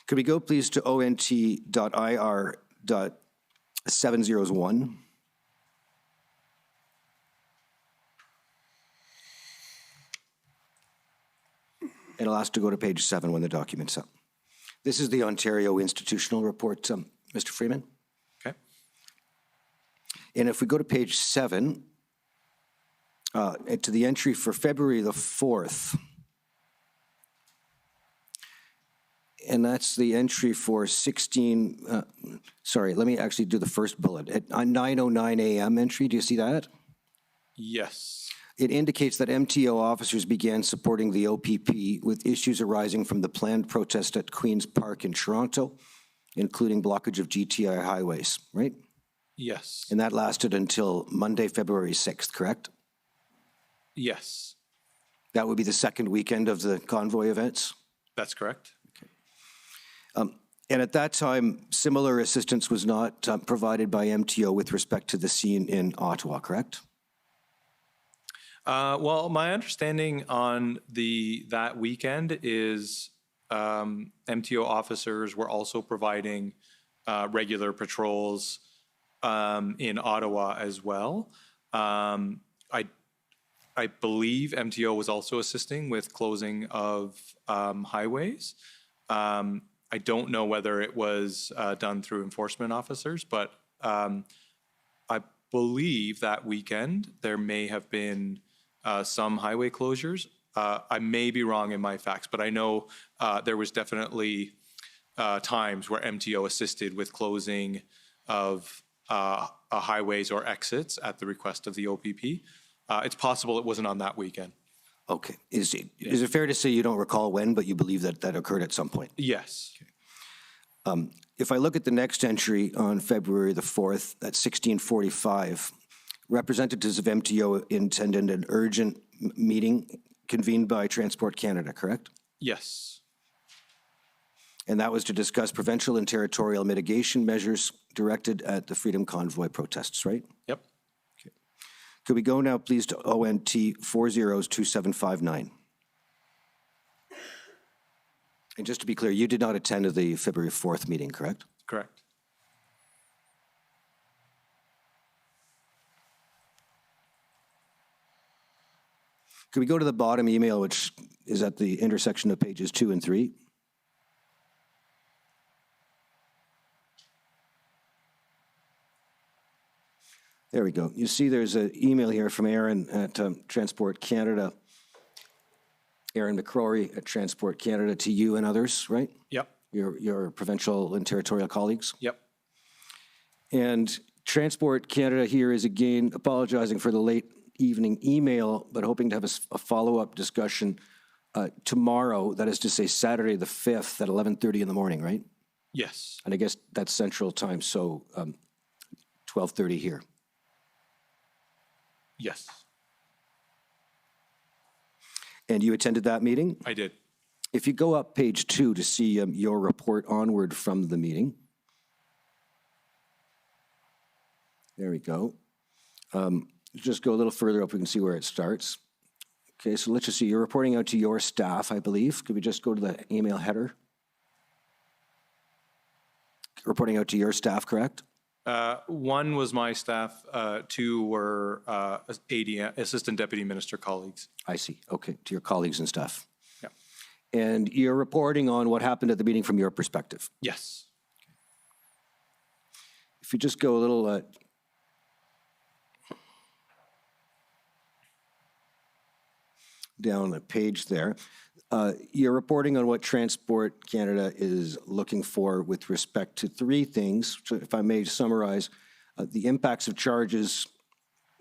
Could we go please to ONT.IR.701? And I'll ask to go to page 7 when the document's up. This is the Ontario Institutional Report, Mr. Freeman. Okay. And if we go to page 7, to the entry for February the 4th, and that's the entry for 16, sorry, let me actually do the first bullet. At 9:09 a.m. entry, do you see that? Yes. It indicates that MTO officers began supporting the OPP with issues arising from the planned protest at Queen's Park in Toronto, including blockage of GTI highways, right? Yes. And that lasted until Monday, February 6th, correct? Yes. That would be the second weekend of the convoy events? That's correct. And at that time, similar assistance was not provided by MTO with respect to the scene in Ottawa, correct? Well, my understanding on that weekend is MTO officers were also providing regular patrols in Ottawa as well. I believe MTO was also assisting with closing of highways. I don't know whether it was done through enforcement officers, but I believe that weekend there may have been some highway closures. I may be wrong in my facts, but I know there was definitely times where MTO assisted with closing of highways or exits at the request of the OPP. It's possible it wasn't on that weekend. Okay. Is it fair to say you don't recall when, but you believe that that occurred at some point? Yes. Okay. If I look at the next entry on February the 4th at 16:45, representatives of MTO attended an urgent meeting convened by Transport Canada, correct? Yes. And that was to discuss provincial and territorial mitigation measures directed at the Freedom Convoy protests, right? Yep. Okay. Could we go now, please, to ONT 402759? And just to be clear, you did not attend the February 4th meeting, correct? Correct. Could we go to the bottom email, which is at the intersection of pages 2 and 3? There we go. You see there's an email here from Aaron at Transport Canada, Aaron McCrory at Transport Canada to you and others, right? Yep. Your provincial and territorial colleagues? Yep. And Transport Canada here is again apologizing for the late evening email, but hoping to have a follow-up discussion tomorrow, that is to say Saturday the 5th at 11:30 in the morning, right? Yes. And I guess that's Central Time, so 12:30 here. Yes. And you attended that meeting? I did. If you go up page 2 to see your report onward from the meeting. There we go. Just go a little further up, we can see where it starts. Okay, so let's just see, you're reporting out to your staff, I believe. Could we just go to the email header? Reporting out to your staff, correct? One was my staff, two were Assistant Deputy Minister colleagues. I see, okay, to your colleagues and staff. Yeah. And you're reporting on what happened at the meeting from your perspective? Yes. If you just go a little down the page there, you're reporting on what Transport Canada is looking for with respect to three things. So if I may summarize, the impacts of charges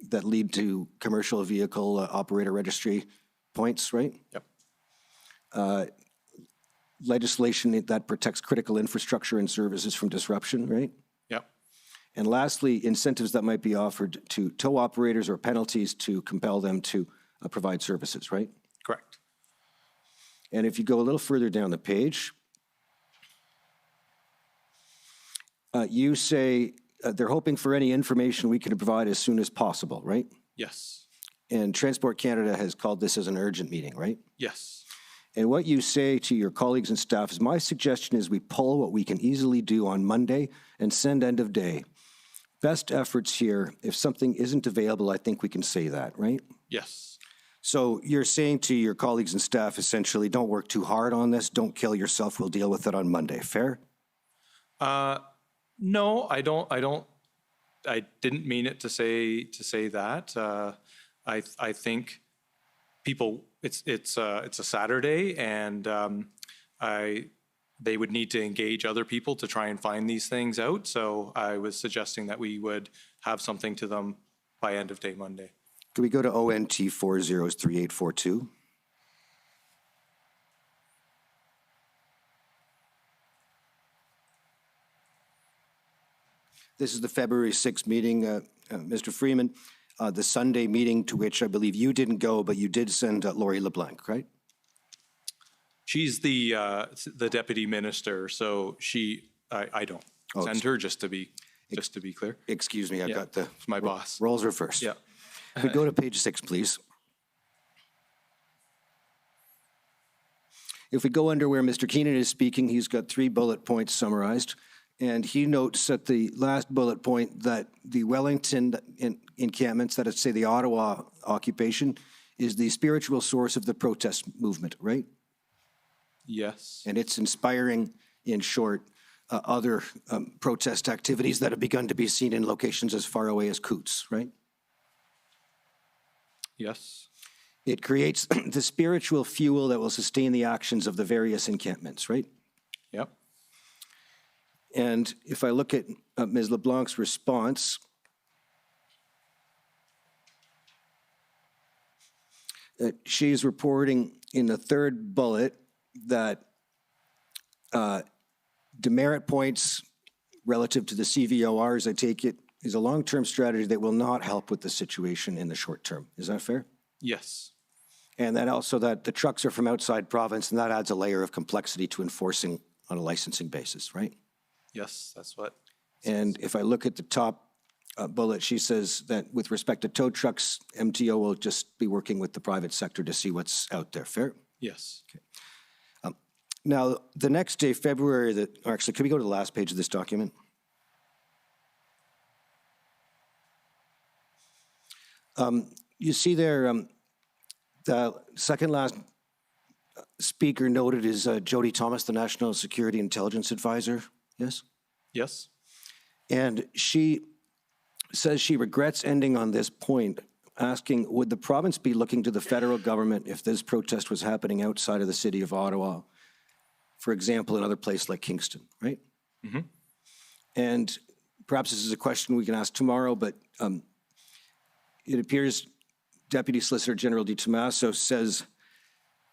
that lead to commercial vehicle operator registry points, right? Yep. Legislation that protects critical infrastructure and services from disruption, right? Yep. And lastly, incentives that might be offered to tow operators or penalties to compel them to provide services, right? Correct. And if you go a little further down the page, you say they're hoping for any information we can provide as soon as possible, right? Yes. And Transport Canada has called this as an urgent meeting, right? Yes. And what you say to your colleagues and staff is, my suggestion is we pull what we can easily do on Monday and send end of day. Best efforts here. If something isn't available, I think we can say that, right? Yes. So you're saying to your colleagues and staff, essentially, don't work too hard on this, don't kill yourself, we'll deal with it on Monday. Fair? No, I don't. I didn't mean it to say that. I think people, it's a Saturday, and they would need to engage other people to try and find these things out. So I was suggesting that we would have something to them by end of day Monday. Can we go to ONT 403842? This is the February 6th meeting, Mr. Freeman, the Sunday meeting to which I believe you didn't go, but you did send Lori LeBlanc, right? She's the deputy minister, so I don't send her, just to be clear. Excuse me, I've Yeah, got the it's my boss. roles reversed. Yeah. If we go to page 6, please. If we go under where Mr. Keenan is speaking, he's got 3 bullet points summarized. And he notes at the last bullet point that the Wellington encampments, that is, say, the Ottawa occupation, is the spiritual source of the protest movement, right? Yes. And it's inspiring, in short, other protest activities that have begun to be seen in locations as far away as Coots, right? Yes. It creates the spiritual fuel that will sustain the actions of the various encampments, right? Yep. And if I look at Ms. LeBlanc's response, she's reporting in the 3rd bullet that demerit points relative to the CVORs, I take it, is a long-term strategy that will not help with the situation in the short term. Is that fair? Yes. And then also that the trucks are from outside province, and that adds a layer of complexity to enforcing on a licensing basis, right? Yes, that's what. And if I look at the top bullet, she says that with respect to tow trucks, MTO will just be working with the private sector to see what's out there. Fair? Yes. Okay. Now, the next day, February, or actually, can we go to the last page of this document? You see there, the second last speaker noted is Jody Thomas, the National Security Intelligence Advisor. Yes? Yes. And she says she regrets ending on this point, asking, would the province be looking to the federal government if this protest was happening outside of the city of Ottawa? For example, another place like Kingston, right? Mm-hmm. And perhaps this is a question we can ask tomorrow, but it appears Deputy Solicitor General Tommaso says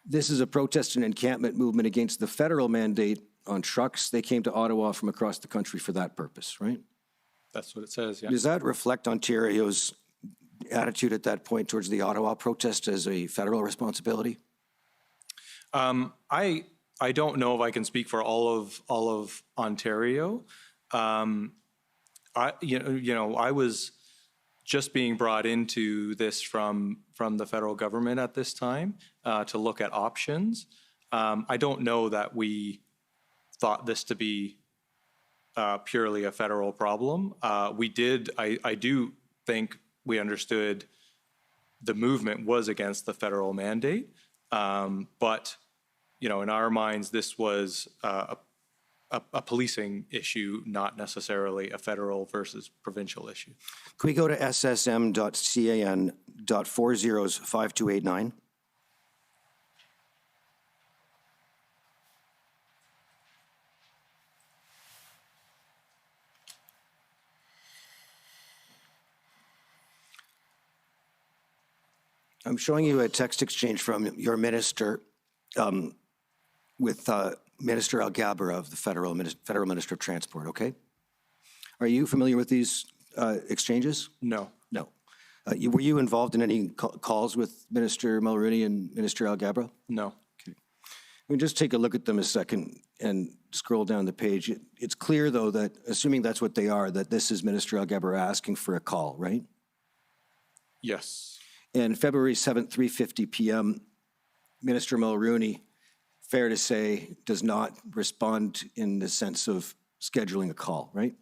this is a protest and encampment movement against the federal mandate on trucks. They came to Ottawa from across the country for that purpose, right? That's what it says, yeah. Does that reflect Ontario's attitude at that point towards the Ottawa protest as a federal responsibility? I don't know if I can speak for all of Ontario. I was just being brought into this from the federal government at this time to look at options. I don't know that we thought this to be purely a federal problem. I do think we understood the movement was against the federal mandate, but in our minds, this was a policing issue, not necessarily a federal versus provincial issue. Can we go to ssm.can.405289? I'm showing you a text exchange from your minister with Minister Alghabra of the Federal Minister of Transport, okay? Are you familiar with these exchanges? No. No. Were you involved in any calls with Minister Mulroney and Minister Alghabra? No. Okay. We just take a look at them a second and scroll down the page. It's clear, though, that assuming that's what they are, that this is Minister Alghabra asking for a call, right? Yes. And February 7th, 3:50 p.m., Minister Mulroney, fair to say, does not respond in the sense of scheduling a call, right?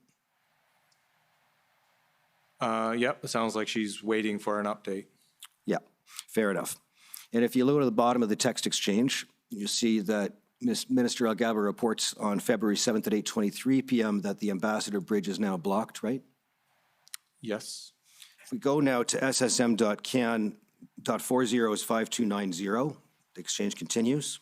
Yep, it sounds like she's waiting for an update. Yeah, fair enough. And if you look at the bottom of the text exchange, you see that Minister Alghabra reports on February 7th at 8:23 p.m. that the Ambassador Bridge is now blocked, right? Yes. If we go now to ssm.can.405290, the exchange continues.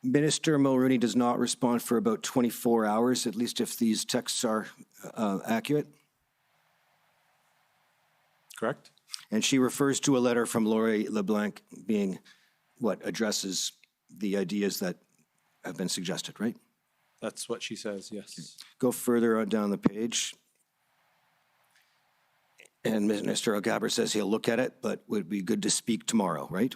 Minister Mulroney does not respond for about 24 hours, at least if these texts are accurate. Correct. And she refers to a letter from Laurie LeBlanc being addresses the ideas that have been suggested, right? That's what she says, yes. Go further on down the page. And Mr. Algaber says he'll look at it, but would be good to speak tomorrow, right?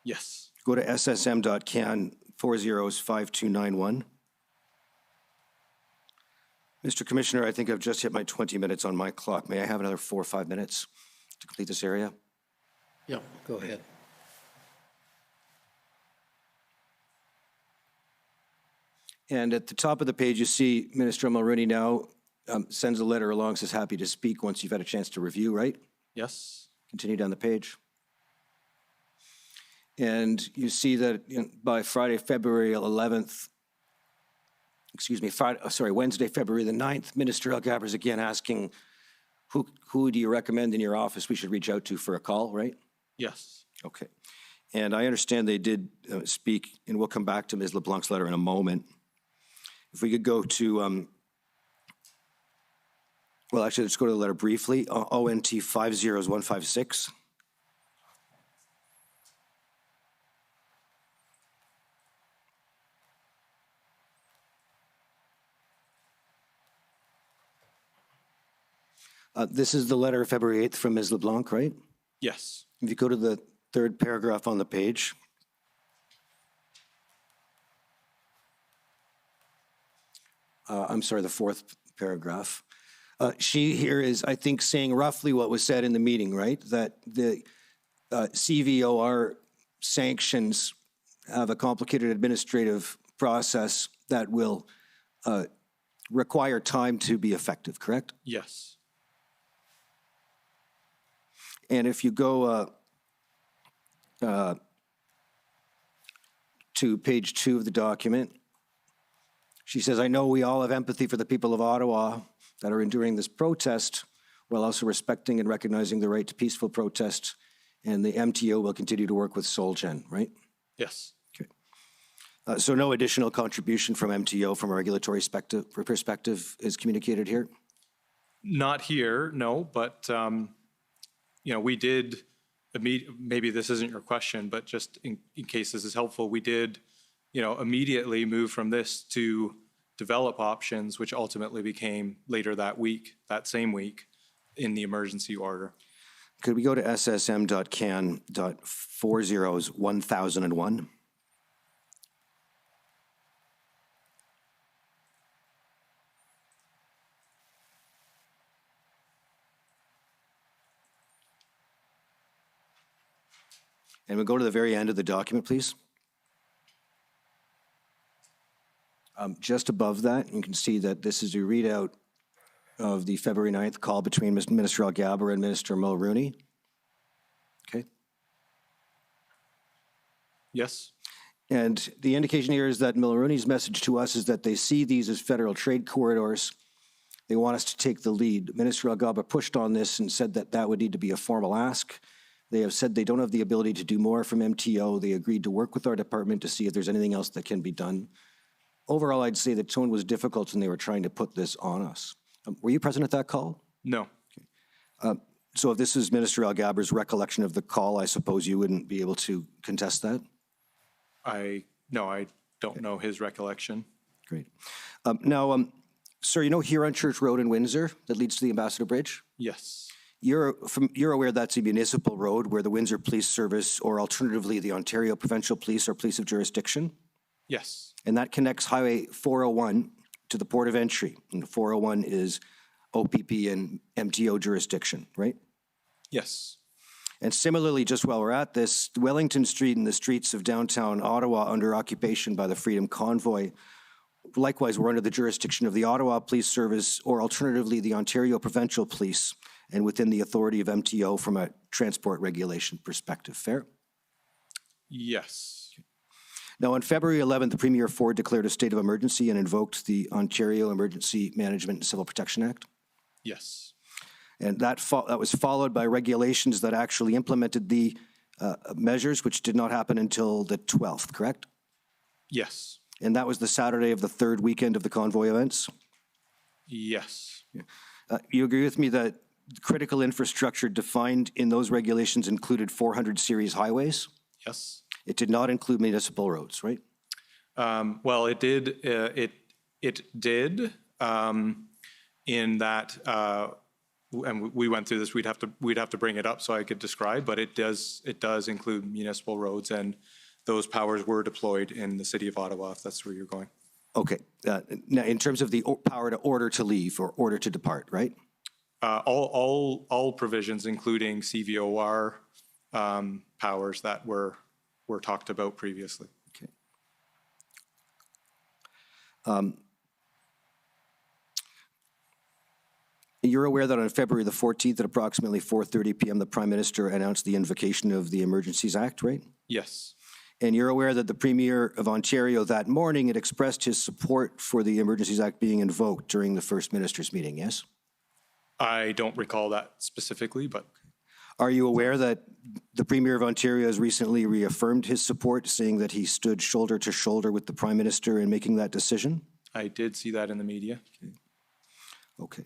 Yes. Go to ssm.can 405291. Mr. Commissioner, I think I've just hit my 20 minutes on my clock. May I have another 4 or 5 minutes to complete this area? Yeah, go ahead. And at the top of the page, you see Minister Mulroney now sends a letter along, says happy to speak once you've had a chance to review, right? Yes. Continue down the page. And you see that by Friday, February 11th, Wednesday, February the 9th, Minister Algaber is again asking, who do you recommend in your office we should reach out to for a call, right? Yes. Okay. And I understand they did speak, and we'll come back to Ms. LeBlanc's letter in a moment. If we could go to, well, actually, let's go to the letter briefly. ONT 50156. This is the letter of February 8th from Ms. LeBlanc, right? Yes. If you go to the third paragraph on the page, I'm sorry, the fourth paragraph. She here is, I think, saying roughly what was said in the meeting, right? That the CVOR sanctions have a complicated administrative process that will require time to be effective, correct? Yes. And if you go to page 2 of the document, she says, I know we all have empathy for the people of Ottawa that are enduring this protest, while also respecting and recognizing the right to peaceful protest, and the MTO will continue to work with SolGen, right? Yes. Okay. So no additional contribution from MTO from a regulatory perspective is communicated here? Not here, no, but we did, maybe this isn't your question, but just in case this is helpful, we did, immediately move from this to develop options, which ultimately became later that week, that same week, in the emergency order. Could we go to ssm.can.401001? And we'll go to the very end of the document, please. Just above that, you can see that this is a readout of the February 9th call between Minister Algaber and Minister Mulroney. Okay. Yes. And the indication here is that Mulroney's message to us is that they see these as federal trade corridors. They want us to take the lead. Minister Algaber pushed on this and said that that would need to be a formal ask. They have said they don't have the ability to do more from MTO. They agreed to work with our department to see if there's anything else that can be done. Overall, I'd say the tone was difficult and they were trying to put this on us. Were you present at that call? No. Okay. So if this is Minister Algaber's recollection of the call, I suppose you wouldn't be able to contest that? No, I don't know his recollection. Great. Now, sir, you know Huron Church Road in Windsor that leads to the Ambassador Bridge? Yes. You're aware that's a municipal road where the Windsor Police Service, or alternatively the Ontario Provincial Police, are police of jurisdiction? Yes. And that connects Highway 401 to the port of entry. And 401 is OPP and MTO jurisdiction, right? Yes. And similarly, just while we're at this, Wellington Street and the streets of downtown Ottawa under occupation by the Freedom Convoy, likewise, were under the jurisdiction of the Ottawa Police Service, or alternatively the Ontario Provincial Police, and within the authority of MTO from a transport regulation perspective. Fair? Yes. Now, on February 11th, the Premier Ford declared a state of emergency and invoked the Ontario Emergency Management and Civil Protection Act. Yes. And that was followed by regulations that actually implemented the measures, which did not happen until the 12th, correct? Yes. And that was the Saturday of the third weekend of the convoy events? Yes. You agree with me that critical infrastructure defined in those regulations included 400 series highways? Yes. It did not include municipal roads, right? Well, it did. It did in that, and we went through this. We'd have to bring it up so I could describe, but it does include municipal roads, and those powers were deployed in the city of Ottawa. If that's where you're going. Okay. Now, in terms of the power to order to leave or order to depart, right? All provisions, including CVOR powers that were talked about previously. Okay. You're aware that on February the 14th at approximately 4:30 p.m., the Prime Minister announced the invocation of the Emergencies Act, right? Yes. And you're aware that the Premier of Ontario that morning had expressed his support for the Emergencies Act being invoked during the First Minister's meeting, yes? I don't recall that specifically, but. Are you aware that the Premier of Ontario has recently reaffirmed his support, saying that he stood shoulder to shoulder with the Prime Minister in making that decision? I did see that in the media. Okay.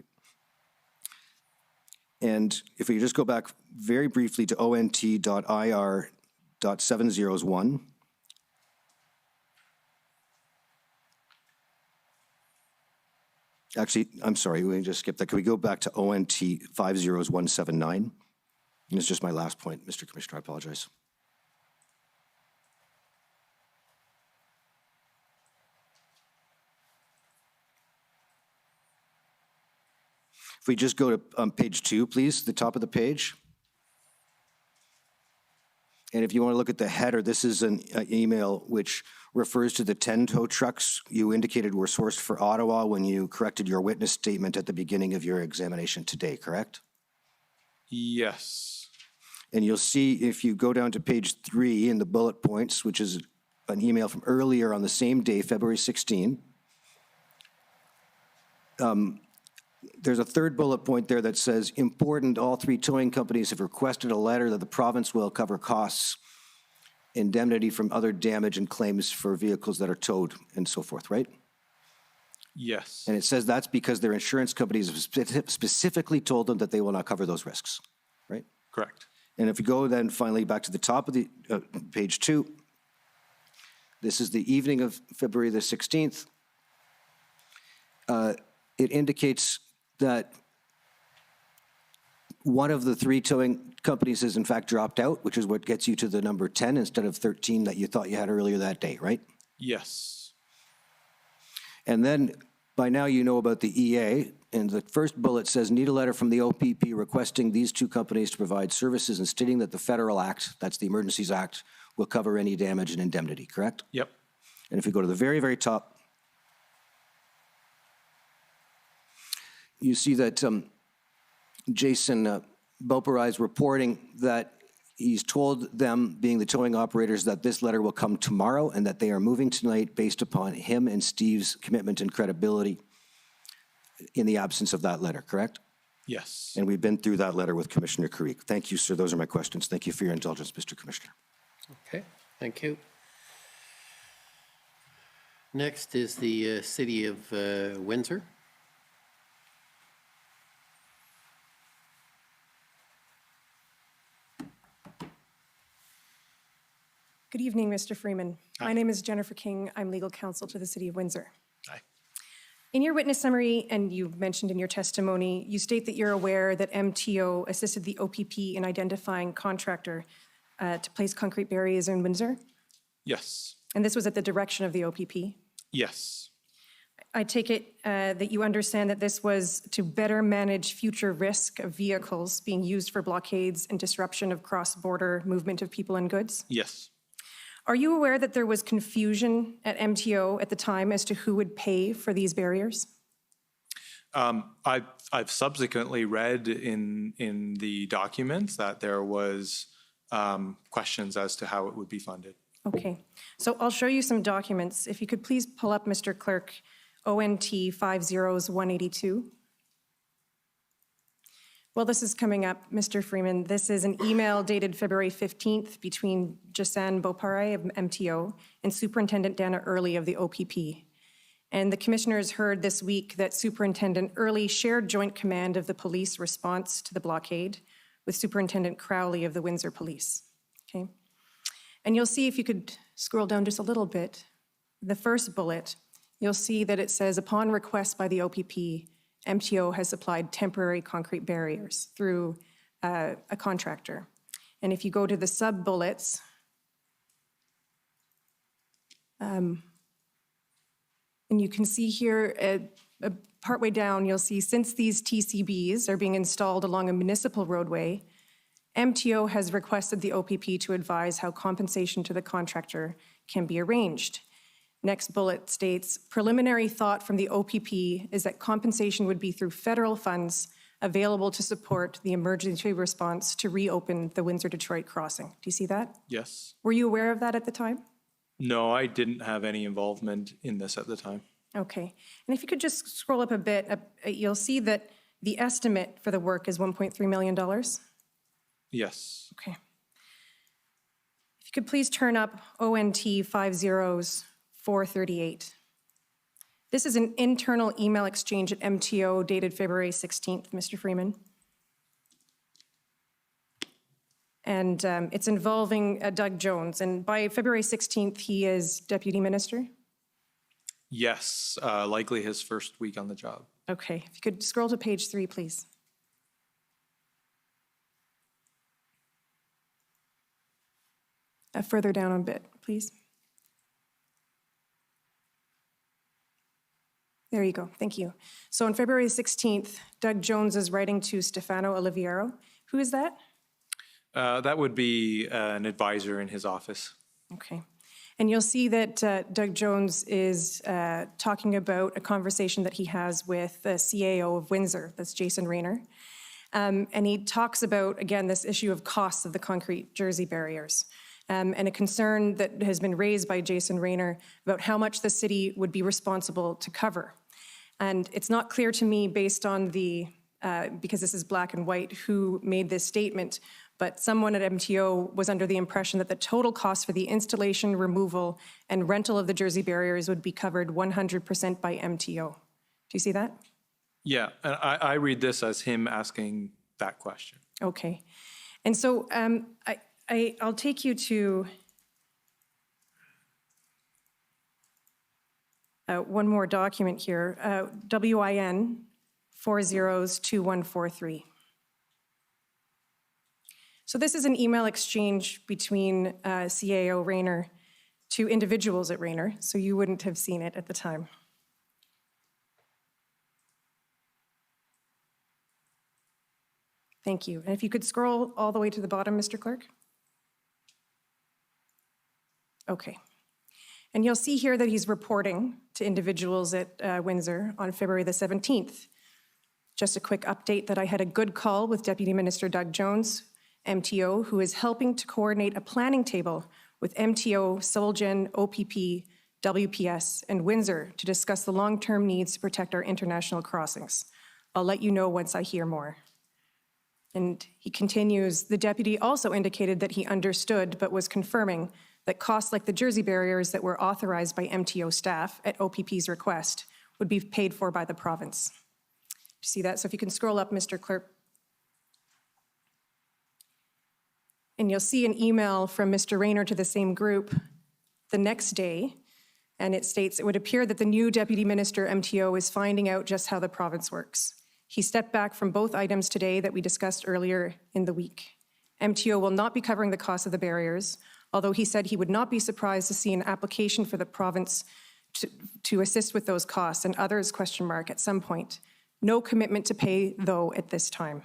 And if we just go back very briefly to ont.ir.701. Actually, I'm sorry, we just skipped that. Can we go back to ONT 50179? And it's just my last point, Mr. Commissioner, I apologize. If we just go to page 2, please, the top of the page. And if you want to look at the header, this is an email which refers to the 10 tow trucks you indicated were sourced for Ottawa when you corrected your witness statement at the beginning of your examination today, correct? Yes. And you'll see if you go down to page 3 in the bullet points, which is an email from earlier on the same day, February 16. There's a third bullet point there that says, important, all 3 towing companies have requested a letter that the province will cover costs, indemnity from other damage and claims for vehicles that are towed and so forth, right? Yes. And it says that's because their insurance companies have specifically told them that they will not cover those risks, right? Correct. And if you go then finally back to the top of the page 2, this is the evening of February the 16th. It indicates that one of the 3 towing companies has in fact dropped out, which is what gets you to the number 10 instead of 13 that you thought you had earlier that day, right? Yes. And then by now you know about the EA, and the first bullet says, need a letter from the OPP requesting these 2 companies to provide services and stating that the federal act, that's the Emergencies Act, will cover any damage and indemnity, correct? Yep. And if you go to the very, very top, you see that Jason Beaupre is reporting that he's told them, being the towing operators, that this letter will come tomorrow and that they are moving tonight based upon him and Steve's commitment and credibility in the absence of that letter, correct? Yes. And we've been through that letter with Commissioner Carrique. Thank you, sir. Those are my questions. Thank you for your indulgence, Mr. Commissioner. Okay, thank you. Next is the City of Windsor. Good evening, Mr. Freeman. My name is Jennifer King. I'm legal counsel to the City of Windsor. Hi. In your witness summary, and you mentioned in your testimony, you state that you're aware that MTO assisted the OPP in identifying contractor to place concrete barriers in Windsor, Yes. and this was at the direction of the OPP. Yes. I take it that you understand that this was to better manage future risk of vehicles being used for blockades and disruption of cross-border movement of people and goods? Yes. Are you aware that there was confusion at MTO at the time as to who would pay for these barriers? I've subsequently read in the documents that there was questions as to how it would be funded. Okay, so I'll show you some documents. If you could please pull up, Mr. Clerk, ONT 50182. Well, this is coming up, Mr. Freeman. This is an email dated February 15th between Jason Beaupre of MTO and Superintendent Dana Earley of the OPP. And the commissioners heard this week that Superintendent Earley shared joint command of the police response to the blockade with Superintendent Crowley of the Windsor Police. Okay. And you'll see, if you could scroll down just a little bit, the first bullet, you'll see that it says, upon request by the OPP, MTO has supplied temporary concrete barriers through a contractor. And if you go to the sub-bullets, and you can see here, partway down, you'll see, since these TCBs are being installed along a municipal roadway, MTO has requested the OPP to advise how compensation to the contractor can be arranged. Next bullet states, preliminary thought from the OPP is that compensation would be through federal funds available to support the emergency response to reopen the Windsor-Detroit crossing. Do you see that? Yes. Were you aware of that at the time? No, I didn't have any involvement in this at the time. Okay. And if you could just scroll up a bit, you'll see that the estimate for the work is $1.3 million. Yes. Okay. If you could please turn up ONT 50438. This is an internal email exchange at MTO dated February 16th, Mr. Freeman. And it's involving Doug Jones. And by February 16th, he is deputy minister? Yes, likely his first week on the job. Okay. If you could scroll to page 3, please. Further down a bit, please. There you go. Thank you. So on February 16th, Doug Jones is writing to Stefano Oliviero. Who is that? That would be an advisor in his office. Okay. And you'll see that Doug Jones is talking about a conversation that he has with the CAO of Windsor, that's Jason Rayner. And he talks about, again, this issue of costs of the concrete Jersey barriers. And a concern that has been raised by Jason Rayner about how much the city would be responsible to cover. And it's not clear to me, based on the, because this is black and white, who made this statement, but someone at MTO was under the impression that the total cost for the installation, removal, and rental of the Jersey barriers would be covered 100% by MTO. Do you see that? Yeah, and I read this as him asking that question. Okay. And so I'll take you to one more document here, WIN 402143. So this is an email exchange between CAO Rayner to individuals at Rayner, so you wouldn't have seen it at the time. Thank you. And if you could scroll all the way to the bottom, Mr. Clerk. Okay. And you'll see here that he's reporting to individuals at Windsor on February the 17th. Just a quick update that I had a good call with Deputy Minister Doug Jones, MTO, who is helping to coordinate a planning table with MTO, Solgen, OPP, WPS, and Windsor to discuss the long-term needs to protect our international crossings. I'll let you know once I hear more. And he continues, the deputy also indicated that he understood but was confirming that costs like the Jersey barriers that were authorized by MTO staff at OPP's request would be paid for by the province. You see that? So if you can scroll up, Mr. Clerk. And you'll see an email from Mr. Rayner to the same group the next day, and it states, it would appear that the new Deputy Minister MTO is finding out just how the province works. He stepped back from both items today that we discussed earlier in the week. MTO will not be covering the cost of the barriers, although he said he would not be surprised to see an application for the province to assist with those costs and others, at some point. No commitment to pay, though, at this time.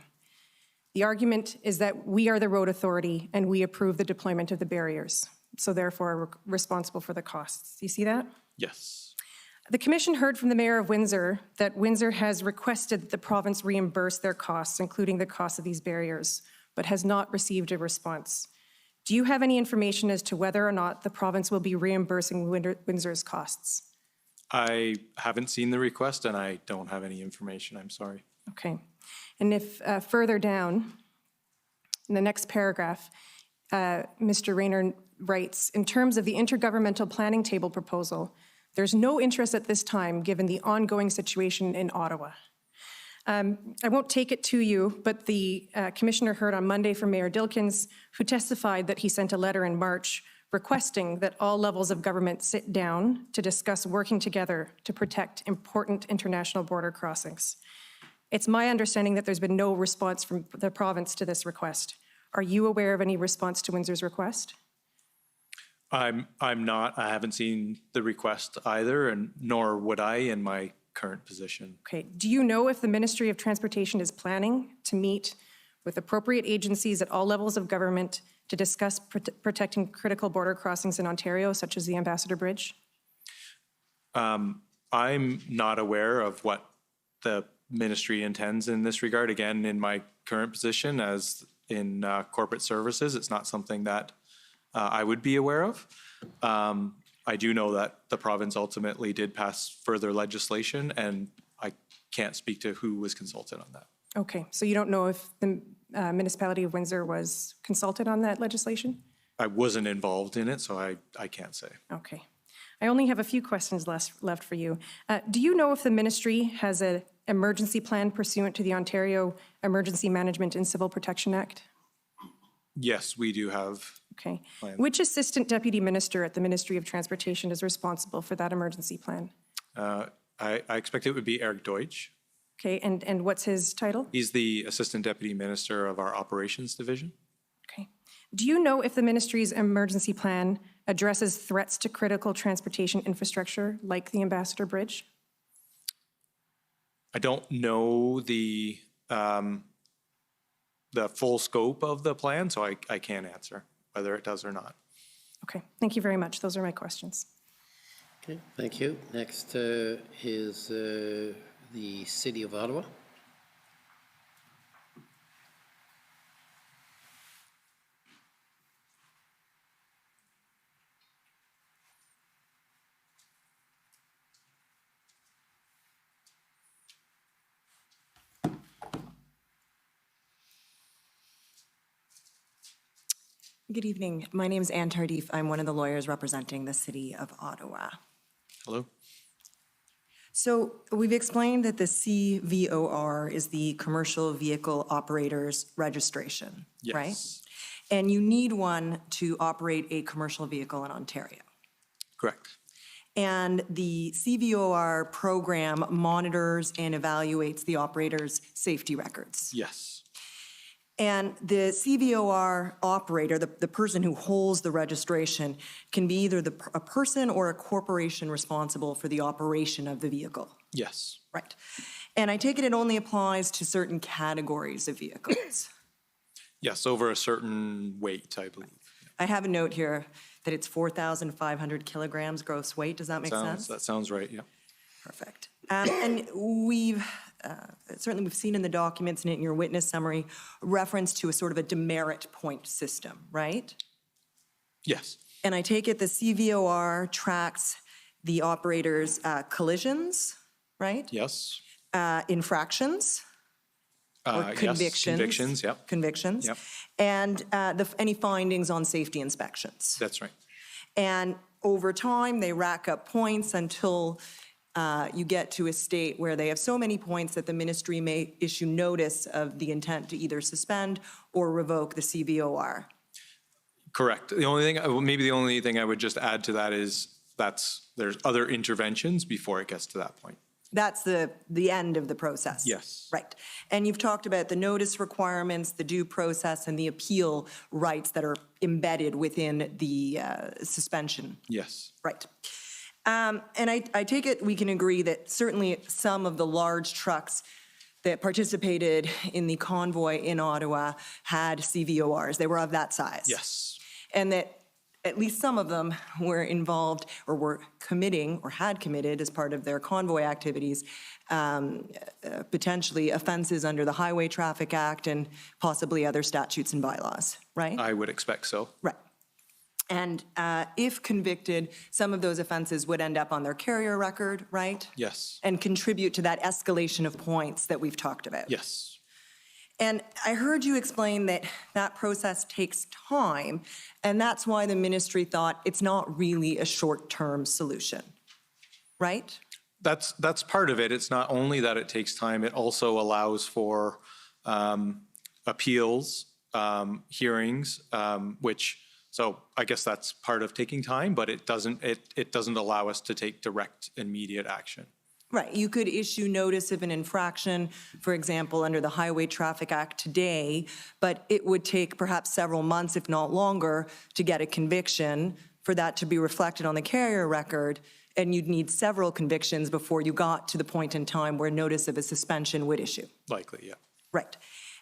The argument is that we are the road authority and we approve the deployment of the barriers, so therefore we're responsible for the costs. Do you see that? Yes. The Commission heard from the Mayor of Windsor that Windsor has requested that the province reimburse their costs, including the cost of these barriers, but has not received a response. Do you have any information as to whether or not the province will be reimbursing Windsor's costs? I haven't seen the request and I don't have any information, I'm sorry. Okay. And if further down, in the next paragraph, Mr. Rayner writes, in terms of the intergovernmental planning table proposal, there's no interest at this time given the ongoing situation in Ottawa. I won't take it to you, but the Commissioner heard on Monday from Mayor Dilkens, who testified that he sent a letter in March requesting that all levels of government sit down to discuss working together to protect important international border crossings. It's my understanding that there's been no response from the province to this request. Are you aware of any response to Windsor's request? I'm not. I haven't seen the request either, and nor would I in my current position. Okay. Do you know if the Ministry of Transportation is planning to meet with appropriate agencies at all levels of government to discuss protecting critical border crossings in Ontario, such as the Ambassador Bridge? I'm not aware of what the ministry intends in this regard. Again, in my current position as in corporate services, it's not something that I would be aware of. I do know that the province ultimately did pass further legislation, and I can't speak to who was consulted on that. Okay, so you don't know if the municipality of Windsor was consulted on that legislation? I wasn't involved in it, so I can't say. Okay. I only have a few questions left for you. Do you know if the ministry has an emergency plan pursuant to the Ontario Emergency Management and Civil Protection Act? Yes, we do have. Okay. plans. Which assistant deputy minister at the Ministry of Transportation is responsible for that emergency plan? I expect it would be Eric Deutsch. Okay, and what's his title? He's the Assistant Deputy Minister of our Operations Division. Okay. Do you know if the ministry's emergency plan addresses threats to critical transportation infrastructure like the Ambassador Bridge? I don't know the full scope of the plan, so I can't answer whether it does or not. Okay, thank you very much. Those are my questions. Okay, thank you. Next is the City of Ottawa. Good evening. My name is Anne Tardif. I'm one of the lawyers representing the City of Ottawa. Hello. So we've explained that the CVOR is the Commercial Vehicle Operator's Registration, Yes. right? And you need one to operate a commercial vehicle in Ontario. Correct. And the CVOR program monitors and evaluates the operator's safety records. Yes. And the CVOR operator, the person who holds the registration, can be either a person or a corporation responsible for the operation of the vehicle. Yes. Right. And I take it only applies to certain categories of vehicles. Yes, over a certain weight, I believe. I have a note here that it's 4,500 kilograms gross weight. Does that make sense? That sounds right, yeah. Perfect. And certainly we've seen in the documents and in your witness summary, reference to a sort of a demerit point system, right? Yes. And I take it the CVOR tracks the operator's collisions, right? Yes. Infractions or Yes, convictions. convictions, yep. Convictions. Yep. And any findings on safety inspections. That's right. And over time, they rack up points until you get to a state where they have so many points that the ministry may issue notice of the intent to either suspend or revoke the CVOR. Correct. The only thing, maybe the only thing I would just add to that is there's other interventions before it gets to that point. That's the end of the process. Yes. Right. And you've talked about the notice requirements, the due process, and the appeal rights that are embedded within the suspension. Yes. Right. And I take it we can agree that certainly some of the large trucks that participated in the convoy in Ottawa had CVORs. They were of that size. Yes. And that at least some of them were involved or were committing or had committed as part of their convoy activities, potentially offenses under the Highway Traffic Act and possibly other statutes and bylaws, right? I would expect so. Right. And if convicted, some of those offenses would end up on their carrier record, right? Yes. And contribute to that escalation of points that we've talked about. Yes. And I heard you explain that that process takes time, and that's why the ministry thought it's not really a short-term solution, right? That's part of it. It's not only that it takes time, it also allows for appeals, hearings, which So I guess that's part of taking time, but it doesn't allow us to take direct, immediate action. Right, you could issue notice of an infraction, for example, under the Highway Traffic Act today, but it would take perhaps several months, if not longer, to get a conviction, for that to be reflected on the carrier record, and you'd need several convictions before you got to the point in time where notice of a suspension would issue. Likely, yeah. Right.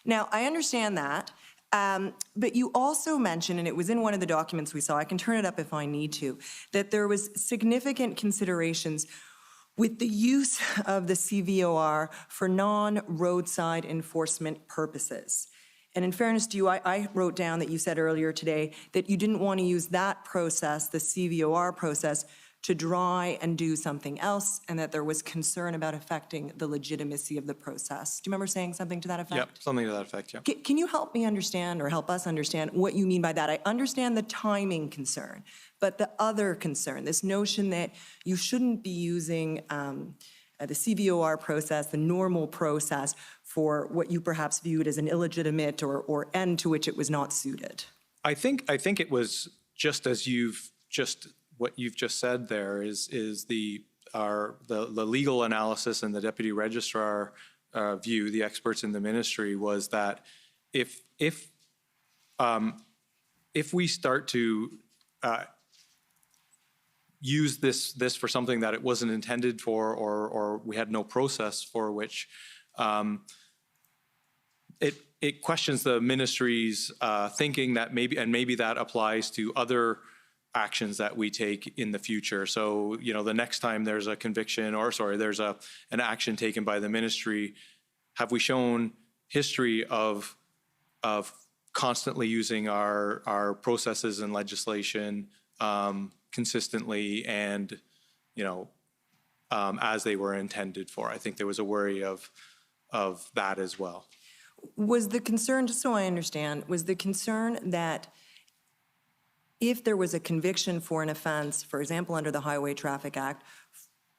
Now, I understand that, but you also mentioned, and it was in one of the documents we saw, I can turn it up if I need to, that there was significant considerations with the use of the CVOR for non-roadside enforcement purposes. And in fairness to you, I wrote down that you said earlier today that you didn't want to use that process, the CVOR process, to try and do something else, and that there was concern about affecting the legitimacy of the process. Do you remember saying something to that effect? Yep, something to that effect, yeah. Can you help me understand, or help us understand, what you mean by that? I understand the timing concern, but the other concern, this notion that you shouldn't be using the CVOR process, the normal process, for what you perhaps viewed as an illegitimate or end to which it was not suited. I think it was just as what you've just said there is the legal analysis and the deputy registrar view, the experts in the ministry, was that if we start to use this for something that it wasn't intended for, or we had no process for which, it questions the ministry's thinking that maybe that applies to other actions that we take in the future. So, the next time there's a conviction, there's an action taken by the ministry, have we shown history of constantly using our processes and legislation consistently and, as they were intended for? I think there was a worry of that as well. Was the concern, just so I understand, was the concern that if there was a conviction for an offense, for example, under the Highway Traffic Act,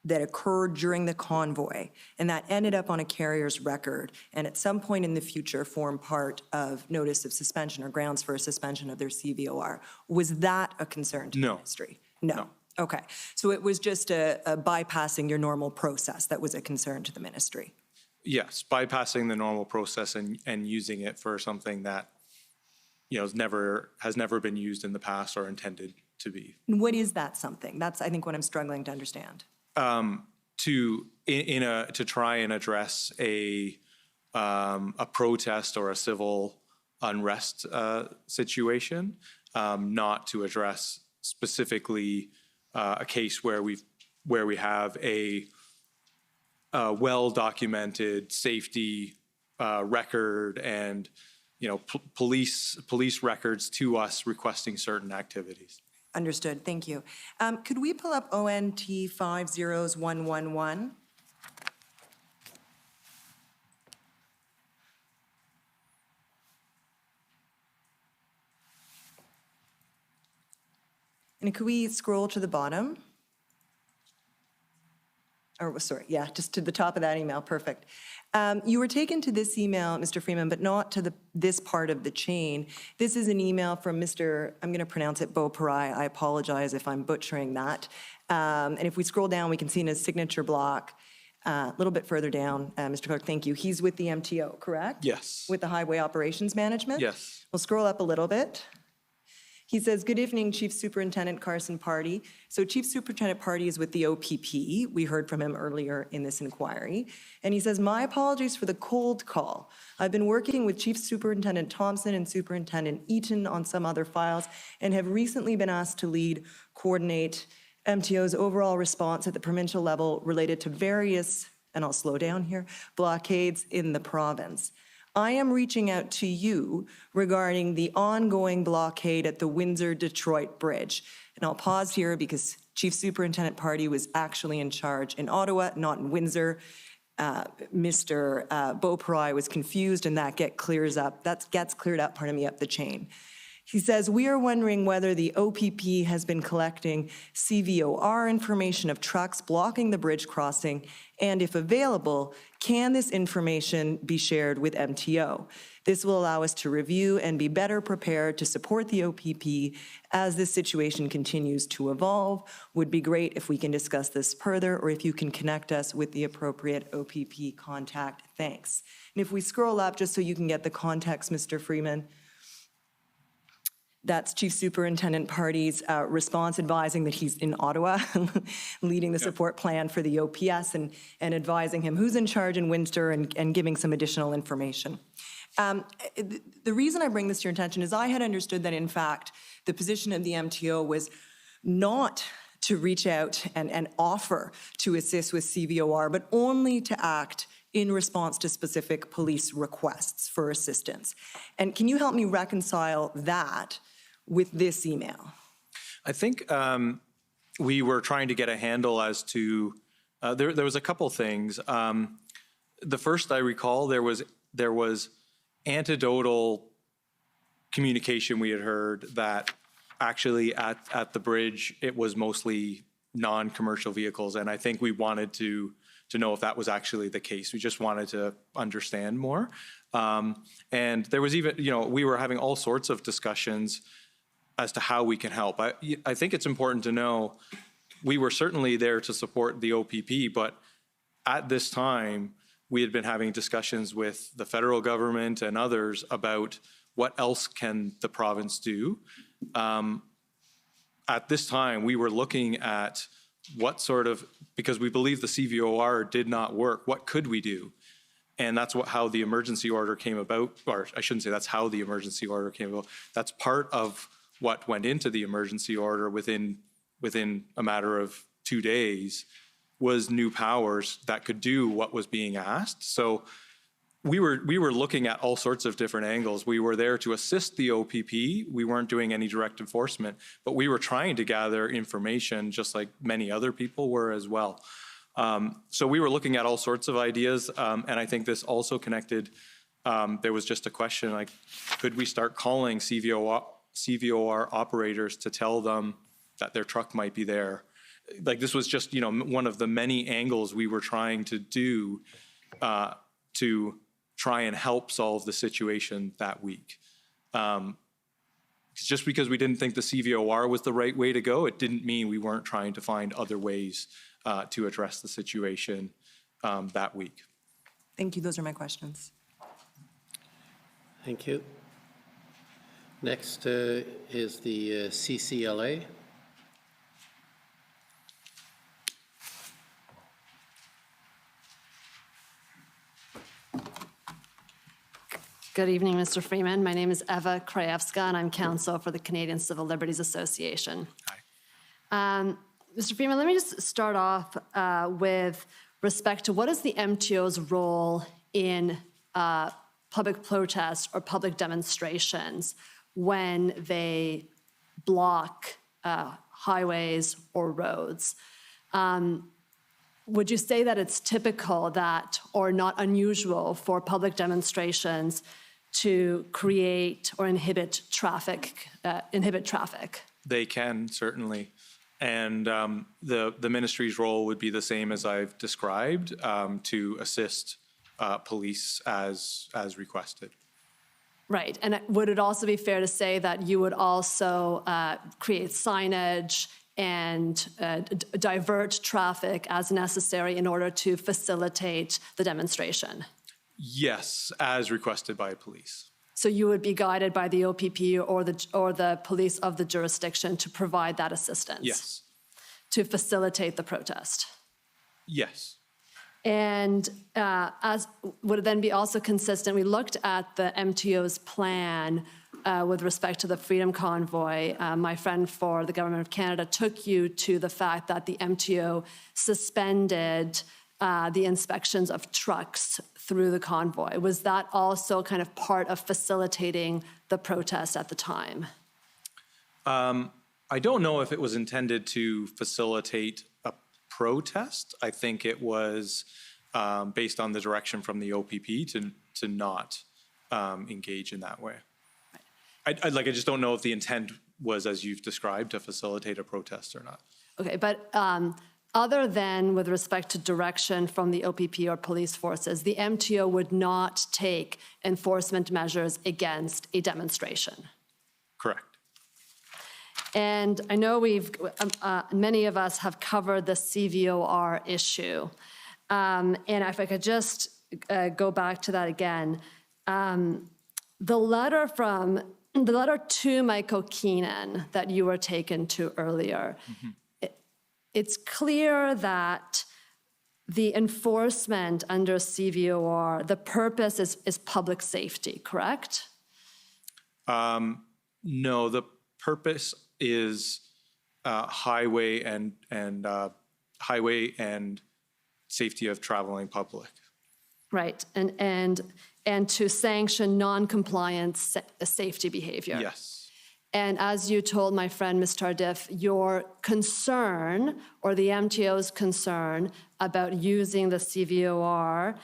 that occurred during the convoy, and that ended up on a carrier's record, and at some point in the future formed part of notice of suspension or grounds for a suspension of their CVOR, was that a concern to the ministry? No. Okay. So it was just a bypassing your normal process that was a concern to the ministry? Yes, bypassing the normal process and using it for something that has never been used in the past or intended to be. What is that something? That's, I think, what I'm struggling to understand. To try and address a protest or a civil unrest situation, not to address specifically a case where we have a well-documented safety record and police records to us requesting certain activities. Understood. Thank you. Could we pull up ONT 50111? And could we scroll to the bottom? Or, sorry, yeah, just to the top of that email. Perfect. You were taken to this email, Mr. Freeman, but not to this part of the chain. This is an email from Mr., I'm going to pronounce it Beauparai. I apologize if I'm butchering that. And if we scroll down, we can see in his signature block, a little bit further down, Mr. Clerk, thank you. He's with the MTO, correct? Yes. With the Highway Operations Management? Yes. We'll scroll up a little bit. He says, good evening, Chief Superintendent Carson Pardee. So Chief Superintendent Pardee is with the OPP. We heard from him earlier in this inquiry. And he says, my apologies for the cold call. I've been working with Chief Superintendent Thompson and Superintendent Eaton on some other files and have recently been asked to coordinate MTO's overall response at the provincial level related to various, and I'll slow down here, blockades in the province. I am reaching out to you regarding the ongoing blockade at the Windsor-Detroit Bridge. And I'll pause here because Chief Superintendent Pardee was actually in charge in Ottawa, not in Windsor. Mr. Beauparai was confused, and that gets cleared up, up the chain. He says, we are wondering whether the OPP has been collecting CVOR information of trucks blocking the bridge crossing, and if available, can this information be shared with MTO? This will allow us to review and be better prepared to support the OPP as this situation continues to evolve. Would be great if we can discuss this further, or if you can connect us with the appropriate OPP contact. Thanks. And if we scroll up, just so you can get the context, Mr. Freeman, that's Chief Superintendent Party's response advising that he's in Ottawa, leading the support plan for the OPS and advising him who's in charge in Windsor and giving some additional information. The reason I bring this to your attention is I had understood that, in fact, the position of the MTO was not to reach out and offer to assist with CVOR, but only to act in response to specific police requests for assistance. And can you help me reconcile that with this email? I think we were trying to get a handle as to, there was a couple things. The first I recall, there was anecdotal communication we had heard that actually at the bridge, it was mostly non-commercial vehicles. And I think we wanted to know if that was actually the case. We just wanted to understand more. And there was even, we were having all sorts of discussions as to how we can help. I think it's important to know we were certainly there to support the OPP, but at this time, we had been having discussions with the federal government and others about what else can the province do. At this time, we were looking at what sort of, because we believe the CVOR did not work, what could we do? And that's how the emergency order came about, or I shouldn't say that's how the emergency order came about. That's part of what went into the emergency order within a matter of 2 days was new powers that could do what was being asked. So we were looking at all sorts of different angles. We were there to assist the OPP. We weren't doing any direct enforcement, but we were trying to gather information just like many other people were as well. So we were looking at all sorts of ideas, and I think this also connected. There was just a question like, could we start calling CVOR operators to tell them that their truck might be there? Like this was just, one of the many angles we were trying to do to try and help solve the situation that week. Just because we didn't think the CVOR was the right way to go, it didn't mean we weren't trying to find other ways to address the situation that week. Thank you. Those are my questions. Thank you. Next is the CCLA. Good evening, Mr. Freeman. My name is Eva Krajewska, and I'm counsel for the Canadian Civil Liberties Association. Hi. Mr. Freeman, let me just start off with respect to what is the MTO's role in public protests or public demonstrations when they block highways or roads. Would you say that it's typical that, or not unusual for public demonstrations to create or inhibit traffic? They can, certainly. And the ministry's role would be the same as I've described, to assist police as requested. Right. And would it also be fair to say that you would also create signage and divert traffic as necessary in order to facilitate the demonstration? Yes, as requested by police. So you would be guided by the OPP or the police of the jurisdiction to provide that assistance? Yes. To facilitate the protest? Yes. And as would it then be also consistent, we looked at the MTO's plan with respect to the Freedom Convoy. My friend for the Government of Canada took you to the fact that the MTO suspended the inspections of trucks through the convoy. Was that also kind of part of facilitating the protest at the time? I don't know if it was intended to facilitate a protest. I think it was based on the direction from the OPP to not engage in that way. I just don't know if the intent was, as you've described, to facilitate a protest or not. Okay, but other than with respect to direction from the OPP or police forces, the MTO would not take enforcement measures against a demonstration. Correct. And I know many of us have covered the CVOR issue. And if I could just go back to that again, the letter to Michael Keenan that you were taken to earlier, it's clear that the enforcement under CVOR, the purpose is public safety, correct? No, the purpose is highway and safety of traveling public. Right, and to sanction non-compliant safety behavior. Yes. And as you told my friend, Ms. Tardif, your concern, or the MTO's concern, about using the CVOR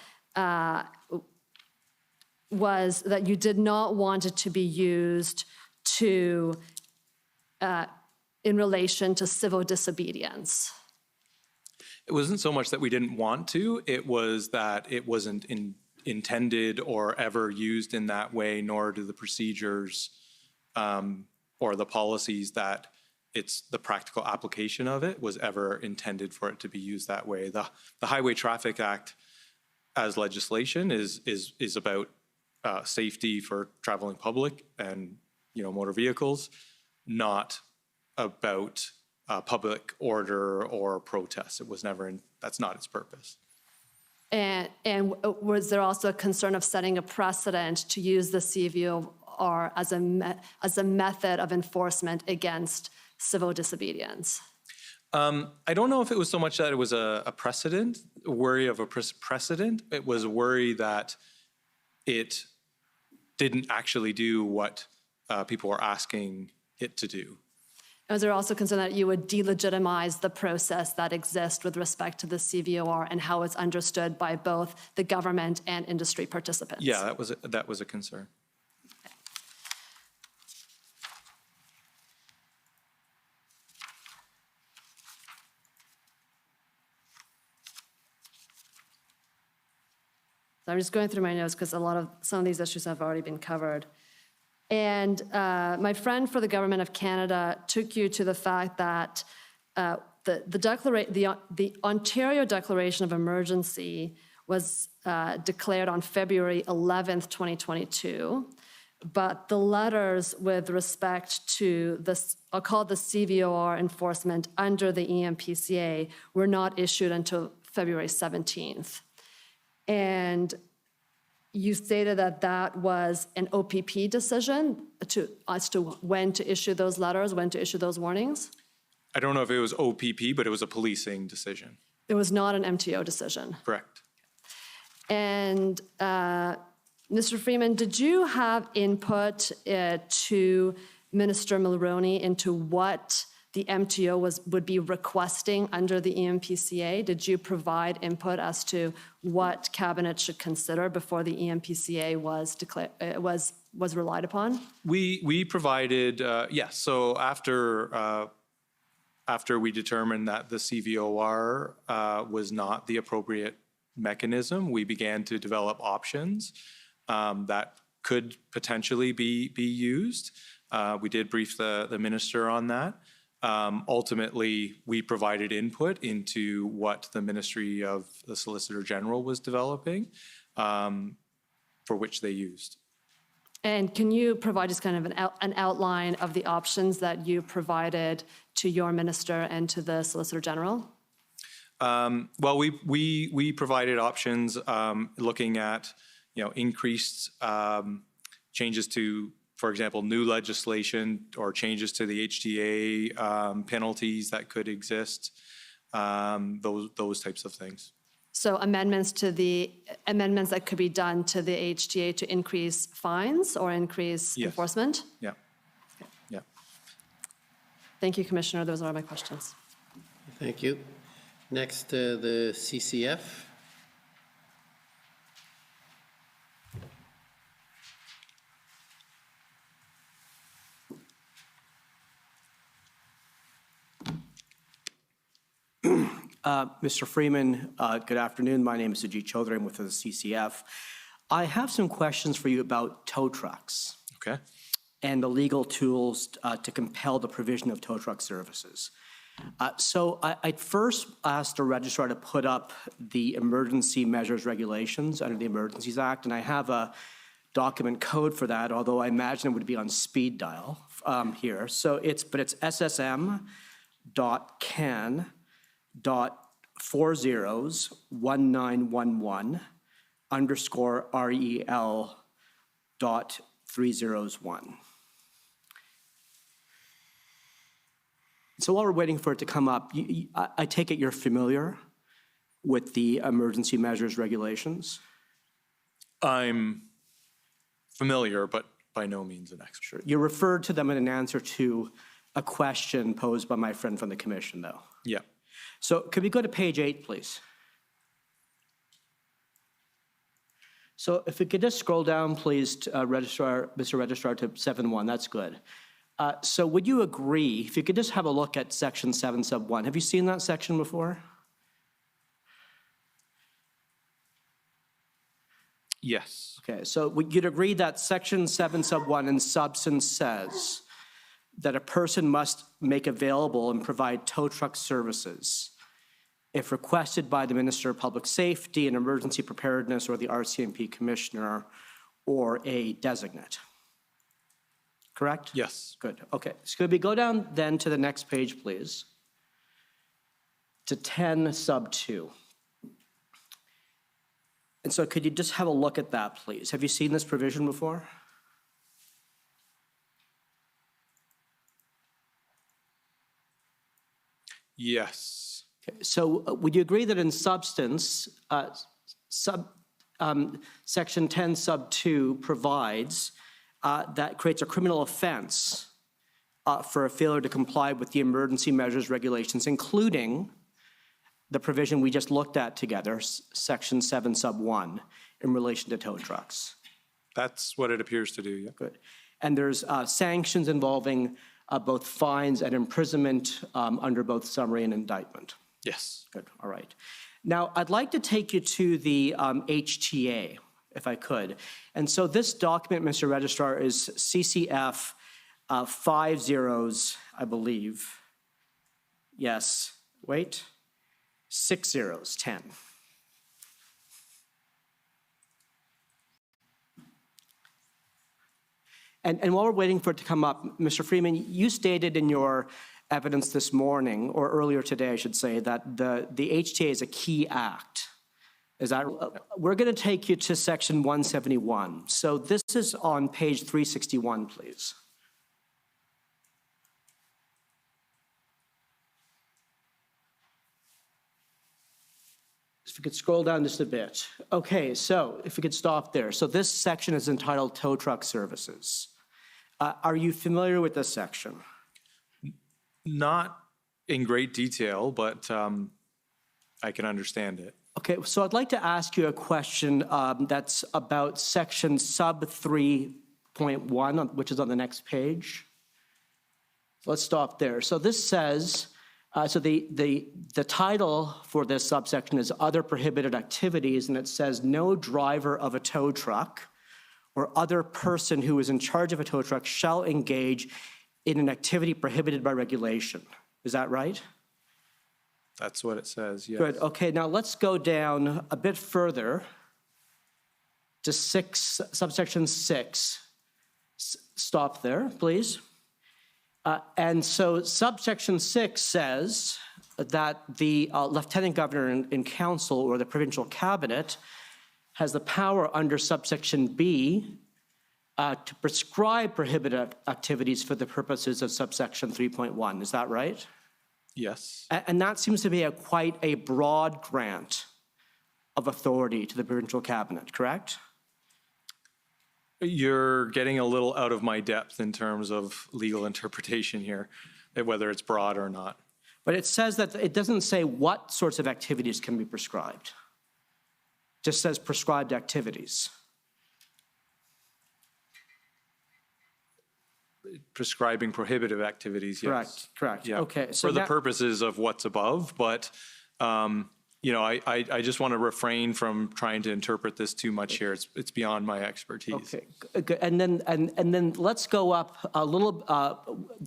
was that you did not want it to be used to, in relation to civil disobedience. It wasn't so much that we didn't want to, it was that it wasn't intended or ever used in that way, nor do the procedures or the policies that it's the practical application of it was ever intended for it to be used that way. The Highway Traffic Act as legislation is about safety for traveling public and motor vehicles, not about public order or protest. It was never that's not its purpose. And was there also a concern of setting a precedent to use the CVOR as a method of enforcement against civil disobedience? I don't know if it was so much that it was a precedent, a worry of a precedent. It was a worry that it didn't actually do what people were asking it to do. Was there also concern that you would delegitimize the process that exists with respect to the CVOR and how it's understood by both the government and industry participants? Yeah, that was a concern. So I'm just going through my notes because some of these issues have already been covered. And my friend for the Government of Canada took you to the fact that the Ontario Declaration of Emergency was declared on February 11th, 2022, but the letters with respect to this, I'll call it the CVOR enforcement under the EMPCA, were not issued until February 17th. And you stated that was an OPP decision as to when to issue those letters, when to issue those warnings? I don't know if it was OPP, but it was a policing decision. It was not an MTO decision. Correct. And Mr. Freeman, did you have input to Minister Mulroney into what the MTO would be requesting under the EMPCA? Did you provide input as to what cabinet should consider before the EMPCA was relied upon? We provided yes. So after we determined that the CVOR was not the appropriate mechanism, we began to develop options that could potentially be used. We did brief the minister on that. Ultimately, we provided input into what the Ministry of the Solicitor General was developing, for which they used. And can you provide just kind of an outline of the options that you provided to your minister and to the Solicitor General? Well, we provided options looking at increased changes to, for example, new legislation or changes to the HTA penalties that could exist, those types of things. So amendments that could be done to the HTA to increase fines or increase enforcement? Yeah. Yeah. Thank you, Commissioner. Those are my questions. Thank you. Next, the CCF. Mr. Freeman, good afternoon. My name is Ajit Chaudhary. I'm with the CCF. I have some questions for you about tow trucks. Okay. And the legal tools to compel the provision of tow truck services. So I'd first asked the registrar to put up the emergency measures regulations under the Emergencies Act, and I have a document code for that, although I imagine it would be on speed dial here. So it's ssm.can.401911_REL.301. So while we're waiting for it to come up, I take it you're familiar with the emergency measures regulations? I'm familiar, but by no means an expert. Sure. You referred to them in an answer to a question posed by my friend from the commission, though. Yeah. So could we go to page 8, please? So if we could just scroll down, please, to, Mr. Registrar, to 7.1, that's good. So would you agree, if you could just have a look at section 7 sub 1. Have you seen that section before? Yes. Okay, so you'd agree that section 7 sub 1 in substance says that a person must make available and provide tow truck services if requested by the Minister of Public Safety and Emergency Preparedness or the RCMP Commissioner or a designate. Correct? Yes. Good. Okay. So could we go down then to the next page, please? To 10 sub 2. And so could you just have a look at that, please? Have you seen this provision before? Yes. Okay. So would you agree that in substance, section 10 sub 2 provides that creates a criminal offense for a failure to comply with the emergency measures regulations, including the provision we just looked at together, section 7 sub 1, in relation to tow trucks? That's what it appears to do, yeah. Good. And there's sanctions involving both fines and imprisonment under both summary and indictment. Yes. Good. All right. Now, I'd like to take you to the HTA, if I could. And so this document, Mr. Registrar, is CCF 50s, I believe. Yes. Wait. 60s, 10. And while we're waiting for it to come up, Mr. Freeman, you stated in your evidence this morning, or earlier today, I should say, that the HTA is a key act. Is that, we're going to take you to section 171. So this is on page 361, please. If we could scroll down just a bit. Okay, so if we could stop there. So this section is entitled Tow Truck Services. Are you familiar with this section? Not in great detail, but I can understand it. Okay, so I'd like to ask you a question that's about section sub 3.1, which is on the next page. Let's stop there. So this says, so the title for this subsection is Other Prohibited Activities, and it says no driver of a tow truck or other person who is in charge of a tow truck shall engage in an activity prohibited by regulation. Is that right? That's what it says, yes. Good. Okay, now let's go down a bit further to subsection 6. Stop there, please. And so subsection 6 says that the lieutenant governor in council or the provincial cabinet has the power under subsection B to prescribe prohibited activities for the purposes of subsection 3.1. Is that right? Yes. And that seems to be quite a broad grant of authority to the provincial cabinet, correct? You're getting a little out of my depth in terms of legal interpretation here, whether it's broad or not. But it says that it doesn't say what sorts of activities can be prescribed. It just says prescribed activities. Prescribing prohibitive activities, yes. Correct. Yeah. Okay. So for the purposes of what's above, but You know, I just want to refrain from trying to interpret this too much here. It's beyond my expertise. Okay, good. And then let's go up a little.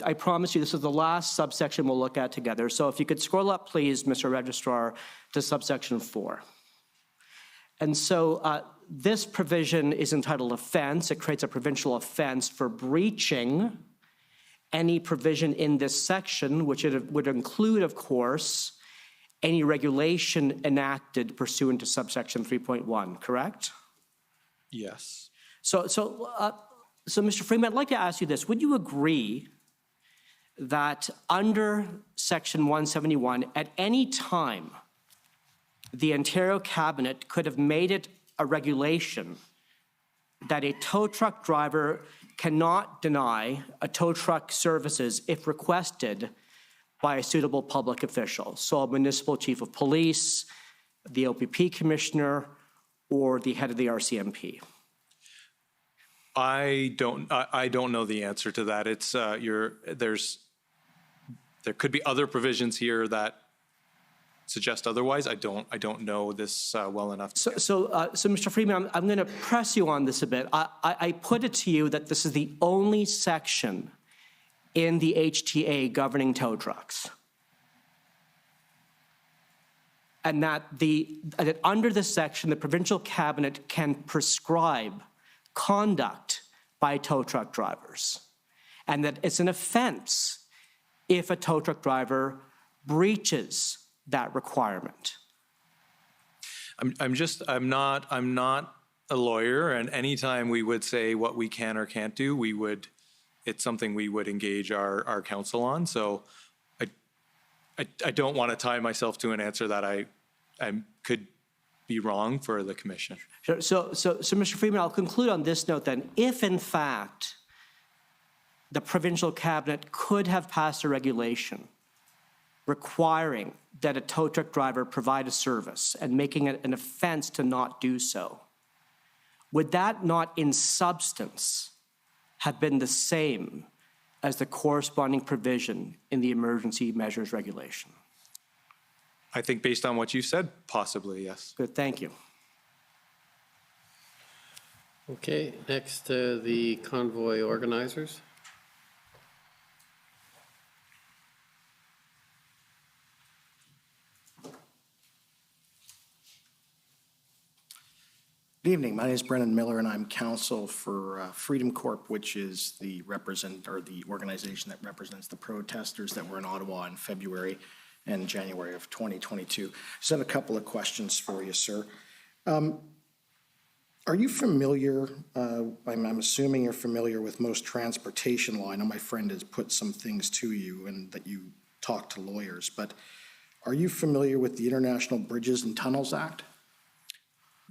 I promise you, this is the last subsection we'll look at together. So if you could scroll up, please, Mr. Registrar, to subsection 4. And so this provision is entitled offense. It creates a provincial offense for breaching any provision in this section, which it would include, of course, any regulation enacted pursuant to subsection 3.1, correct? Yes. So, Mr. Freeman, I'd like to ask you this. Would you agree that under section 171, at any time, the Ontario Cabinet could have made it a regulation that a tow truck driver cannot deny a tow truck services if requested by a suitable public official, so a municipal chief of police, the OPP commissioner, or the head of the RCMP? I don't know the answer to that. It's there could be other provisions here that suggest otherwise. I don't know this well enough. So, Mr. Freeman, I'm going to press you on this a bit. I put it to you that this is the only section in the HTA governing tow trucks, and that under this section, the provincial cabinet can prescribe conduct by tow truck drivers, and that it's an offense if a tow truck driver breaches that requirement. I'm not a lawyer, and anytime we would say what we can or can't do, it's something we would engage our counsel on. So I don't want to tie myself to an answer that I could be wrong for the commission. Sure. So, Mr. Freeman, I'll conclude on this note then. If, in fact, the provincial cabinet could have passed a regulation requiring that a tow truck driver provide a service and making it an offense to not do so, would that not in substance have been the same as the corresponding provision in the emergency measures regulation? I think based on what you said, possibly, yes. Good, thank you. Okay, next, the convoy organizers. Good evening. My name is Brennan Miller, and I'm counsel for Freedom Corp, which is the organization that represents the protesters that were in Ottawa in February and January of 2022. Just have a couple of questions for you, sir. Are you familiar? I'm assuming you're familiar with most transportation law. I know my friend has put some things to you, and that you talk to lawyers. But are you familiar with the International Bridges and Tunnels Act?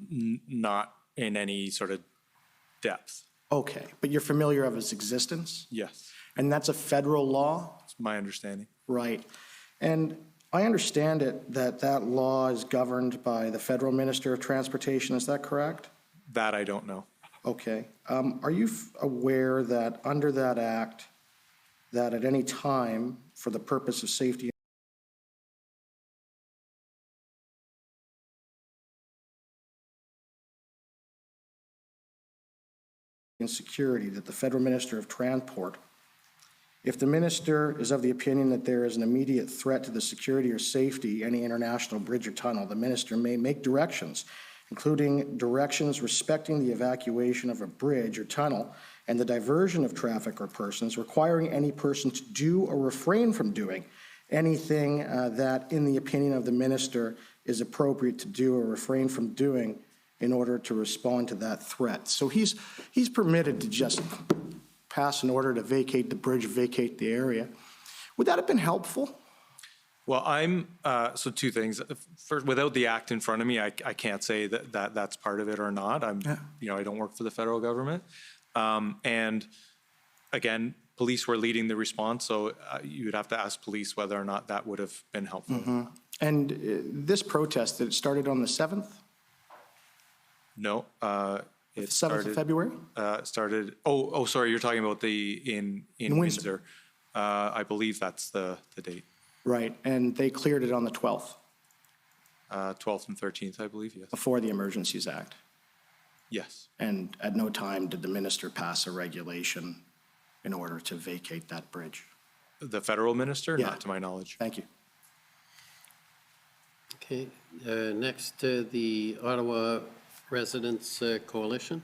Not in any sort of depth. Okay, but you're familiar of its existence? Yes. And that's a federal law? That's my understanding. Right. And I understand it that law is governed by the Federal Minister of Transportation. Is that correct? That I don't know. Okay. Are you aware that under that act, that at any time, for the purpose of safety and security, that the Federal Minister of Transport, if the minister is of the opinion that there is an immediate threat to the security or safety any international bridge or tunnel, the minister may make directions, including directions respecting the evacuation of a bridge or tunnel and the diversion of traffic or persons, requiring any person to do or refrain from doing anything that, in the opinion of the minister, is appropriate to do or refrain from doing in order to respond to that threat. So he's permitted to just pass an order to vacate the bridge, vacate the area. Would that have been helpful? Well, so two things. First, without the act in front of me, I can't say that's part of it or not. I don't work for the federal government. And again, police were leading the response, so you would have to ask police whether or not that would have been helpful. Mm-hmm. And this protest, did it started on the 7th? No. It 7th of February? Started, sorry, you're talking about in Windsor. I believe that's the date. Right, and they cleared it on the 12th. 12th and 13th, I believe, yes. Before the Emergencies Act. Yes. And at no time did the minister pass a regulation in order to vacate that bridge. The federal minister? Yeah. Not to my knowledge. Thank you. Okay, next, the Ottawa Residents Coalition.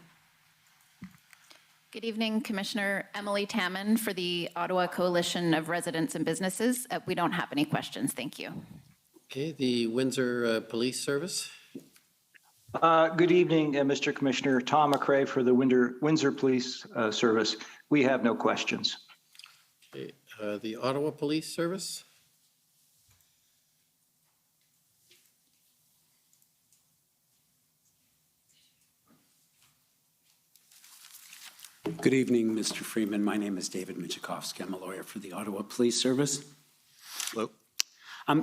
Good evening, Commissioner Emily Tamman for the Ottawa Coalition of Residents and Businesses. We don't have any questions, thank you. Okay, the Windsor Police Service. Good evening, Mr. Commissioner. Tom McRae for the Windsor Police Service. We have no questions. Okay, the Ottawa Police Service. Good evening, Mr. Freeman. My name is David Michikowski. I'm a lawyer for the Ottawa Police Service. Hello.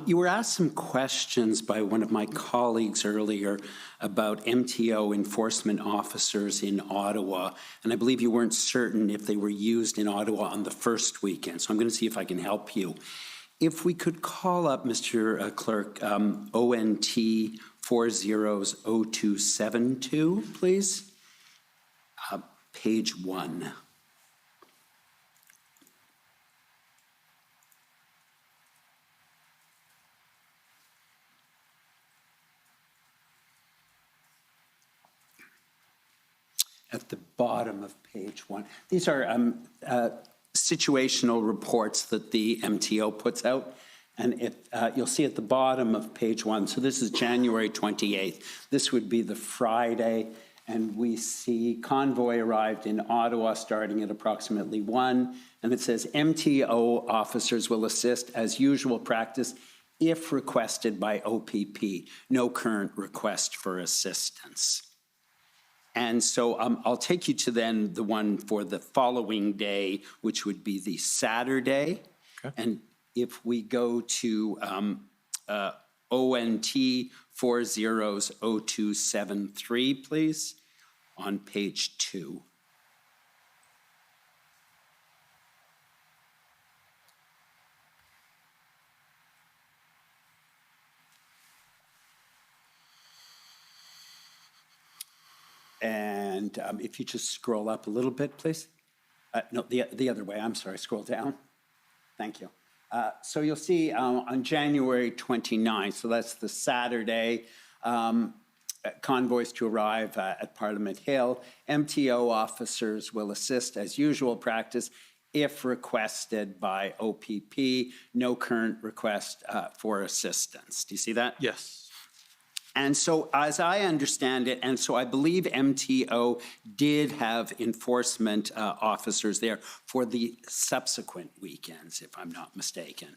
You were asked some questions by one of my colleagues earlier about MTO enforcement officers in Ottawa, and I believe you weren't certain if they were used in Ottawa on the first weekend, so I'm going to see if I can help you. If we could call up, Mr. Clerk, ONT 400272, please. Page 1. At the bottom of page 1. These are situational reports that the MTO puts out. And you'll see at the bottom of page 1, so this is January 28th. This would be the Friday. And we see convoy arrived in Ottawa starting at approximately 1. And it says MTO officers will assist as usual practice if requested by OPP. No current request for assistance. And so I'll take you to then the one for the following day, which would be the Saturday. Okay. And if we go to ONT 400273, please, on page 2. And if you just scroll up a little bit, please. No, the other way, I'm sorry, scroll down. Thank you. So you'll see on January 29th, so that's the Saturday, convoys to arrive at Parliament Hill. MTO officers will assist as usual practice if requested by OPP. No current request for assistance. Do you see that? Yes. And so as I understand it, and so I believe MTO did have enforcement officers there for the subsequent weekends, if I'm not mistaken.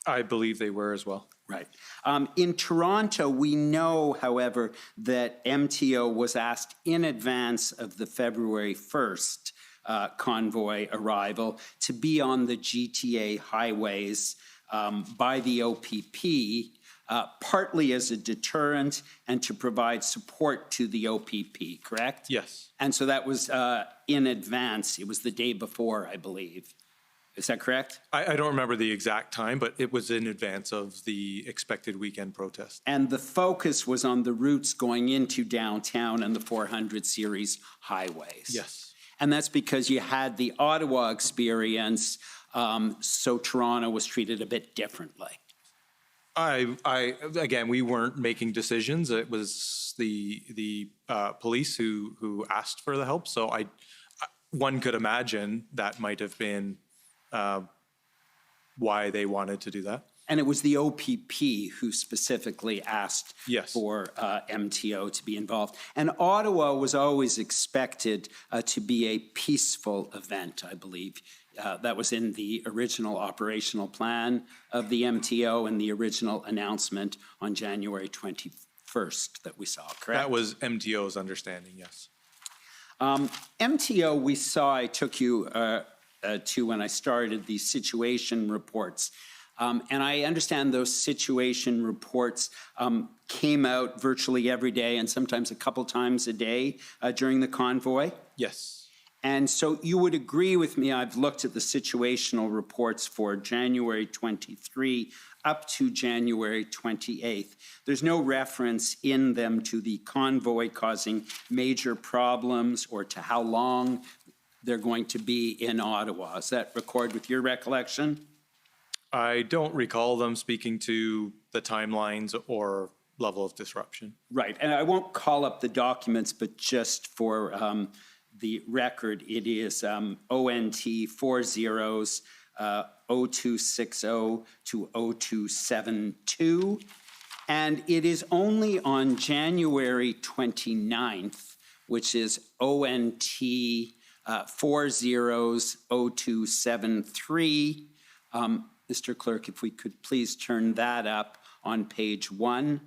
I believe they were as well. Right. In Toronto, we know, however, that MTO was asked in advance of the February 1st convoy arrival to be on the GTA highways by the OPP, partly as a deterrent and to provide support to the OPP, correct? Yes. And so that was in advance. It was the day before, I believe. Is that correct? I don't remember the exact time, but it was in advance of the expected weekend protest. And the focus was on the routes going into downtown and the 400 series highways. Yes. And that's because you had the Ottawa experience, so Toronto was treated a bit differently. Again, we weren't making decisions. It was the police who asked for the help. So one could imagine that might have been why they wanted to do that. And it was the OPP who specifically asked for MTO to be involved. And Ottawa was always expected to be a peaceful event, I believe. That was in the original operational plan of the MTO and the original announcement on January 21st that we saw, correct? That was MTO's understanding, yes. MTO, we saw, I took you to when I started the situation reports. And I understand those situation reports came out virtually every day and sometimes a couple times a day during the convoy. Yes. And so you would agree with me, I've looked at the situational reports for January 23 up to January 28th. There's no reference in them to the convoy causing major problems or to how long they're going to be in Ottawa. Is that record with your recollection? I don't recall them speaking to the timelines or level of disruption. Right, and I won't call up the documents, but just for the record, it is ONT 40 0260 to 0272. And it is only on January 29th, which is ONT 400273. Mr. Clerk, if we could please turn that up on page 1.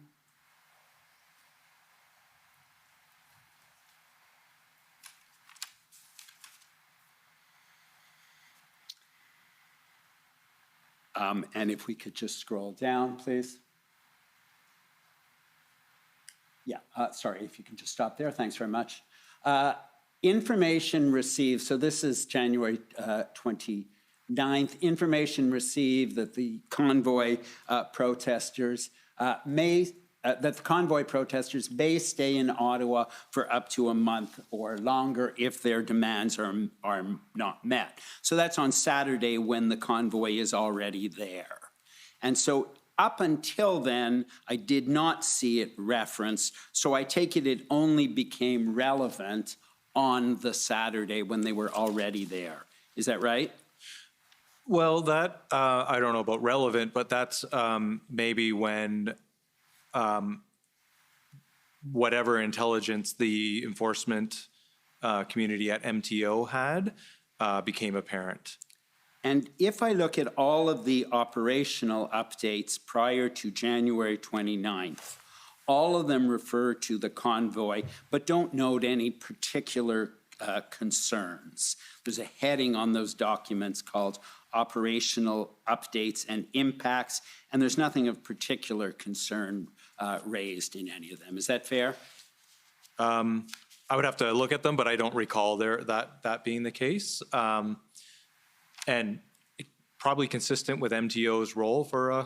And if we could just scroll down, please. Yeah, sorry, if you can just stop there. Thanks very much. Information received, so this is January 29th. Information received that the convoy protesters may stay in Ottawa for up to a month or longer if their demands are not met. So that's on Saturday when the convoy is already there. And so up until then, I did not see it referenced. So I take it only became relevant on the Saturday when they were already there. Is that right? Well, that, I don't know about relevant, but that's maybe when whatever intelligence the enforcement community at MTO had became apparent. And if I look at all of the operational updates prior to January 29th, all of them refer to the convoy, but don't note any particular concerns. There's a heading on those documents called operational updates and impacts, and there's nothing of particular concern raised in any of them. Is that fair? I would have to look at them, but I don't recall that being the case. And probably consistent with MTO's role for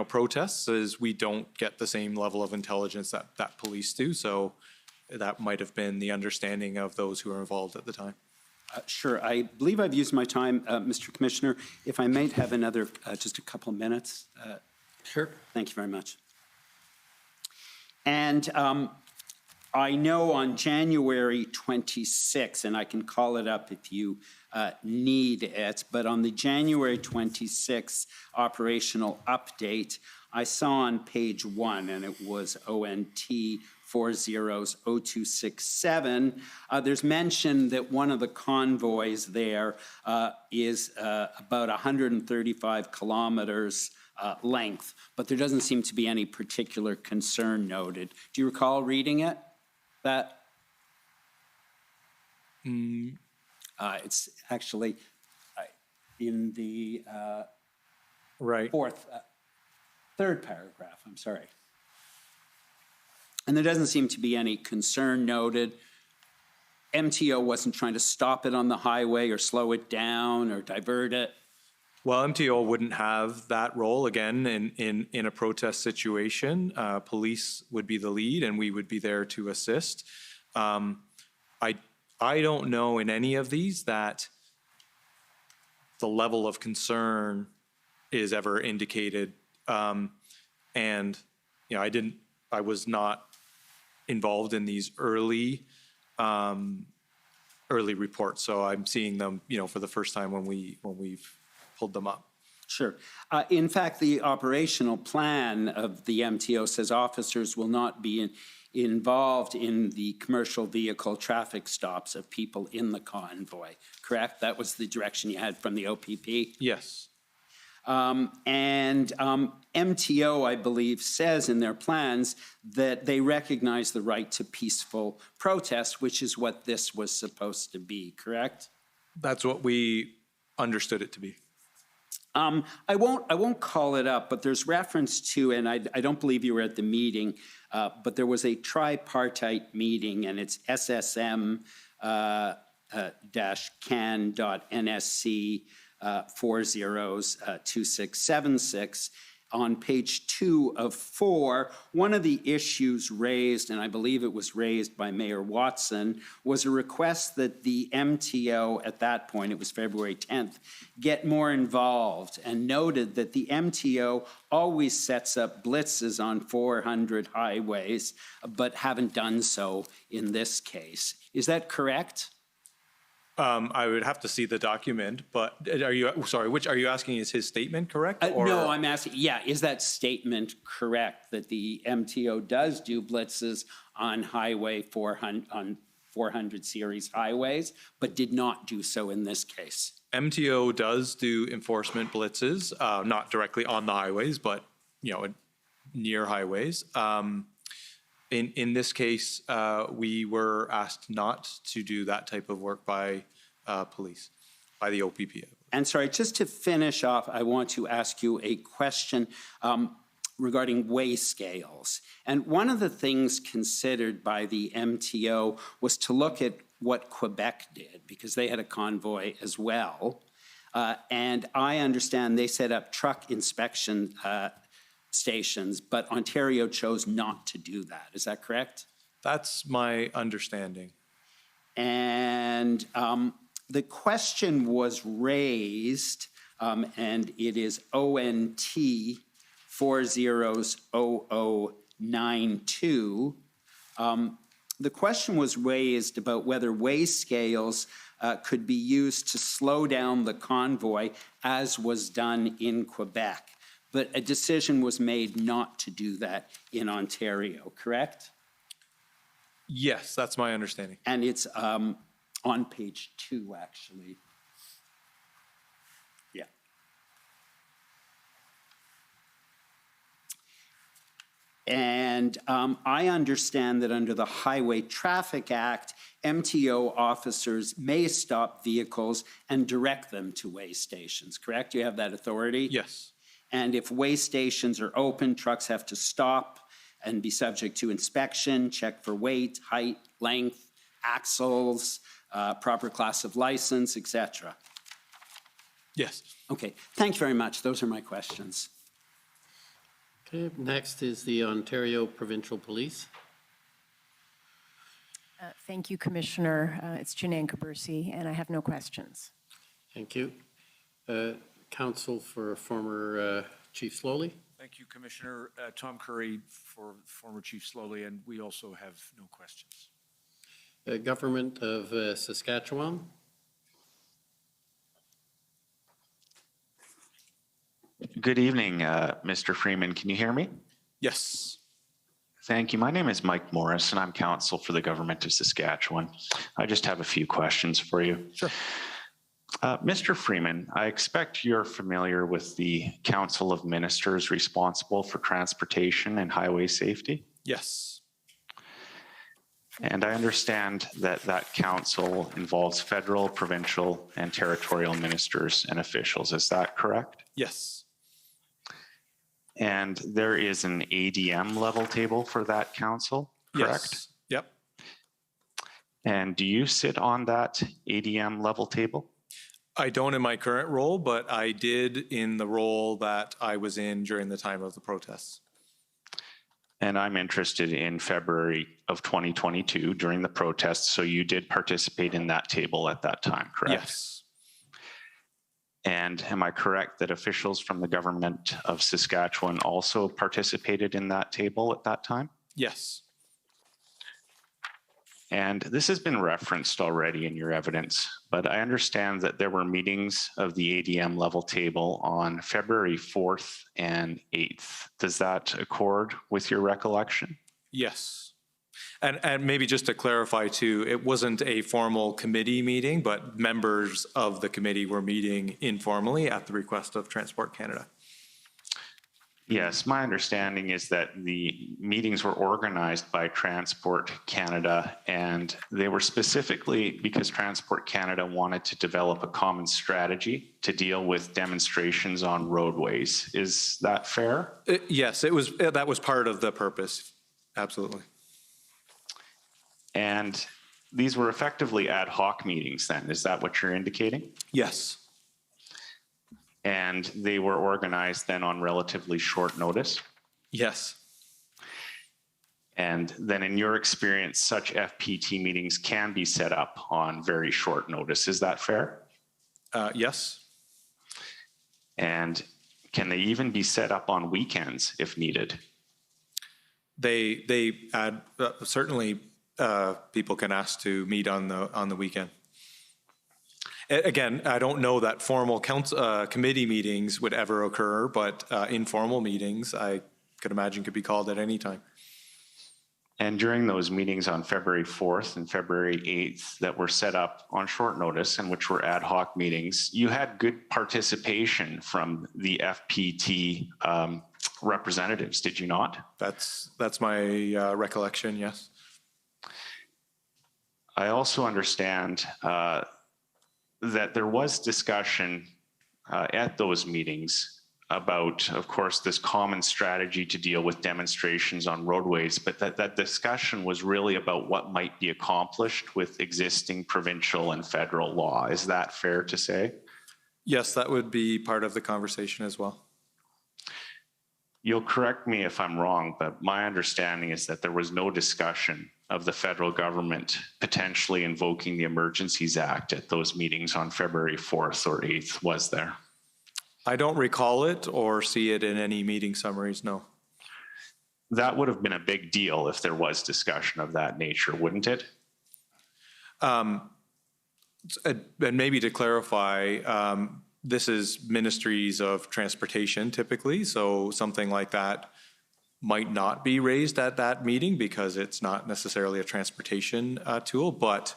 protests is we don't get the same level of intelligence that police do. So that might have been the understanding of those who were involved at the time. Sure. I believe I've used my time, Mr. Commissioner. If I might have another, just a couple of minutes. Sure. Thank you very much. And I know on January 26, and I can call it up if you need it, but on the January 26 operational update, I saw on page 1, and it was ONT 400267, there's mention that one of the convoys there is about 135 kilometers length, but there doesn't seem to be any particular concern noted. Do you recall reading it? It's actually in the third paragraph, I'm sorry. And there doesn't seem to be any concern noted. MTO wasn't trying to stop it on the highway or slow it down or divert it. Well, MTO wouldn't have that role again in a protest situation. Police would be the lead, and we would be there to assist. I don't know in any of these that the level of concern is ever indicated, and I was not involved in these early reports, so I'm seeing them, for the first time when we've pulled them up. Sure. In fact, the operational plan of the MTO says officers will not be involved in the commercial vehicle traffic stops of people in the convoy, correct? That was the direction you had from the OPP? Yes. And MTO, I believe, says in their plans that they recognize the right to peaceful protest, which is what this was supposed to be, correct? That's what we understood it to be. I won't call it up, but there's reference to, and I don't believe you were at the meeting, but there was a tripartite meeting, and it's SSM, can.nsc 402676. On page 2 of 4, one of the issues raised, and I believe it was raised by Mayor Watson, was a request that the MTO, at that point, it was February 10th, get more involved, and noted that the MTO always sets up blitzes on 400 highways, but haven't done so in this case. Is that correct? I would have to see the document, but are you asking, is his statement correct? No, I'm asking, is that statement correct, that the MTO does do blitzes on highway 400, on 400 series highways, but did not do so in this case? MTO does do enforcement blitzes, not directly on the highways, but, near highways. In this case, we were asked not to do that type of work by police, by the OPP. And sorry, just to finish off, I want to ask you a question regarding weigh scales. And one of the things considered by the MTO was to look at what Quebec did, because they had a convoy as well. And I understand they set up truck inspection stations, but Ontario chose not to do that. Is that correct? That's my understanding. And the question was raised, and it is ONT 400092. The question was raised about whether weigh scales could be used to slow down the convoy, as was done in Quebec. But a decision was made not to do that in Ontario, correct? Yes, that's my understanding. And it's on page 2, actually. Yeah. And I understand that under the Highway Traffic Act, MTO officers may stop vehicles and direct them to weigh stations, correct? You have that authority? Yes. And if weigh stations are open, trucks have to stop and be subject to inspection, check for weight, height, length, axles, proper class of license, etc. Yes. Okay, thank you very much. Those are my questions. Okay, next is the Ontario Provincial Police. Thank you, Commissioner. It's Janine Cabersi, and I have no questions. Thank you. Counsel for former Chief Slowly. Thank you, Commissioner. Tom Curry for former Chief Slowly, and we also have no questions. Government of Saskatchewan. Good evening, Mr. Freeman. Can you hear me? Yes. Thank you. My name is Mike Morris, and I'm counsel for the Government of Saskatchewan. I just have a few questions for you. Sure. Mr. Freeman, I expect you're familiar with the Council of Ministers responsible for transportation and highway safety? Yes. And I understand that that council involves federal, provincial, and territorial ministers and officials. Is that correct? Yes. And there is an ADM level table for that council, correct? Yes. Yep. And do you sit on that ADM level table? I don't in my current role, but I did in the role that I was in during the time of the protests. And I'm interested in February of 2022 during the protests. So you did participate in that table at that time, correct? Yes. And am I correct that officials from the Government of Saskatchewan also participated in that table at that time? Yes. And this has been referenced already in your evidence, but I understand that there were meetings of the ADM level table on February 4th and 8th. Does that accord with your recollection? Yes. And maybe just to clarify too, it wasn't a formal committee meeting, but members of the committee were meeting informally at the request of Transport Canada. Yes, my understanding is that the meetings were organized by Transport Canada, and they were specifically because Transport Canada wanted to develop a common strategy to deal with demonstrations on roadways. Is that fair? Yes, it was. That was part of the purpose. Absolutely. And these were effectively ad hoc meetings then, is that what you're indicating? Yes. And they were organized then on relatively short notice? Yes. And then in your experience, such FPT meetings can be set up on very short notice, is that fair? Yes. And can they even be set up on weekends if needed? They add, certainly people can ask to meet on the weekend. Again, I don't know that formal committee meetings would ever occur, but informal meetings I could imagine could be called at any time. And during those meetings on February 4th and February 8th that were set up on short notice and which were ad hoc meetings, you had good participation from the FPT representatives, did you not? That's my recollection, yes. I also understand that there was discussion at those meetings about, of course, this common strategy to deal with demonstrations on roadways, but that discussion was really about what might be accomplished with existing provincial and federal law. Is that fair to say? Yes, that would be part of the conversation as well. You'll correct me if I'm wrong, but my understanding is that there was no discussion of the federal government potentially invoking the Emergencies Act at those meetings on February 4th or 8th, was there? I don't recall it or see it in any meeting summaries, no. That would have been a big deal if there was discussion of that nature, wouldn't it? And maybe to clarify, this is ministries of transportation typically, so something like that might not be raised at that meeting because it's not necessarily a transportation tool, but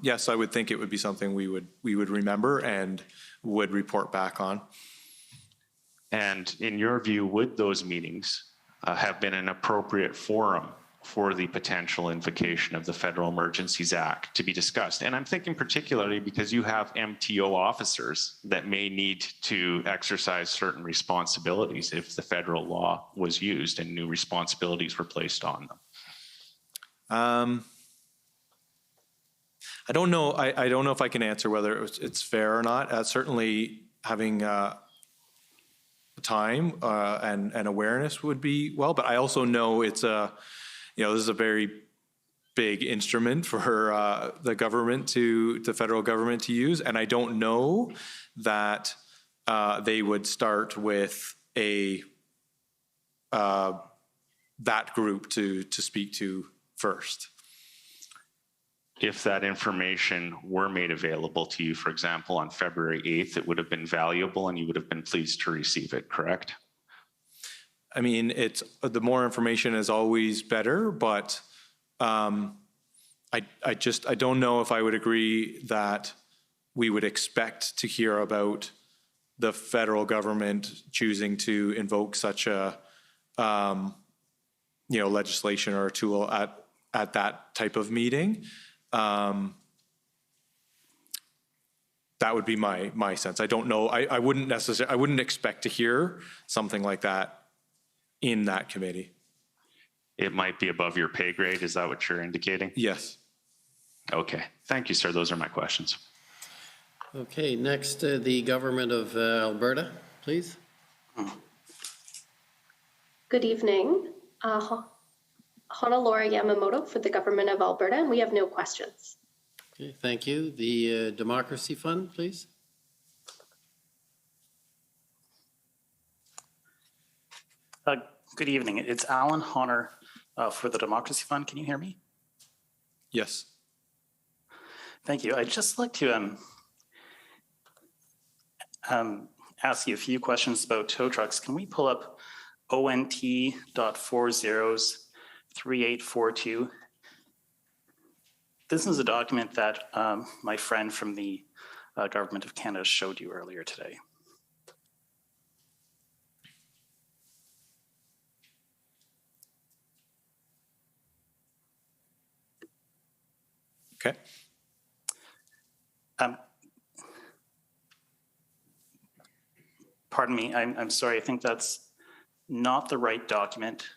yes, I would think it would be something we would remember and would report back on. And in your view, would those meetings have been an appropriate forum for the potential invocation of the Federal Emergencies Act to be discussed? And I'm thinking particularly because you have MTO officers that may need to exercise certain responsibilities if the federal law was used and new responsibilities were placed on them. I don't know. I don't know if I can answer whether it's fair or not. Certainly, having time and awareness would be well. But I also know it's this is a very big instrument for the federal government to use, and I don't know that they would start with that group to speak to first. If that information were made available to you, for example, on February 8th, it would have been valuable and you would have been pleased to receive it, correct? I mean, the more information is always better, but I don't know if I would agree that we would expect to hear about the federal government choosing to invoke such a legislation or a tool at that type of meeting. That would be my sense. I don't know. I wouldn't expect to hear something like that in that committee. It might be above your pay grade. Is that what you're indicating? Yes. Okay. Thank you, sir. Those are my questions. Okay. Next, the government of Alberta, please. Good evening. Honolora Yamamoto for the government of Alberta, and we have no questions. Okay, thank you. The Democracy Fund, please. Good evening. It's Alan Honor for the Democracy Fund. Can you hear me? Yes. Thank you. I'd just like to ask you a few questions about tow trucks. Can we pull up ONT.403842? This is a document that my friend from the Government of Canada showed you earlier today. Okay. Pardon me, I'm sorry, I think that's not the right document.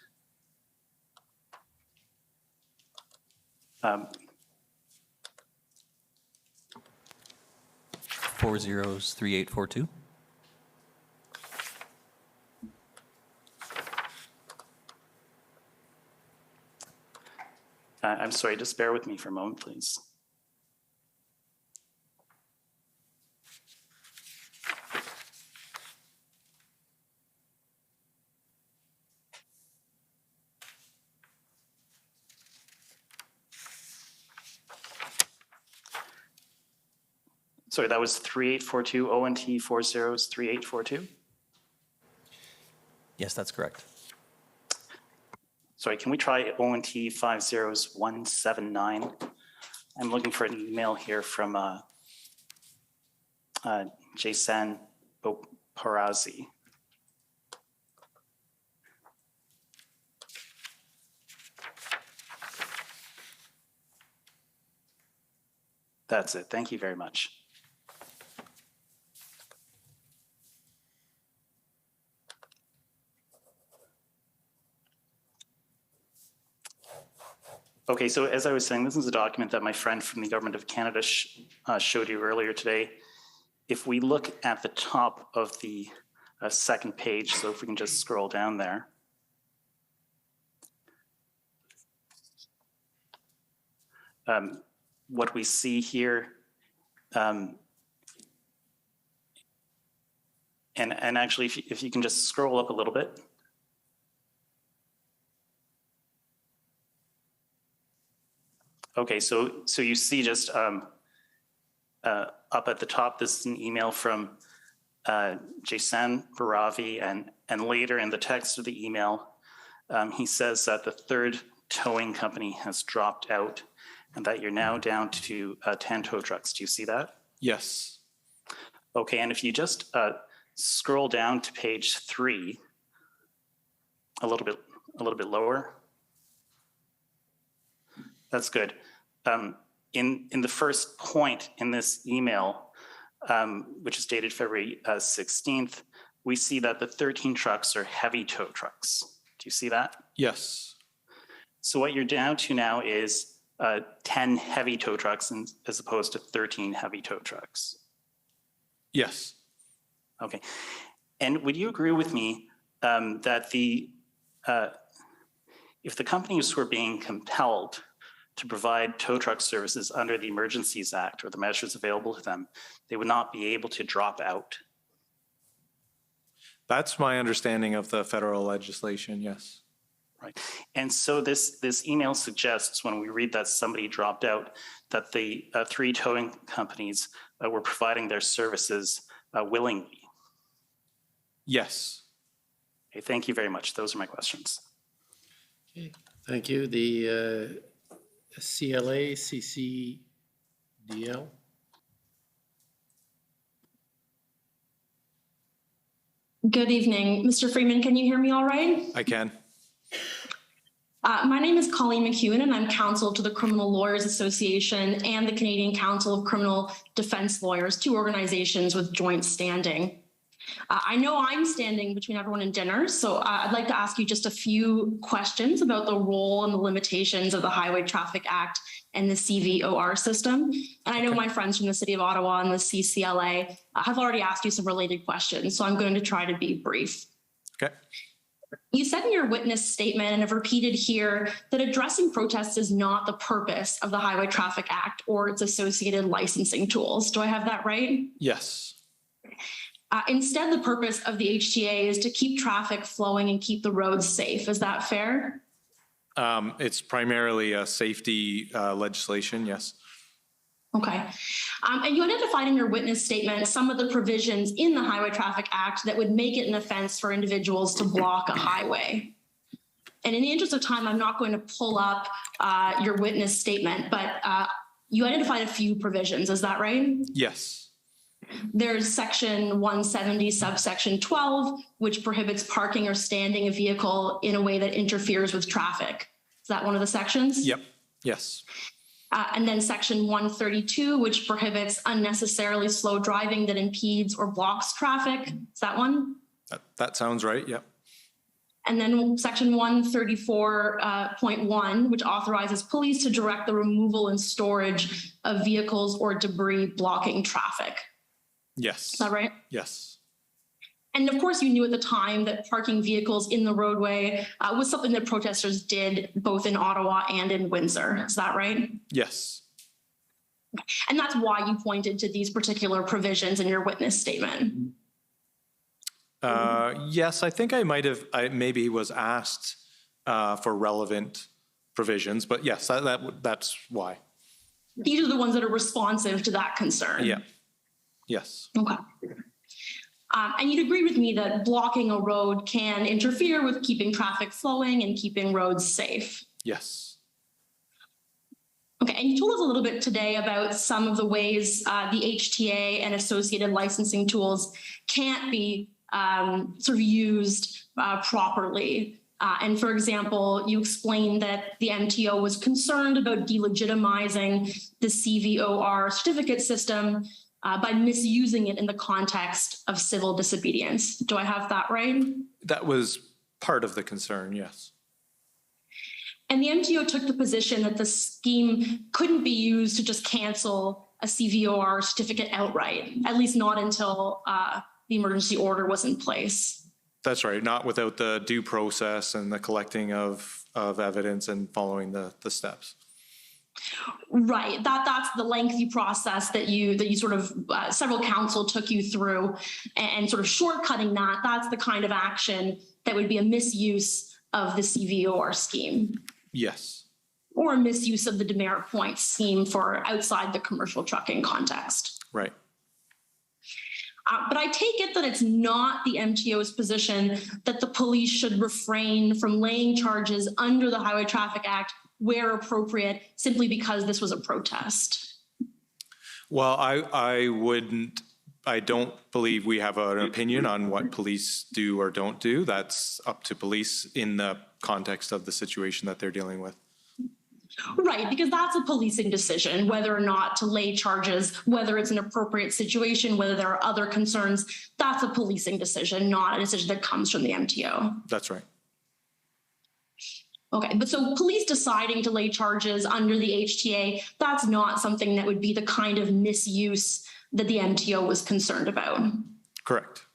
403842. I'm sorry, just bear with me for a moment, please. Sorry, that was 3842, ONT 403842? Yes, that's correct. Sorry, can we try ONT 50179? I'm looking for an email here from Jason Boparazzi. That's it. Thank you very much. Okay, so as I was saying, this is a document that my friend from the Government of Canada showed you earlier today. If we look at the top of the second page, so if we can just scroll down there. What we see here, and actually, if you can just scroll up a little bit. Okay, so you see just up at the top, this is an email from Jason Baravi, and later in the text of the email, he says that the third towing company has dropped out and that you're now down to 10 tow trucks. Do you see that? Yes. Okay, and if you just scroll down to page 3, a little bit lower. That's good. In the first point in this email, which is dated February 16th, we see that the 13 trucks are heavy tow trucks. Do you see that? Yes. So what you're down to now is 10 heavy tow trucks as opposed to 13 heavy tow trucks. Yes. Okay. And would you agree with me that if the companies were being compelled to provide tow truck services under the Emergencies Act or the measures available to them, they would not be able to drop out? That's my understanding of the federal legislation, yes. Right. And so this email suggests, when we read that somebody dropped out, that the 3 towing companies were providing their services willingly. Yes. Okay, thank you very much. Those are my questions. Okay, thank you. The CLA, CCDL. Good evening. Mr. Freeman, can you hear me all right? I can. My name is Colleen McEwen, and I'm counsel to the Criminal Lawyers Association and the Canadian Council of Criminal Defense Lawyers, 2 organizations with joint standing. I know I'm standing between everyone and dinner, so I'd like to ask you just a few questions about the role and the limitations of the Highway Traffic Act and the CVOR system. And I know my friends from the City of Ottawa and the CCLA have already asked you some related questions, so I'm going to try to be brief. Okay. You said in your witness statement and have repeated here that addressing protests is not the purpose of the Highway Traffic Act or its associated licensing tools. Do I have that right? Yes. Instead, the purpose of the HTA is to keep traffic flowing and keep the roads safe. Is that fair? It's primarily a safety legislation, yes. Okay. And you identified in your witness statement some of the provisions in the Highway Traffic Act that would make it an offense for individuals to block a highway. And in the interest of time, I'm not going to pull up your witness statement, but you identified a few provisions. Is that right? Yes. There's section 170, subsection 12, which prohibits parking or standing a vehicle in a way that interferes with traffic. Is that one of the sections? Yep. Yes. And then section 132, which prohibits unnecessarily slow driving that impedes or blocks traffic. Is that one? That sounds right. Yep. And then section 134.1, which authorizes police to direct the removal and storage of vehicles or debris blocking traffic. Yes. Is that right? Yes. And of course, you knew at the time that parking vehicles in the roadway was something that protesters did both in Ottawa and in Windsor. Is that right? Yes. And that's why you pointed to these particular provisions in your witness statement. Yes, I think I maybe was asked for relevant provisions, but yes, that's why. These are the ones that are responsive to that concern. Yeah. Yes. Okay. And you'd agree with me that blocking a road can interfere with keeping traffic flowing and keeping roads safe. Yes. Okay, and you told us a little bit today about some of the ways the HTA and associated licensing tools can't be sort of used properly. And for example, you explained that the MTO was concerned about delegitimizing the CVOR certificate system by misusing it in the context of civil disobedience. Do I have that right? That was part of the concern, yes. And the MTO took the position that the scheme couldn't be used to just cancel a CVOR certificate outright, at least not until the emergency order was in place. That's right, not without the due process and the collecting of evidence and following the steps. Right, that's the lengthy process that you sort of several council took you through, and sort of shortcutting that. That's the kind of action that would be a misuse of the CVOR scheme. Yes. Or a misuse of the demerit points scheme for outside the commercial trucking context. Right. But I take it that it's not the MTO's position that the police should refrain from laying charges under the Highway Traffic Act where appropriate, simply because this was a protest. Well, I don't believe we have an opinion on what police do or don't do. That's up to police in the context of the situation that they're dealing with. Right, because that's a policing decision, whether or not to lay charges, whether it's an appropriate situation, whether there are other concerns. That's a policing decision, not a decision that comes from the MTO. That's right. Okay, but so police deciding to lay charges under the HTA, that's not something that would be the kind of misuse that the MTO was concerned about. Correct.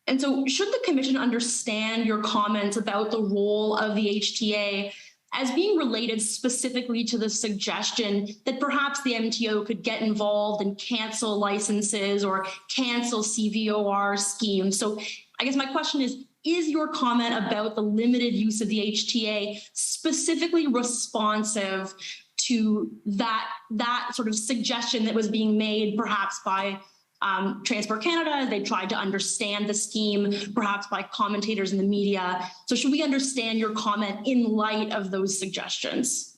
And so should the commission understand your comments about the role of the HTA as being related specifically to the suggestion that perhaps the MTO could get involved and cancel licenses or cancel CVOR schemes? So I guess my question is your comment about the limited use of the HTA specifically responsive to that sort of suggestion that was being made perhaps by Transport Canada? They tried to understand the scheme, perhaps by commentators in the media. So should we understand your comment in light of those suggestions?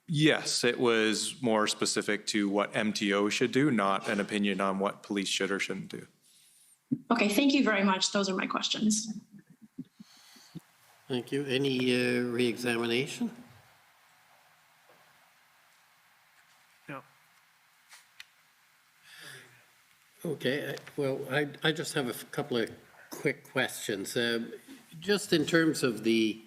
Yes, it was more specific to what MTO should do, not an opinion on what police should or shouldn't do. Okay, thank you very much. Those are my questions. Thank you. Any re-examination? No. Okay, well, I just have a couple of quick questions. Just in terms of the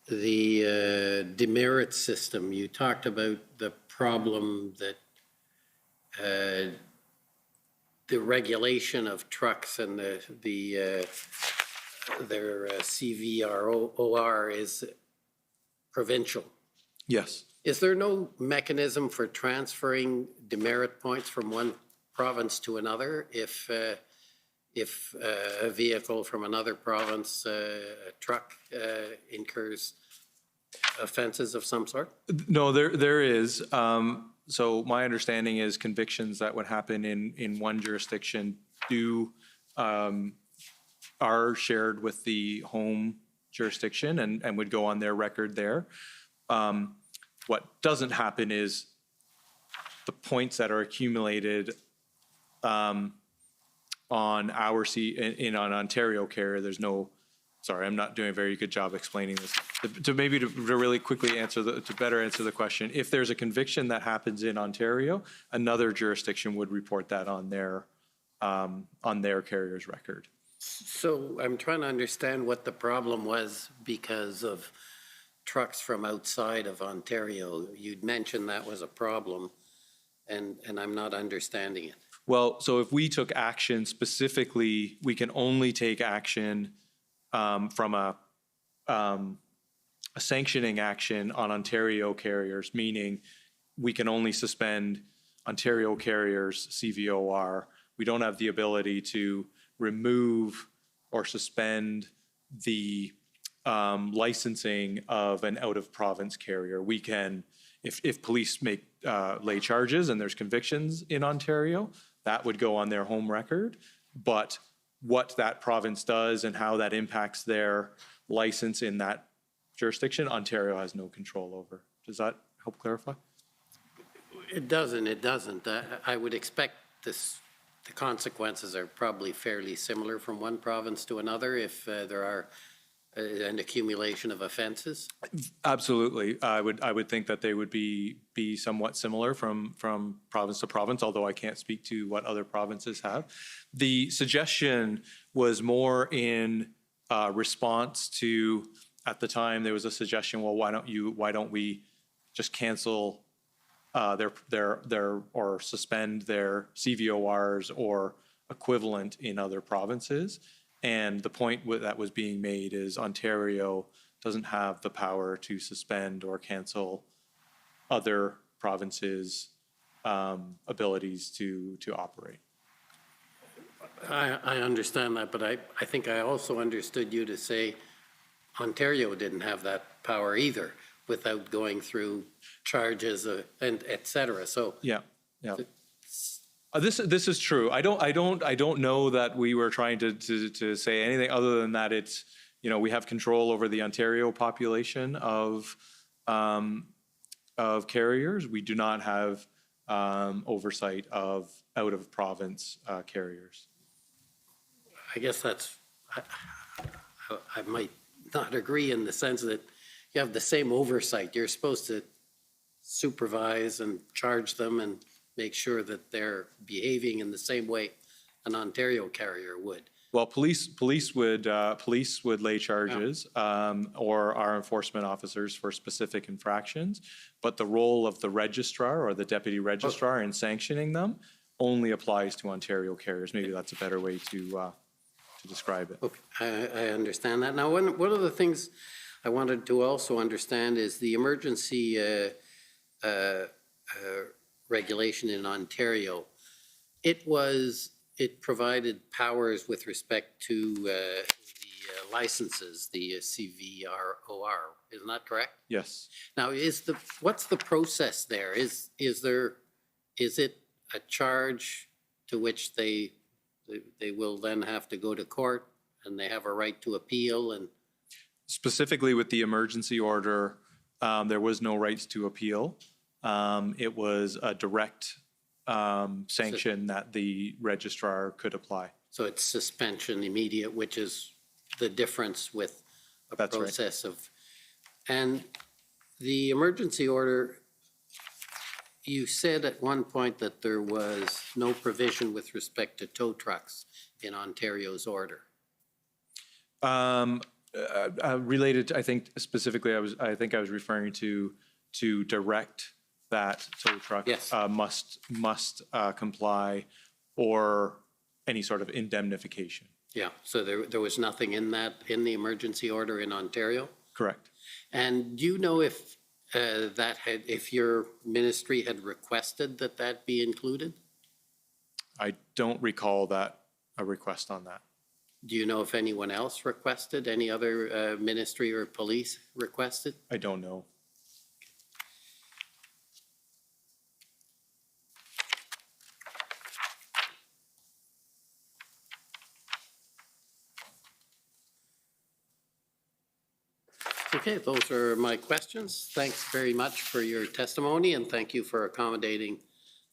demerit system, you talked about the problem that the regulation of trucks and their CVROR is provincial. Yes. Is there no mechanism for transferring demerit points from one province to another if a vehicle from another province, a truck, incurs offenses of some sort? No, there is. So my understanding is convictions that would happen in one jurisdiction are shared with the home jurisdiction and would go on their record there. What doesn't happen is the points that are accumulated on our on Ontario carrier. There's no, sorry, I'm not doing a very good job explaining this. To really quickly to better answer the question, if there's a conviction that happens in Ontario, another jurisdiction would report that on their carrier's record. So I'm trying to understand what the problem was because of trucks from outside of Ontario. You'd mentioned that was a problem, and I'm not understanding it. Well, so if we took action specifically, we can only take action from a sanctioning action on Ontario carriers, meaning we can only suspend Ontario carriers' CVOR. We don't have the ability to remove or suspend the licensing of an out-of-province carrier. We can, if police make lay charges and there's convictions in Ontario, that would go on their home record. But what that province does and how that impacts their license in that jurisdiction, Ontario has no control over. Does that help clarify? It doesn't. It doesn't. I would expect this. The consequences are probably fairly similar from one province to another if there are an accumulation of offenses. Absolutely. I would think that they would be somewhat similar from province to province, although I can't speak to what other provinces have. The suggestion was more in response to, at the time, there was a suggestion, well, why don't we just cancel their or suspend their CVORs or equivalent in other provinces. And the point that was being made is Ontario doesn't have the power to suspend or cancel other provinces' abilities to operate. I understand that, but I think I also understood you to say Ontario didn't have that power either, without going through charges and et cetera. So yeah. This is true. I don't know that we were trying to say anything other than that it's, we have control over the Ontario population of carriers. We do not have oversight of out of province carriers. I guess I might not agree in the sense that you have the same oversight. You're supposed to supervise and charge them and make sure that they're behaving in the same way an Ontario carrier would. Well, police would lay charges or our enforcement officers for specific infractions, but the role of the registrar or the deputy registrar in sanctioning them only applies to Ontario carriers. Maybe that's a better way to describe it. Okay, I understand that. Now, one of the things I wanted to also understand is the emergency regulation in Ontario. It provided powers with respect to the licenses, the CVROR. Isn't that correct? Yes. Now, what's the process there? Is it a charge to which they will then have to go to court and they have a right to appeal? And specifically with the emergency order, there was no rights to appeal. It was a direct sanction that the registrar could apply. So it's suspension immediate, which is the difference with a process of. And the emergency order, you said at one point that there was no provision with respect to tow trucks in Ontario's order. Related, I think specifically, I think I was referring to direct that tow truck must comply or any sort of indemnification. Yeah, so there was nothing in the emergency order in Ontario? Correct. And do you know if if your ministry had requested that be included? I don't recall a request on that. Do you know if anyone else requested, any other ministry or police requested? I don't know. Okay, those are my questions. Thanks very much for your testimony, and thank you for accommodating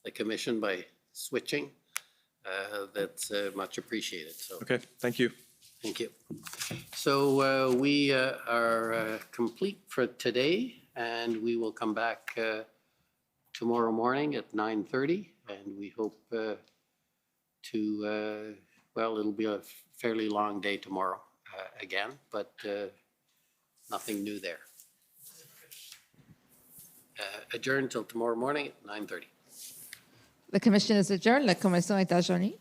the commission by switching. That's much appreciated. So. Okay, thank you. Thank you. So we are complete for today, and we will come back tomorrow morning at 9:30, and we hope well, it'll be a fairly long day tomorrow again, but nothing new there. Adjourned till tomorrow morning at 9:30. The commission is adjourned. La commission est adjournée.